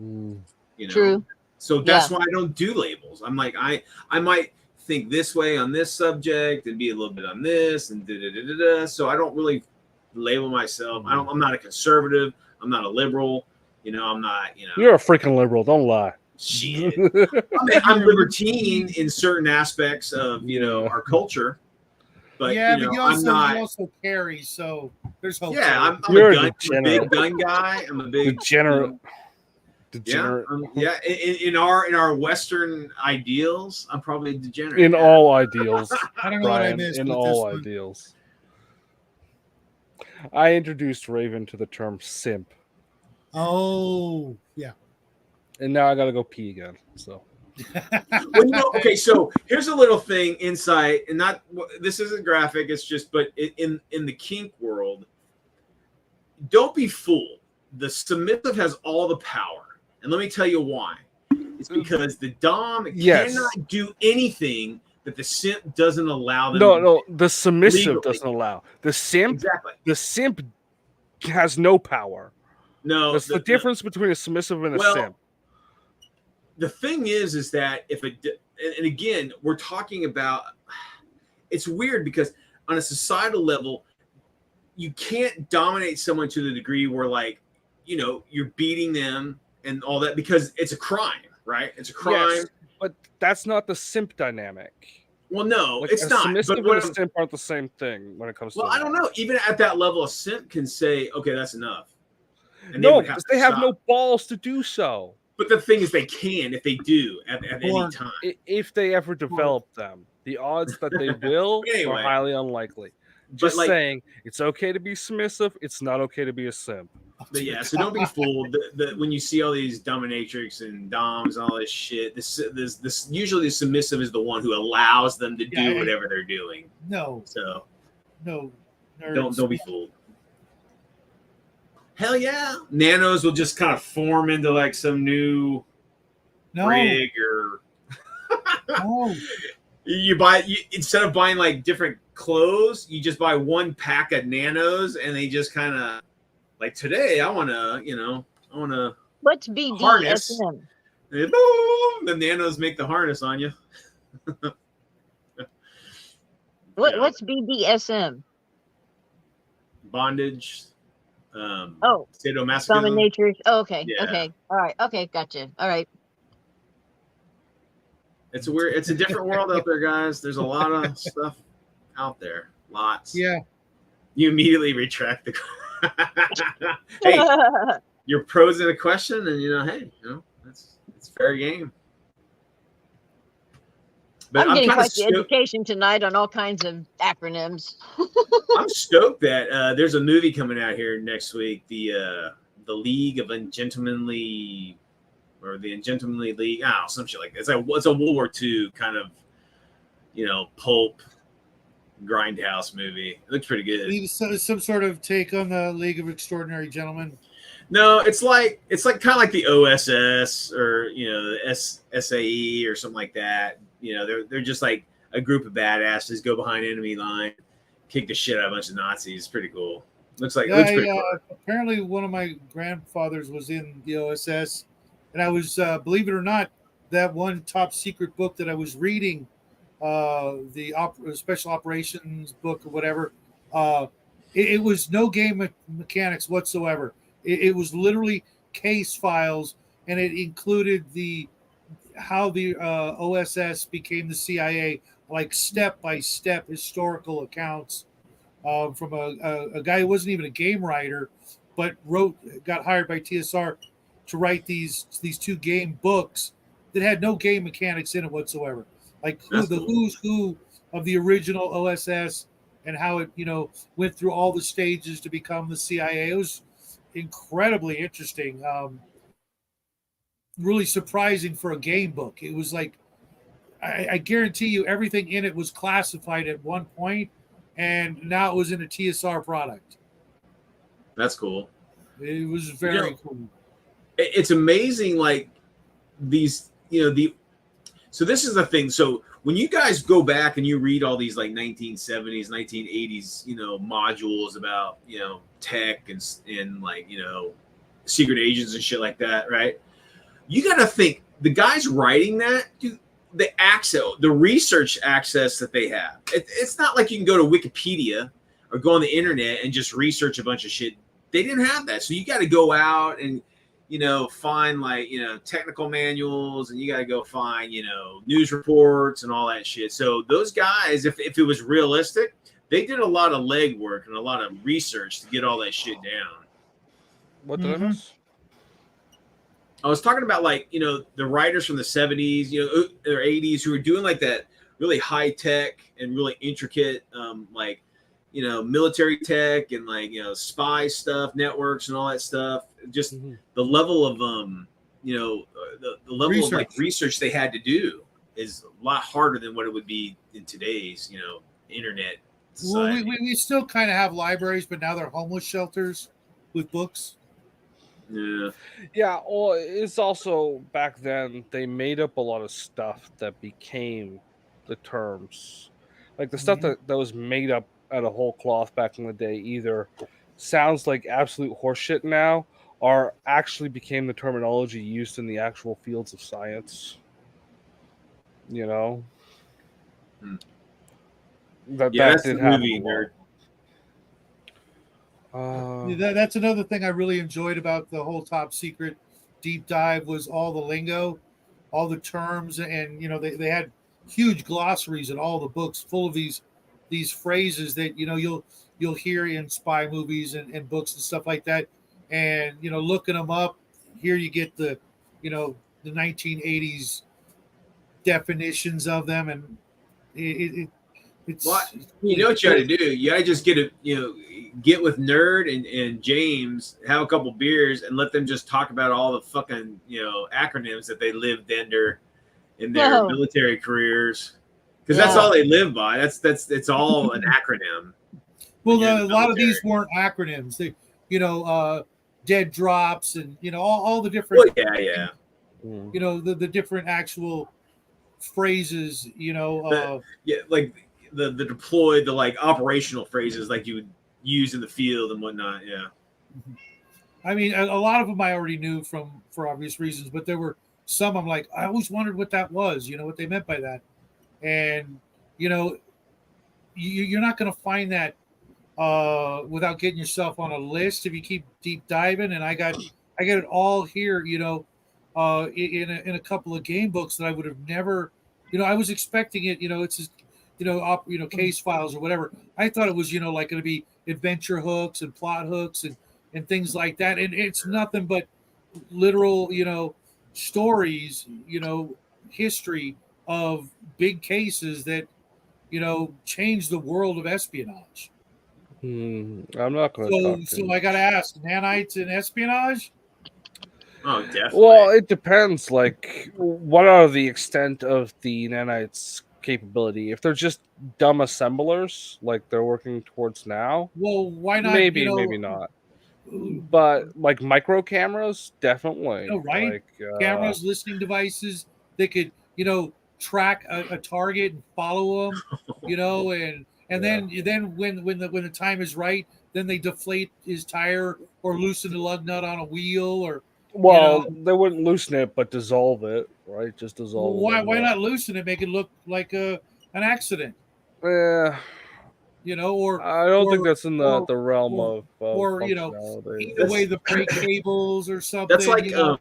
Mm. True. So that's why I don't do labels. I'm like, I might think this way on this subject and be a little bit on this and da. So I don't really label myself. I'm not a conservative. I'm not a liberal. I'm not. You're a freaking liberal. Don't lie. Shit. I'm libertine in certain aspects of our culture. But yeah, but I'm not. you also carry, so there's hope. Yeah, I'm You're a a big gun guy. I'm a big Degenerate. Degenerate. In our Western ideals, I'm probably a degenerate. In all ideals, I don't know what I Brian. missed In with all this one. ideals. I introduced Raven to the term simp, Oh, yeah. and now I gotta go pee again. So Well, okay, so here's a little thing insight, and not this isn't graphic. It's just, but in the kink world, don't be fooled. The submissive has all the power, and let me tell you why. It's because the dom cannot do anything that the simp doesn't allow them. No, the submissive legally. doesn't allow. The simp, Exactly. the simp has no power. No, That's the difference between a submissive and a simp. The thing is that and again, we're talking about, it's weird because on a societal level, you can't dominate someone to the degree where, like, you know, you're beating them and all that, because it's a crime, right? It's a crime. Yes, but that's not the simp dynamic. Well, no, Like, it's a not. Submissive But and a simp aren't the same thing when it comes to. Well, I don't know. Even at that level, a simp can say, "Okay, that's enough." And no, would because they have no balls to do so. But the thing is, they can if they do at any time. If they ever develop them, the odds that they will Anyway. are highly unlikely. Just saying, it's okay to be submissive. It's not okay to be a simp. But yeah, so don't be fooled. When you see all these dominatrix and doms and all this shit, this usually the submissive is the one who allows them to do whatever they're doing. No. So no. Don't be fooled. Hell yeah, nanos will just kind of form into like some new rig or. No. You instead of buying like different clothes, you just buy one pack of nanos, and they just kind of like, today I want to What's harness. BDSM? The nanos make the harness on you. What's BDSM? Bondage. Sadomasochism. Dominatrix. Oh, okay. Yeah. Okay. All right. Okay. Gotcha. All right. It's a different world out there, guys. There's a lot of stuff out there. Lots. Yeah. You immediately retract the. Hey, you're posing a question, and hey, it's fair game. But I'm getting quite the education tonight on all kinds of acronyms. I'm stoked that there's a movie coming out here next week. The League of Ungentlemanly, or the Ungentlemanly League. Some shit like that. It's a World War II kind of, pulp grindhouse movie. It looks pretty good. Some sort of take on the League of Extraordinary Gentlemen. No, it's like kind of like the OSS or the SAE or something like that. They're just like a group of badasses go behind enemy line, kick the shit out of a bunch of Nazis. It's pretty cool. Looks pretty cool. Apparently, one of my grandfathers was in the OSS, and I was, believe it or not, that one top secret book that I was reading, the special operations book or whatever. It was no game mechanics whatsoever. It was literally case files, and it included how the OSS became the CIA, like step-by-step historical accounts from a guy who wasn't even a game writer, but got hired by TSR to write these two game books that had no game mechanics in it whatsoever. Like who's who of the original OSS and how it went through all the stages to become the CIA. It was incredibly interesting. Really surprising for a game book. It was like, I guarantee you everything in it was classified at one point, and now it was in a TSR product. That's cool. It was very cool. It's amazing, like these, so this is the thing. So when you guys go back and you read all these like 1970s, 1980s, modules about, tech and like, secret agents and shit like that, right? You got to think the guys writing that, dude, the research access that they have. It's not like you can go to Wikipedia or go on the internet and just research a bunch of shit. They didn't have that. So you got to go out and, find like, technical manuals, and you got to go find, news reports and all that shit. So those guys, if it was realistic, they did a lot of legwork and a lot of research to get all that shit down. What did I miss? I was talking about like, you know, the writers from the 70s, you know, or 80s who were doing like that really high tech and really intricate, like, you know, military tech and like, you know, spy stuff, networks and all that stuff. Just the level of, you know, the level of like research they had to do is a lot harder than what it would be in today's, you know, internet society. Well, we still kind of have libraries, but now they're homeless shelters with books. Yeah. Yeah, well, it's also back then they made up a lot of stuff that became the terms. Like the stuff that was made up out of whole cloth back in the day either sounds like absolute horseshit now or actually became the terminology used in the actual fields of science. You know? That Yeah, that's did the happen movie a lot. nerd. That's another thing I really enjoyed about the whole Top Secret deep dive was all the lingo, all the terms, and you know they had huge glossaries in all the books full of these phrases that you know you'll hear in spy movies and books and stuff like that. And you know, looking them up, here you get the you know the 1980s definitions of them, and it's Well, you really know what you cool. got to do? You got to just get with Nerd and James, have a couple beers, and let them just talk about all the fucking, you know, acronyms that they lived under in their Whoa. military careers. Because that's all they live by. It's all an acronym. Well, a lot of these weren't acronyms. They, you know, dead drops and you know all the different. Well, yeah. You know the different actual phrases. You know, like the deployed, the like operational phrases like you would use in the field and whatnot. Yeah. I mean, a lot of them I already knew for obvious reasons, but there were some I'm like I always wondered what that was. You know what they meant by that, and you know, you're not going to find that without getting yourself on a list if you keep deep diving. And I got it all here, you know, in a couple of game books that I would have never, you know, I was expecting it, you know, it's just, you know, case files or whatever. I thought it was, you know, like going to be adventure hooks and plot hooks and things like that. And it's nothing but literal, you know, stories, you know, history of big cases that, you know, changed the world of espionage. I'm not going to talk. So I got to ask, nanites and espionage? Oh, definitely. Well, it depends. Like, what are the extent of the nanites' capability? If they're just dumb assemblers, like they're working towards now, Well, why not? maybe, You know, maybe not. But like micro cameras, definitely. you know, right? Like Cameras, listening devices, they could, you know, track a target and follow them, you know, and then when the time is right, then they deflate his tire or loosen the lug nut on a wheel or well, you know, they wouldn't loosen it, but dissolve it, right? Just dissolve. why not loosen it, make it look like an accident, Yeah, you know, or I don't think or that's in or the realm or, of or you know, functionality. eat away the brake cables or something. That's like you know?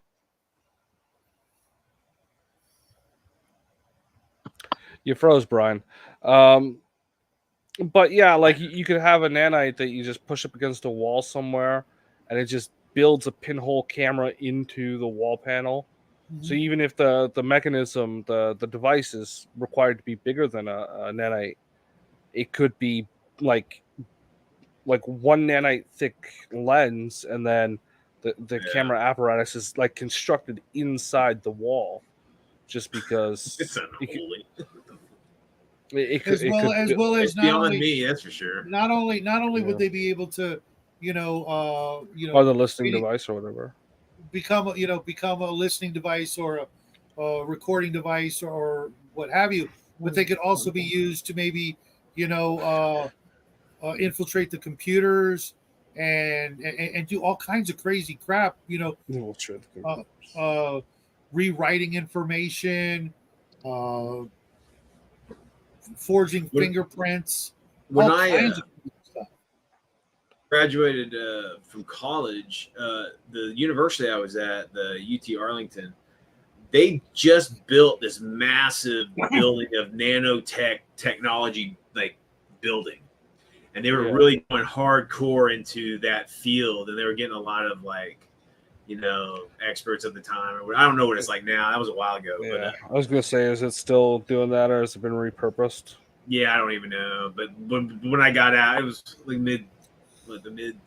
You froze, Brian. But yeah, like you could have a nanite that you just push up against a wall somewhere, and it just builds a pinhole camera into the wall panel. So even if the mechanism, the device is required to be bigger than a nanite, it could be like 1 nanite thick lens, and then the camera apparatus is like constructed inside the wall, just because it's unholy. As well as it's beyond me, that's for sure. Not only would they be able to, you know, or the listening device or whatever, become a listening device or a recording device or what have you, but they could also be used to maybe, you know, infiltrate the computers and do all kinds of crazy crap, you know, rewriting information, forging fingerprints, when all I kinds of stuff. graduated from college, the university I was at, the UT Arlington, they just built this massive building of nanotechnology like building, and they were really going hardcore into that field, and they were getting a lot of like experts at the time. Or I don't know what it's like now. That was a while ago. Yeah, But I was gonna say, is it still doing that, or has it been repurposed? yeah, I don't even know. But when I got out, it was like mid. When did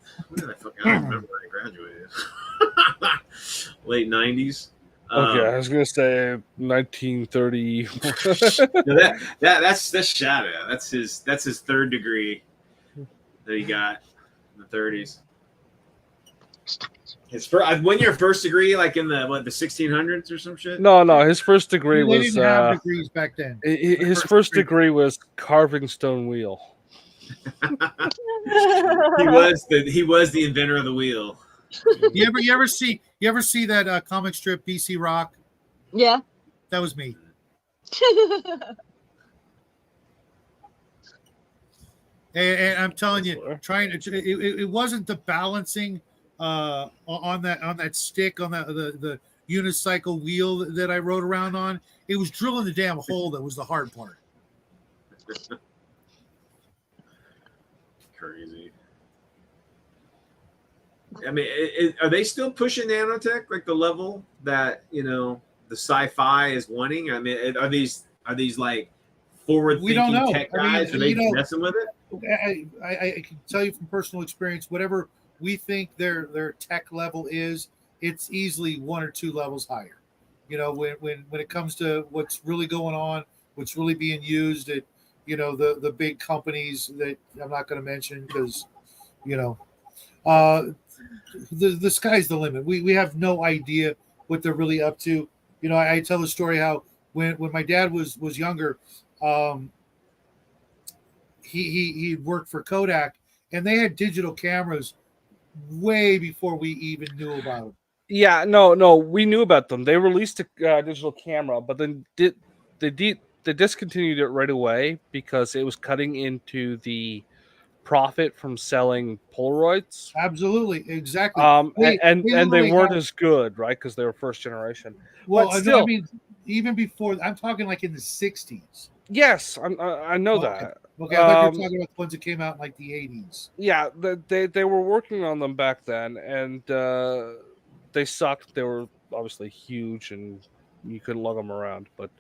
I fucking? I don't remember when I graduated. Late 90s. Okay, I was gonna say 1930. No, that's Shadow. That's his third degree that he got in the 30s. His first, when your first degree, like in the 1600s or some shit. No, his first degree They was didn't have degrees back then. his first degree was carving stone wheel. He was the inventor of the wheel. You ever see that comic strip BC Rock? Yeah. That was me. And I'm telling you, it wasn't the balancing on that stick on the unicycle wheel that I rode around on. It was drilling the damn hole that was the hard part. Crazy. I mean, are they still pushing nanotech like the level that the sci-fi is wanting? I mean, are these like forward-thinking tech guys? Are they messing with it? I can tell you from personal experience, whatever we think their tech level is, it's easily 1 or 2 levels higher. When it comes to what's really going on, what's really being used at the big companies that I'm not going to mention because the sky's the limit. We have no idea what they're really up to. I tell the story how when my dad was younger, he worked for Kodak, and they had digital cameras way before we even knew about them. Yeah, no, we knew about them. They released a digital camera, but then they discontinued it right away because it was cutting into the profit from selling Polaroids. Absolutely, exactly. And they weren't as good, right? Because they were first generation. Well, but still, I mean, even before, I'm talking like in the 60s. Yes, I know that. Okay, I thought you were talking about the ones that came out in like the 80s. Yeah, they were working on them back then, and they sucked. They were obviously huge, and you couldn't lug them around. But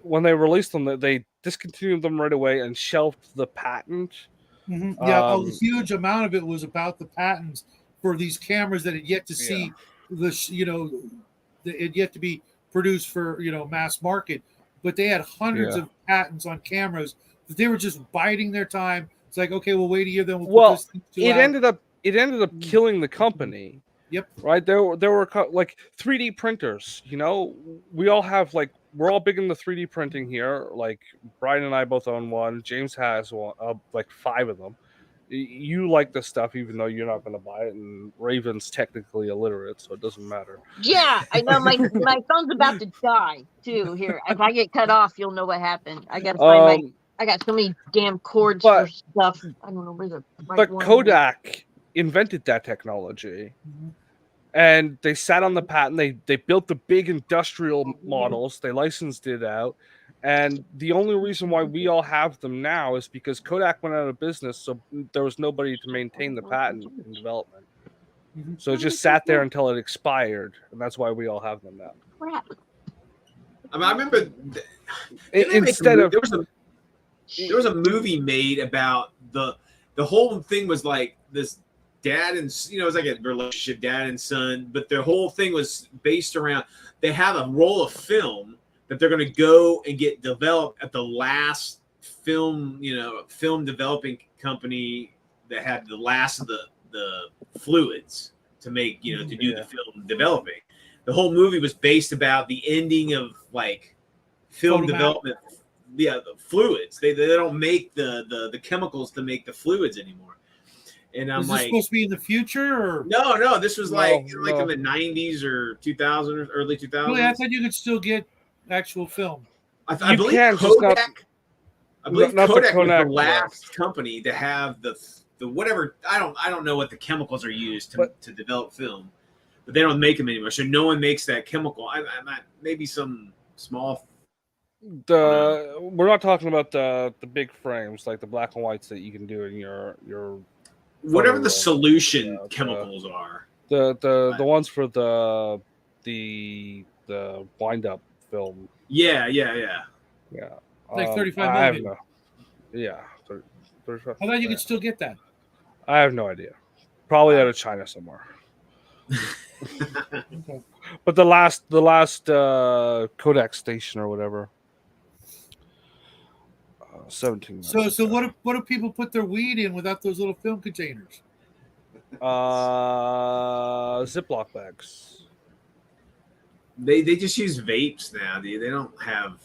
when they released them, they discontinued them right away and shelved the patent. Mm-hmm. Yeah, a huge amount of it was about the patents for these cameras that had yet to see it yet to be produced for mass market. But they had hundreds of patents on cameras that they were just biding their time. It's like, okay, we'll wait a year, then we'll put this it ended up killing the company. Yep. Right. There were like 3D printers. We all have we're all big into 3D printing here. Like Brian and I both own one. James has one, like 5 of them. You like this stuff, even though you're not going to buy it. And Raven's technically illiterate, so it doesn't matter. Yeah, I know my phone's about to die too. Here, if I get cut off, you'll know what happened. I got to find I got so many damn cords for stuff. I don't know where the right one. But Kodak invented that technology, and they sat on the patent. They built the big industrial models. They licensed it out, and the only reason why we all have them now is because Kodak went out of business, so there was nobody to maintain the patent in development. So it just sat there until it expired, and that's why we all have them now. Crap. I mean, I remember instead of there was a movie made about the whole thing was like this dad and it was like a relationship, dad and son, but the whole thing was based around they have a roll of film that they're going to go and get developed at the last film developing company that had the last of the fluids to make to do the film developing. The whole movie was based about the ending of like film development. Yeah, the fluids. They don't make the chemicals to make the fluids anymore. And I'm this supposed to be in the future or no? This was like in the 90s or 2000s or early 2000s. Really, I thought you could still get actual film. I believe Kodak. I believe Kodak was the last company to have the whatever. I don't know what the chemicals are used to develop film, but they don't make them anymore. So no one makes that chemical. Maybe some small. We're not talking about the big frames like the black and whites that you can do in your whatever the solution chemicals are. The ones for the wind up film. Yeah. Yeah. Like 35 I have millimeter. no. Yeah. 35. I thought you could still get that. I have no idea. Probably out of China somewhere. Okay. But the last Kodak station or whatever. 17. So what do people put their weed in without those little film containers? Ziploc bags. They just use vapes now. They don't have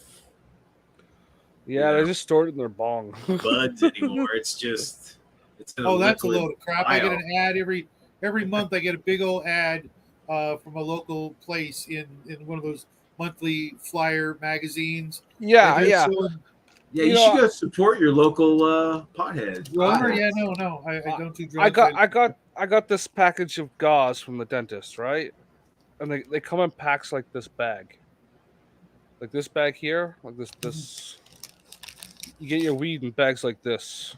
Yeah, they just stored it in their bong. buds anymore. It's in Oh, that's a liquid load of crap. I get vial. an ad every month. I get a big old ad from a local place in one of those monthly flyer magazines. Yeah, And they're yeah. showing Yeah, You you know, should go support your local pothead. Romer? Potheads. Yeah, no, I don't do drugs. I got this package of gauze from the dentist, right? And they come in packs like this bag. Like this bag here, like this you get your weed in bags like this.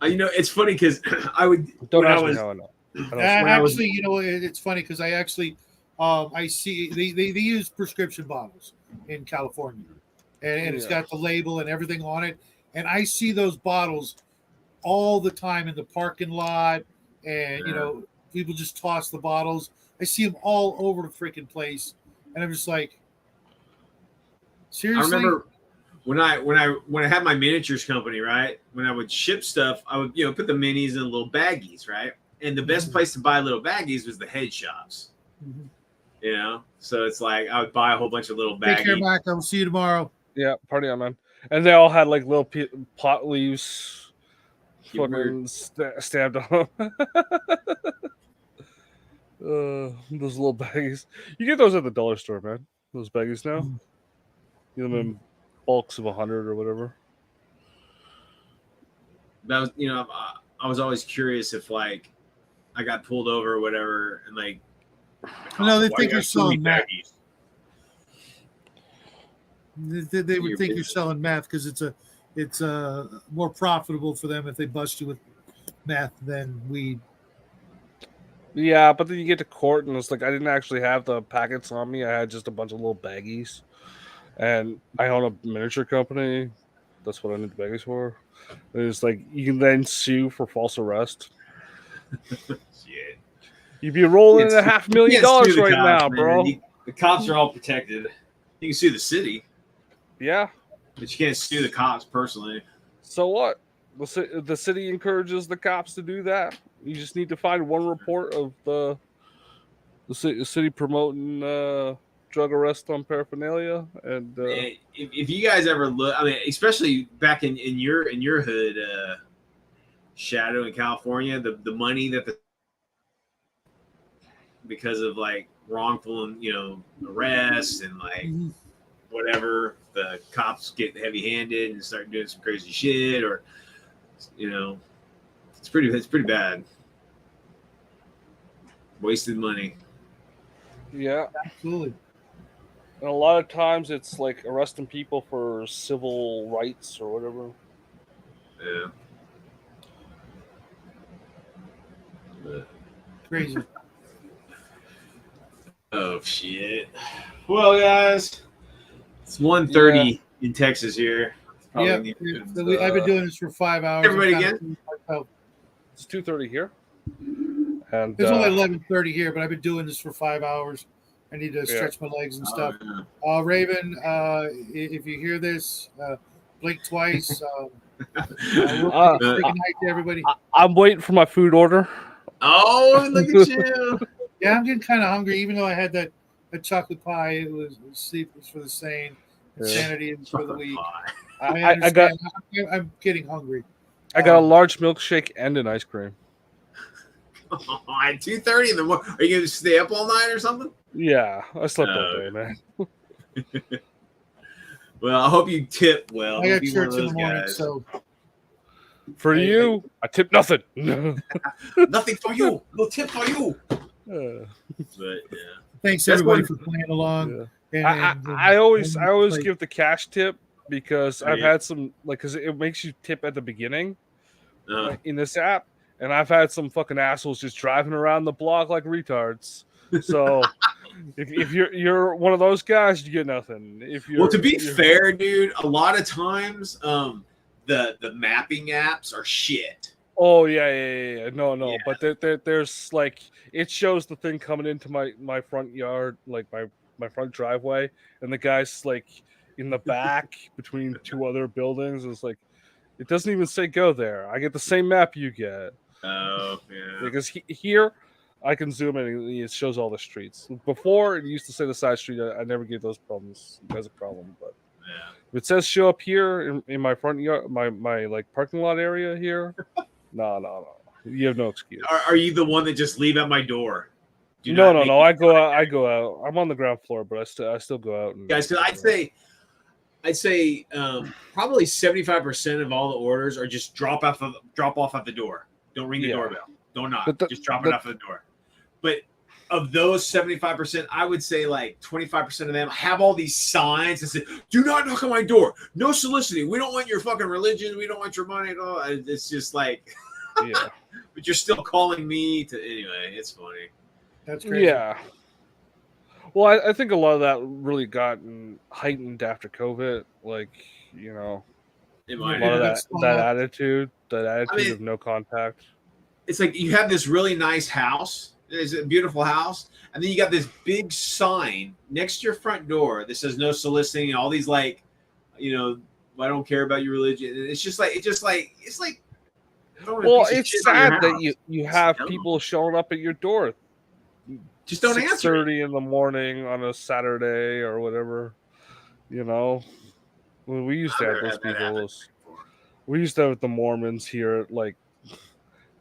It's funny because I would Don't when I ask me was how I know. Actually, it's funny because I actually I see they use prescription bottles in California, and it's Yeah. got the label and everything on it, and I see those bottles all the time in the parking lot, and people just toss the bottles. I see them all over the freaking place, and I'm just like, seriously. I remember when I had my miniatures company, right? When I would ship stuff, I would put the minis in little baggies, right? And the best place to buy little baggies was the head shops. So it's like I would buy a whole bunch of little baggies. Take care, Mac. I will see you tomorrow. Yeah, party on, man. And they all had like little pot leaves You're fucking stabbed on them. Those little baggies. You get those at the dollar store, man. Those baggies now. You get them in bulks of 100 or whatever. That was, I was always curious if like I got pulled over or whatever, and like, No, they why think you you're got so many selling meth. baggies? They would Your think you're business. selling meth because it's more profitable for them if they bust you with meth than weed. Yeah, but then you get to court and it's like I didn't actually have the packets on me. I had just a bunch of little baggies. And I own a miniature company. That's what I need the baggies for. And it's like you can then sue for false arrest. Shit. You'd be rolling in You can't $500,000 sue the right cops, now, man. bro. The cops are all protected. You can sue the city, Yeah. but you can't sue the cops personally. So what? The city encourages the cops to do that. You just need to find one report of the city promoting drug arrest on paraphernalia, and Man, if you guys ever look, I mean, especially back in your hood, Shadow in California, the money that because of like wrongful arrests and like whatever, the cops get heavy-handed and start doing some crazy shit, or it's pretty bad. Wasted money. yeah. Absolutely. And a lot of times it's like arresting people for civil rights or whatever. Yeah. Crazy. Oh shit. Well, guys, it's 1:30 in Texas here. Yeah, Probably need so to, I've been doing this for 5 hours. everybody I'm kinda again? doing myself. It's 2:30 here, and It's only 11:30 here, but I've been doing this for 5 hours. I need to Yeah. stretch my legs and Oh, stuff. yeah. Raven, if you hear this, blink twice. Uh, Good night to everybody. I'm waiting for my food order. Oh, look at you. Yeah, I'm getting kind of hungry. Even though I had that chocolate pie, it was sleep was for the sane, Yeah. sanity is for the weak. I got I'm getting hungry. I got a large milkshake and an ice cream. At 2:30 in the morning. Are you gonna stay up all night or something? Yeah, I slept all day, man. Well, I hope you tip well. I Don't got be one of church in the those morning, guys. so For you, I tip nothing. Nothing for you. No tip for you. But yeah. thanks That's everybody one- for playing along. Yeah. And, I always like, give the cash tip because Oh, I've yeah. had some because it makes you tip at the beginning Uh, in this app, and I've had some fucking assholes just driving around the block like retards. So if you're one of those guys, you get nothing. If you're Well, to be fair, dude, a lot of times the mapping apps are shit. Oh yeah. No. Yeah. But there's like it shows the thing coming into my front yard, like my front driveway, and the guy's like in the back between two other buildings. It's like it doesn't even say go there. I get the same map you get. Oh, yeah. Because here I can zoom in and it shows all the streets. Before it used to say the side street. I never gave those problems as a problem, but Yeah. if it says show up here in my front yard, my like parking lot area here, no. You have no excuse. Are you the one that just leave at my door? Do No. not make I me go contact. out. I go out. I'm on the ground floor, but I still go out. And, Guys, because I'd say probably 75% of all the orders are just drop off at the door. Don't ring the Yeah. doorbell. Don't knock. But Just drop it off at the door. But of those 75%, I would say like 25% of them have all these signs that say, "Do not knock on my door. No soliciting. We don't want your fucking religion. We don't want your money at all." It's just like, yeah. but you're still calling me to anyway. It's funny. That's crazy. Yeah. Well, I think a lot of that really gotten heightened after COVID. Like, you know, It a might lot of have. that attitude of no contact. It's like you have this really nice house. It's a beautiful house, and then you got this big sign next to your front door that says "No soliciting." And all these like, I don't care about your religion. And it's like throwing a Well, piece of it's shit on your sad that house. you have dumb. people showing up at your door. Just don't answer it. 6:30 in the morning on a Saturday or whatever. You know, we used to I've have never those had that people. happen before. We used to have the Mormons here at like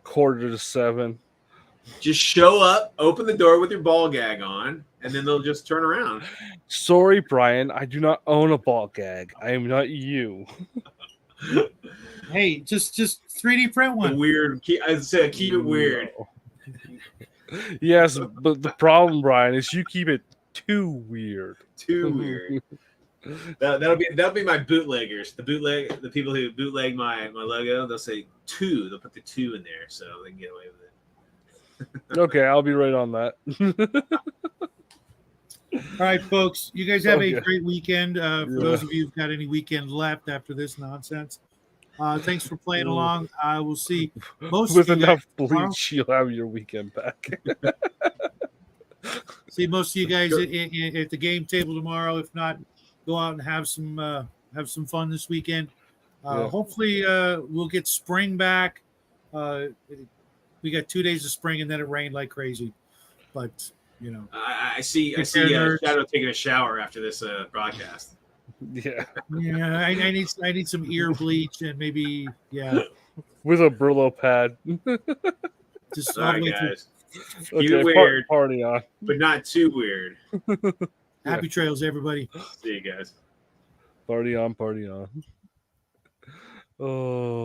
6:45. Just show up, open the door with your ball gag on, and then they'll just turn around. Sorry, Brian, I do not own a ball gag. I am not you. Hey, just 3D print one. Weird. I'd say keep it weird. No. Yes, but the problem, Brian, is you keep it too weird. Too weird. That'll be my bootleggers. The people who bootleg my logo, they'll say 2. They'll put the 2 in there so they can get away with it. Okay, I'll be right on that. All right, folks. You guys have a Okay. great weekend. For Yeah. those of you who've got any weekend left after this nonsense, thanks for playing along. I will see most With of you enough guys tomorrow. bleach, you'll have your weekend back. See most of you guys at the game table tomorrow. If not, go out and have some fun this weekend. Yeah. Hopefully, we'll get spring back. We got 2 days of spring, and then it rained like crazy. But I see Compare nerds. Shadow taking a shower after this broadcast. Yeah, yeah, I need some ear bleach and maybe with a Brillo pad. just all the Sorry, way through. guys. Keep it Okay, weird, party on. but not too weird. Happy trails, everybody. See you guys. Party on, party on. Oh.